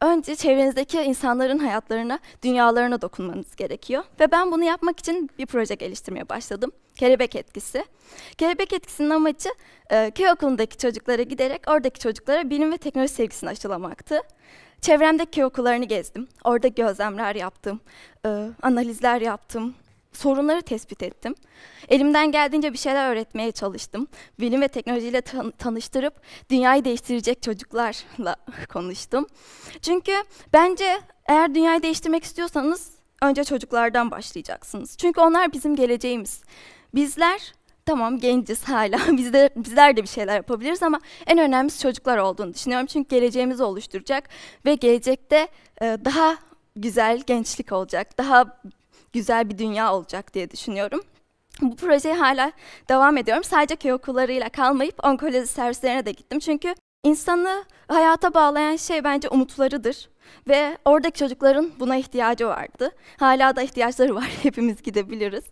önce çevrenizdeki insanların hayatlarına, dünyalarına dokunmanız gerekiyor. Ve ben bunu yapmak için bir proje geliştirmeye başladım. Kelebek Etkisi. Kelebek Etkisi'nin amacı köy okulundaki çocuklara giderek oradaki çocuklara bilim ve teknoloji sevgisini aşılamaktı. Çevremdeki köy okullarını gezdim. Orada gözlemler yaptım, analizler yaptım, sorunları tespit ettim. Elimden geldiğince bir şeyler öğretmeye çalıştım. Bilim ve teknolojiyle tanıştırıp dünyayı değiştirecek çocuklarla konuştum. Çünkü bence eğer dünyayı değiştirmek istiyorsanız önce çocuklardan başlayacaksınız. Çünkü onlar bizim geleceğimiz. Bizler tamam genciz hala, bizler de bir şeyler yapabiliriz ama en önemlisi çocuklar olduğunu düşünüyorum. Çünkü geleceğimizi oluşturacak ve gelecekte daha güzel gençlik olacak, daha güzel bir dünya olacak diye düşünüyorum. Bu projeye hala devam ediyorum. Sadece köy okullarıyla kalmayıp onkoloji servislerine de gittim. Çünkü insanı hayata bağlayan şey bence umutlarıdır. Ve oradaki çocukların buna ihtiyacı vardı. Hala da ihtiyaçları var, hepimiz gidebiliriz.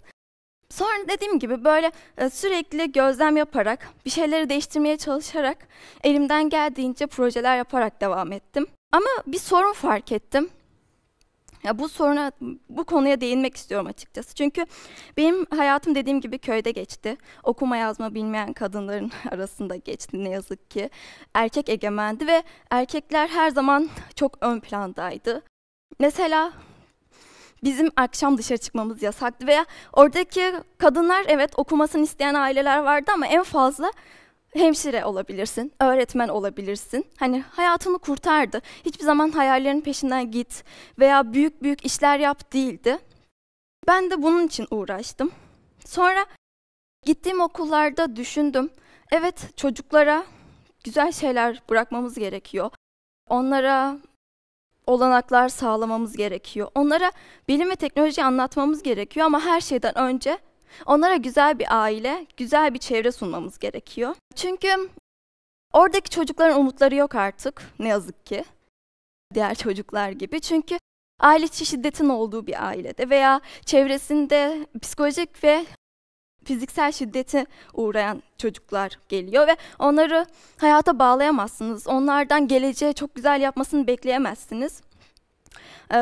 Sonra dediğim gibi böyle sürekli gözlem yaparak, bir şeyleri değiştirmeye çalışarak, elimden geldiğince projeler yaparak devam ettim. Ama bir sorun fark ettim. Ya bu konuya değinmek istiyorum açıkçası. Çünkü benim hayatım dediğim gibi köyde geçti. Okuma yazma bilmeyen kadınların arasında geçti ne yazık ki. Erkek egemendi ve erkekler her zaman çok ön plandaydı. Mesela bizim akşam dışarı çıkmamız yasaktı veya oradaki kadınlar evet okumasını isteyen aileler vardı ama en fazla hemşire olabilirsin, öğretmen olabilirsin. Hani hayatını kurtardı. Hiçbir zaman hayallerin peşinden git veya büyük büyük işler yap değildi. Ben de bunun için uğraştım. Sonra gittiğim okullarda düşündüm. Evet, çocuklara güzel şeyler bırakmamız gerekiyor. Onlara olanaklar sağlamamız gerekiyor. Onlara bilim ve teknoloji anlatmamız gerekiyor ama her şeyden önce onlara güzel bir aile, güzel bir çevre sunmamız gerekiyor. Çünkü oradaki çocukların umutları yok artık ne yazık ki. Diğer çocuklar gibi. Çünkü aile içi şiddetin olduğu bir ailede veya çevresinde psikolojik ve fiziksel şiddete uğrayan çocuklar geliyor ve onları hayata bağlayamazsınız. Onlardan geleceğe çok güzel yapmasını bekleyemezsiniz.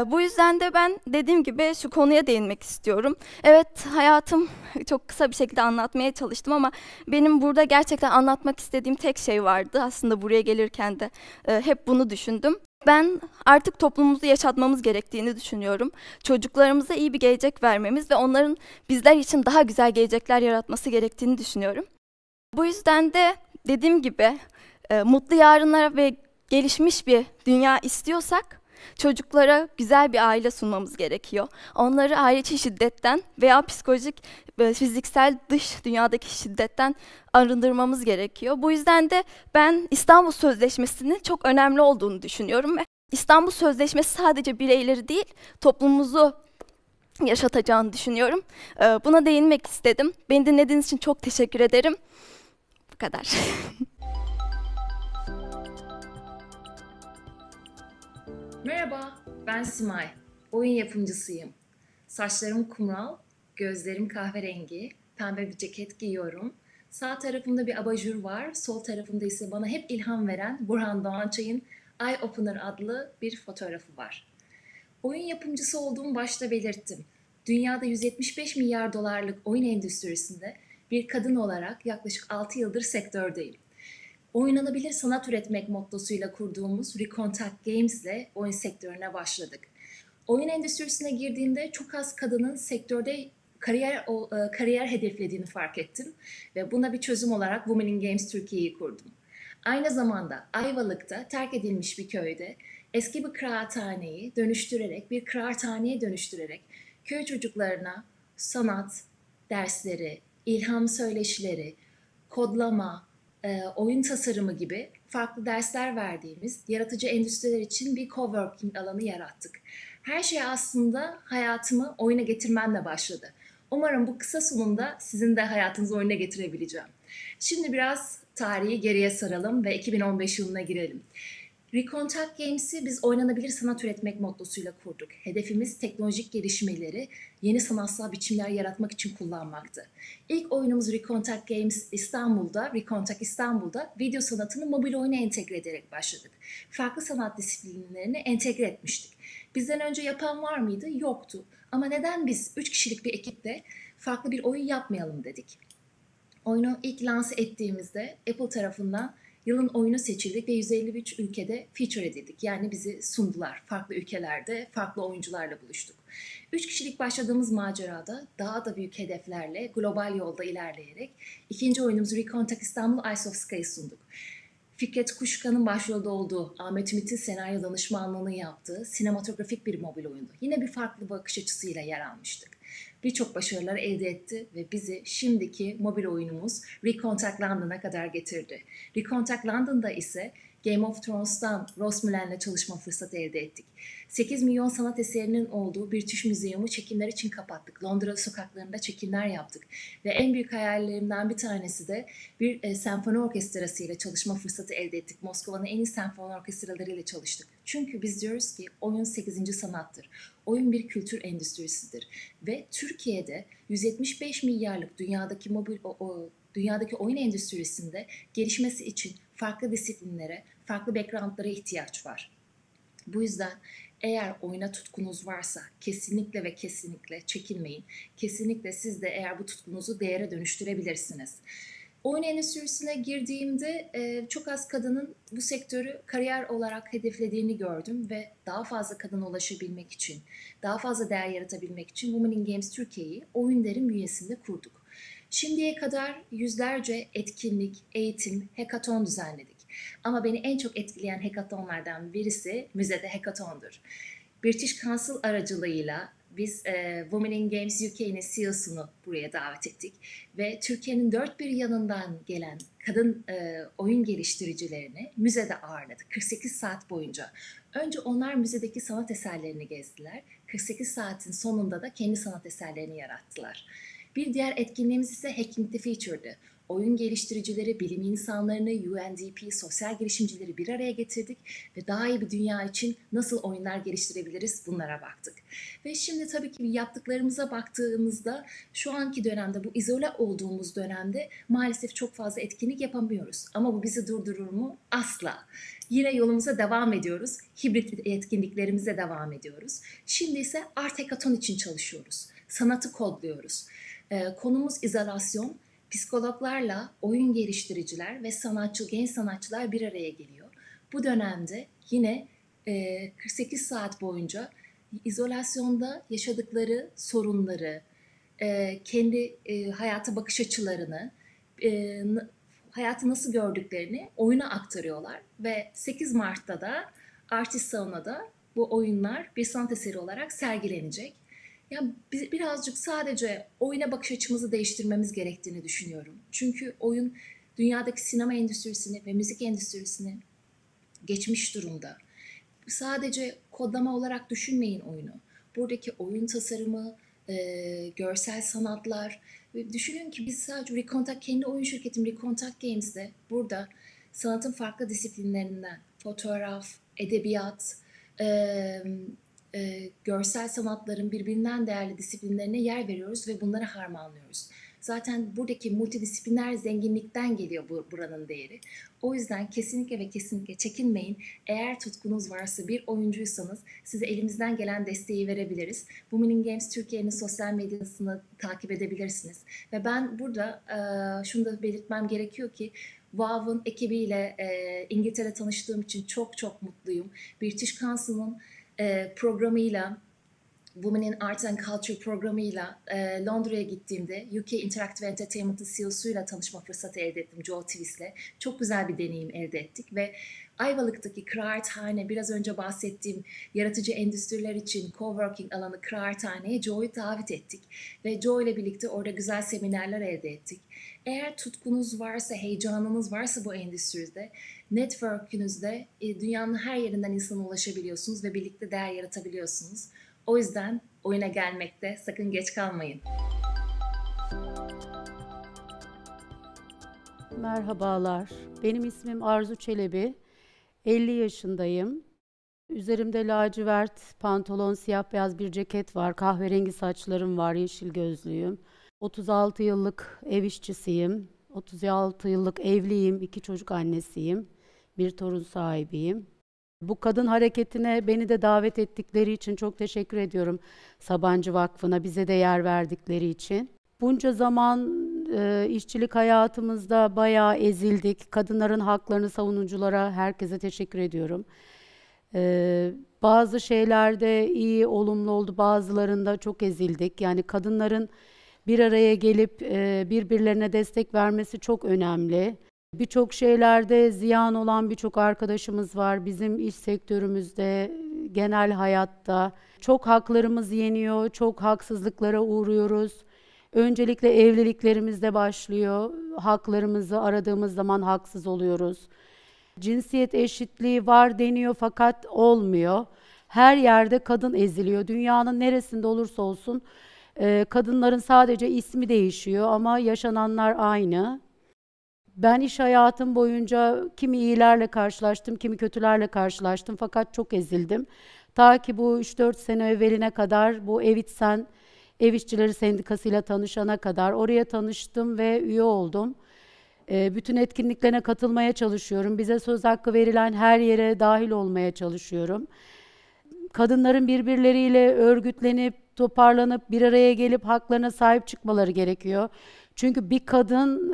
Bu yüzden de ben dediğim gibi şu konuya değinmek istiyorum. Evet, hayatım çok kısa bir şekilde anlatmaya çalıştım ama benim burada gerçekten anlatmak istediğim tek şey vardı. Aslında buraya gelirken de hep bunu düşündüm. Ben artık toplumumuzu yaşatmamız gerektiğini düşünüyorum. Çocuklarımıza iyi bir gelecek vermemiz ve onların bizler için daha güzel gelecekler yaratması gerektiğini düşünüyorum. Bu yüzden de dediğim gibi mutlu yarınlara ve gelişmiş bir dünya istiyorsak çocuklara güzel bir aile sunmamız gerekiyor. Onları aile içi şiddetten veya psikolojik, fiziksel dış dünyadaki şiddetten arındırmamız gerekiyor. Bu yüzden de ben İstanbul Sözleşmesi'nin çok önemli olduğunu düşünüyorum. İstanbul Sözleşmesi sadece bireyleri değil, toplumumuzu yaşatacağını düşünüyorum. Buna değinmek istedim. Beni dinlediğiniz için çok teşekkür ederim. Bu kadar. Merhaba, ben Simay. Oyun yapımcısıyım. Saçlarım kumral, gözlerim kahverengi, pembe bir ceket giyiyorum. Sağ tarafımda bir abajur var, sol tarafımda ise bana hep ilham veren Burhan Doğançay'ın Eye Opener adlı bir fotoğrafı var. Oyun yapımcısı olduğumu başta belirttim. Dünyada 175 milyar dolarlık oyun endüstrisinde bir kadın olarak yaklaşık 6 yıldır sektördeyim. Oynanabilir sanat üretmek mottosuyla kurduğumuz Recontact Games ile oyun sektörüne başladık. Oyun endüstrisine girdiğimde çok az kadının sektörde kariyer hedeflediğini fark ettim ve buna bir çözüm olarak Women in Games Türkiye'yi kurdum. Aynı zamanda Ayvalık'ta terk edilmiş bir köyde eski bir kıraathaneyi bir kıraathaneye dönüştürerek köy çocuklarına sanat dersleri, ilham söyleşileri, kodlama, oyun tasarımı gibi farklı dersler verdiğimiz yaratıcı endüstriler için bir coworking alanı yarattık. Her şey aslında hayatımı oyuna getirmemle başladı. Umarım bu kısa sunumda sizin de hayatınızı oyuna getirebileceğim. Şimdi biraz tarihi geriye saralım ve 2015 yılına girelim. Recontact Games'i biz oynanabilir sanat üretmek mottosuyla kurduk. Hedefimiz teknolojik gelişmeleri yeni sanatsal biçimler yaratmak için kullanmaktı. İlk oyunumuz Recontact Games Recontact İstanbul'da video sanatını mobil oyuna entegre ederek başladık. Farklı sanat disiplinlerini entegre etmiştik. Bizden önce yapan var mıydı? Yoktu. Ama neden biz 3 kişilik bir ekiple farklı bir oyun yapmayalım dedik. Oyunu ilk lanse ettiğimizde Apple tarafından yılın oyunu seçildik ve 153 ülkede feature edildik. Yani bizi sundular. Farklı ülkelerde, farklı oyuncularla buluştuk. 3 kişilik başladığımız macerada daha da büyük hedeflerle, global yolda ilerleyerek ikinci oyunumuzu Recontact İstanbul Ice of Sky'ı sunduk. Fikret Kuşkan'ın başrolde olduğu, Ahmet Ümit'in senaryo danışmanlığını yaptığı sinematografik bir mobil oyundu. Yine bir farklı bakış açısıyla yer almıştık. Birçok başarılar elde etti ve bizi şimdiki mobil oyunumuz Recontact London'a kadar getirdi. Recontact London'da ise Game of Thrones'tan Ross Mullen'le çalışma fırsatı elde ettik. 8 milyon sanat eserinin olduğu British Museum'u çekimler için kapattık. Londra sokaklarında çekimler yaptık. Ve en büyük hayallerimden bir tanesi de bir senfoni orkestrası ile çalışma fırsatı elde ettik. Moskova'nın en iyi senfoni orkestraları ile çalıştık. Çünkü biz diyoruz ki oyun 8. sanattır. Oyun bir kültür endüstrisidir. Ve Türkiye'de 175 milyarlık dünyadaki oyun endüstrisinde gelişmesi için farklı disiplinlere, farklı backgroundlara ihtiyaç var. Bu yüzden eğer oyuna tutkunuz varsa kesinlikle ve kesinlikle çekinmeyin. Kesinlikle siz de eğer bu tutkunuzu değere dönüştürebilirsiniz. Oyun endüstrisine girdiğimde çok az kadının bu sektörü kariyer olarak hedeflediğini gördüm ve daha fazla kadına ulaşabilmek için, daha fazla değer yaratabilmek için Women in Games Türkiye'yi Oyun.der'in bünyesinde kurduk. Şimdiye kadar yüzlerce etkinlik, eğitim, hackathon düzenledik. Ama beni en çok etkileyen hackathonlardan birisi müzede hackathondur. British Council aracılığıyla biz Women in Games UK'nin CEO'sunu buraya davet ettik. Ve Türkiye'nin dört bir yanından gelen kadın oyun geliştiricilerini müzede ağırladık 48 saat boyunca. Önce onlar müzedeki sanat eserlerini gezdiler. 48 saatin sonunda da kendi sanat eserlerini yarattılar. Bir diğer etkinliğimiz ise Hacking the Future'dı. Oyun geliştiricileri, bilim insanlarını, UNDP, sosyal girişimcileri bir araya getirdik ve daha iyi bir dünya için nasıl oyunlar geliştirebiliriz bunlara baktık. Ve şimdi tabii ki yaptıklarımıza baktığımızda şu anki dönemde, bu izole olduğumuz dönemde maalesef çok fazla etkinlik yapamıyoruz. Ama bu bizi durdurur mu? Asla. Yine yolumuza devam ediyoruz. Hibrit etkinliklerimize devam ediyoruz. Şimdi ise Art Hackathon için çalışıyoruz. Sanatı kodluyoruz. Konumuz izolasyon. Psikologlarla oyun geliştiriciler ve genç sanatçılar bir araya geliyor. Bu dönemde yine 48 saat boyunca izolasyonda yaşadıkları sorunları, kendi hayata bakış açılarını, hayatı nasıl gördüklerini oyuna aktarıyorlar. Ve 8 Mart'ta da Artist Sauna'da bu oyunlar bir sanat eseri olarak sergilenecek. Yani birazcık sadece oyuna bakış açımızı değiştirmemiz gerektiğini düşünüyorum. Çünkü oyun dünyadaki sinema endüstrisini ve müzik endüstrisini geçmiş durumda. Sadece kodlama olarak düşünmeyin oyunu. Buradaki oyun tasarımı, görsel sanatlar. Düşünün ki biz sadece Recontact, kendi oyun şirketim Recontact Games'de burada sanatın farklı disiplinlerinden, fotoğraf, edebiyat, görsel sanatların birbirinden değerli disiplinlerine yer veriyoruz ve bunları harmanlıyoruz. Zaten buradaki multidisipliner zenginlikten geliyor buranın değeri. O yüzden kesinlikle ve kesinlikle çekinmeyin. Eğer tutkunuz varsa, bir oyuncuysanız size elimizden gelen desteği verebiliriz. Women in Games Türkiye'nin sosyal medyasını takip edebilirsiniz. Ve ben burada şunu da belirtmem gerekiyor ki WOW'un ekibiyle İngiltere'de tanıştığım için çok çok mutluyum. British Council'ın programıyla, Women in Art and Culture programıyla Londra'ya gittiğimde UK Interactive Entertainment'ın CEO'suyla tanışma fırsatı elde ettim, Joe Twist'le. Çok güzel bir deneyim elde ettik ve Ayvalık'taki Kıraathane, biraz önce bahsettiğim yaratıcı endüstriler için coworking alanı Kıraathane'ye Joe'yu davet ettik. Ve Joe ile birlikte orada güzel seminerler elde ettik. Eğer tutkunuz varsa, heyecanınız varsa bu endüstride, network'ünüzde dünyanın her yerinden insana ulaşabiliyorsunuz ve birlikte değer yaratabiliyorsunuz. O yüzden oyuna gelmekte sakın geç kalmayın. Merhabalar, benim ismim Arzu Çelebi. 50 yaşındayım. Üzerimde lacivert pantolon, siyah beyaz bir ceket var. Kahverengi saçlarım var, yeşil gözlüyüm. 36 yıllık ev işçisiyim. 36 yıllık evliyim, 2 çocuk annesiyim. Bir torun sahibiyim. Bu kadın hareketine beni de davet ettikleri için çok teşekkür ediyorum. Sabancı Vakfı'na bize de yer verdikleri için. Bunca zaman işçilik hayatımızda bayağı ezildik. Kadınların haklarını savunuculara, herkese teşekkür ediyorum. Bazı şeylerde iyi, olumlu oldu, bazılarında çok ezildik. Yani kadınların bir araya gelip birbirlerine destek vermesi çok önemli. Birçok şeylerde ziyan olan birçok arkadaşımız var. Bizim iş sektörümüzde, genel hayatta çok haklarımız yeniyor, çok haksızlıklara uğruyoruz. Öncelikle evliliklerimizde başlıyor. Haklarımızı aradığımız zaman haksız oluyoruz. Cinsiyet eşitliği var deniyor fakat olmuyor. Her yerde kadın eziliyor. Dünyanın neresinde olursa olsun kadınların sadece ismi değişiyor ama yaşananlar aynı. Ben iş hayatım boyunca kimi iyilerle karşılaştım, kimi kötülerle karşılaştım fakat çok ezildim. Ta ki bu 3-4 sene evveline kadar bu Evitsen, Ev İşçileri Sendikası'yla tanışana kadar oraya tanıştım ve üye oldum. Bütün etkinliklerine katılmaya çalışıyorum. Bize söz hakkı verilen her yere dahil olmaya çalışıyorum. Kadınların birbirleriyle örgütlenip, toparlanıp, bir araya gelip haklarına sahip çıkmaları gerekiyor. Çünkü bir kadın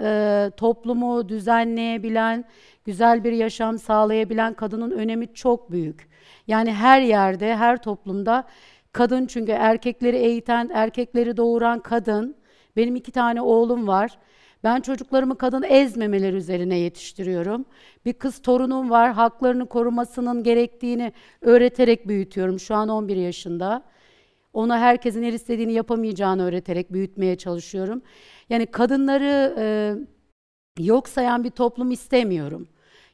toplumu düzenleyebilen, güzel bir yaşam sağlayabilen kadının önemi çok büyük. Yani her yerde, her toplumda kadın, çünkü erkekleri eğiten, erkekleri doğuran kadın. Benim 2 tane oğlum var. Ben çocuklarımı kadın ezmemeleri üzerine yetiştiriyorum. Bir kız torunum var, haklarını korumasının gerektiğini öğreterek büyütüyorum. Şu an 11 yaşında. Ona herkesin her istediğini yapamayacağını öğreterek büyütmeye çalışıyorum. Yani kadınları yok sayan bir toplum istemiyorum.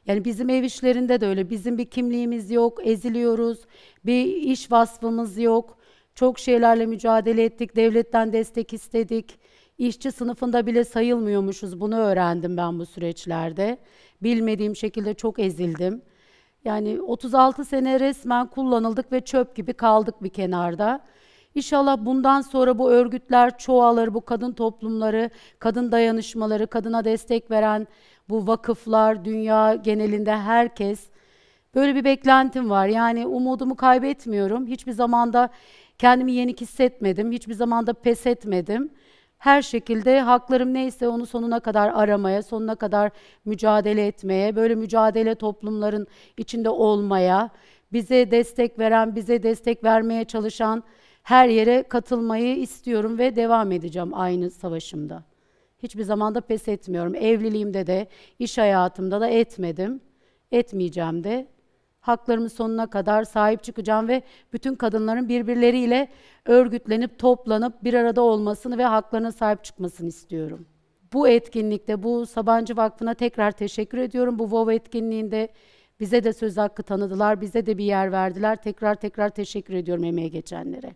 Yani bizim ev işlerinde de öyle. Bizim bir kimliğimiz yok, eziliyoruz. Bir iş vasfımız yok. Çok şeylerle mücadele ettik, devletten destek istedik. İşçi sınıfında bile sayılmıyormuşuz. Bunu öğrendim ben bu süreçlerde. Bilmediğim şekilde çok ezildim. Yani 36 sene resmen kullanıldık ve çöp gibi kaldık bir kenarda. İnşallah bundan sonra bu örgütler çoğalır, bu kadın toplumları, kadın dayanışmaları, kadına destek veren bu vakıflar, dünya genelinde herkes. Böyle bir beklentim var. Yani umudumu kaybetmiyorum. Hiçbir zamanda kendimi yenik hissetmedim. Hiçbir zamanda pes etmedim. Her şekilde haklarım neyse onu sonuna kadar aramaya, sonuna kadar mücadele etmeye, böyle mücadele toplumların içinde olmaya, bize destek veren, bize destek vermeye çalışan her yere katılmayı istiyorum ve devam edeceğim aynı savaşımda. Hiçbir zaman da pes etmiyorum. Evliliğimde de, iş hayatımda da etmedim. Etmeyeceğim de. Haklarımın sonuna kadar sahip çıkacağım ve bütün kadınların birbirleriyle örgütlenip, toplanıp bir arada olmasını ve haklarına sahip çıkmasını istiyorum. Bu etkinlikte, bu Sabancı Vakfı'na tekrar teşekkür ediyorum. Bu WOW etkinliğinde bize de söz hakkı tanıdılar, bize de bir yer verdiler. Tekrar teşekkür ediyorum emeğe geçenlere.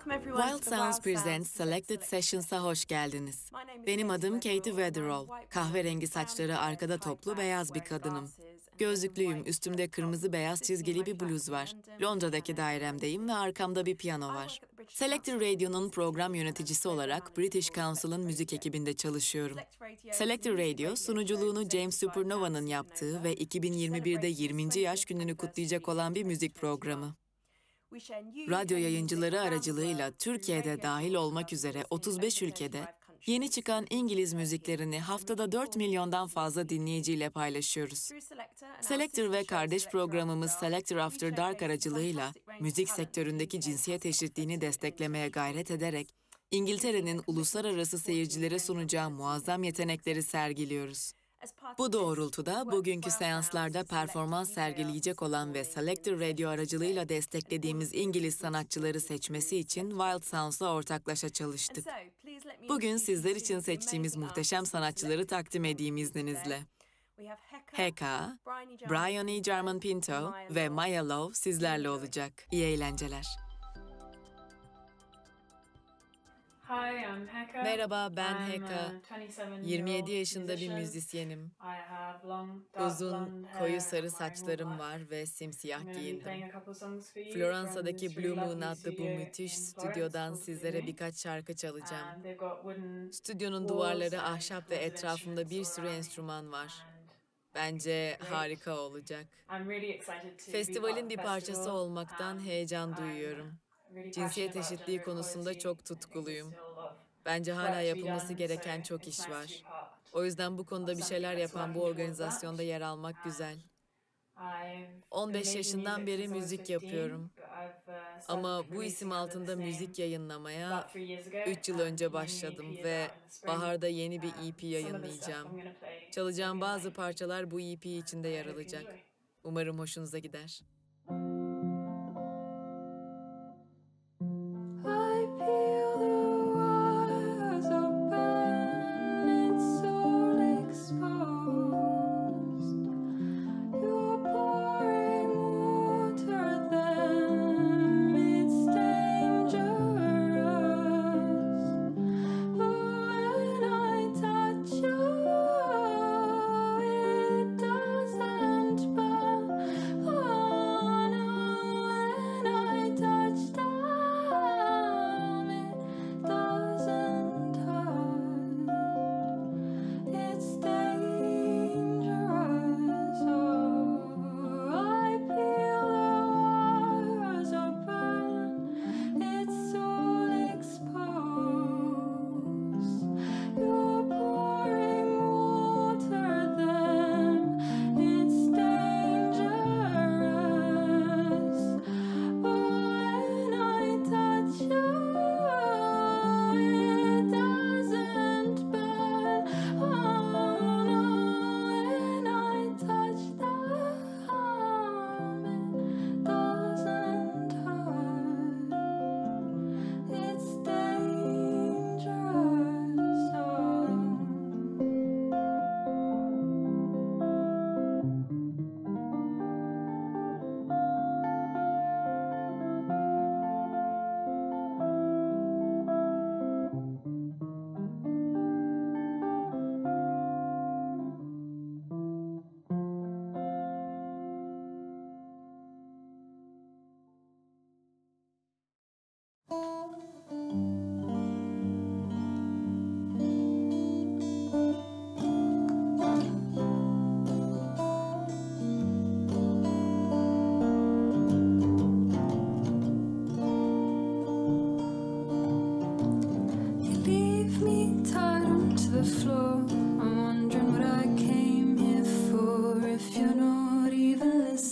Wild Sounds Presents Selected Sessions'a hoş geldiniz. Benim adım Katie Weatherall. Kahverengi saçları arkada toplu beyaz bir kadınım. Gözlüklüyüm, üstümde kırmızı beyaz çizgili bir bluz var. Londra'daki dairemdeyim ve arkamda bir piyano var. Selected Radio'nun program yöneticisi olarak British Council'ın müzik ekibinde çalışıyorum. Selected Radio, sunuculuğunu James Supernova'nın yaptığı ve 2021'de 20. yaş gününü kutlayacak olan bir müzik programı. Radyo yayıncıları aracılığıyla Türkiye'de dahil olmak üzere 35 ülkede yeni çıkan İngiliz müziklerini haftada 4 milyondan fazla dinleyiciyle paylaşıyoruz. Selector ve kardeş programımız Selector After Dark aracılığıyla müzik sektöründeki cinsiyet eşitliğini desteklemeye gayret ederek İngiltere'nin uluslararası seyircilere sunacağı muazzam yetenekleri sergiliyoruz. Bu doğrultuda bugünkü seanslarda performans sergileyecek olan ve Selector Radio aracılığıyla desteklediğimiz İngiliz sanatçıları seçmesi için Wild Sounds'la ortaklaşa çalıştık. Bugün sizler için seçtiğimiz muhteşem sanatçıları takdim edeyim izninizle. Heka, Bryony Jarman Pinto ve Maya Love sizlerle olacak. İyi eğlenceler. Merhaba, ben Heka. 27 yaşında bir müzisyenim. Uzun, koyu sarı saçlarım var ve simsiyah giyindim. Floransa'daki Blue Moon adlı bu müthiş stüdyodan sizlere birkaç şarkı çalacağım. Stüdyonun duvarları ahşap ve etrafında bir sürü enstrüman var. Bence harika olacak. Festivalin bir parçası olmaktan heyecan duyuyorum. Cinsiyet eşitliği konusunda çok tutkuluyum. Bence hala yapılması gereken çok iş var. O yüzden bu konuda bir şeyler yapan bu organizasyonda yer almak güzel. 15 yaşından beri müzik yapıyorum. Ama bu isim altında müzik yayınlamaya 3 yıl önce başladım ve baharda yeni bir EP yayınlayacağım. Çalacağım bazı parçalar bu EP içinde yer alacak. Umarım hoşunuza gider.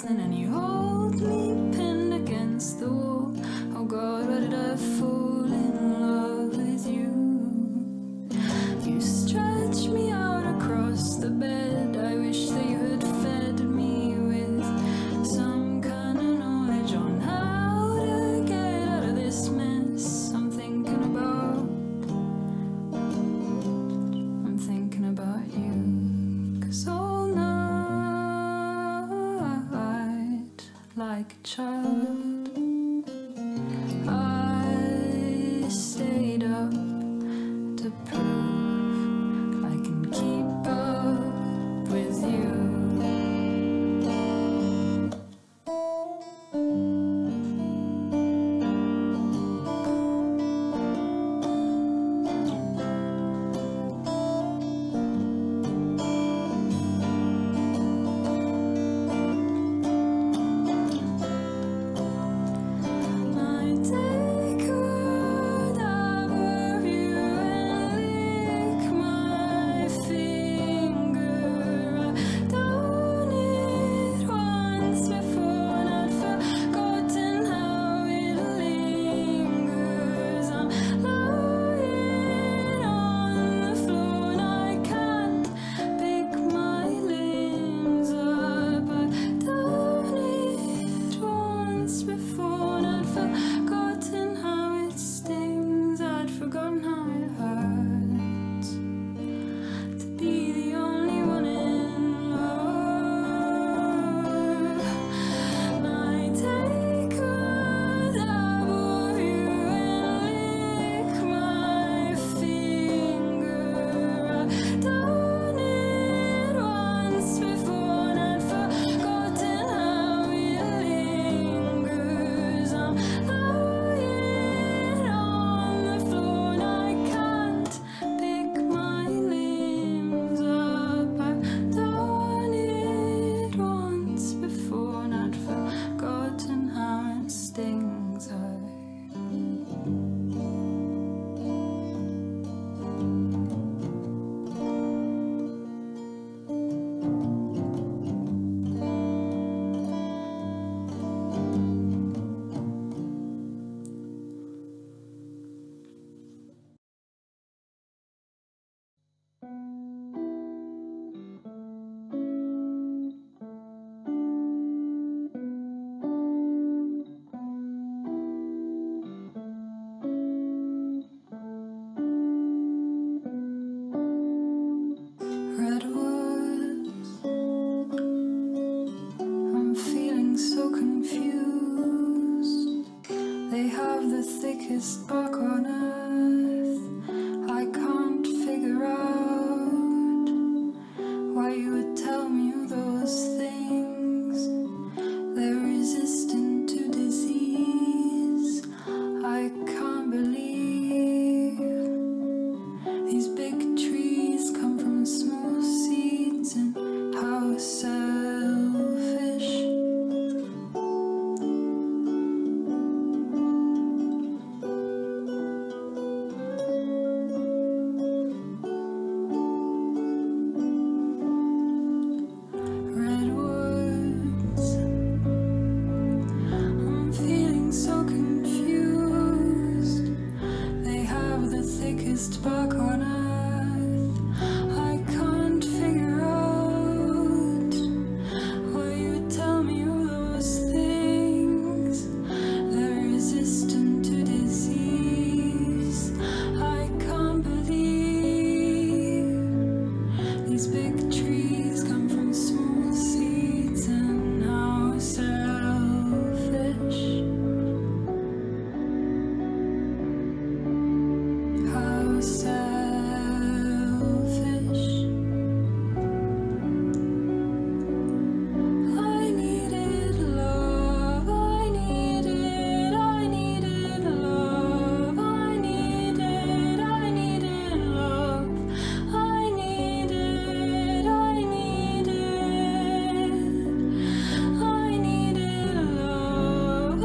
And you hold me pinned against the wall. Oh God. Redwoods, I'm feeling so confused. They have the thickest bark on earth. I can't figure out why you would tell me those things. They're resistant to disease. I can't believe these big trees come from small seeds, and how selfish. Redwoods, I'm feeling so confused. They have the thickest bark on earth. I can't figure out why you tell me all those things. They're resistant to disease. I can't believe these big trees come from small seeds, and how selfish. How selfish. I needed love. I needed love. I needed love. I needed love. I needed love. I needed love.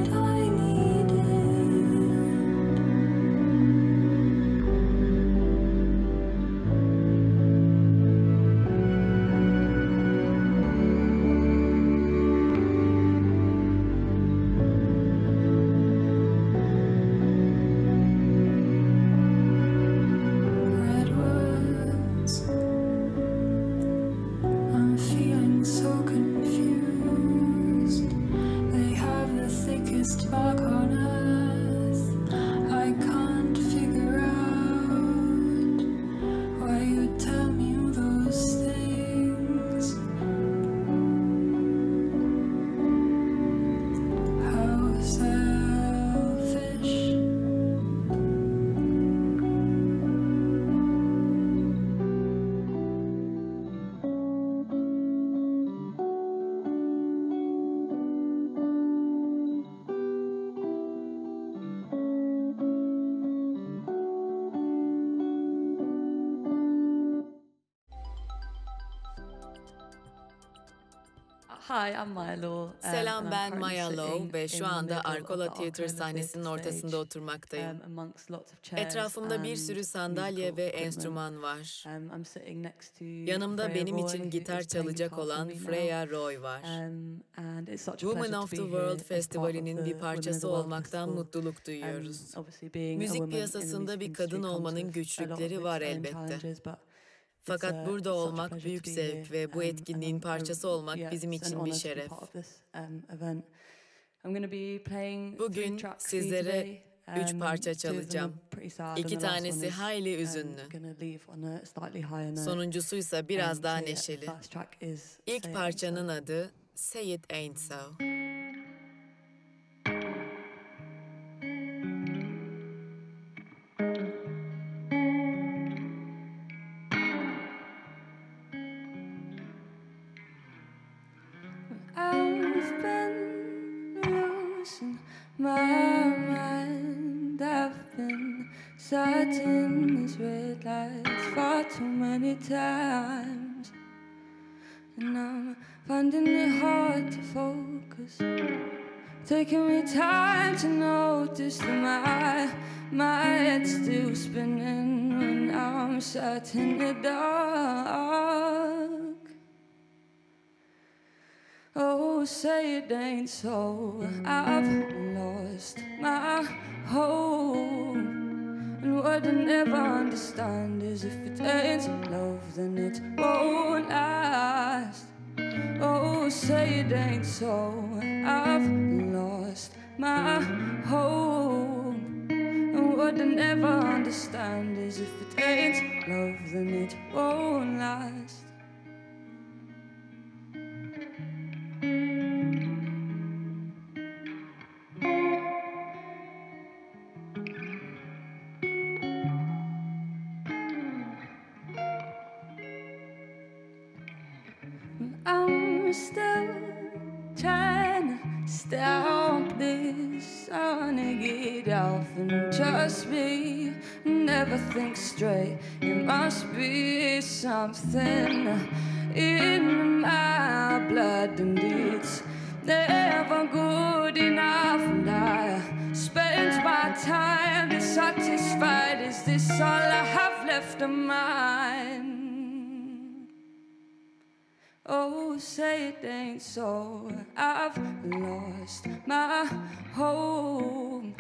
I needed love. Redwoods, I'm feeling so confused. They have the thickest bark on earth. I can't figure out why you tell me all those things. How selfish. Hi, I'm Maya Law. Selam, ben Maya Law ve şu anda Arcola Theatre sahnesinin ortasında oturmaktayım. Etrafımda bir sürü sandalye ve enstrüman var. Yanımda benim için gitar çalacak olan Freya Roy var. Women of the World Festivali'nin bir parçası olmaktan mutluluk duyuyoruz. Müzik piyasasında bir kadın olmanın güçlükleri var elbette. Fakat burada olmak büyük zevk ve bu etkinliğin parçası olmak bizim için bir şeref. Bugün sizlere 3 parça çalacağım. 2 tanesi hayli üzünlü. Sonuncusuysa biraz daha neşeli. İlk parçanın adı Say It Ain't So. I've been losing my mind. I've been sat in these red lights far too many times, and I'm finding it hard to focus. Taking me time to notice that my head's still spinning when I'm sat in the dark. Oh, say it ain't so. I've lost my hope. And what I never understand is if it ain't love, then it won't last. Oh, say it ain't so. I've lost my hope. And what I never understand is if it ain't love, then it won't last. I'm still trying to stop this. I wanna get off and just be. Never think straight. It must be something in my blood, and it's never good enough. And I spend my time dissatisfied. Is this all I have left of mine? Oh, say it ain't so. I've lost my hope.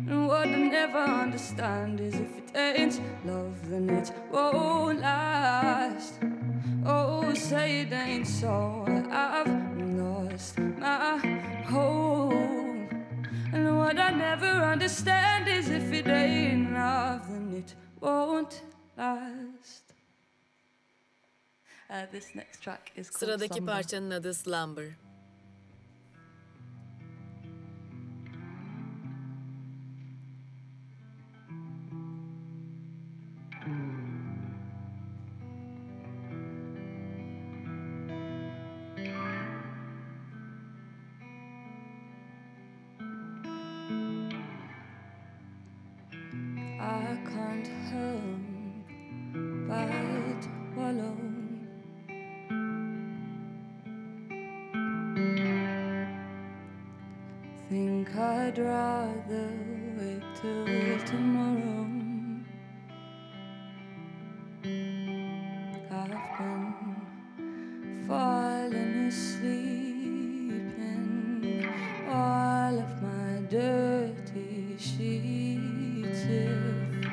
And what I never understand is if it ain't love, then it won't last. Oh, say it ain't so. I've lost my hope. And what I never understand is if it ain't love, then it won't last. This next track is called Sıradaki Slumber. parçanın adı Slumber. I can't help but wallow. Think I'd rather wait till tomorrow. I've been falling asleep in all of my dirty sheets, if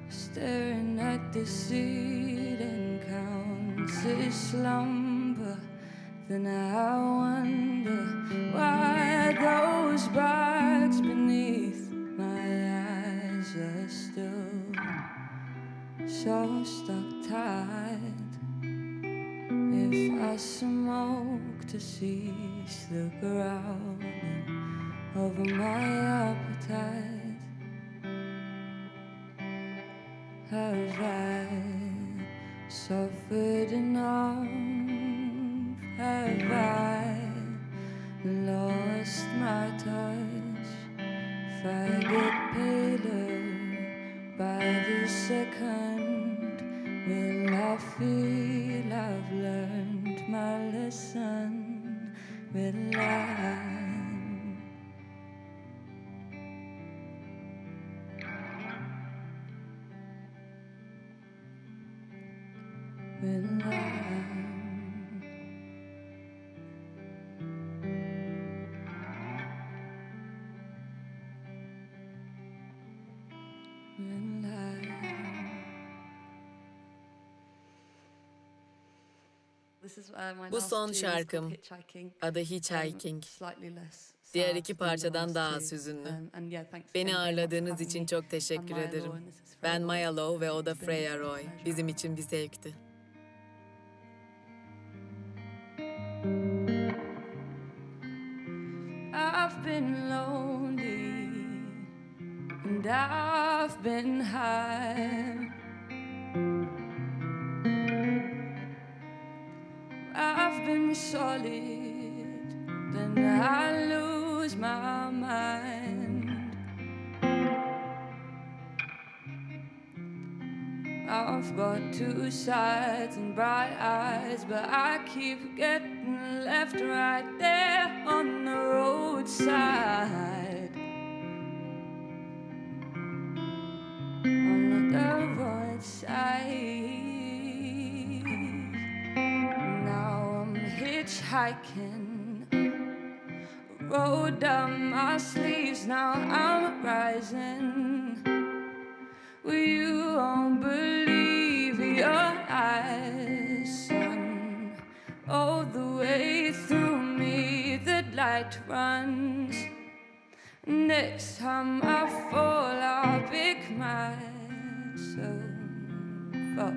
staring at the ceiling counts as slumber, then I wonder why those bags beneath my eyes are still so stuck tight. If I smoke to cease the growling over my appetite, have I suffered enough? Have I lost my touch? If I get paler by the second, will I feel I've learned my lesson? Will I? Will I? Bu son şarkım. Adı Hitchhiking. Diğer iki parçadan daha az hüzünlü. Beni ağırladığınız için çok teşekkür ederim. Ben Maya Lowe ve o da Freya Roy. Bizim için bir zevkti. I've been lonely and I've been high. I've been solid, then I lose my mind. I've got two sides and bright eyes, but I keep getting left right there on the roadside. On the roadside. Now I'm hitchhiking hitchhiking. Rolled down my sleeves, now I'm rising. Well, you won't believe your eyes, son. All the way through me, the light runs. Next time I fall, I'll pick myself up.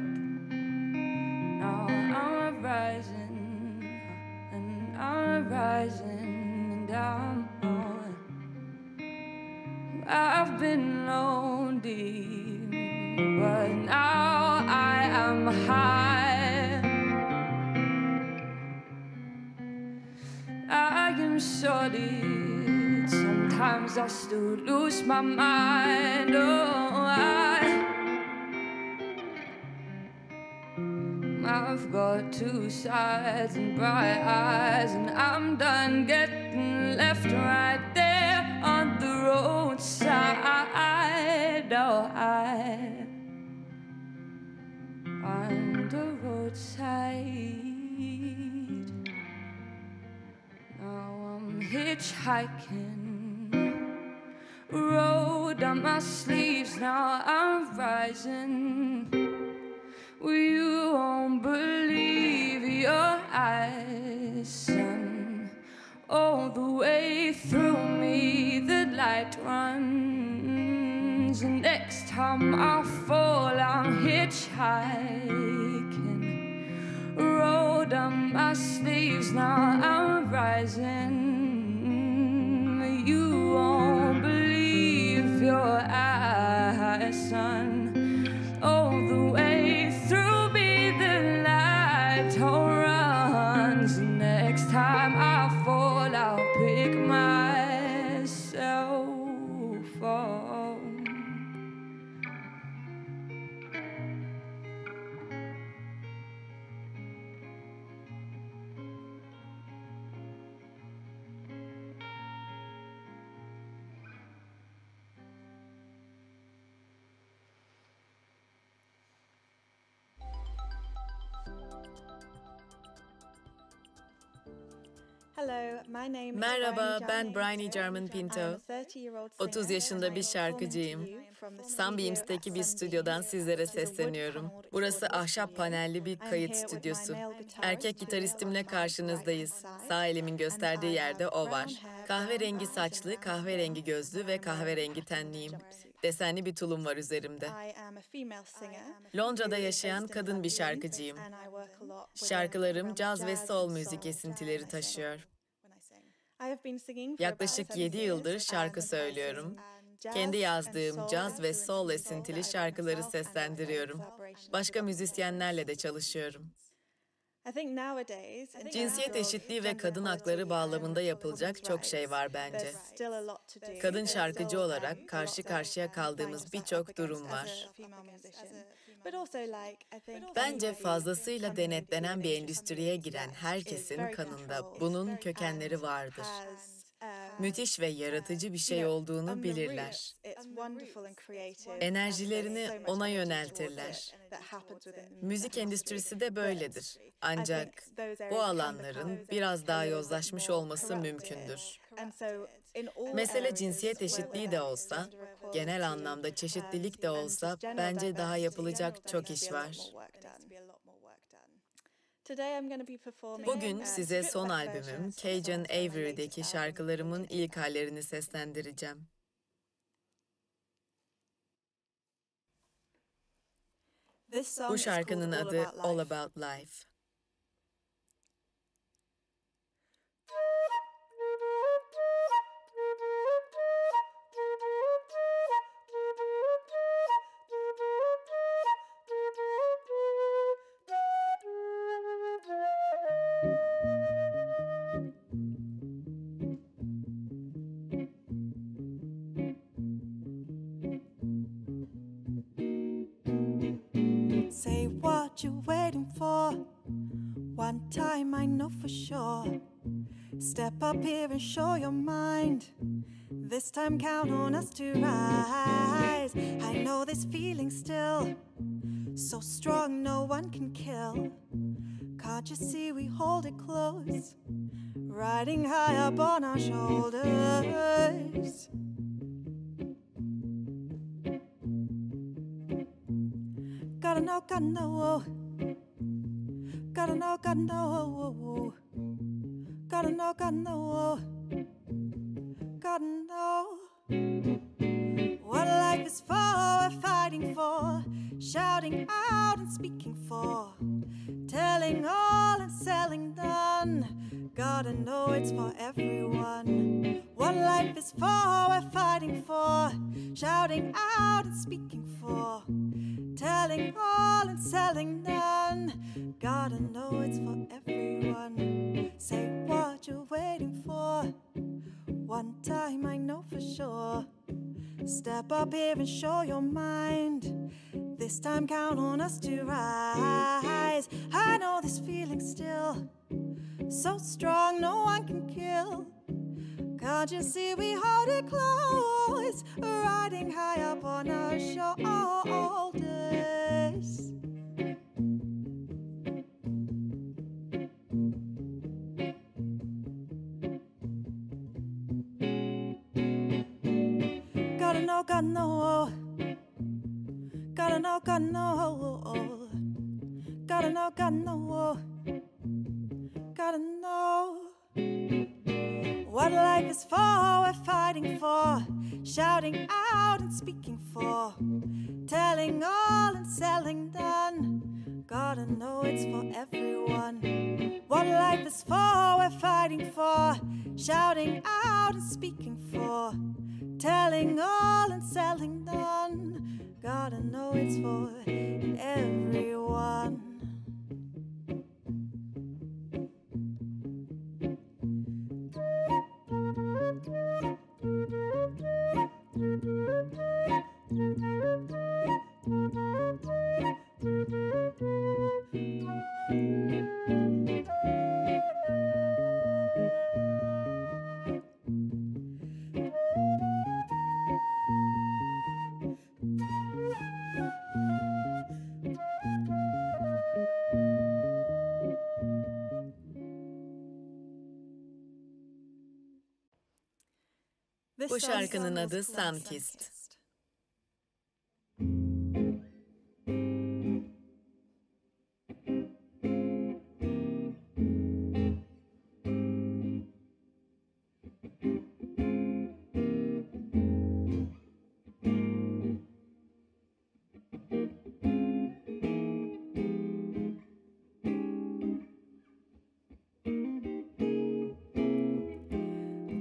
Now I'm rising, and I'm rising, and I'm on. I've been lonely, but now I am high. I am solid. Sometimes I still lose my mind. Oh, I've got two sides and bright eyes, and I'm done getting left right there on the roadside. Oh, on the roadside. Now I'm hitchhiking. Rolled on my sleeves, now I'm rising. Well, you won't believe your eyes, son. All the way through me, the light runs. And next time I fall, I'm hitchhiking. Rolled on my sleeves, now I'm rising. You won't believe your eyes, son. All the way through me, the light runs. Next time I fall, I'll pick myself up. Merhaba, ben Bryony Jarman Pinto. 30 yaşında bir şarkıcıyım. Sunbeams'teki bir stüdyodan sizlere sesleniyorum. Burası ahşap panelli bir kayıt stüdyosu. Erkek gitaristimle karşınızdayız. Sağ elimin gösterdiği yerde o var. Kahverengi saçlı, kahverengi gözlü ve kahverengi tenliyim. Desenli bir tulum var üzerimde. Londra'da yaşayan kadın bir şarkıcıyım. Şarkılarım caz ve soul müzik esintileri taşıyor. Yaklaşık 7 yıldır şarkı söylüyorum. Kendi yazdığım caz ve soul esintili şarkıları seslendiriyorum. Başka müzisyenlerle de çalışıyorum. Cinsiyet eşitliği ve kadın hakları bağlamında yapılacak çok şey var bence. Kadın şarkıcı olarak karşı karşıya kaldığımız birçok durum var. Bence fazlasıyla denetlenen bir endüstriye giren herkesin kanında bunun kökenleri vardır. Müthiş ve yaratıcı bir şey olduğunu bilirler. Enerjilerini ona yöneltirler. Müzik endüstrisi de böyledir. Ancak bu alanların biraz daha yozlaşmış olması mümkündür. Mesele cinsiyet eşitliği de olsa, genel anlamda çeşitlilik de olsa bence daha yapılacak çok iş var. Bugün size son albümüm Cajun Avery'deki şarkılarımın ilk hallerini seslendireceğim. Bu şarkının adı All About Life. Say what you're waiting for. One time I know for sure. Step up here and show your mind. This time count on us to rise. I know this feeling still so strong no one can kill. Can't you see we hold it close, riding high up on our shoulders? Gotta know, gotta know. Gotta know, gotta know. Gotta know, gotta know. Gotta know what life is for, we're fighting for, shouting out and speaking for, telling all and selling none. Gotta know it's for everyone. What life is for, we're fighting for, shouting out and speaking for, telling all and selling none. Gotta know it's for everyone. Say what you're waiting for. One time I know for sure. Step up here and show your mind. This time count on us to rise. I know this feeling still, so strong no one can kill. Can't you see we hold it close, riding high up on our shoulders? Gotta know, gotta know. Gotta know, gotta know. Gotta know, gotta know. Gotta know what life is for, we're fighting for, shouting out and speaking for, telling all and selling done. Gotta know it's for everyone. What life is for, we're fighting for, shouting out and speaking for, telling all and selling done. Gotta know it's for everyone. Bu şarkının adı Sunkissed.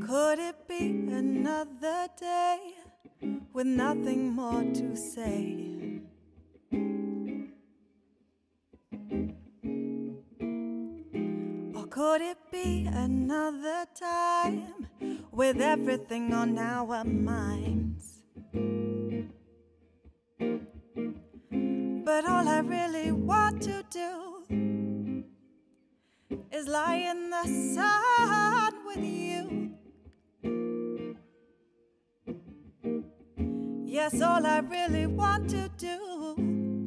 Could it be another day with nothing more to say? Or could it be another time with everything on our minds? But all I really want to do is lie in the sun with you. Yes, all I really want to do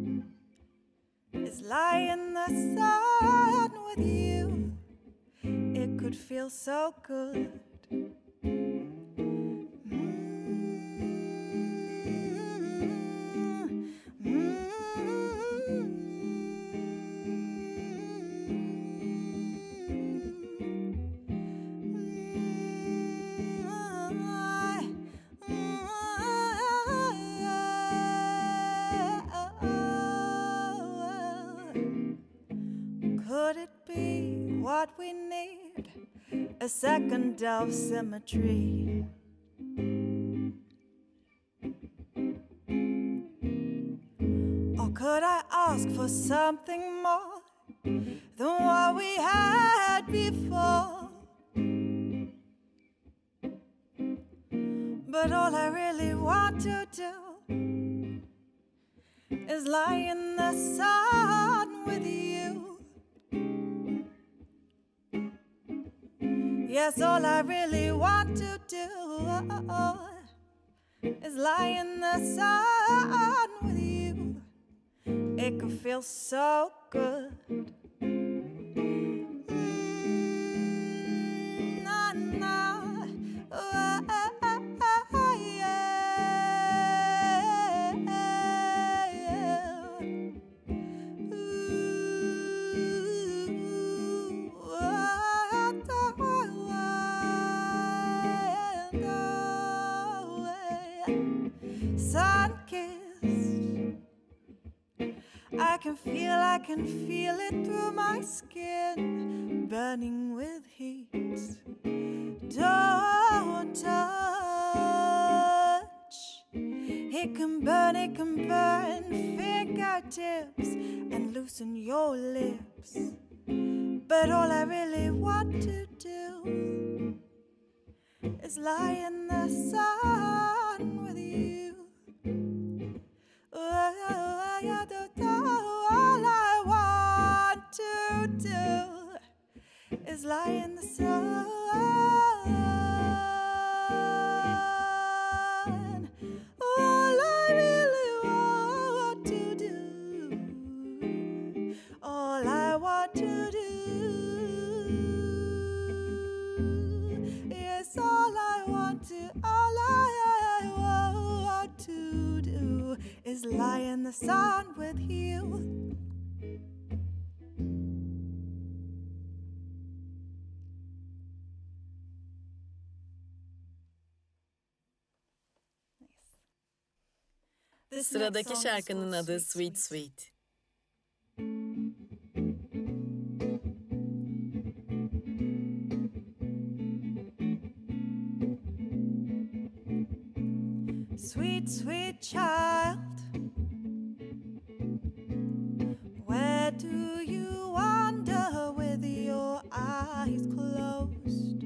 is lie in the sun with you. It could feel so good. Could it be what we need? A second of symmetry. Or could I ask for something more than what we had before? But all I really want to do is lie in the sun with you. Yes, all I really want to do is lie in the sun with you. It could feel so good. I can feel it through my skin, burning with heat. Don't touch. It can burn fingertips and loosen your lips. But all I really want to do is lie in the sun with you. All I want to do is lie in the sun. All I really want to do, all I want to do, yes, all I want to do is lie in the sun with you. Sıradaki şarkının adı Sweet Sweet. Sweet, sweet child, where do you wander with your eyes closed?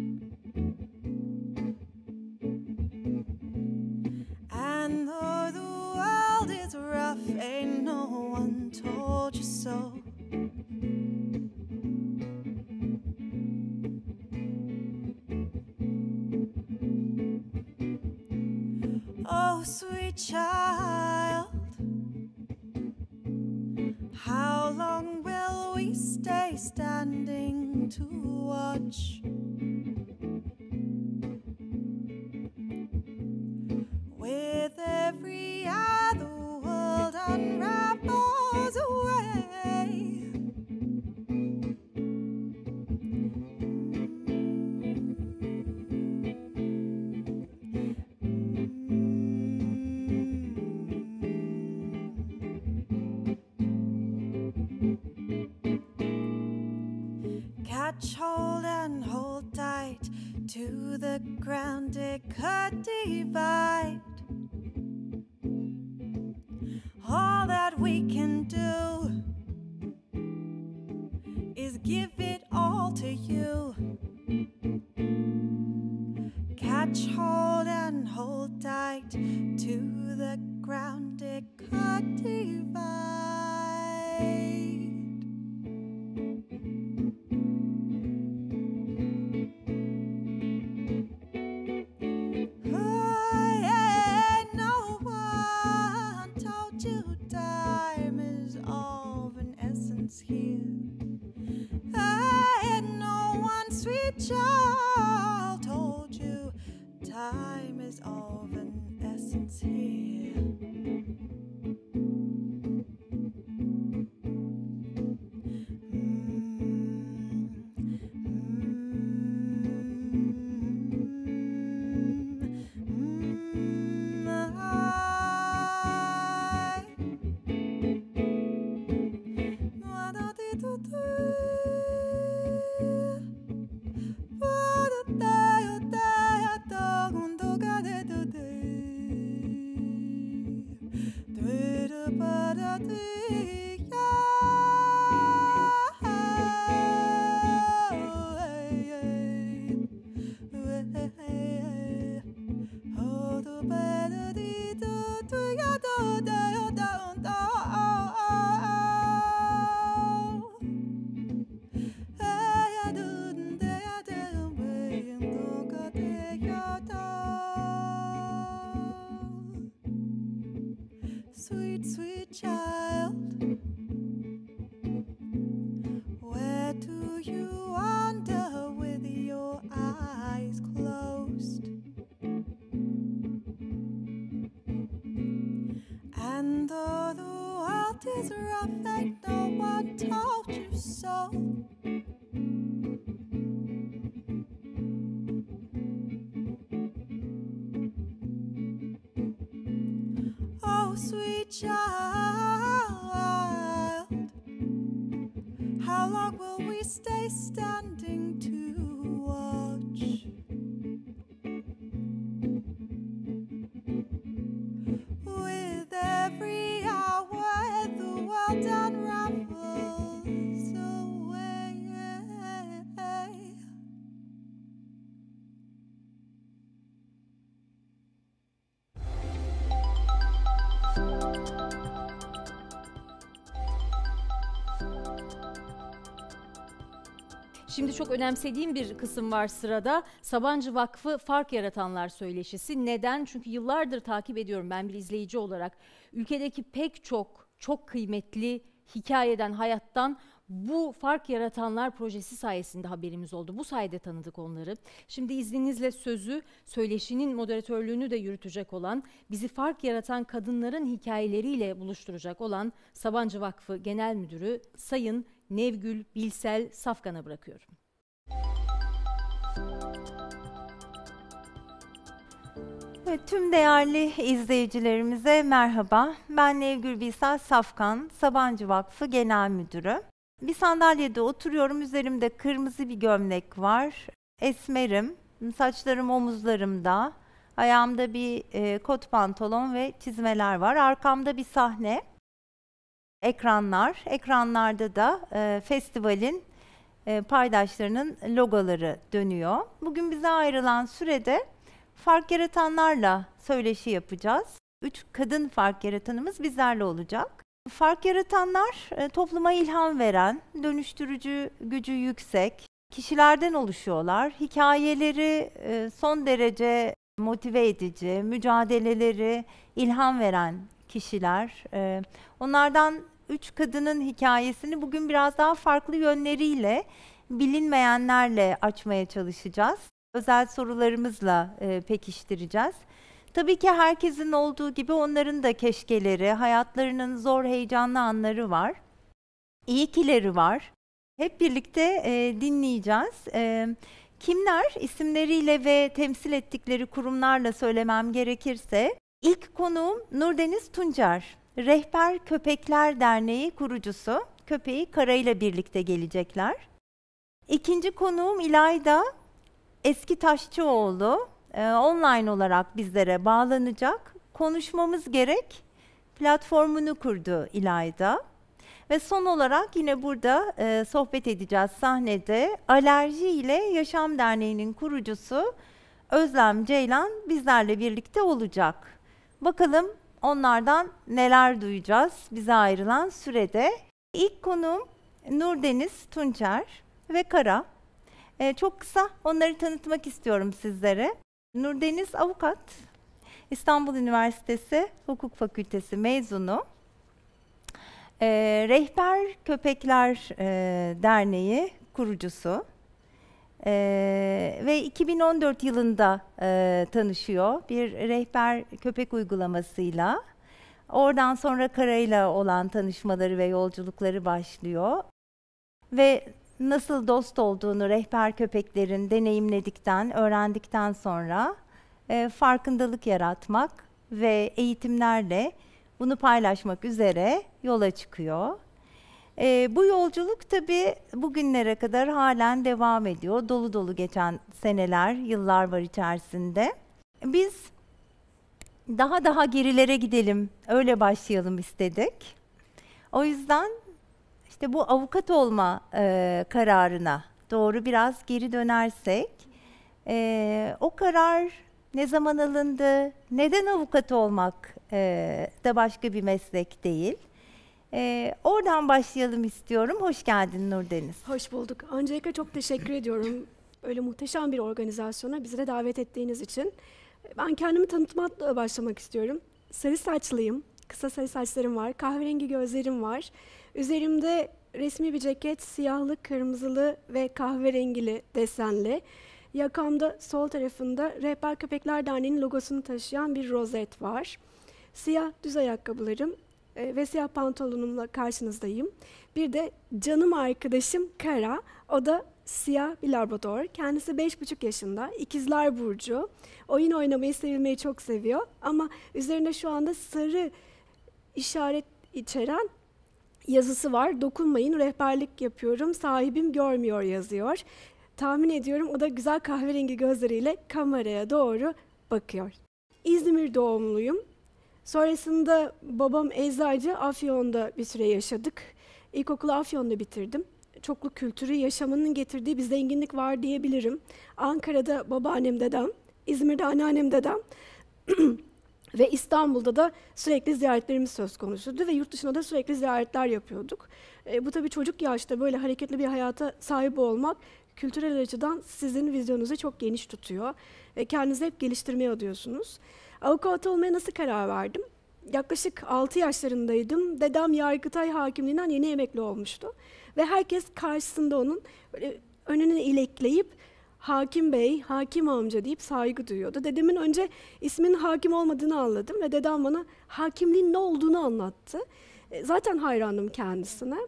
And though the world is rough, ain't no one told you so. Oh, sweet child, how long will we stay standing to watch? With every other world unravels away, catch hold and hold tight to the ground, it could divide. All that we can do is give it all to you. Catch hold and hold tight to the ground, it could divide. Child told you time is of an essence here. Sweet, sweet child, where do you wander with your eyes closed? And though the world is rough, ain't no one told you so. Oh, sweet child, Şimdi çok önemsediğim bir kısım var sırada. Sabancı Vakfı Fark Yaratanlar Söyleşisi. Neden? Çünkü yıllardır takip ediyorum ben bir izleyici olarak. Ülkedeki pek çok kıymetli hikayeden, hayattan bu Fark Yaratanlar projesi sayesinde haberimiz oldu. Bu sayede tanıdık onları. Şimdi izninizle sözü, söyleşinin moderatörlüğünü de yürütecek olan, bizi fark yaratan kadınların hikayeleriyle buluşturacak olan Sabancı Vakfı Genel Müdürü Sayın Nevgül Bilsel Safkan'a bırakıyorum. Evet, tüm değerli izleyicilerimize merhaba. Ben Nevgül Bilsel Safkan, Sabancı Vakfı Genel Müdürü. Bir sandalyede oturuyorum, üzerimde kırmızı bir gömlek var. Esmerim, saçlarım omuzlarımda, ayağımda bir kot pantolon ve çizmeler var. Arkamda bir sahne, ekranlar. Ekranlarda da festivalin paydaşlarının logoları dönüyor. Bugün bize ayrılan sürede fark yaratanlarla söyleşi yapacağız. 3 kadın fark yaratanımız bizlerle olacak. Fark yaratanlar topluma ilham veren, dönüştürücü gücü yüksek kişilerden oluşuyorlar. Hikayeleri son derece motive edici, mücadeleleri ilham veren kişiler. Onlardan 3 kadının hikayesini bugün biraz daha farklı yönleriyle, bilinmeyenlerle açmaya çalışacağız. Özel sorularımızla pekiştireceğiz. Tabii ki herkesin olduğu gibi onların da keşkeleri, hayatlarının zor, heyecanlı anları var. İyi kileri var. Hep birlikte dinleyeceğiz. Kimler? İsimleriyle ve temsil ettikleri kurumlarla söylemem gerekirse, ilk konuğum Nurdeniz Tuncer, Rehber Köpekler Derneği kurucusu. Köpeği Kara ile birlikte gelecekler. İkinci konuğum İlayda Eski Taşçıoğlu, online olarak bizlere bağlanacak. Konuşmamız gerek platformunu kurdu İlayda. Ve son olarak yine burada sohbet edeceğiz sahnede. Alerji ile Yaşam Derneği'nin kurucusu Özlem Ceylan bizlerle birlikte olacak. Bakalım onlardan neler duyacağız bize ayrılan sürede. İlk konuğum Nurdeniz Tuncer ve Kara. Çok kısa onları tanıtmak istiyorum sizlere. Nurdeniz avukat, İstanbul Üniversitesi Hukuk Fakültesi mezunu. Rehber Köpekler Derneği kurucusu. Ve 2014 yılında tanışıyor bir rehber köpek uygulamasıyla. Oradan sonra Kara'yla olan tanışmaları ve yolculukları başlıyor. Ve nasıl dost olduğunu rehber köpeklerin deneyimledikten, öğrendikten sonra farkındalık yaratmak ve eğitimlerle bunu paylaşmak üzere yola çıkıyor. Bu yolculuk tabii bugünlere kadar halen devam ediyor. Dolu dolu geçen seneler, yıllar var içerisinde. Biz daha gerilere gidelim, öyle başlayalım istedik. O yüzden İşte bu avukat olma kararına doğru biraz geri dönersek, o karar ne zaman alındı, neden avukat olmak da başka bir meslek değil? Oradan başlayalım istiyorum. Hoş geldin Nurdeniz. Hoş bulduk. Öncelikle çok teşekkür ediyorum. Öyle muhteşem bir organizasyona bizi de davet ettiğiniz için. Ben kendimi tanıtmakla başlamak istiyorum. Sarı saçlıyım. Kısa sarı saçlarım var. Kahverengi gözlerim var. Üzerimde resmi bir ceket, siyahlı, kırmızılı ve kahverengili desenli. Yakamda sol tarafında Rehber Köpekler Derneği'nin logosunu taşıyan bir rozet var. Siyah düz ayakkabılarım ve siyah pantolonumla karşınızdayım. Bir de canım arkadaşım Kara, o da siyah bir labrador. Kendisi 5,5 yaşında, İkizler Burcu. Oyun oynamayı, sevilmeyi çok seviyor. Ama üzerinde şu anda sarı işaret içeren yazısı var. Dokunmayın, rehberlik yapıyorum, sahibim görmüyor yazıyor. Tahmin ediyorum o da güzel kahverengi gözleriyle kameraya doğru bakıyor. İzmir doğumluyum. Sonrasında babam eczacı, Afyon'da bir süre yaşadık. İlkokulu Afyon'da bitirdim. Çoklu kültürü yaşamının getirdiği bir zenginlik var diyebilirim. Ankara'da babaannem dedem, İzmir'de anneannem dedem ve İstanbul'da da sürekli ziyaretlerimiz söz konusuydu ve yurt dışına da sürekli ziyaretler yapıyorduk. Bu tabii çocuk yaşta böyle hareketli bir hayata sahip olmak kültürel açıdan sizin vizyonunuzu çok geniş tutuyor. Kendinizi hep geliştirmeye adıyorsunuz. Avukat olmaya nasıl karar verdim? Yaklaşık 6 yaşlarındaydım. Dedem Yargıtay Hakimliğinden yeni emekli olmuştu. Ve herkes karşısında onun önüne ilekleyip hakim bey, hakim amca deyip saygı duyuyordu. Dedemin önce isminin hakim olmadığını anladım ve dedem bana hakimliğin ne olduğunu anlattı. Zaten hayranım kendisine.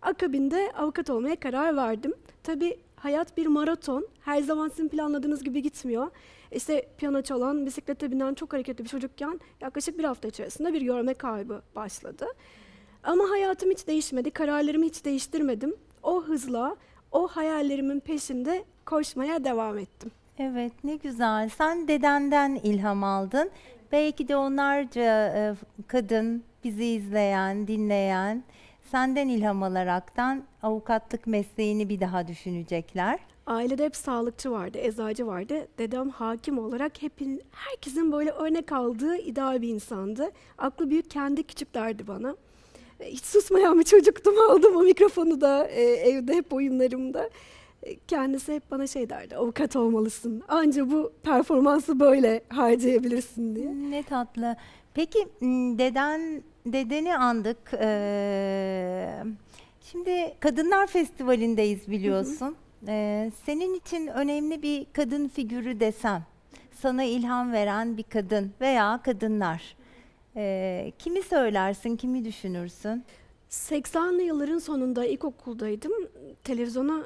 Akabinde avukat olmaya karar verdim. Tabii hayat bir maraton. Her zaman sizin planladığınız gibi gitmiyor. İşte piyano çalan, bisiklete binen çok hareketli bir çocukken yaklaşık bir hafta içerisinde bir görme kaybı başladı. Ama hayatım hiç değişmedi, kararlarımı hiç değiştirmedim. O hızla, o hayallerimin peşinde koşmaya devam ettim. Evet, ne güzel. Sen dedenden ilham aldın. Belki de onlarca kadın bizi izleyen, dinleyen senden ilham alaraktan avukatlık mesleğini bir daha düşünecekler. Ailede hep sağlıkçı vardı, eczacı vardı. Dedem hakim olarak herkesin böyle örnek aldığı ideal bir insandı. Aklı büyük, kendi küçük derdi bana. Hiç susmayan bir çocuktum, aldım o mikrofonu da evde hep oyunlarımda. Kendisi hep bana şey derdi, avukat olmalısın. Anca bu performansı böyle harcayabilirsin diye. Ne tatlı. Peki dedeni andık. Şimdi Kadınlar Festivali'ndeyiz biliyorsun. Senin için önemli bir kadın figürü desem, sana ilham veren bir kadın veya kadınlar. Kimi söylersin, kimi düşünürsün? 80'li yılların sonunda ilkokuldaydım. Televizyona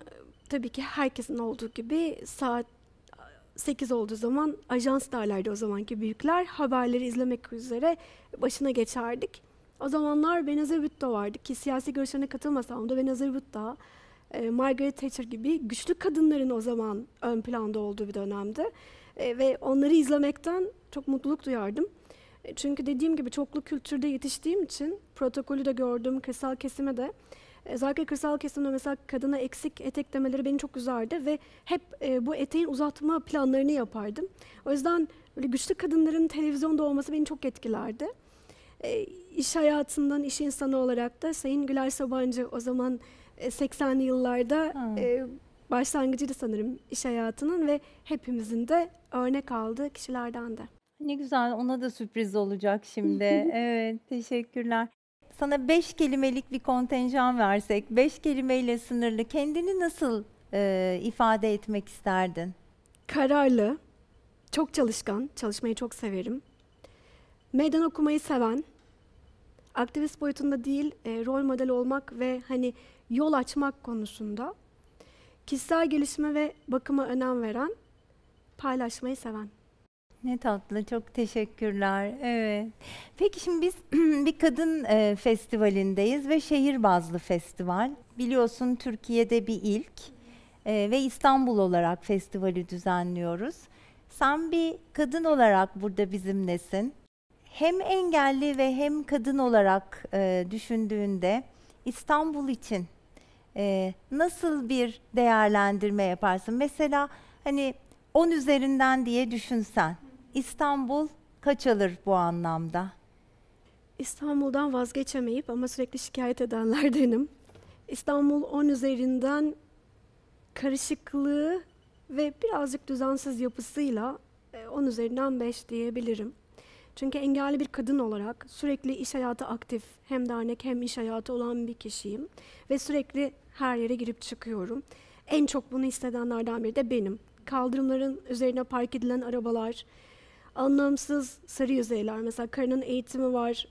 tabii ki herkesin olduğu gibi saat 8 olduğu zaman ajans derlerdi o zamanki büyükler. Haberleri izlemek üzere başına geçerdik. O zamanlar Benazir Bhutto vardı ki siyasi görüşlerine katılmasam da Benazir Bhutto, Margaret Thatcher gibi güçlü kadınların o zaman ön planda olduğu bir dönemdi. Ve onları izlemekten çok mutluluk duyardım. Çünkü dediğim gibi çoklu kültürde yetiştiğim için protokolü de gördüm, kırsal kesime de. Özellikle kırsal kesimde mesela kadına eksik etek demeleri beni çok üzerdi ve hep bu eteğin uzatma planlarını yapardım. O yüzden böyle güçlü kadınların televizyonda olması beni çok etkilerdi. İş hayatından iş insanı olarak da Sayın Güler Sabancı o zaman 80'li yıllarda başlangıcıydı sanırım iş hayatının ve hepimizin de örnek aldığı kişilerden de. Ne güzel, ona da sürpriz olacak şimdi. Evet, teşekkürler. Sana 5 kelimelik bir kontenjan versek, 5 kelimeyle sınırlı, kendini nasıl ifade etmek isterdin? Kararlı, çok çalışkan, çalışmayı çok severim. Meydan okumayı seven, aktivist boyutunda değil, rol model olmak ve hani yol açmak konusunda, kişisel gelişime ve bakıma önem veren, paylaşmayı seven. Ne tatlı, çok teşekkürler. Evet. Peki şimdi biz bir kadın festivalindeyiz ve şehir bazlı festival. Biliyorsun Türkiye'de bir ilk ve İstanbul olarak festivali düzenliyoruz. Sen bir kadın olarak burada bizimlesin. Hem engelli ve hem kadın olarak düşündüğünde İstanbul için nasıl bir değerlendirme yaparsın? Mesela hani 10 üzerinden diye düşünsen, İstanbul kaç alır bu anlamda? İstanbul'dan vazgeçemeyip ama sürekli şikayet edenlerdenim. İstanbul 10 üzerinden karışıklığı ve birazcık düzensiz yapısıyla 10 üzerinden 5 diyebilirim. Çünkü engelli bir kadın olarak sürekli iş hayatı aktif, hem dernek hem iş hayatı olan bir kişiyim. Ve sürekli her yere girip çıkıyorum. En çok bunu hissedenlerden biri de benim. Kaldırımların üzerine park edilen arabalar, anlamsız sarı yüzeyler. Mesela karının eğitimi var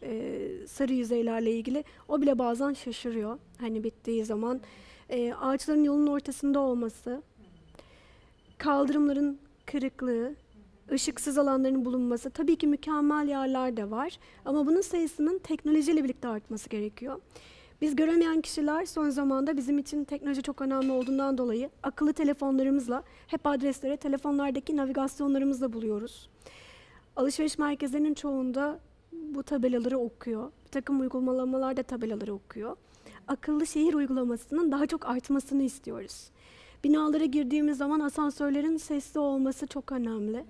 sarı yüzeylerle ilgili. O bile bazen şaşırıyor hani bittiği zaman. Ağaçların yolun ortasında olması, kaldırımların kırıklığı, ışıksız alanların bulunması. Tabii ki mükemmel yerler de var ama bunun sayısının teknolojiyle birlikte artması gerekiyor. Biz göremeyen kişiler son zamanda bizim için teknoloji çok önemli olduğundan dolayı akıllı telefonlarımızla hep adresleri telefonlardaki navigasyonlarımızla buluyoruz. Alışveriş merkezlerinin çoğunda bu tabelaları okuyor. Bir takım uygulamalar da tabelaları okuyor. Akıllı şehir uygulamasının daha çok artmasını istiyoruz. Binalara girdiğimiz zaman asansörlerin sesli olması çok önemli.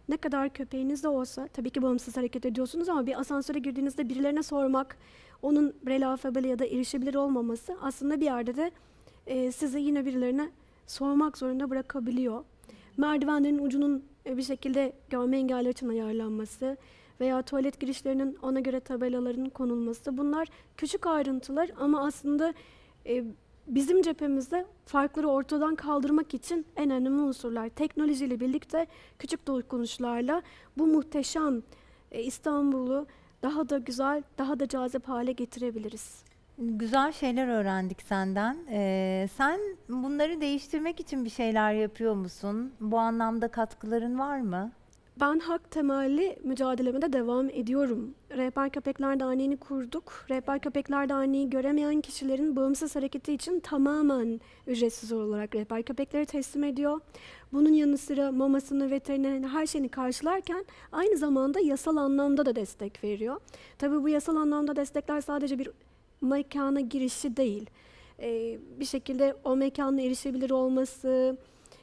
Ne kadar köpeğiniz de olsa, tabii ki bağımsız hareket ediyorsunuz ama bir asansöre girdiğinizde birilerine sormak, onun braille alfabeli ya da erişebilir olmaması aslında bir yerde de sizi yine birilerine sormak zorunda bırakabiliyor. Merdivenlerin ucunun bir şekilde görme engelli için ayarlanması veya tuvalet girişlerinin ona göre tabelaların konulması, bunlar küçük ayrıntılar ama aslında bizim cephemizde farkları ortadan kaldırmak için en önemli unsurlar. Teknolojiyle birlikte küçük dokunuşlarla bu muhteşem İstanbul'u daha da güzel, daha da cazip hale getirebiliriz. Güzel şeyler öğrendik senden. Sen bunları değiştirmek için bir şeyler yapıyor musun? Bu anlamda katkıların var mı? Ben hak temelli mücadeleme de devam ediyorum. Rehber Köpekler Derneği'ni kurduk. Rehber Köpekler Derneği göremeyen kişilerin bağımsız hareketi için tamamen ücretsiz olarak rehber köpekleri teslim ediyor. Bunun yanı sıra mamasını, veterinerini, her şeyini karşılarken aynı zamanda yasal anlamda da destek veriyor. Tabii bu yasal anlamda destekler sadece bir mekana girişi değil. Bir şekilde o mekanla erişebilir olması,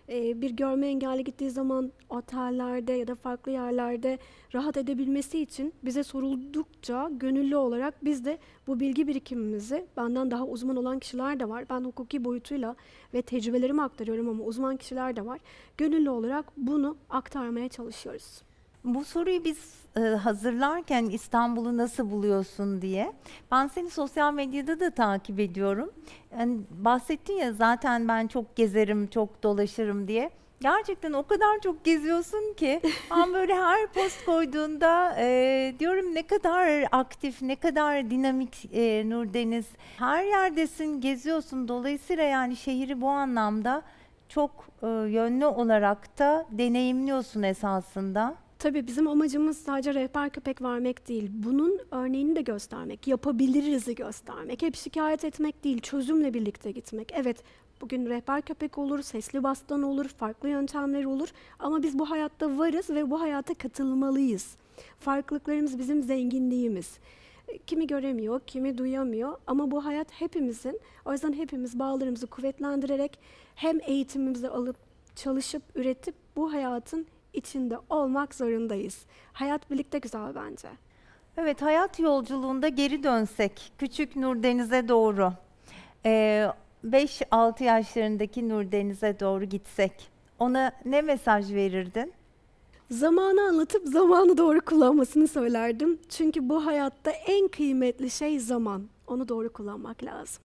bir görme engelli gittiği zaman otellerde ya da farklı yerlerde rahat edebilmesi için bize soruldukça gönüllü olarak biz de bu bilgi birikimimizi, benden daha uzman olan kişiler de var. Ben hukuki boyutuyla ve tecrübelerimi aktarıyorum ama uzman kişiler de var. Gönüllü olarak bunu aktarmaya çalışıyoruz. Bu soruyu biz hazırlarken İstanbul'u nasıl buluyorsun diye. Ben seni sosyal medyada da takip ediyorum. Yani bahsettin ya zaten ben çok gezerim, çok dolaşırım diye. Gerçekten o kadar çok geziyorsun ki ben böyle her post koyduğunda diyorum ne kadar aktif, ne kadar dinamik Nurdeniz. Her yerdesin, geziyorsun. Dolayısıyla yani şehri bu anlamda çok yönlü olarak da deneyimliyorsun esasında. Tabii bizim amacımız sadece rehber köpek vermek değil. Bunun örneğini de göstermek, yapabiliriz'i göstermek. Hep şikayet etmek değil, çözümle birlikte gitmek. Evet, bugün rehber köpek olur, sesli baston olur, farklı yöntemler olur. Ama biz bu hayatta varız ve bu hayata katılmalıyız. Farklılıklarımız bizim zenginliğimiz. Kimi göremiyor, kimi duyamıyor ama bu hayat hepimizin. O yüzden hepimiz bağlarımızı kuvvetlendirerek hem eğitimimizi alıp çalışıp, üretip bu hayatın içinde olmak zorundayız. Hayat birlikte güzel bence. Evet, hayat yolculuğunda geri dönsek, küçük Nurdeniz'e doğru, 5-6 yaşlarındaki Nurdeniz'e doğru gitsek, ona ne mesaj verirdin? Zamanı anlatıp zamanı doğru kullanmasını söylerdim. Çünkü bu hayatta en kıymetli şey zaman. Onu doğru kullanmak lazım.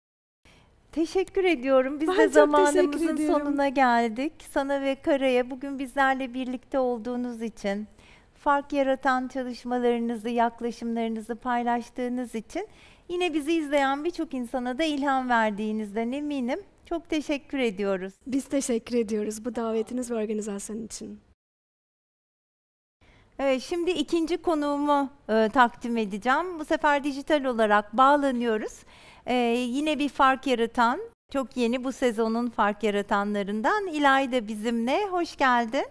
Teşekkür ediyorum. Biz de zamanımızın sonuna geldik. Sana ve Kara'ya bugün bizlerle birlikte olduğunuz için, fark yaratan çalışmalarınızı, yaklaşımlarınızı paylaştığınız için, yine bizi izleyen birçok insana da ilham verdiğinizden eminim. Çok teşekkür ediyoruz. Biz teşekkür ediyoruz bu davetiniz ve organizasyon için. Evet, şimdi ikinci konuğumu takdim edeceğim. Bu sefer dijital olarak bağlanıyoruz. Yine bir fark yaratan, çok yeni bu sezonun fark yaratanlarından İlayda bizimle. Hoş geldin.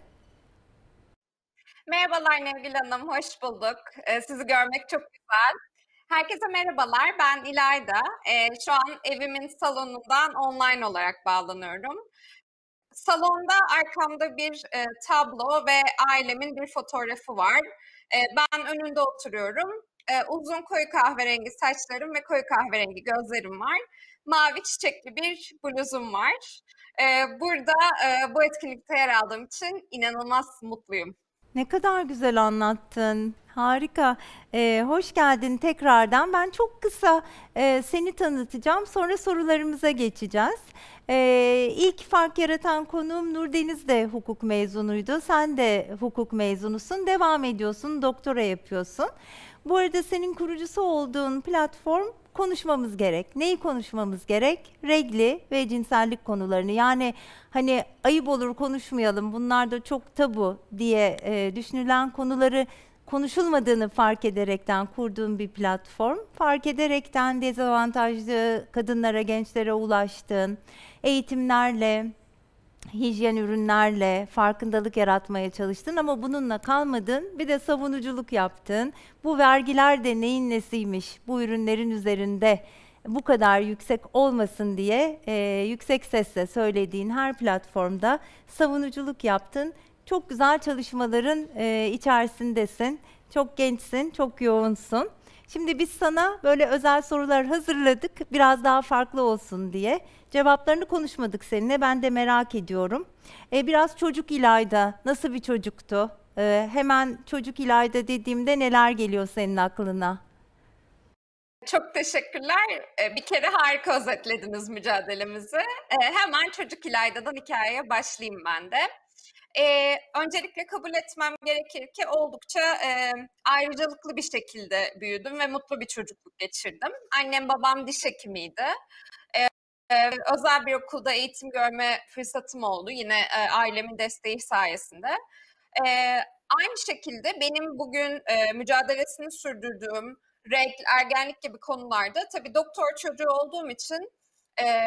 Merhabalar Nevgül Hanım, hoş bulduk. Sizi görmek çok güzel. Herkese merhabalar, ben İlayda. Şu an evimin salonundan online olarak bağlanıyorum. Salonda arkamda bir tablo ve ailemin bir fotoğrafı var. Ben önünde oturuyorum. Uzun koyu kahverengi saçlarım ve koyu kahverengi gözlerim var. Mavi çiçekli bir bluzum var. Burada bu etkinlikte yer aldığım için inanılmaz mutluyum. Ne kadar güzel anlattın. Harika. Hoş geldin tekrardan. Ben çok kısa seni tanıtacağım. Sonra sorularımıza geçeceğiz. İlk fark yaratan konuğum Nurdeniz de hukuk mezunuydu. Sen de hukuk mezunusun. Devam ediyorsun. Doktora yapıyorsun. Bu arada senin kurucusu olduğun platform Konuşmamız Gerek. Neyi konuşmamız gerek? Regli ve cinsellik konularını. Yani hani ayıp olur konuşmayalım, bunlar da çok tabu diye düşünülen konuları konuşulmadığını fark ederekten kurduğum bir platform. Fark ederekten dezavantajlı kadınlara, gençlere ulaştığın, eğitimlerle, hijyen ürünlerle farkındalık yaratmaya çalıştın ama bununla kalmadın, bir de savunuculuk yaptın. Bu vergiler de neyin nesiymiş bu ürünlerin üzerinde bu kadar yüksek olmasın diye yüksek sesle söylediğin her platformda savunuculuk yaptın. Çok güzel çalışmaların içerisindesin, çok gençsin, çok yoğunsun. Şimdi biz sana böyle özel sorular hazırladık, biraz daha farklı olsun diye. Cevaplarını konuşmadık seninle, ben de merak ediyorum. Biraz çocuk İlayda, nasıl bir çocuktu? Hemen çocuk İlayda dediğimde neler geliyor senin aklına? Çok teşekkürler. Bir kere harika özetlediniz mücadelemizi. Hemen çocuk İlayda'dan hikayeye başlayayım ben de. Öncelikle kabul etmem gerekir ki oldukça ayrıcalıklı bir şekilde büyüdüm ve mutlu bir çocukluk geçirdim. Annem babam diş hekimiydi. Özel bir okulda eğitim görme fırsatım oldu yine ailemin desteği sayesinde. Aynı şekilde benim bugün mücadelesini sürdürdüğüm regl, ergenlik gibi konularda tabii doktor çocuğu olduğum için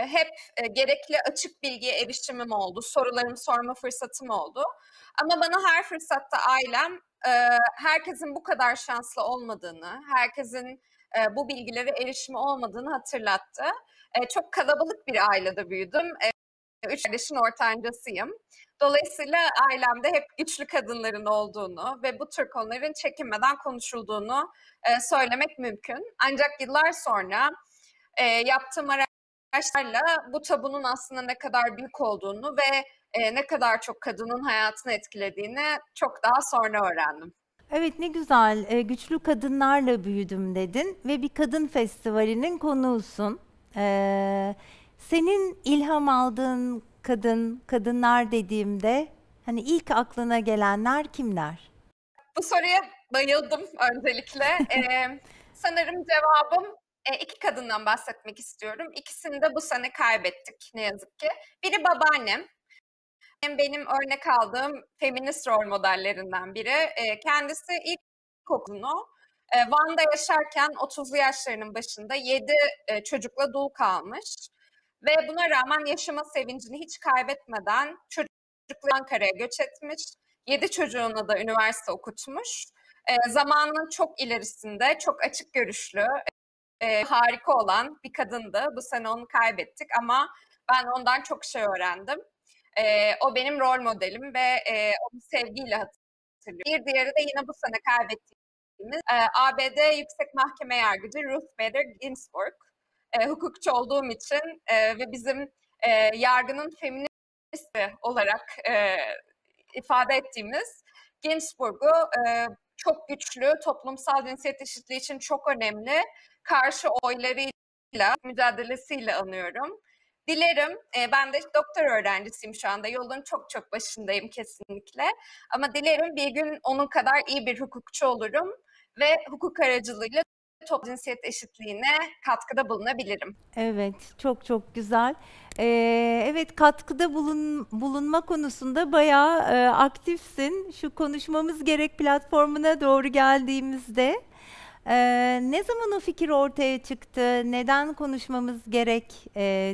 hep gerekli açık bilgiye erişimim oldu, sorularımı sorma fırsatım oldu. Ama bana her fırsatta ailem herkesin bu kadar şanslı olmadığını, herkesin bu bilgilere erişimi olmadığını hatırlattı. Çok kalabalık bir ailede büyüdüm. 3 kardeşin ortancasıyım. Dolayısıyla ailemde hep güçlü kadınların olduğunu ve bu tür konuların çekinmeden konuşulduğunu söylemek mümkün. Ancak yıllar sonra yaptığım araştırmalarla bu tabunun aslında ne kadar büyük olduğunu ve ne kadar çok kadının hayatını etkilediğini çok daha sonra öğrendim. Evet, ne güzel, güçlü kadınlarla büyüdüm dedin ve bir kadın festivalinin konuğusun. Senin ilham aldığın kadınlar dediğimde hani ilk aklına gelenler kimler? Bu soruya bayıldım öncelikle. Sanırım cevabım 2 kadından bahsetmek istiyorum. İkisini de bu sene kaybettik ne yazık ki. Biri babaannem. Benim örnek aldığım feminist rol modellerinden biri. Kendisi ilkokulunu Van'da yaşarken 30'lu yaşlarının başında 7 çocukla dul kalmış. Ve buna rağmen yaşama sevincini hiç kaybetmeden çocukları Ankara'ya göç etmiş. 7 çocuğuna da üniversite okutmuş. Zamanının çok ilerisinde, çok açık görüşlü, harika olan bir kadındı. Bu sene onu kaybettik ama ben ondan çok şey öğrendim. O benim rol modelim ve onu sevgiyle hatırlıyorum. Bir diğeri de yine bu sene kaybettiğimiz ABD Yüksek Mahkeme Yargıcı Ruth Bader Ginsburg. Hukukçu olduğum için ve bizim yargının feministi olarak ifade ettiğimiz Ginsburg'u çok güçlü, toplumsal cinsiyet eşitliği için çok önemli karşı oylarıyla, mücadelesiyle anıyorum. Dilerim, ben de doktor öğrencisiyim şu anda, yolun çok çok başındayım kesinlikle. Ama dilerim bir gün onun kadar iyi bir hukukçu olurum ve hukuk aracılığıyla toplum cinsiyet eşitliğine katkıda bulunabilirim. Evet, çok çok güzel. Evet, katkıda bulunma konusunda bayağı aktifsin. Şu konuşmamız gerek platformuna doğru geldiğimizde ne zaman o fikir ortaya çıktı, neden konuşmamız gerek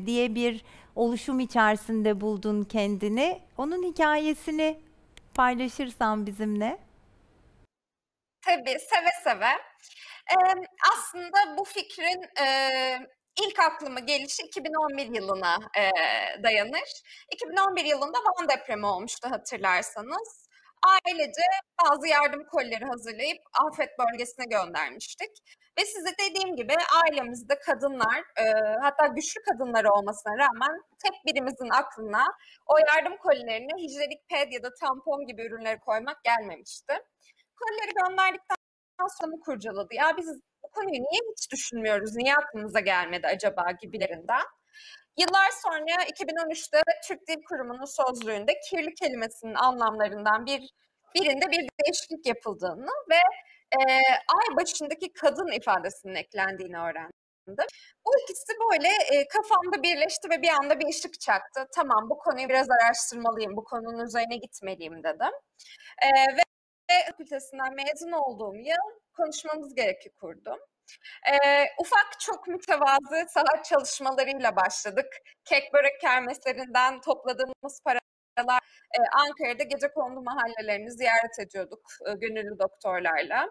diye bir oluşum içerisinde buldun kendini. Onun hikayesini paylaşırsan bizimle. Tabii, seve seve. Aslında bu fikrin ilk aklıma gelişi 2011 yılına dayanır. 2011 yılında Van depremi olmuştu hatırlarsanız. Ailece bazı yardım kolileri hazırlayıp afet bölgesine göndermiştik. Ve size dediğim gibi ailemizde kadınlar, hatta güçlü kadınlar olmasına rağmen tek birimizin aklına o yardım kolilerine hijyenik ped ya da tampon gibi ürünleri koymak gelmemişti. Kolileri gönderdikten sonra kurcaladı. Ya biz bu konuyu niye hiç düşünmüyoruz, niye aklımıza gelmedi acaba gibilerinden. Yıllar sonra 2013'te Türk Dil Kurumu'nun sözlüğünde kirli kelimesinin anlamlarından birinde bir değişiklik yapıldığını ve ay başındaki kadın ifadesinin eklendiğini öğrendim. Bu ikisi böyle kafamda birleşti ve bir anda bir ışık çaktı. Tamam, bu konuyu biraz araştırmalıyım, bu konunun üzerine gitmeliyim dedim. Ve fakültesinden mezun olduğum yıl konuşmamız gerekir kurdum. Ufak çok mütevazı sanat çalışmalarıyla başladık. Kek börek kermeslerinden topladığımız paralar Ankara'da gecekondu mahallelerini ziyaret ediyorduk gönüllü doktorlarla.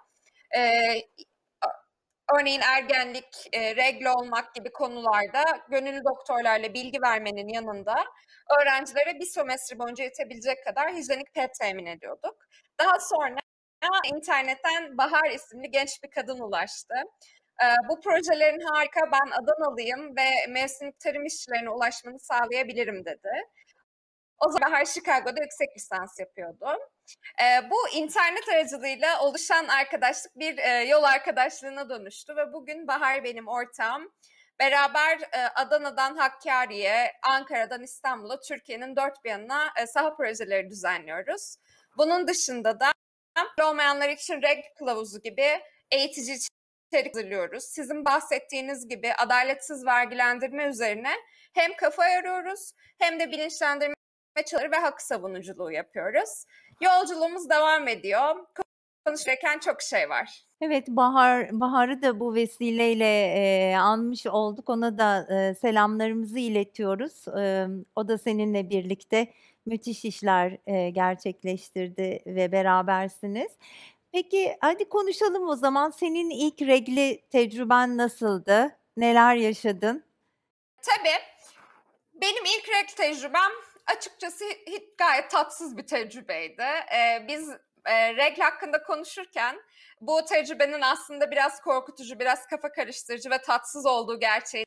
Örneğin ergenlik, regl olmak gibi konularda gönüllü doktorlarla bilgi vermenin yanında öğrencilere bir sömestr boyunca yetebilecek kadar hijyenik ped temin ediyorduk. Daha sonra internetten Bahar isimli genç bir kadın ulaştı. Bu projelerin harika, ben Adanalıyım ve mevsimlik tarım işçilerine ulaşmanı sağlayabilirim dedi. O zaman Bahar Chicago'da yüksek lisans yapıyordu. Bu internet aracılığıyla oluşan arkadaşlık bir yol arkadaşlığına dönüştü ve bugün Bahar benim ortağım. Beraber Adana'dan Hakkari'ye, Ankara'dan İstanbul'a, Türkiye'nin dört bir yanına saha projeleri düzenliyoruz. Bunun dışında da olmayanlar için regl kılavuzu gibi eğitici içerik hazırlıyoruz. Sizin bahsettiğiniz gibi adaletsiz vergilendirme üzerine hem kafa yoruyoruz hem de bilinçlendirme çalışmaları ve hak savunuculuğu yapıyoruz. Yolculuğumuz devam ediyor. Konuşurken çok şey var. Evet, Bahar'ı da bu vesileyle anmış olduk. Ona da selamlarımızı iletiyoruz. O da seninle birlikte müthiş işler gerçekleştirdi ve berabersiniz. Peki hadi konuşalım o zaman. Senin ilk regli tecrüben nasıldı? Neler yaşadın? Tabii. Benim ilk regl tecrübem açıkçası gayet tatsız bir tecrübeydi. Biz regl hakkında konuşurken bu tecrübenin aslında biraz korkutucu, biraz kafa karıştırıcı ve tatsız olduğu gerçeğini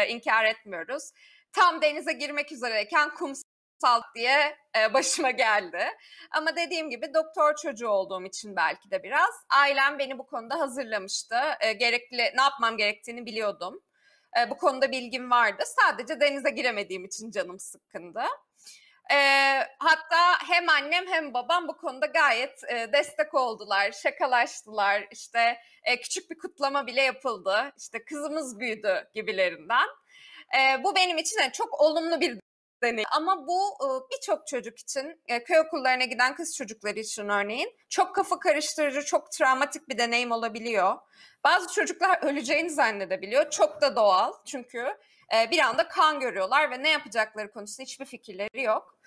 inkar etmiyoruz. Tam denize girmek üzereyken kumsal diye başıma geldi. Ama dediğim gibi doktor çocuğu olduğum için belki de biraz ailem beni bu konuda hazırlamıştı. Ne yapmam gerektiğini biliyordum. Bu konuda bilgim vardı. Sadece denize giremediğim için canım sıkkındı. Hatta hem annem hem babam bu konuda gayet destek oldular, şakalaştılar. İşte küçük bir kutlama bile yapıldı. İşte kızımız büyüdü gibilerinden. Bu benim için çok olumlu bir deneyim. Ama bu birçok çocuk için, köy okullarına giden kız çocukları için örneğin çok kafa karıştırıcı, çok travmatik bir deneyim olabiliyor. Bazı çocuklar öleceğini zannedebiliyor. Çok da doğal çünkü bir anda kan görüyorlar ve ne yapacakları konusunda hiçbir fikirleri yok.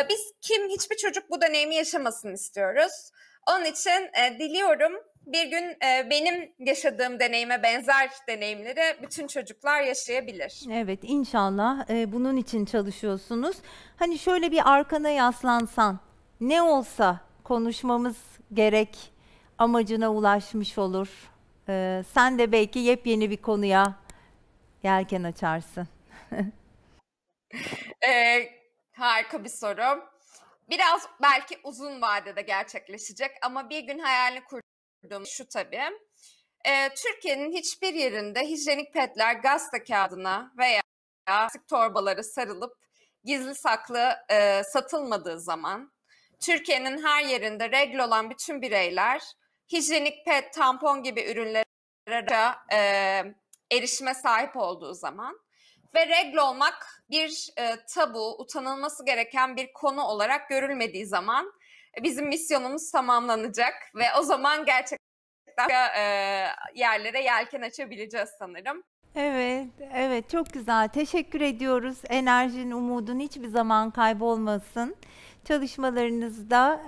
Biz hiçbir çocuk bu deneyimi yaşamasını istiyoruz. Onun için diliyorum bir gün benim yaşadığım deneyime benzer deneyimleri bütün çocuklar yaşayabilir. Evet, inşallah bunun için çalışıyorsunuz. Hani şöyle bir arkana yaslansan, ne olsa konuşmamız gerek amacına ulaşmış olur. Sen de belki yepyeni bir konuya yelken açarsın. Harika bir soru. Biraz belki uzun vadede gerçekleşecek ama bir gün hayalini kurduğum şu tabii. Türkiye'nin hiçbir yerinde hijyenik petler gazete kağıdına veya plastik torbaları sarılıp gizli saklı satılmadığı zaman, Türkiye'nin her yerinde regl olan bütün bireyler hijyenik pet, tampon gibi ürünlere erişime sahip olduğu zaman ve regl olmak bir tabu, utanılması gereken bir konu olarak görülmediği zaman bizim misyonumuz tamamlanacak ve o zaman gerçekten yerlere yelken açabileceğiz sanırım. Evet çok güzel. Teşekkür ediyoruz. Enerjin, umudun hiçbir zaman kaybolmasın. Çalışmalarınızda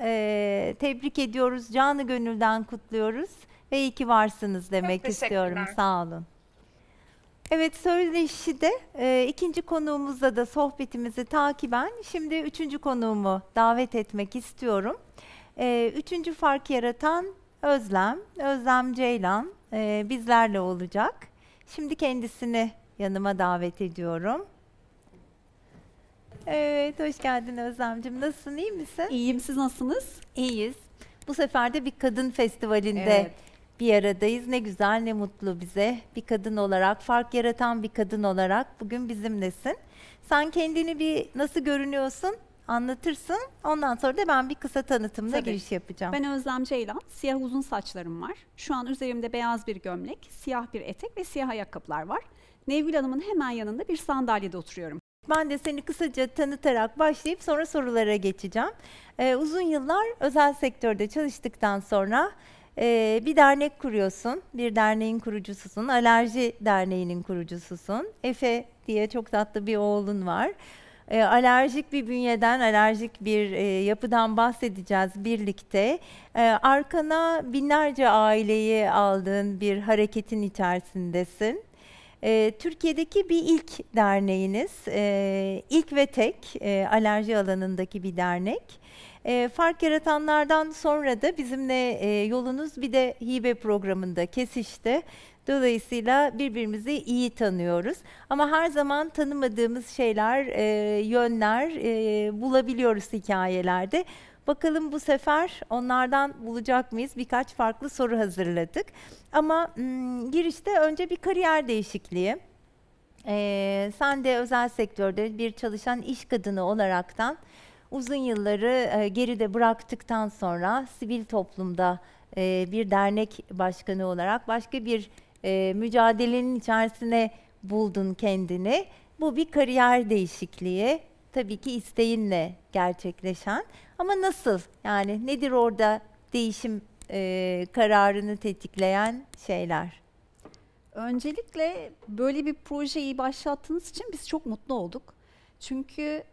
tebrik ediyoruz. Canı gönülden kutluyoruz ve iyi ki varsınız demek istiyorum. Sağ olun. Evet, Söyleşi'de ikinci konuğumuzla da sohbetimizi takiben şimdi üçüncü konuğumu davet etmek istiyorum. Üçüncü fark yaratan Özlem Ceylan bizlerle olacak. Şimdi kendisini yanıma davet ediyorum. Evet, hoş geldin Özlemciğim. Nasılsın, iyi misin? İyiyim, siz nasılsınız? İyiyiz. Bu sefer de bir kadın festivalinde bir aradayız. Ne güzel, ne mutlu bize. Bir kadın olarak, fark yaratan bir kadın olarak bugün bizimlesin. Sen kendini bir nasıl görünüyorsun anlatırsın. Ondan sonra da ben bir kısa tanıtımla giriş yapacağım. Ben Özlem Ceylan. Siyah uzun saçlarım var. Şu an üzerimde beyaz bir gömlek, siyah bir etek ve siyah ayakkabılar var. Nevgül Hanım'ın hemen yanında bir sandalyede oturuyorum. Ben de seni kısaca tanıtarak başlayıp sonra sorulara geçeceğim. Uzun yıllar özel sektörde çalıştıktan sonra bir dernek kuruyorsun. Bir derneğin kurucususun. Alerji Derneği'nin kurucususun. Efe diye çok tatlı bir oğlun var. Alerjik bir bünyeden, alerjik bir yapıdan bahsedeceğiz birlikte. Arkana binlerce aileyi aldığın bir hareketin içerisindesin. Türkiye'deki bir ilk derneğiniz, ilk ve tek alerji alanındaki bir dernek. Fark yaratanlardan sonra da bizimle yolunuz bir de hibe programında kesişti. Dolayısıyla birbirimizi iyi tanıyoruz. Ama her zaman tanımadığımız şeyler, yönler bulabiliyoruz hikayelerde. Bakalım bu sefer onlardan bulacak mıyız? Birkaç farklı soru hazırladık. Ama girişte önce bir kariyer değişikliği. Sen de özel sektörde bir çalışan iş kadını olaraktan uzun yılları geride bıraktıktan sonra sivil toplumda bir dernek başkanı olarak başka bir mücadelenin içerisine buldun kendini. Bu bir kariyer değişikliği. Tabii ki isteğinle gerçekleşen. Ama nasıl? Yani nedir orada değişim kararını tetikleyen şeyler? Öncelikle böyle bir projeyi başlattığınız için biz çok mutlu olduk. Çünkü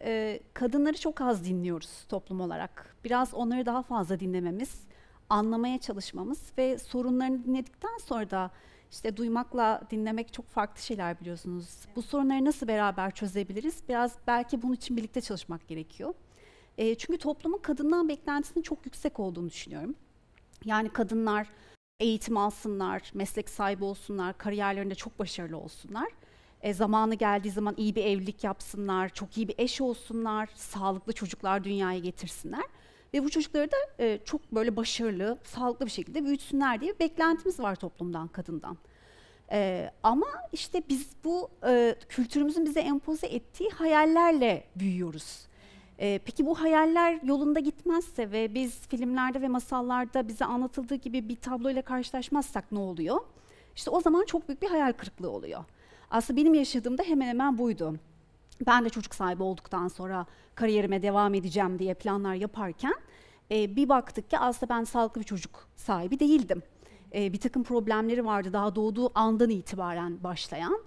kadınları çok az dinliyoruz toplum olarak. Biraz onları daha fazla dinlememiz, anlamaya çalışmamız ve sorunlarını dinledikten sonra da işte duymakla dinlemek çok farklı şeyler biliyorsunuz. Bu sorunları nasıl beraber çözebiliriz? Biraz belki bunun için birlikte çalışmak gerekiyor. Çünkü toplumun kadından beklentisinin çok yüksek olduğunu düşünüyorum. Yani kadınlar eğitim alsınlar, meslek sahibi olsunlar, kariyerlerinde çok başarılı olsunlar. Zamanı geldiği zaman iyi bir evlilik yapsınlar, çok iyi bir eş olsunlar, sağlıklı çocuklar dünyaya getirsinler. Ve bu çocukları da çok böyle başarılı, sağlıklı bir şekilde büyütsünler diye bir beklentimiz var toplumdan, kadından. Ama işte biz bu kültürümüzün bize empoze ettiği hayallerle büyüyoruz. Peki bu hayaller yolunda gitmezse ve biz filmlerde ve masallarda bize anlatıldığı gibi bir tabloyla karşılaşmazsak ne oluyor? İşte o zaman çok büyük bir hayal kırıklığı oluyor. Aslında benim yaşadığımda hemen hemen buydu. Ben de çocuk sahibi olduktan sonra kariyerime devam edeceğim diye planlar yaparken bir baktık ki aslında ben sağlıklı bir çocuk sahibi değildim. Bir takım problemleri vardı daha doğduğu andan itibaren başlayan.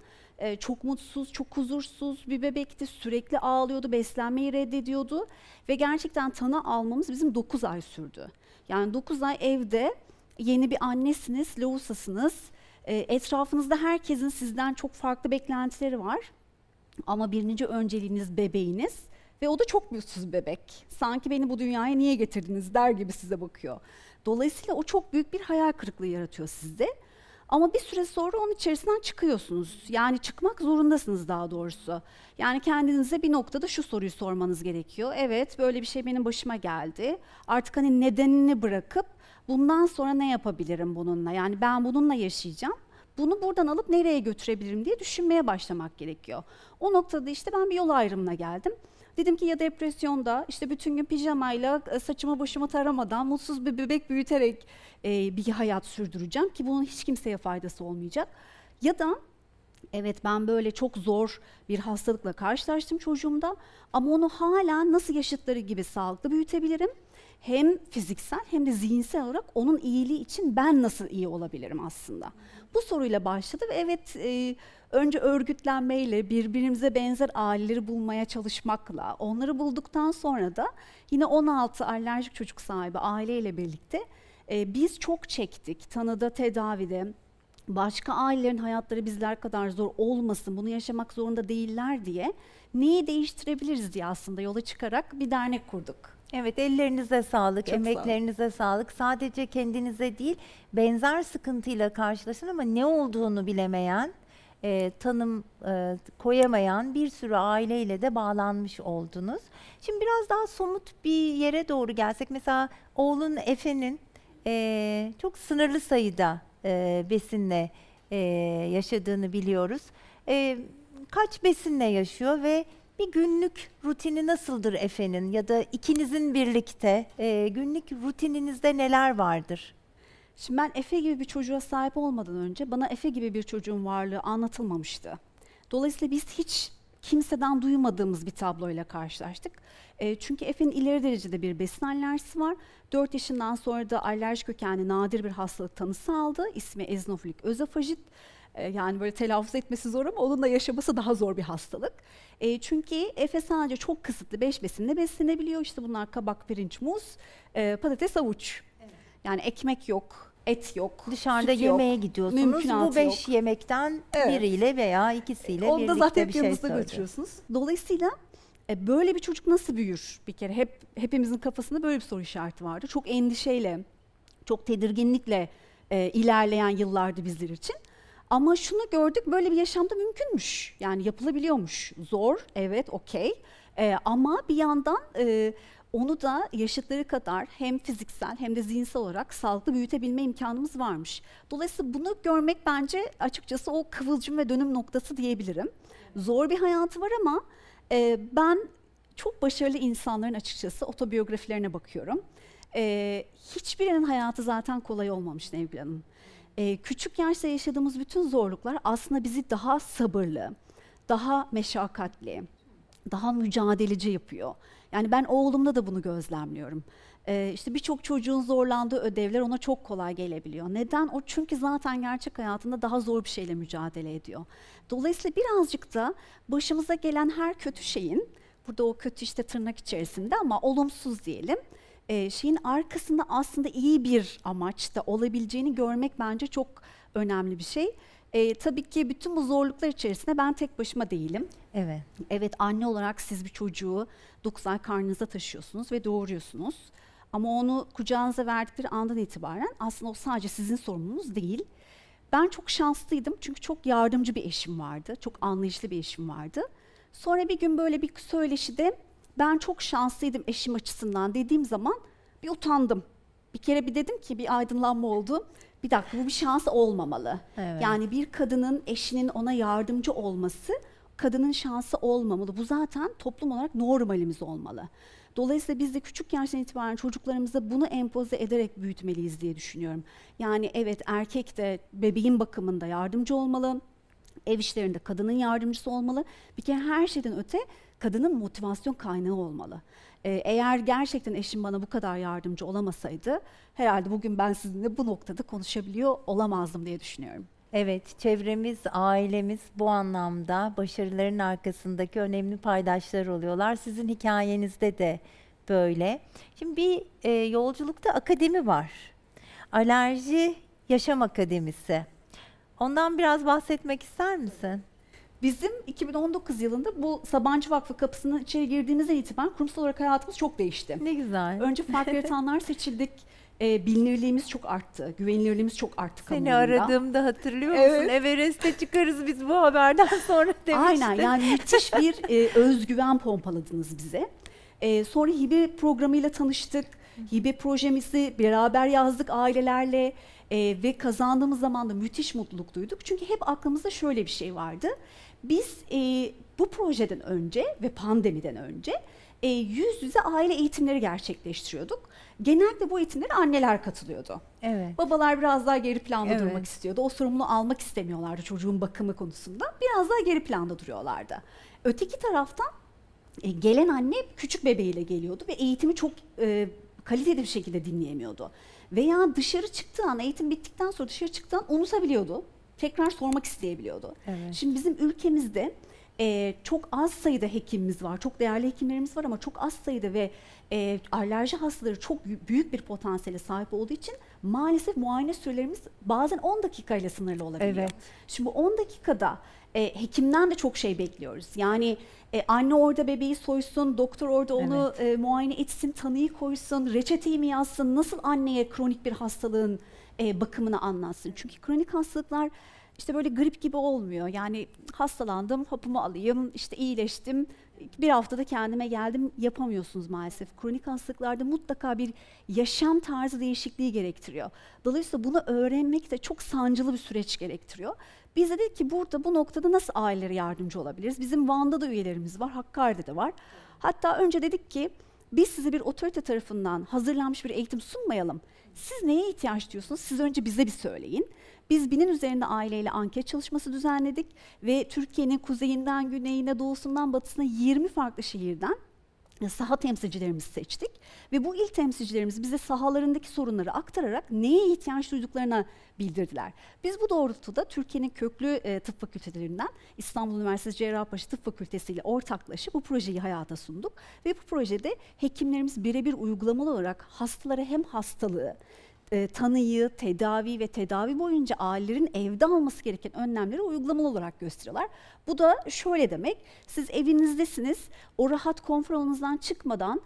Çok mutsuz, çok huzursuz bir bebekti, sürekli ağlıyordu, beslenmeyi reddediyordu ve gerçekten tanı almamız bizim 9 ay sürdü. Yani 9 ay evde yeni bir annesiniz, lavusasınız, etrafınızda herkesin sizden çok farklı beklentileri var ama birinci önceliğiniz bebeğiniz ve o da çok mutsuz bir bebek. Sanki beni bu dünyaya niye getirdiniz der gibi size bakıyor. Dolayısıyla o çok büyük bir hayal kırıklığı yaratıyor sizde. Ama bir süre sonra onun içerisinden çıkıyorsunuz. Yani çıkmak zorundasınız daha doğrusu. Yani kendinize bir noktada şu soruyu sormanız gerekiyor. Evet, böyle bir şey benim başıma geldi. Artık hani nedenini bırakıp bundan sonra ne yapabilirim bununla? Yani ben bununla yaşayacağım. Bunu buradan alıp nereye götürebilirim diye düşünmeye başlamak gerekiyor. O noktada işte ben bir yol ayrımına geldim. Dedim ki ya depresyonda işte bütün gün pijamayla saçımı başımı taramadan mutsuz bir bebek büyüterek bir hayat sürdüreceğim ki bunun hiç kimseye faydası olmayacak. Ya da evet ben böyle çok zor bir hastalıkla karşılaştım çocuğumda ama onu hala nasıl yaşıtları gibi sağlıklı büyütebilirim? Hem fiziksel hem de zihinsel olarak onun iyiliği için ben nasıl iyi olabilirim aslında? Bu soruyla başladı ve evet önce örgütlenmeyle birbirimize benzer aileleri bulmaya çalışmakla onları bulduktan sonra da yine 16 alerjik çocuk sahibi aileyle birlikte biz çok çektik tanıda, tedavide. Başka ailelerin hayatları bizler kadar zor olmasın, bunu yaşamak zorunda değiller diye neyi değiştirebiliriz diye aslında yola çıkarak bir dernek kurduk. Evet, ellerinize sağlık, Çok emeklerinize sağlık. Sadece kendinize değil, benzer sıkıntıyla karşılaşan ama ne olduğunu bilemeyen, tanım koyamayan bir sürü aileyle de bağlanmış oldunuz. Şimdi biraz daha somut bir yere doğru gelsek, mesela oğlun Efe'nin çok sınırlı sayıda besinle yaşadığını biliyoruz. Kaç besinle yaşıyor ve bir günlük rutini nasıldır Efe'nin ya da ikinizin birlikte günlük rutininizde neler vardır? Şimdi ben Efe gibi bir çocuğa sahip olmadan önce bana Efe gibi bir çocuğun varlığı anlatılmamıştı. Dolayısıyla biz hiç kimseden duymadığımız bir tabloyla karşılaştık. Çünkü Efe'nin ileri derecede bir besin alerjisi var. 4 yaşından sonra da alerji kökenli nadir bir hastalık tanısı aldı. İsmi ezinofilik özofajit. Yani böyle telaffuz etmesi zor ama onunla yaşaması daha zor bir hastalık. Çünkü Efe sadece çok kısıtlı 5 besinle beslenebiliyor. İşte bunlar kabak, pirinç, muz, patates, havuç. Evet. Yani ekmek yok, et yok, dışarıda süt yemeğe yok, gidiyorsunuz. Bu 5 yemekten biriyle veya ikisiyle onu da birlikte zaten bir şey yanınızda götürüyorsunuz. Dolayısıyla Böyle bir çocuk nasıl büyür? Bir kere hepimizin kafasında böyle bir soru işareti vardı. Çok endişeyle, çok tedirginlikle ilerleyen yıllardı bizler için. Ama şunu gördük, böyle bir yaşamda mümkünmüş. Yani yapılabiliyormuş. Zor, evet, okey. Ama bir yandan onu da yaşıtları kadar hem fiziksel hem de zihinsel olarak sağlıklı büyütebilme imkanımız varmış. Dolayısıyla bunu görmek bence açıkçası o kıvılcım ve dönüm noktası diyebilirim. Zor bir hayatı var ama ben çok başarılı insanların açıkçası otobiyografilerine bakıyorum. Hiçbirinin hayatı zaten kolay olmamış Nevgül Hanım. Küçük yaşta yaşadığımız bütün zorluklar aslında bizi daha sabırlı, daha meşakkatli, daha mücadeleci yapıyor. Yani ben oğlumda da bunu gözlemliyorum. İşte birçok çocuğun zorlandığı ödevler ona çok kolay gelebiliyor. Neden? O çünkü zaten gerçek hayatında daha zor bir şeyle mücadele ediyor. Dolayısıyla birazcık da başımıza gelen her kötü şeyin, burada o kötü işte tırnak içerisinde ama olumsuz diyelim, şeyin arkasında aslında iyi bir amaçta olabileceğini görmek bence çok önemli bir şey. Tabii ki bütün bu zorluklar içerisinde ben tek başıma değilim. Evet. Evet, anne olarak siz bir çocuğu 9 ay karnınıza taşıyorsunuz ve doğuruyorsunuz. Ama onu kucağınıza verdikleri andan itibaren aslında o sadece sizin sorumluluğunuz değil. Ben çok şanslıydım çünkü çok yardımcı bir eşim vardı. Çok anlayışlı bir eşim vardı. Sonra bir gün böyle bir söyleşide ben çok şanslıydım eşim açısından dediğim zaman bir utandım. Bir kere bir dedim ki bir aydınlanma oldu. Bir dakika, bu bir şans olmamalı. Evet. Yani bir kadının eşinin ona yardımcı olması kadının şansı olmamalı. Bu zaten toplum olarak normalimiz olmalı. Dolayısıyla biz de küçük yaştan itibaren çocuklarımıza bunu empoze ederek büyütmeliyiz diye düşünüyorum. Yani evet, erkek de bebeğin bakımında yardımcı olmalı. Ev işlerinde kadının yardımcısı olmalı. Bir kere her şeyden öte kadının motivasyon kaynağı olmalı. Eğer gerçekten eşim bana bu kadar yardımcı olamasaydı herhalde bugün ben sizinle bu noktada konuşabiliyor olamazdım diye düşünüyorum. Evet, çevremiz, ailemiz bu anlamda başarıların arkasındaki önemli paydaşlar oluyorlar. Sizin hikayenizde de böyle. Şimdi bir yolculukta akademi var. Alerji Yaşam Akademisi. Ondan biraz bahsetmek ister misin? Bizim 2019 yılında bu Sabancı Vakfı kapısından içeri girdiğimizden itibaren kurumsal olarak hayatımız çok değişti. Ne güzel. Önce farklı yaratanlar seçildik. Bilinirliğimiz çok arttı. Güvenilirliğimiz çok arttı Seni kamuoyunda. aradığımda hatırlıyor musun? Evet. Everest'e çıkarız biz bu haberden sonra demiştin. Aynen, yani müthiş bir özgüven pompaladınız bize. Sonra hibe programıyla tanıştık. Hibe projemizi beraber yazdık ailelerle. Ve kazandığımız zaman da müthiş mutluluk duyduk. Çünkü hep aklımızda şöyle bir şey vardı. Biz bu projeden önce ve pandemiden önce yüz yüze aile eğitimleri gerçekleştiriyorduk. Genellikle bu eğitimlere anneler katılıyordu. Evet. Babalar biraz daha geri planda Evet. durmak istiyordu. O sorumluluğu almak istemiyorlardı çocuğun bakımı konusunda. Biraz daha geri planda duruyorlardı. Öteki taraftan gelen anne küçük bebeğiyle geliyordu ve eğitimi çok kaliteli bir şekilde dinleyemiyordu. Veya dışarı çıktığı an, eğitim bittikten sonra dışarı çıktığı an unutabiliyordu. Tekrar sormak isteyebiliyordu. Evet. Şimdi bizim ülkemizde çok az sayıda hekimimiz var, çok değerli hekimlerimiz var ama çok az sayıda ve alerji hastaları çok büyük bir potansiyele sahip olduğu için maalesef muayene sürelerimiz bazen 10 dakikayla sınırlı olabiliyor. Evet. Şimdi 10 dakikada hekimden de çok şey bekliyoruz. Yani anne orada bebeği soysun, doktor orada onu muayene etsin, tanıyı koysun, reçeteyi mi yazsın, nasıl anneye kronik bir hastalığın bakımını anlatsın. Çünkü kronik hastalıklar işte böyle grip gibi olmuyor. Yani hastalandım, hapımı alayım, işte iyileştim, bir haftada kendime geldim yapamıyorsunuz maalesef. Kronik hastalıklarda mutlaka bir yaşam tarzı değişikliği gerektiriyor. Dolayısıyla bunu öğrenmek de çok sancılı bir süreç gerektiriyor. Biz de dedik ki burada bu noktada nasıl ailelere yardımcı olabiliriz? Bizim Van'da da üyelerimiz var, Hakkari'de de var. Hatta önce dedik ki biz size bir otorite tarafından hazırlanmış bir eğitim sunmayalım. Siz neye ihtiyaç duyuyorsunuz? Siz önce bize bir söyleyin. Biz 1000'in üzerinde aileyle anket çalışması düzenledik ve Türkiye'nin kuzeyinden, güneyine, doğusundan, batısına 20 farklı şehirden saha temsilcilerimizi seçtik. Ve bu il temsilcilerimiz bize sahalarındaki sorunları aktararak neye ihtiyaç duyduklarına bildirdiler. Biz bu doğrultuda Türkiye'nin köklü tıp fakültelerinden İstanbul Üniversitesi Cerrahpaşa Tıp Fakültesi ile ortaklaşıp bu projeyi hayata sunduk. Ve bu projede hekimlerimiz birebir uygulamalı olarak hastalara hem hastalığı tanıyı, tedavi ve tedavi boyunca ailelerin evde alması gereken önlemleri uygulamalı olarak gösteriyorlar. Bu da şöyle demek, siz evinizdesiniz, o rahat konfor alanınızdan çıkmadan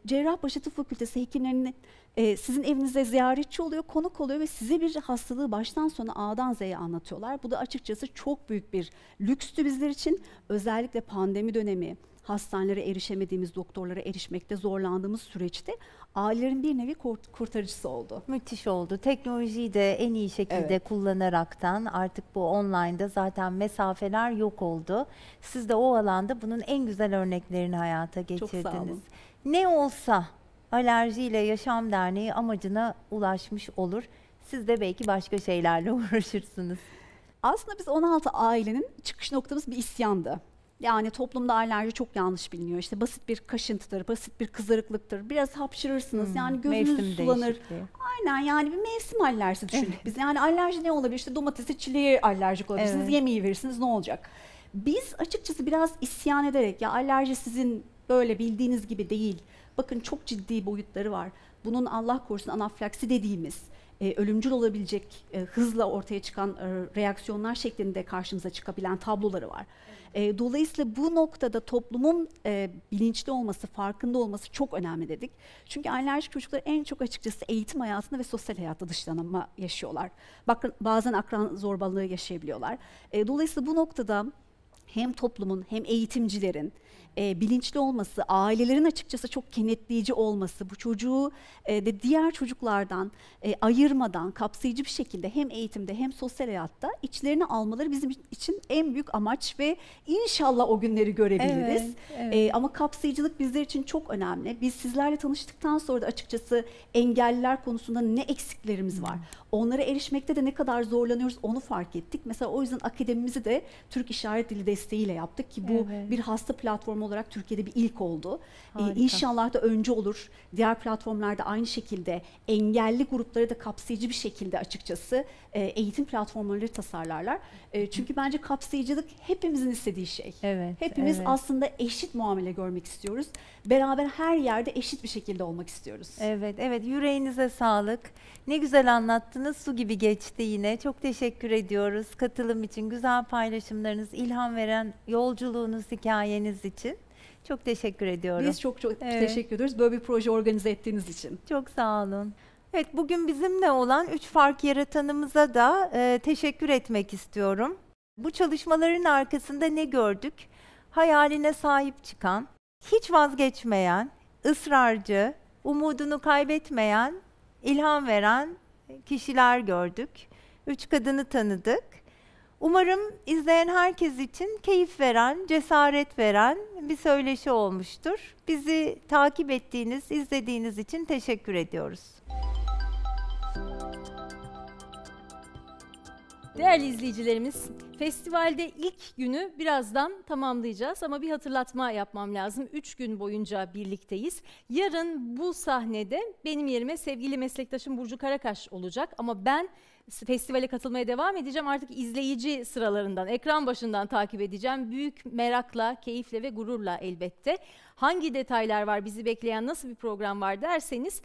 Cerrahpaşa Tıp Fakültesi hekimlerinin sizin evinizde ziyaretçi oluyor, konuk oluyor ve size bir hastalığı baştan sona A'dan Z'ye anlatıyorlar. Bu da açıkçası çok büyük bir lükstü bizler için. Özellikle pandemi dönemi, hastanelere erişemediğimiz, doktorlara erişmekte zorlandığımız süreçte ailelerin bir nevi kurtarıcısı oldu. Müthiş oldu. Teknolojiyi de en iyi şekilde kullanaraktan artık bu online'da zaten mesafeler yok oldu. Siz de o alanda bunun en güzel örneklerini hayata geçirdiniz. Çok sağ olun. Ne olsa Alerjiyle Yaşam Derneği amacına ulaşmış olur. Siz de belki başka şeylerle uğraşırsınız. Aslında biz 16 ailenin çıkış noktamız bir isyandı. Yani toplumda alerji çok yanlış biliniyor. İşte basit bir kaşıntıdır, basit bir kızarıklıktır. Biraz hapşırırsınız. Yani gözünüz sulanır. Aynen, yani bir mevsim alerjisi düşündük biz. Yani alerji ne olabilir? İşte domatese, çileğe alerjik olabilirsiniz. Yemeği verirsiniz, ne olacak? Biz açıkçası biraz isyan ederek, ya alerji sizin böyle bildiğiniz gibi değil. Bakın çok ciddi boyutları var. Bunun Allah korusun anafilaksi dediğimiz ölümcül olabilecek hızla ortaya çıkan reaksiyonlar şeklinde karşımıza çıkabilen tabloları var. Dolayısıyla bu noktada toplumun bilinçli olması, farkında olması çok önemli dedik. Çünkü alerjik çocuklar en çok açıkçası eğitim hayatında ve sosyal hayatta dışlanma yaşıyorlar. Bakın bazen akran zorbalığı yaşayabiliyorlar. Dolayısıyla bu noktada hem toplumun hem eğitimcilerin bilinçli olması, ailelerin açıkçası çok kenetleyici olması, bu çocuğu de diğer çocuklardan ayırmadan kapsayıcı bir şekilde hem eğitimde hem sosyal hayatta içlerine almaları bizim için en büyük amaç ve inşallah o günleri görebiliriz. Ama kapsayıcılık bizler için çok önemli. Biz sizlerle tanıştıktan sonra da açıkçası engelliler konusunda ne eksiklerimiz var, onlara erişmekte de ne kadar zorlanıyoruz onu fark ettik. Mesela o yüzden akademimizi de Türk İşaret Dili desteğiyle yaptık ki bu bir hasta platformu olarak Türkiye'de bir ilk oldu. İnşallah da önce olur. Diğer platformlarda aynı şekilde engelli grupları da kapsayıcı bir şekilde açıkçası eğitim platformları tasarlarlar. Çünkü bence kapsayıcılık hepimizin istediği şey. Hepimiz aslında eşit muamele görmek istiyoruz. Beraber her yerde eşit bir şekilde olmak istiyoruz. Evet, yüreğinize sağlık. Ne güzel anlattınız, su gibi geçti yine. Çok teşekkür ediyoruz katılım için, güzel paylaşımlarınız, ilham veren yolculuğunuz, hikayeniz için. Çok teşekkür ediyorum. Biz çok teşekkür ediyoruz böyle bir proje organize ettiğiniz için. Çok sağ olun. Evet, bugün bizimle olan 3 fark yaratanımıza da teşekkür etmek istiyorum. Bu çalışmaların arkasında ne gördük? Hayaline sahip çıkan, hiç vazgeçmeyen, ısrarcı, umudunu kaybetmeyen, ilham veren kişiler gördük. 3 kadını tanıdık. Umarım izleyen herkes için keyif veren, cesaret veren bir söyleşi olmuştur. Bizi takip ettiğiniz, izlediğiniz için teşekkür ediyoruz. Değerli izleyicilerimiz, festivalde ilk günü birazdan tamamlayacağız ama bir hatırlatma yapmam lazım. 3 gün boyunca birlikteyiz. Yarın bu sahnede benim yerime sevgili meslektaşım Burcu Karakaş olacak ama ben festivale katılmaya devam edeceğim. Artık izleyici sıralarından, ekran başından takip edeceğim. Büyük merakla, keyifle ve gururla elbette. Hangi detaylar var, bizi bekleyen nasıl bir program var derseniz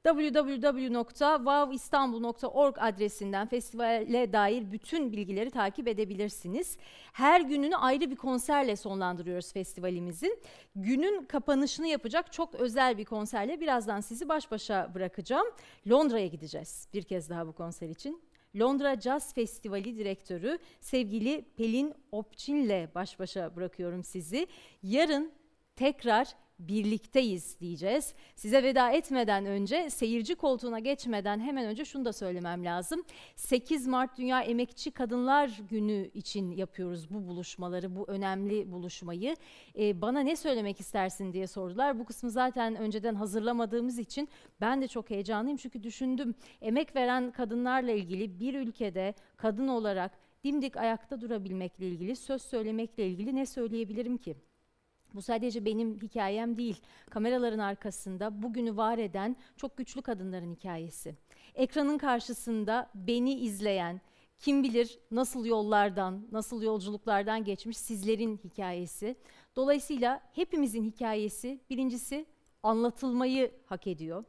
www.wawistanbul.org adresinden festivale dair bütün bilgileri takip edebilirsiniz. Her gününü ayrı bir konserle sonlandırıyoruz festivalimizin. Günün kapanışını yapacak çok özel bir konserle birazdan sizi baş başa bırakacağım. Londra'ya gideceğiz bir kez daha bu konser için. Londra Jazz Festivali direktörü sevgili Pelin Opçin'le baş başa bırakıyorum sizi. Yarın tekrar birlikteyiz diyeceğiz. Size veda etmeden önce, seyirci koltuğuna geçmeden hemen önce şunu da söylemem lazım. 8 Mart Dünya Emekçi Kadınlar Günü için yapıyoruz bu buluşmaları, bu önemli buluşmayı. Bana ne söylemek istersin diye sordular. Bu kısmı zaten önceden hazırlamadığımız için ben de çok heyecanlıyım. Çünkü düşündüm, emek veren kadınlarla ilgili bir ülkede kadın olarak dimdik ayakta durabilmekle ilgili, söz söylemekle ilgili ne söyleyebilirim ki? Bu sadece benim hikayem değil, kameraların arkasında bugünü var eden çok güçlü kadınların hikayesi. Ekranın karşısında beni izleyen, kim bilir nasıl yollardan, nasıl yolculuklardan geçmiş sizlerin hikayesi. Dolayısıyla hepimizin hikayesi birincisi anlatılmayı hak ediyor.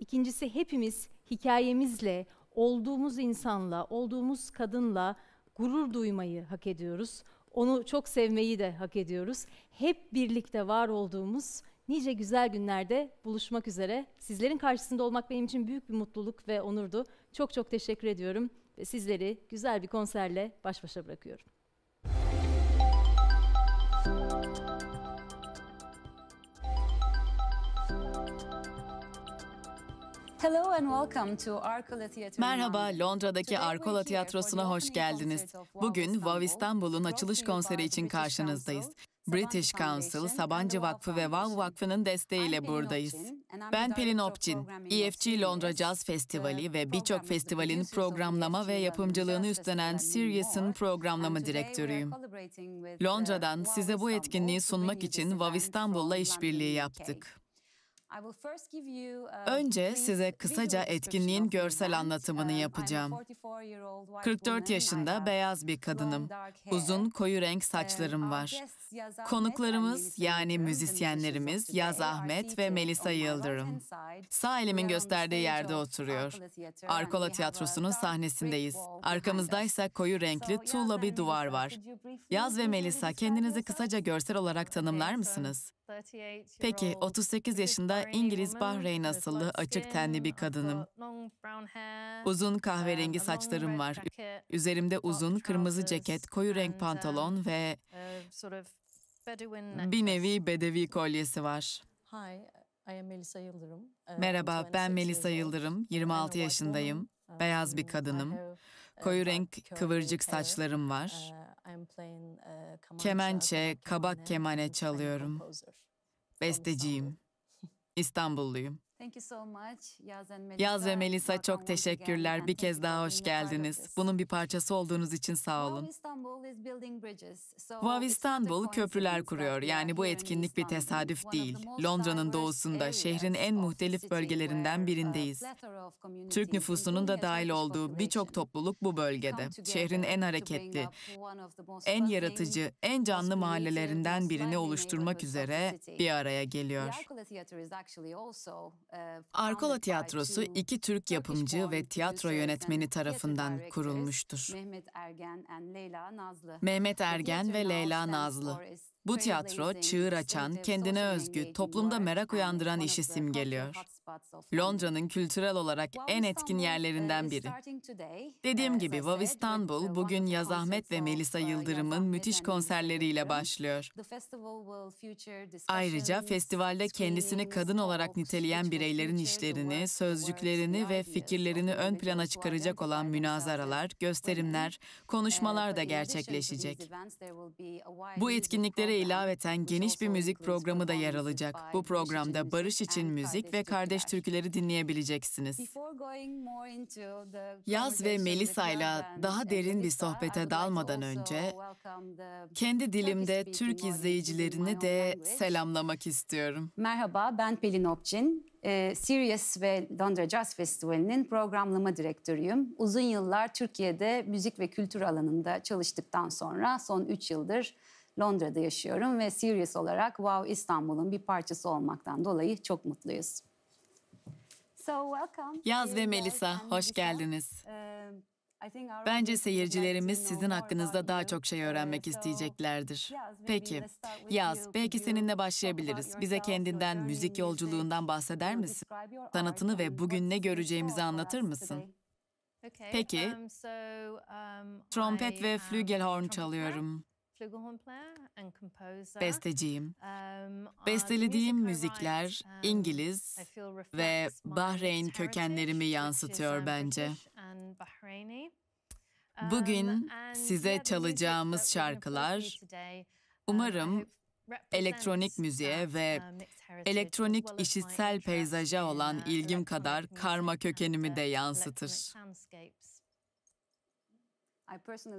İkincisi, hepimiz hikayemizle, olduğumuz insanla, olduğumuz kadınla gurur duymayı hak ediyoruz. Onu çok sevmeyi de hak ediyoruz. Hep birlikte var olduğumuz nice güzel günlerde buluşmak üzere. Sizlerin karşısında olmak benim için büyük bir mutluluk ve onurdu. Çok çok teşekkür ediyorum ve sizleri güzel bir konserle baş başa bırakıyorum. Merhaba, Londra'daki Arcola Tiyatrosu'na hoş geldiniz. Bugün Wow İstanbul'un açılış konseri için karşınızdayız. British Council, Sabancı Vakfı ve Wow Vakfı'nın desteğiyle buradayız. Ben Pelin Opçin, EFG Londra Jazz Festivali ve birçok festivalin programlama ve yapımcılığını üstlenen Sirius'un programlama direktörüyüm. Londra'dan size bu etkinliği sunmak için Wow İstanbul'la işbirliği yaptık. Önce size kısaca etkinliğin görsel anlatımını yapacağım. 44 yaşında beyaz bir kadınım. Uzun koyu renk saçlarım var. Konuklarımız yani müzisyenlerimiz Yaz Ahmet ve Melisa Yıldırım. Sağ elimin gösterdiği yerde oturuyor. Arcola Tiyatrosu'nun sahnesindeyiz. Arkamızdaysa koyu renkli tuğla bir duvar var. Yaz ve Melisa, kendinizi kısaca görsel olarak tanımlar mısınız? Peki, 38 yaşında İngiliz Bahreyn asıllı açık tenli bir kadınım. Uzun kahverengi saçlarım var. Üzerimde uzun kırmızı ceket, koyu renk pantolon ve bir nevi bedevi kolyesi var. Merhaba, ben Melisa Yıldırım, 26 yaşındayım, beyaz bir kadınım. Koyu renk kıvırcık saçlarım var. Kemençe, kabak kemane çalıyorum. Besteciyim. İstanbulluyum. Yaz ve Melisa, çok teşekkürler. Bir kez daha hoş geldiniz. Bunun bir parçası olduğunuz için sağ olun. Wow İstanbul köprüler kuruyor. Yani bu etkinlik bir tesadüf değil. Londra'nın doğusunda, şehrin en muhtelif bölgelerinden birindeyiz. Türk nüfusunun da dahil olduğu birçok topluluk bu bölgede. Şehrin en hareketli, en yaratıcı, en canlı mahallelerinden birini oluşturmak üzere bir araya geliyor. Arcola Tiyatrosu iki Türk yapımcı ve tiyatro yönetmeni tarafından kurulmuştur. Mehmet Ergen ve Leyla Nazlı. Bu tiyatro çığır açan, kendine özgü, toplumda merak uyandıran işi simgeliyor. Londra'nın kültürel olarak en etkin yerlerinden biri. Dediğim gibi Wow İstanbul bugün Yaz Ahmet ve Melisa Yıldırım'ın müthiş konserleriyle başlıyor. Ayrıca festivalde kendisini kadın olarak niteleyen bireylerin işlerini, sözcüklerini ve fikirlerini ön plana çıkaracak olan münazaralar, gösterimler, konuşmalar da gerçekleşecek. Bu etkinliklere ilaveten geniş bir müzik programı da yer alacak. Bu programda barış için müzik ve kardeş türküleri dinleyebileceksiniz. Yaz ve Melisa'yla daha derin bir sohbete dalmadan önce kendi dilimde Türk izleyicilerini de selamlamak istiyorum. Merhaba, ben Pelin Opçin. Sirius ve Londra Jazz Festivali'nin programlama direktörüyüm. Uzun yıllar Türkiye'de müzik ve kültür alanında çalıştıktan sonra son 3 yıldır Londra'da yaşıyorum ve Sirius olarak Wow İstanbul'un bir parçası olmaktan dolayı çok mutluyuz. Yaz ve Melisa, hoş geldiniz. Bence seyircilerimiz sizin hakkınızda daha çok şey öğrenmek isteyeceklerdir. Peki, Yaz, belki seninle başlayabiliriz. Bize kendinden, müzik yolculuğundan bahseder misin? Sanatını ve bugün ne göreceğimizi anlatır mısın? Peki, trompet ve flügelhorn çalıyorum. Besteciyim. Bestelediğim müzikler İngiliz ve Bahreyn kökenlerimi yansıtıyor bence. Bugün size çalacağımız şarkılar umarım elektronik müziğe ve elektronik işitsel peyzaja olan ilgim kadar karma kökenimi de yansıtır.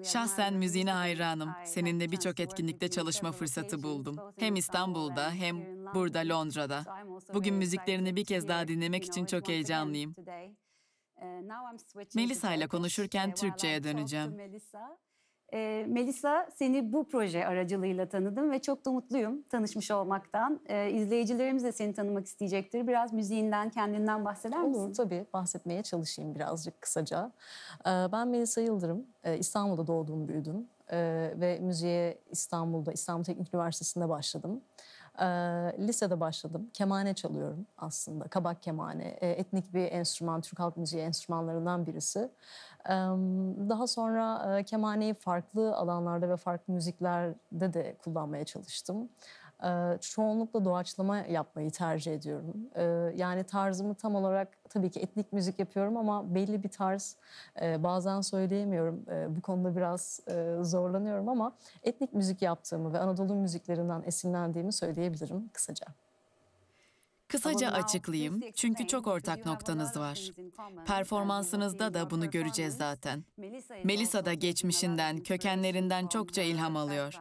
Şahsen müziğine hayranım. Seninle birçok etkinlikte çalışma fırsatı buldum. Hem İstanbul'da hem burada Londra'da. Bugün müziklerini bir kez daha dinlemek için çok heyecanlıyım. Melisa ile konuşurken Türkçe'ye döneceğim. Melisa, seni bu proje aracılığıyla tanıdım ve çok da mutluyum tanışmış olmaktan. İzleyicilerimiz de seni tanımak isteyecektir. Biraz müziğinden, kendinden bahseder misin? Olur tabii, bahsetmeye çalışayım birazcık kısaca. Ben Melisa Yıldırım, İstanbul'da doğdum, büyüdüm ve müziğe İstanbul Teknik Üniversitesi'nde başladım. Lisede başladım, kemane çalıyorum aslında, kabak kemane, etnik bir enstrüman, Türk halk müziği enstrümanlarından birisi. Daha sonra kemaneyi farklı alanlarda ve farklı müziklerde de kullanmaya çalıştım. Çoğunlukla doğaçlama yapmayı tercih ediyorum. Yani tarzımı tam olarak tabii ki etnik müzik yapıyorum ama belli bir tarz bazen söyleyemiyorum. Bu konuda biraz zorlanıyorum ama etnik müzik yaptığımı ve Anadolu müziklerinden esinlendiğimi söyleyebilirim kısaca. Kısaca açıklayayım çünkü çok ortak noktanız var. Performansınızda da bunu göreceğiz zaten. Melisa da geçmişinden, kökenlerinden çokça ilham alıyor.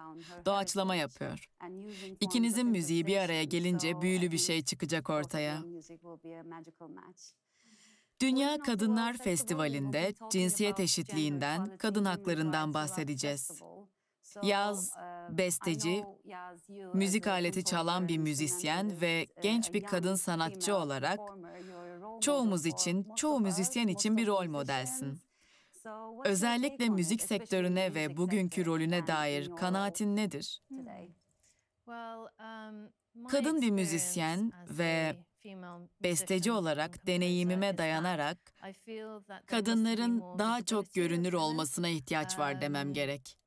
Doğaçlama yapıyor. İkinizin müziği bir araya gelince büyülü bir şey çıkacak ortaya. Dünya Kadınlar Festivali'nde cinsiyet eşitliğinden, kadın haklarından bahsedeceğiz. Yaz, besteci, müzik aleti çalan bir müzisyen ve genç bir kadın sanatçı olarak çoğumuz için, çoğu müzisyen için bir rol modelsin. Özellikle müzik sektörüne ve bugünkü rolüne dair kanaatin nedir? Kadın bir müzisyen ve besteci olarak deneyimime dayanarak kadınların daha çok görünür olmasına ihtiyaç var demem gerek.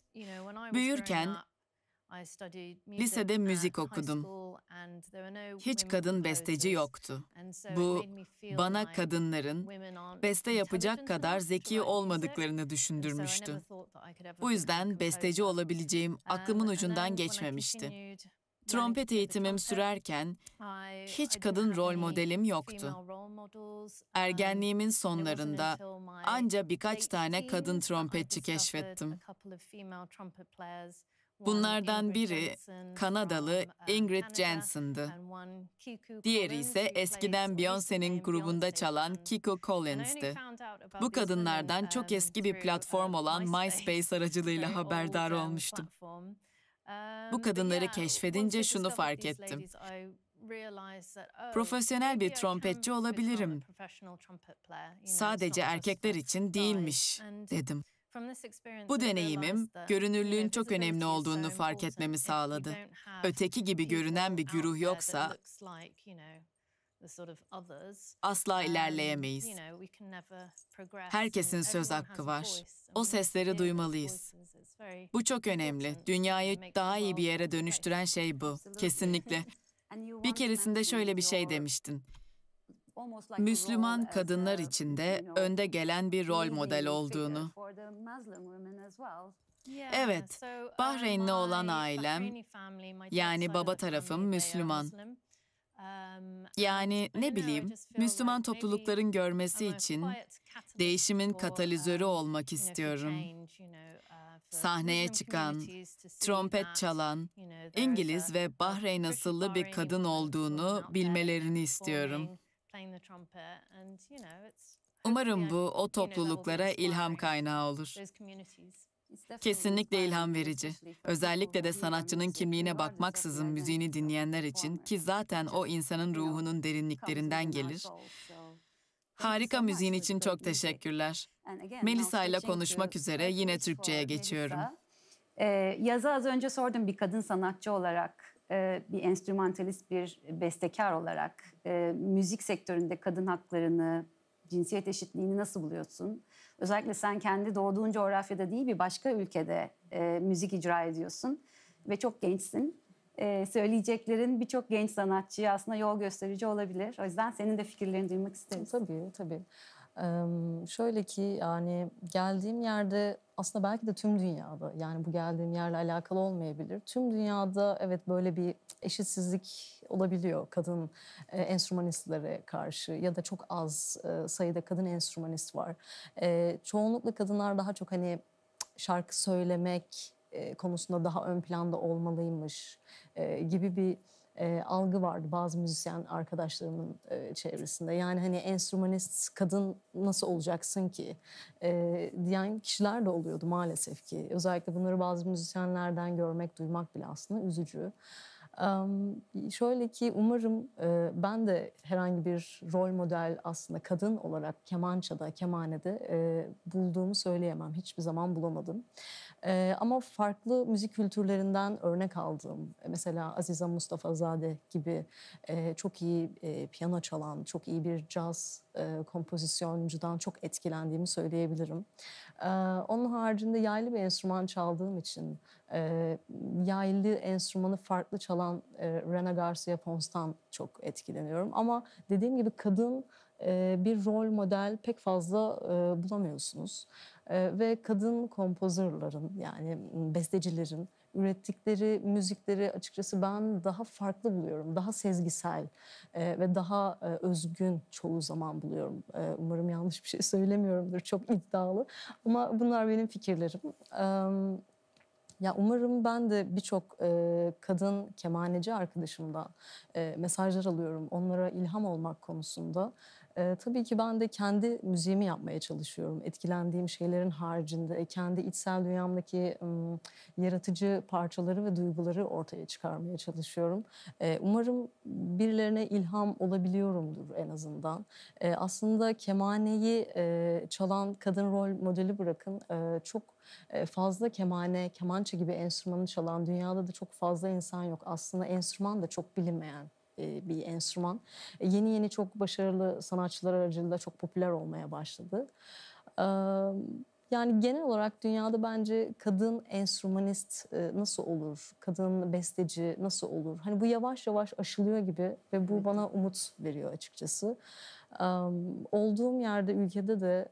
Büyürken lisede müzik okudum. Hiç kadın besteci yoktu. Bu bana kadınların beste yapacak kadar zeki olmadıklarını düşündürmüştü. Bu yüzden besteci olabileceğim aklımın ucundan geçmemişti. Trompet eğitimim sürerken hiç kadın rol modelim yoktu. Ergenliğimin sonlarında anca birkaç tane kadın trompetçi keşfettim. Bunlardan biri Kanadalı Ingrid Jensen'dı. Diğeri ise eskiden Beyoncé'nin grubunda çalan Kiko Collins'ti. Bu kadınlardan çok eski bir platform olan MySpace aracılığıyla haberdar olmuştum. Bu kadınları keşfedince şunu fark ettim. Profesyonel bir trompetçi olabilirim. Sadece erkekler için değilmiş, dedim. Bu deneyimim, görünürlüğün çok önemli olduğunu fark etmemi sağladı. Öteki gibi görünen bir güruh yoksa asla ilerleyemeyiz. Herkesin söz hakkı var. O sesleri duymalıyız. Bu çok önemli. Dünyayı daha iyi bir yere dönüştüren şey bu. Kesinlikle. Bir keresinde şöyle bir şey demiştin. Müslüman kadınlar için de önde gelen bir rol model olduğunu. Evet, Bahreynli olan ailem, yani baba tarafım Müslüman. Yani ne bileyim, Müslüman toplulukların görmesi için değişimin katalizörü olmak istiyorum. Sahneye çıkan, trompet çalan, İngiliz ve Bahreyn asıllı bir kadın olduğunu bilmelerini istiyorum. Umarım bu o topluluklara ilham kaynağı olur. Kesinlikle ilham verici. Özellikle de sanatçının kimliğine bakmaksızın müziğini dinleyenler için ki zaten o insanın ruhunun derinliklerinden gelir. Harika müziğin için çok teşekkürler. Melisa ile konuşmak üzere yine Türkçe'ye geçiyorum. Yazı az önce sordum bir kadın sanatçı olarak, bir enstrümantalist, bir bestekar olarak müzik sektöründe kadın haklarını, cinsiyet eşitliğini nasıl buluyorsun? Özellikle sen kendi doğduğun coğrafyada değil bir başka ülkede müzik icra ediyorsun ve çok gençsin. Söyleyeceklerin birçok genç sanatçıya aslında yol gösterici olabilir. O yüzden senin de fikirlerini duymak isteriz. Tabii. Şöyle ki yani geldiğim yerde aslında belki de tüm dünyada, yani bu geldiğim yerle alakalı olmayabilir. Tüm dünyada evet böyle bir eşitsizlik olabiliyor kadın enstrümanistlere karşı ya da çok az sayıda kadın enstrümanist var. Çoğunlukla kadınlar daha çok hani şarkı söylemek konusunda daha ön planda olmalıymış gibi bir algı vardı bazı müzisyen arkadaşlarımın çevresinde. Yani hani enstrümanist kadın nasıl olacaksın ki diyen kişiler de oluyordu maalesef ki. Özellikle bunları bazı müzisyenlerden görmek, duymak bile aslında üzücü. Şöyle ki umarım ben de herhangi bir rol model aslında kadın olarak kemançada, kemanede bulduğumu söyleyemem. Hiçbir zaman bulamadım. Ama farklı müzik kültürlerinden örnek aldığım, mesela Azize Mustafazade gibi çok iyi piyano çalan, çok iyi bir caz kompozisyoncudan çok etkilendiğimi söyleyebilirim. Onun haricinde yaylı bir enstrüman çaldığım için yaylı enstrümanı farklı çalan Rena Garcia Pons'tan çok etkileniyorum. Ama dediğim gibi kadın bir rol model pek fazla bulamıyorsunuz. Ve kadın kompozörlerin yani bestecilerin ürettikleri müzikleri açıkçası ben daha farklı buluyorum. Daha sezgisel ve daha özgün çoğu zaman buluyorum. Umarım yanlış bir şey söylemiyorumdur, çok iddialı. Ama bunlar benim fikirlerim. Ya umarım ben de birçok kadın kemaneci arkadaşımdan mesajlar alıyorum. Onlara ilham olmak konusunda. Tabii ki ben de kendi müziğimi yapmaya çalışıyorum. Etkilendiğim şeylerin haricinde kendi içsel dünyamdaki yaratıcı parçaları ve duyguları ortaya çıkarmaya çalışıyorum. Umarım birilerine ilham olabiliyorumdur en azından. Aslında kemaneyi çalan kadın rol modeli bırakın. Çok fazla kemane, kemançe gibi enstrümanı çalan dünyada da çok fazla insan yok. Aslında enstrüman da çok bilinmeyen bir enstrüman. Yeni yeni çok başarılı sanatçılar aracılığıyla çok popüler olmaya başladı. Yani genel olarak dünyada bence kadın enstrümanist nasıl olur? Kadın besteci nasıl olur? Hani bu yavaş yavaş aşılıyor gibi ve bu bana umut veriyor açıkçası. Olduğum yerde, ülkede de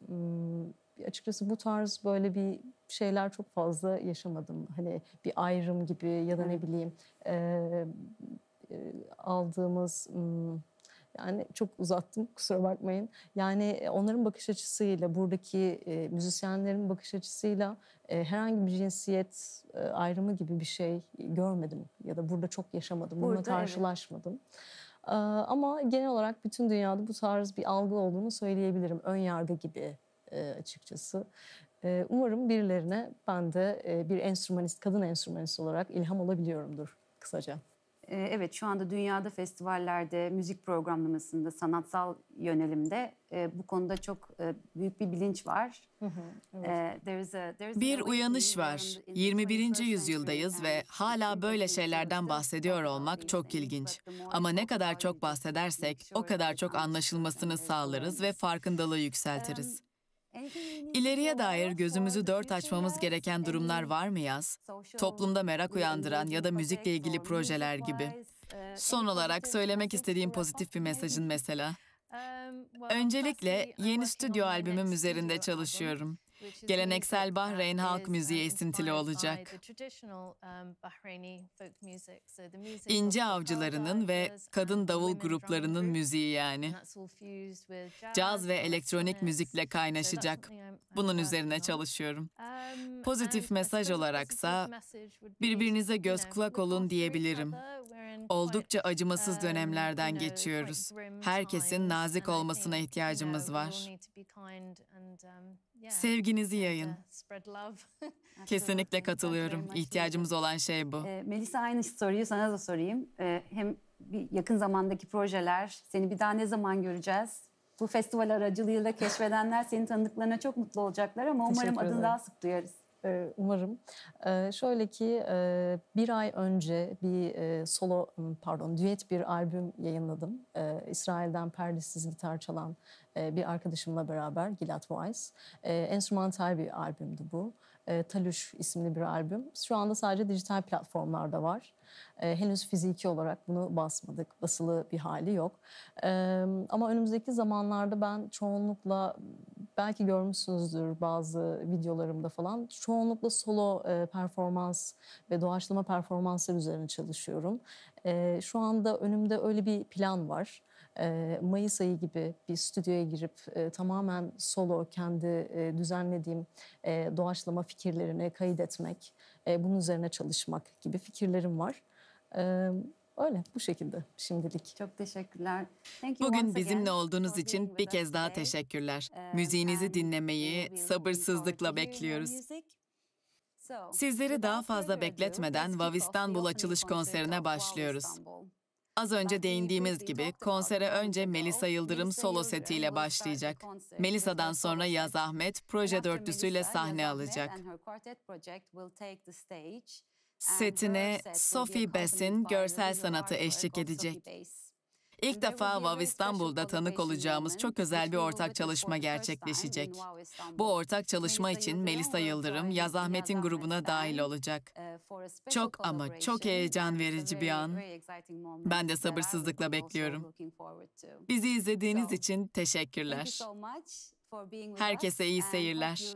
açıkçası bu tarz böyle bir şeyler çok fazla yaşamadım. Hani bir ayrım gibi ya da ne bileyim aldığımız yani çok uzattım kusura bakmayın. Yani onların bakış açısıyla buradaki müzisyenlerin bakış açısıyla herhangi bir cinsiyet ayrımı gibi bir şey görmedim ya da burada çok yaşamadım. Bununla karşılaşmadım. Evet. Ama genel olarak bütün dünyada bu tarz bir algı olduğunu söyleyebilirim. Ön yargı gibi açıkçası. Umarım birilerine ben de bir enstrümanist, kadın enstrümanist olarak ilham olabiliyorumdur kısaca. Evet, şu anda dünyada festivallerde, müzik programlamasında, sanatsal yönelimde bu konuda çok büyük bir bilinç var. Evet. Bir uyanış var. 21. yüzyıldayız ve hala böyle şeylerden bahsediyor olmak çok ilginç. Ama ne kadar çok bahsedersek o kadar çok anlaşılmasını sağlarız ve farkındalığı yükseltiriz. İleriye dair gözümüzü dört açmamız gereken durumlar var mı Yaz? Toplumda merak uyandıran ya da müzikle ilgili projeler gibi. Son olarak söylemek istediğim pozitif bir mesajın mesela. Öncelikle yeni stüdyo albümüm üzerinde çalışıyorum. Geleneksel Bahreyn halk müziği esintili olacak. İnce avcılarının ve kadın davul gruplarının müziği yani. Caz ve elektronik müzikle kaynaşacak. Bunun üzerine çalışıyorum. Pozitif mesaj olaraksa birbirinize göz kulak olun diyebilirim. Oldukça acımasız dönemlerden geçiyoruz. Herkesin nazik olmasına ihtiyacımız var. Sevginizi yayın. Kesinlikle katılıyorum. İhtiyacımız olan şey bu. Melisa, aynı soruyu sana da sorayım. Hem bir yakın zamandaki projeler, seni bir daha ne zaman göreceğiz? Bu festival aracılığıyla keşfedenler senin tanıdıklarına çok mutlu olacaklar ama umarım adını daha sık duyarız. Umarım. Şöyle ki bir ay önce bir düet bir albüm yayınladım. İsrail'den perdesiz gitar çalan bir arkadaşımla beraber, Gilad Weiss. Enstrümantal bir albümdü bu. Talush isimli bir albüm. Şu anda sadece dijital platformlarda var. Henüz fiziki olarak bunu basmadık. Basılı bir hali yok. Ama önümüzdeki zamanlarda ben çoğunlukla, belki görmüşsünüzdür bazı videolarımda falan, çoğunlukla solo performans ve doğaçlama performanslar üzerine çalışıyorum. Şu anda önümde öyle bir plan var. Mayıs ayı gibi bir stüdyoya girip tamamen solo, kendi düzenlediğim doğaçlama fikirlerini kaydetmek, bunun üzerine çalışmak gibi fikirlerim var. Öyle, bu şekilde şimdilik. Çok teşekkürler. Thank you Bugün once bizimle again olduğunuz for being için with bir us kez daha today. teşekkürler. And Müziğinizi we will dinlemeyi be looking forward to sabırsızlıkla hearing your bekliyoruz. music. So, Sizleri daha without fazla further ado, bekletmeden let's Vav kick off the İstanbul opening açılış concert konserine of Wow başlıyoruz. İstanbul. Az önce Like we değindiğimiz briefly gibi talked about konsere moments önce ago, Melisa Yıldırım Melisa solo Yıldırım setiyle will start the başlayacak. concert with Melisa'dan her sonra solo Yaz set. Ahmet And proje after dörtlüsüyle Melisa, sahne Yaz Ahmet alacak. and her quartet project will take the stage. Setine Sophie Bass'in görsel sanatı eşlik edecek. İlk defa Vav İstanbul'da tanık olacağımız çok özel bir ortak çalışma gerçekleşecek. Bu ortak çalışma için Melisa Yıldırım, Yaz Ahmet'in grubuna dahil olacak. Çok ama çok heyecan verici bir an. Ben de sabırsızlıkla bekliyorum. Bizi izlediğiniz için teşekkürler. Herkese iyi seyirler.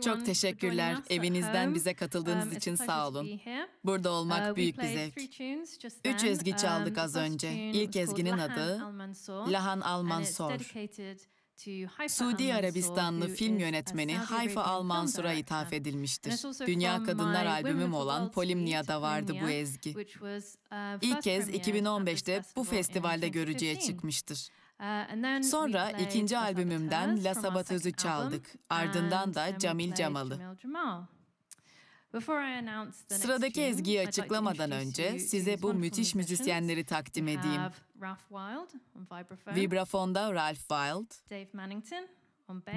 Çok teşekkürler. Evinizden bize katıldığınız için sağ olun. Burada olmak büyük bir zevk. 3 ezgi çaldık az önce. İlk ezginin adı Lahan Al-Mansur. Suudi Arabistanlı film yönetmeni Hayfa Al-Mansur'a ithaf edilmiştir. Dünya Kadınlar albümüm olan Polymnia'da vardı bu ezgi. İlk kez 2015'te bu festivalde görücüye çıkmıştır. Sonra ikinci albümümden La Sabatöz'ü çaldık. Ardından da Camil Camal'ı. Sıradaki ezgiyi açıklamadan önce size bu müthiş müzisyenleri takdim edeyim. Vibrafonda Ralph Wild,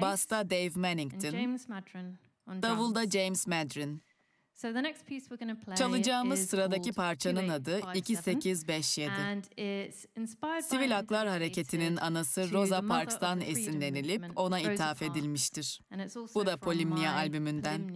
Bass'ta Dave Mannington, Davulda James Madrin. Çalacağımız sıradaki parçanın adı 2857. Sivil Haklar Hareketi'nin anası Rosa Parks'tan esinlenilip ona ithaf edilmiştir. Bu da Polymnia albümünden.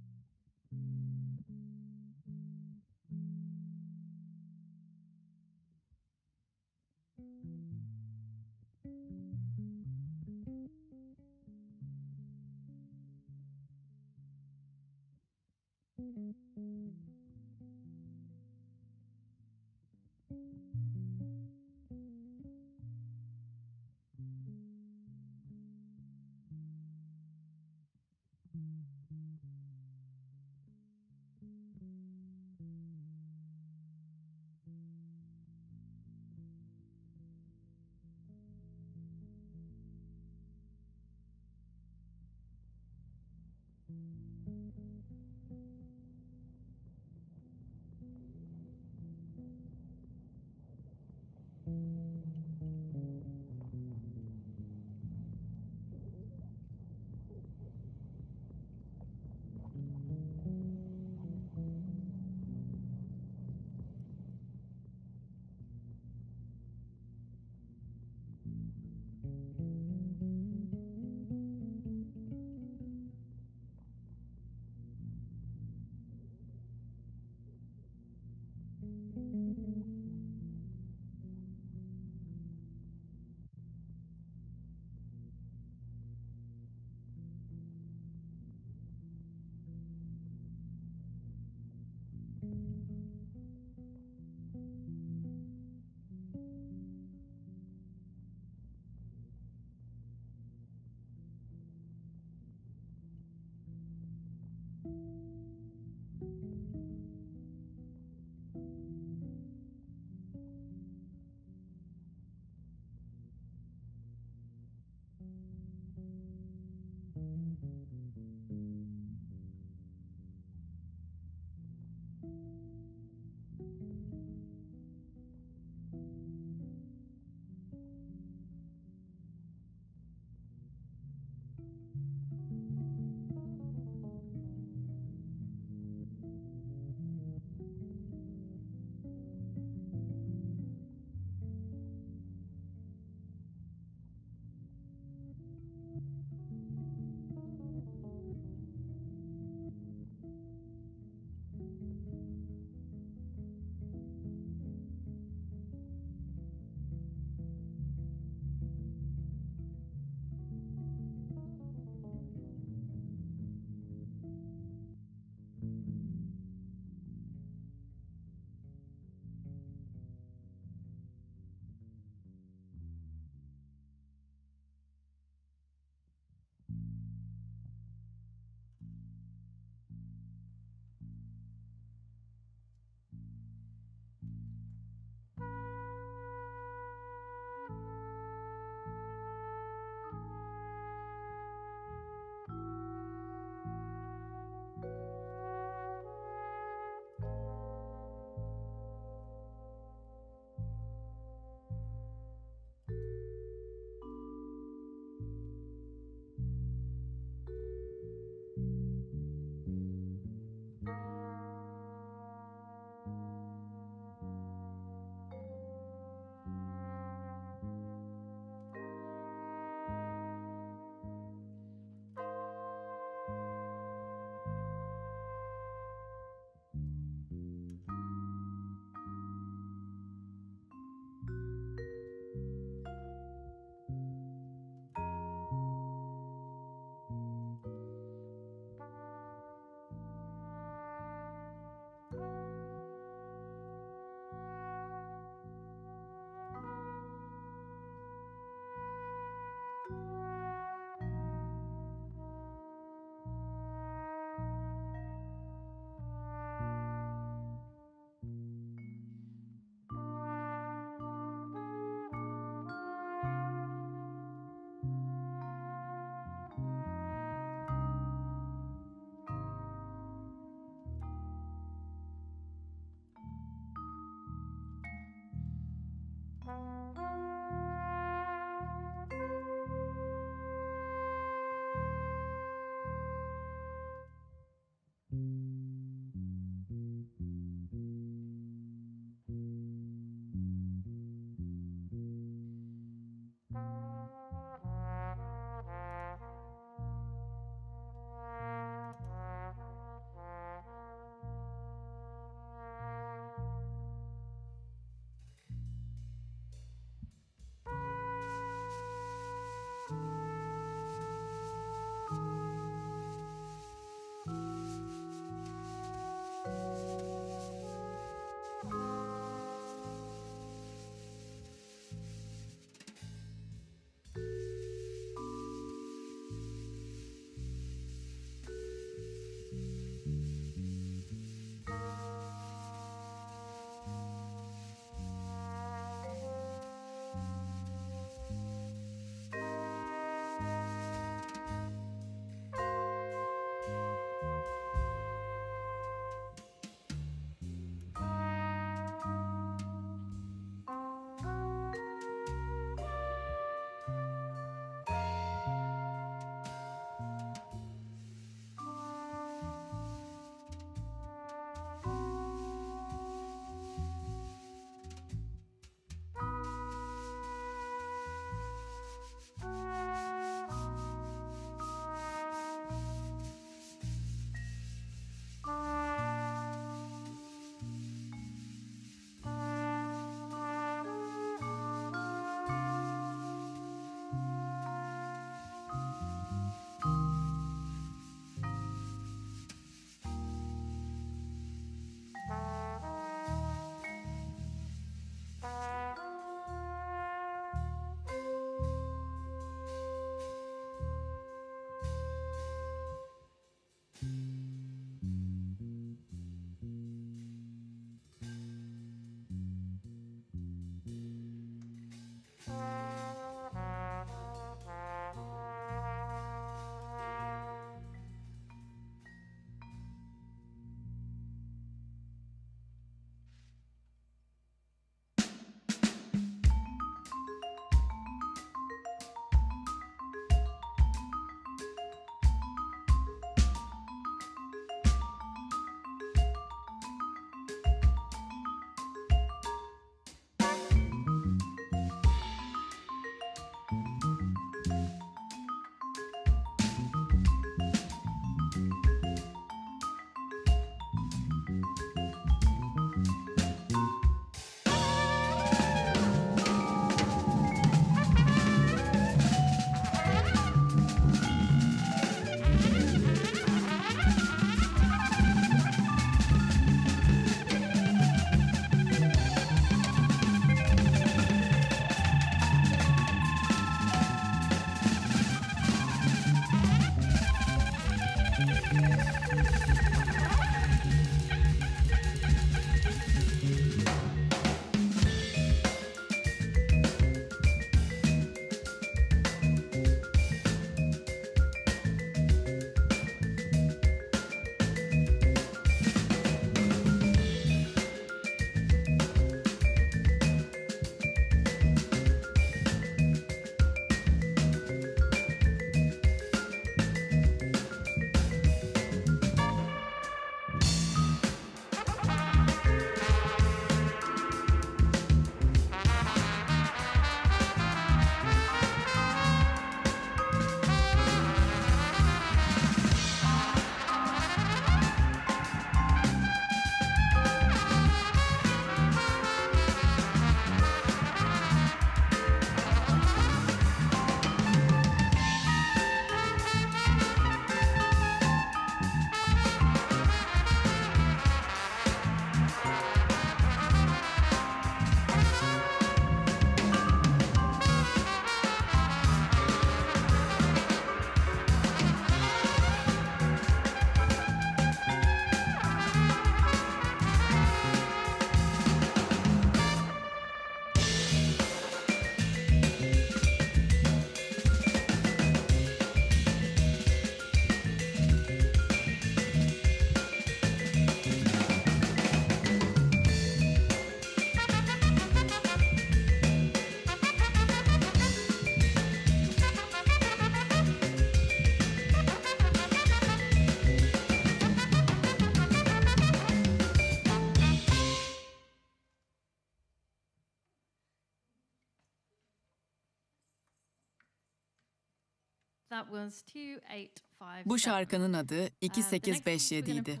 Bu şarkının adı 2857 idi.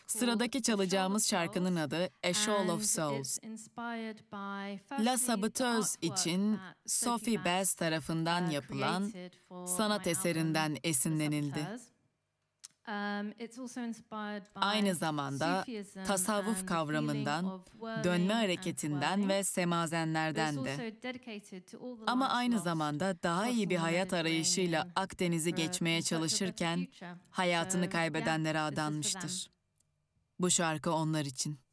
Sıradaki çalacağımız şarkının adı A Shoal of Souls. La Saboteuse için Sophie Bass tarafından yapılan sanat eserinden esinlenildi. Aynı zamanda tasavvuf kavramından, dönme hareketinden ve semazenlerden de. Ama aynı zamanda daha iyi bir hayat arayışıyla Akdeniz'i geçmeye çalışırken hayatını kaybedenlere adanmıştır. Bu şarkı onlar için.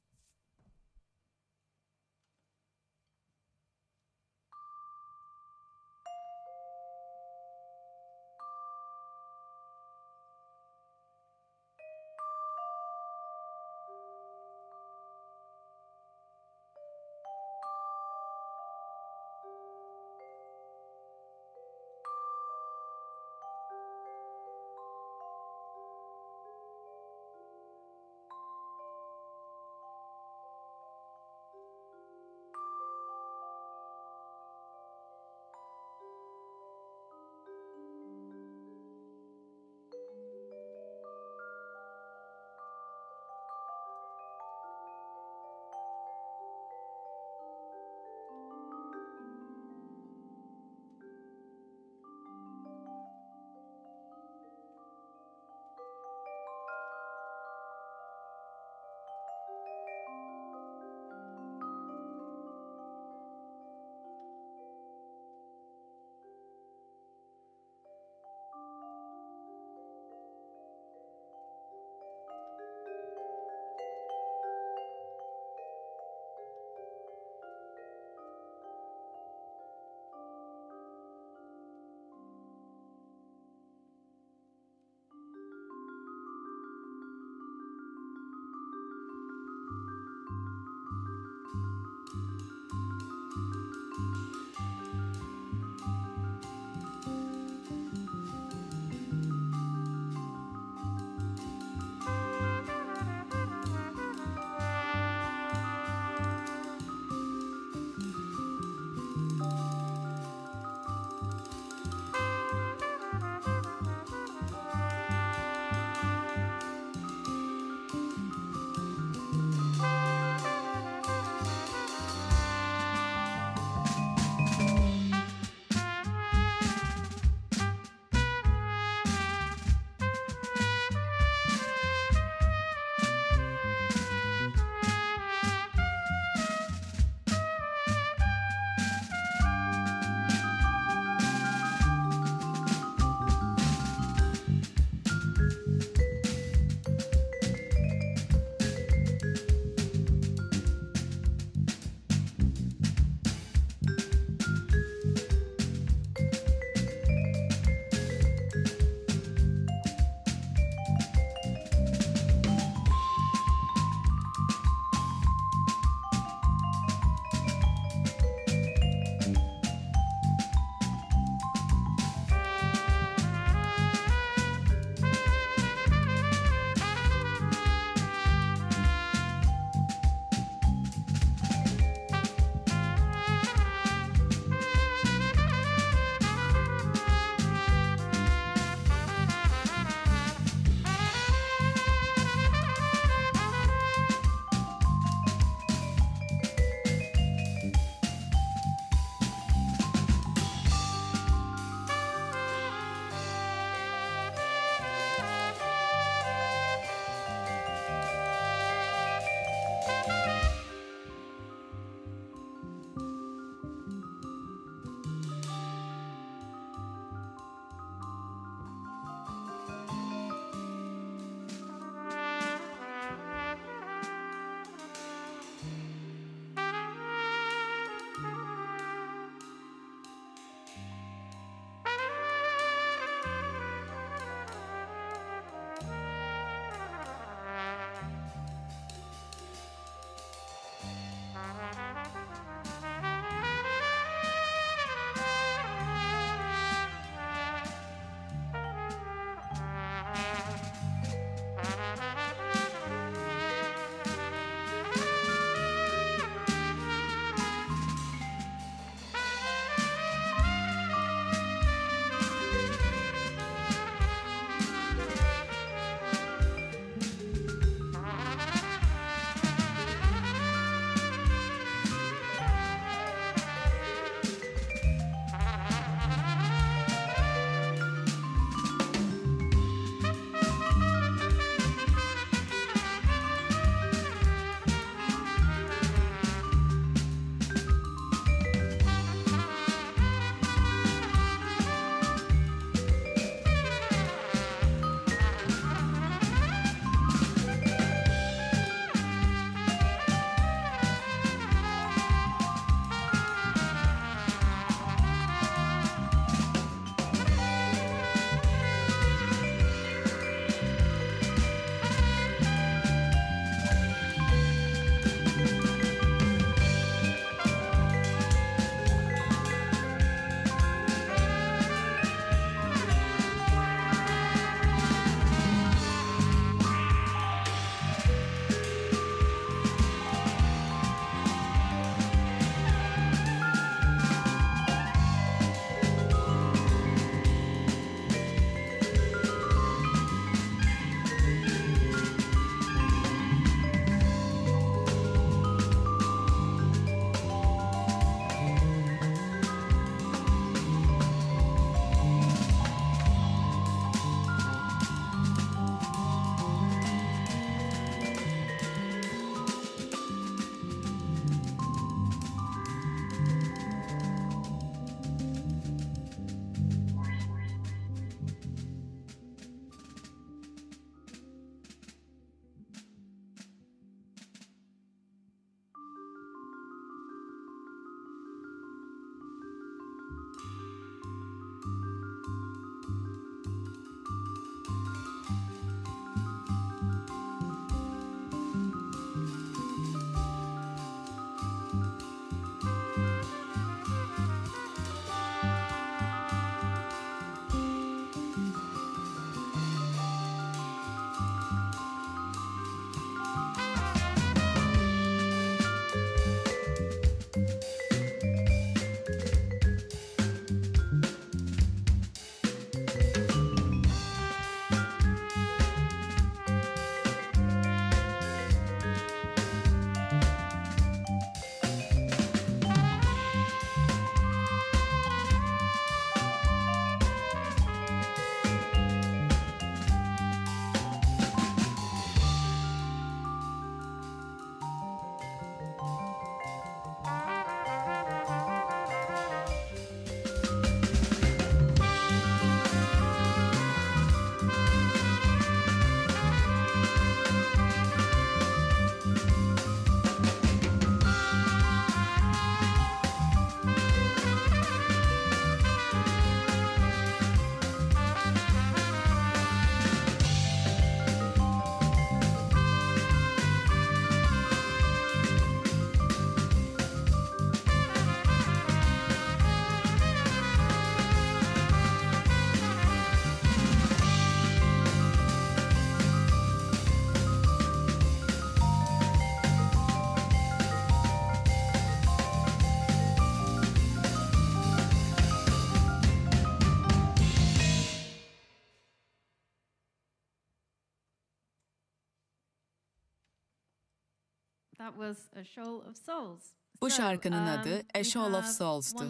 Bu şarkının adı A Shoal of Souls'tu.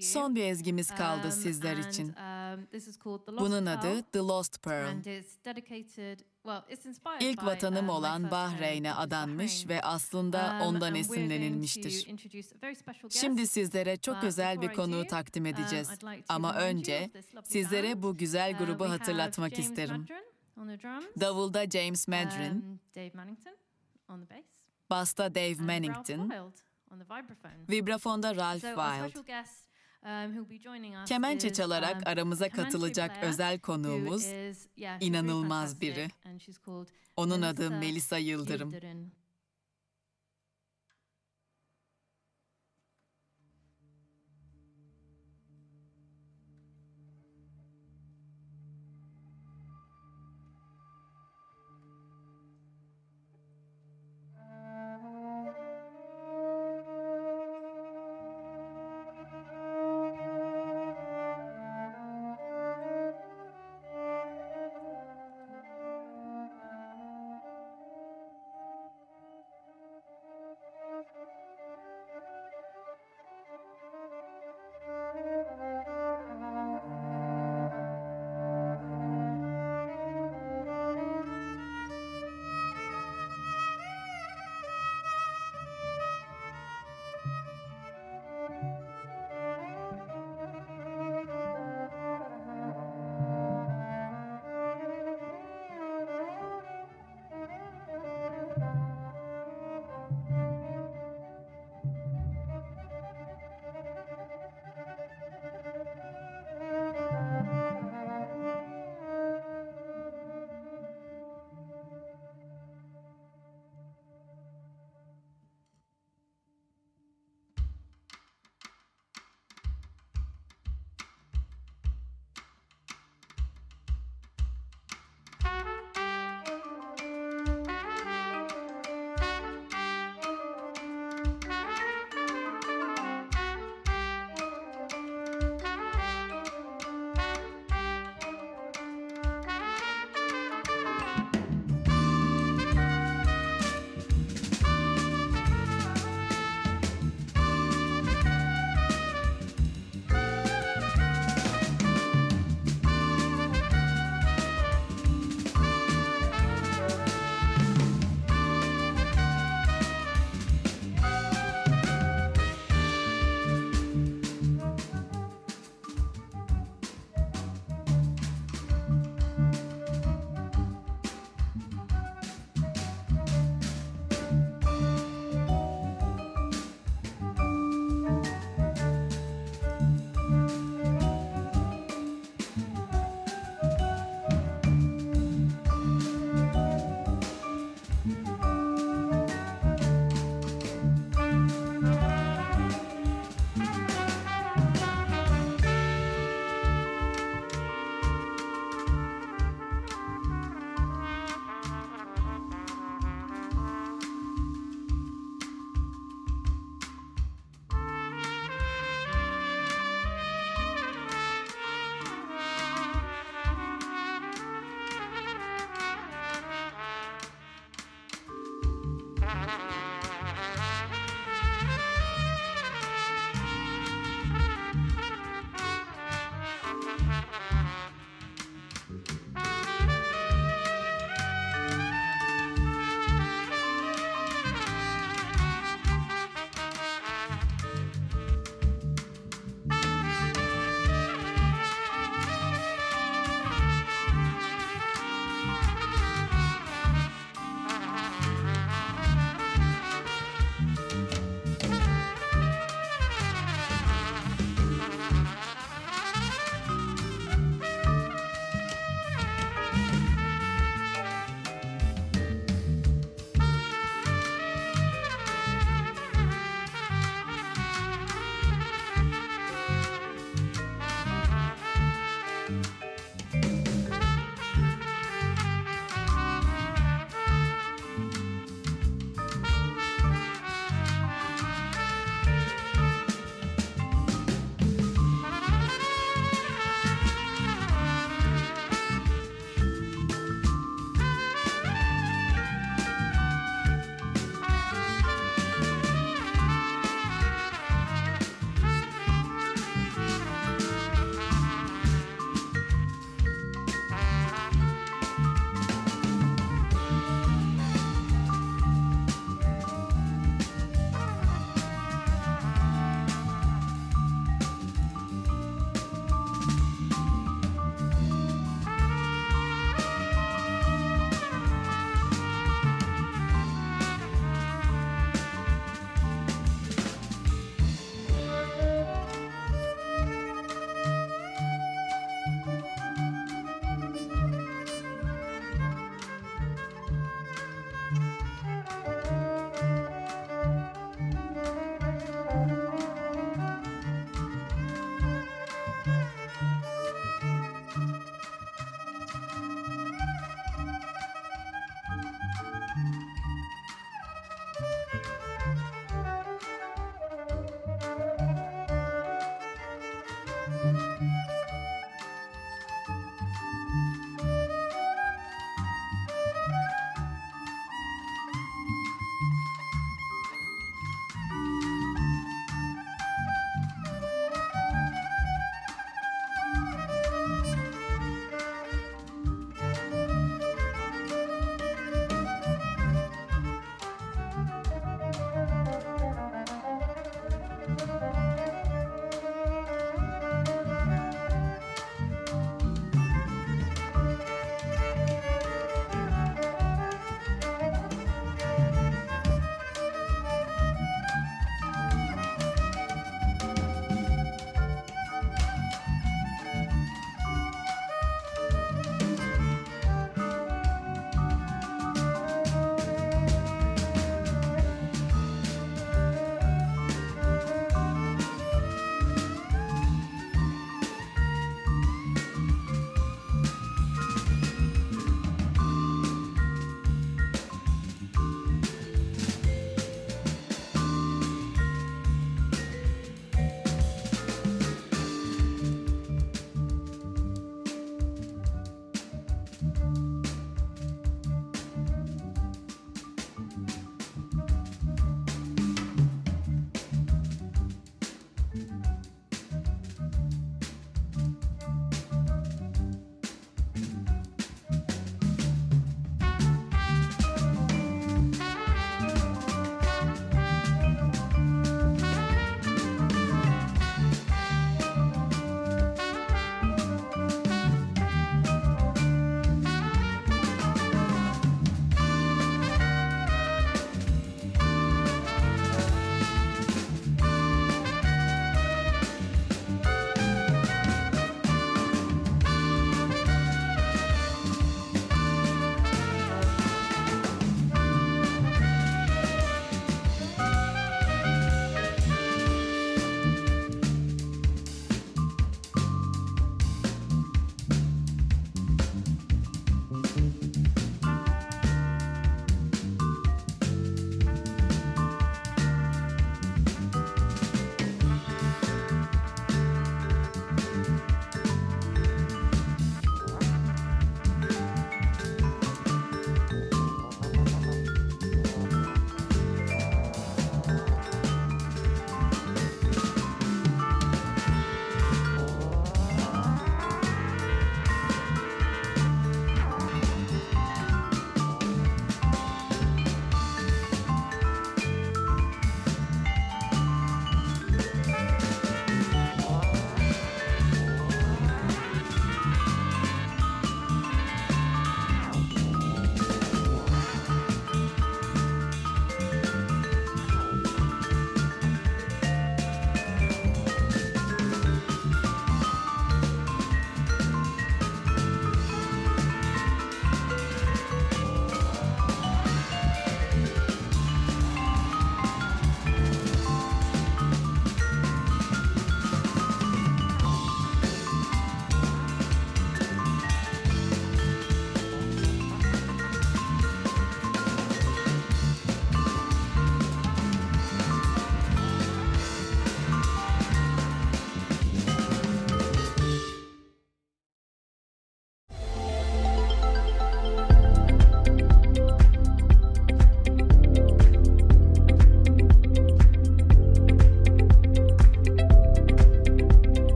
Son bir ezgimiz kaldı sizler için. Bunun adı The Lost Pearl. İlk vatanım olan Bahreyn'e adanmış ve aslında ondan esinlenilmiştir. Şimdi sizlere çok özel bir konuğu takdim edeceğiz. Ama önce sizlere bu güzel grubu hatırlatmak isterim. Davulda James Madrin, basta Dave Mannington, vibrafonda Ralph Wild. Kemençe çalarak aramıza katılacak özel konuğumuz inanılmaz biri. Onun adı Melisa Yıldırım.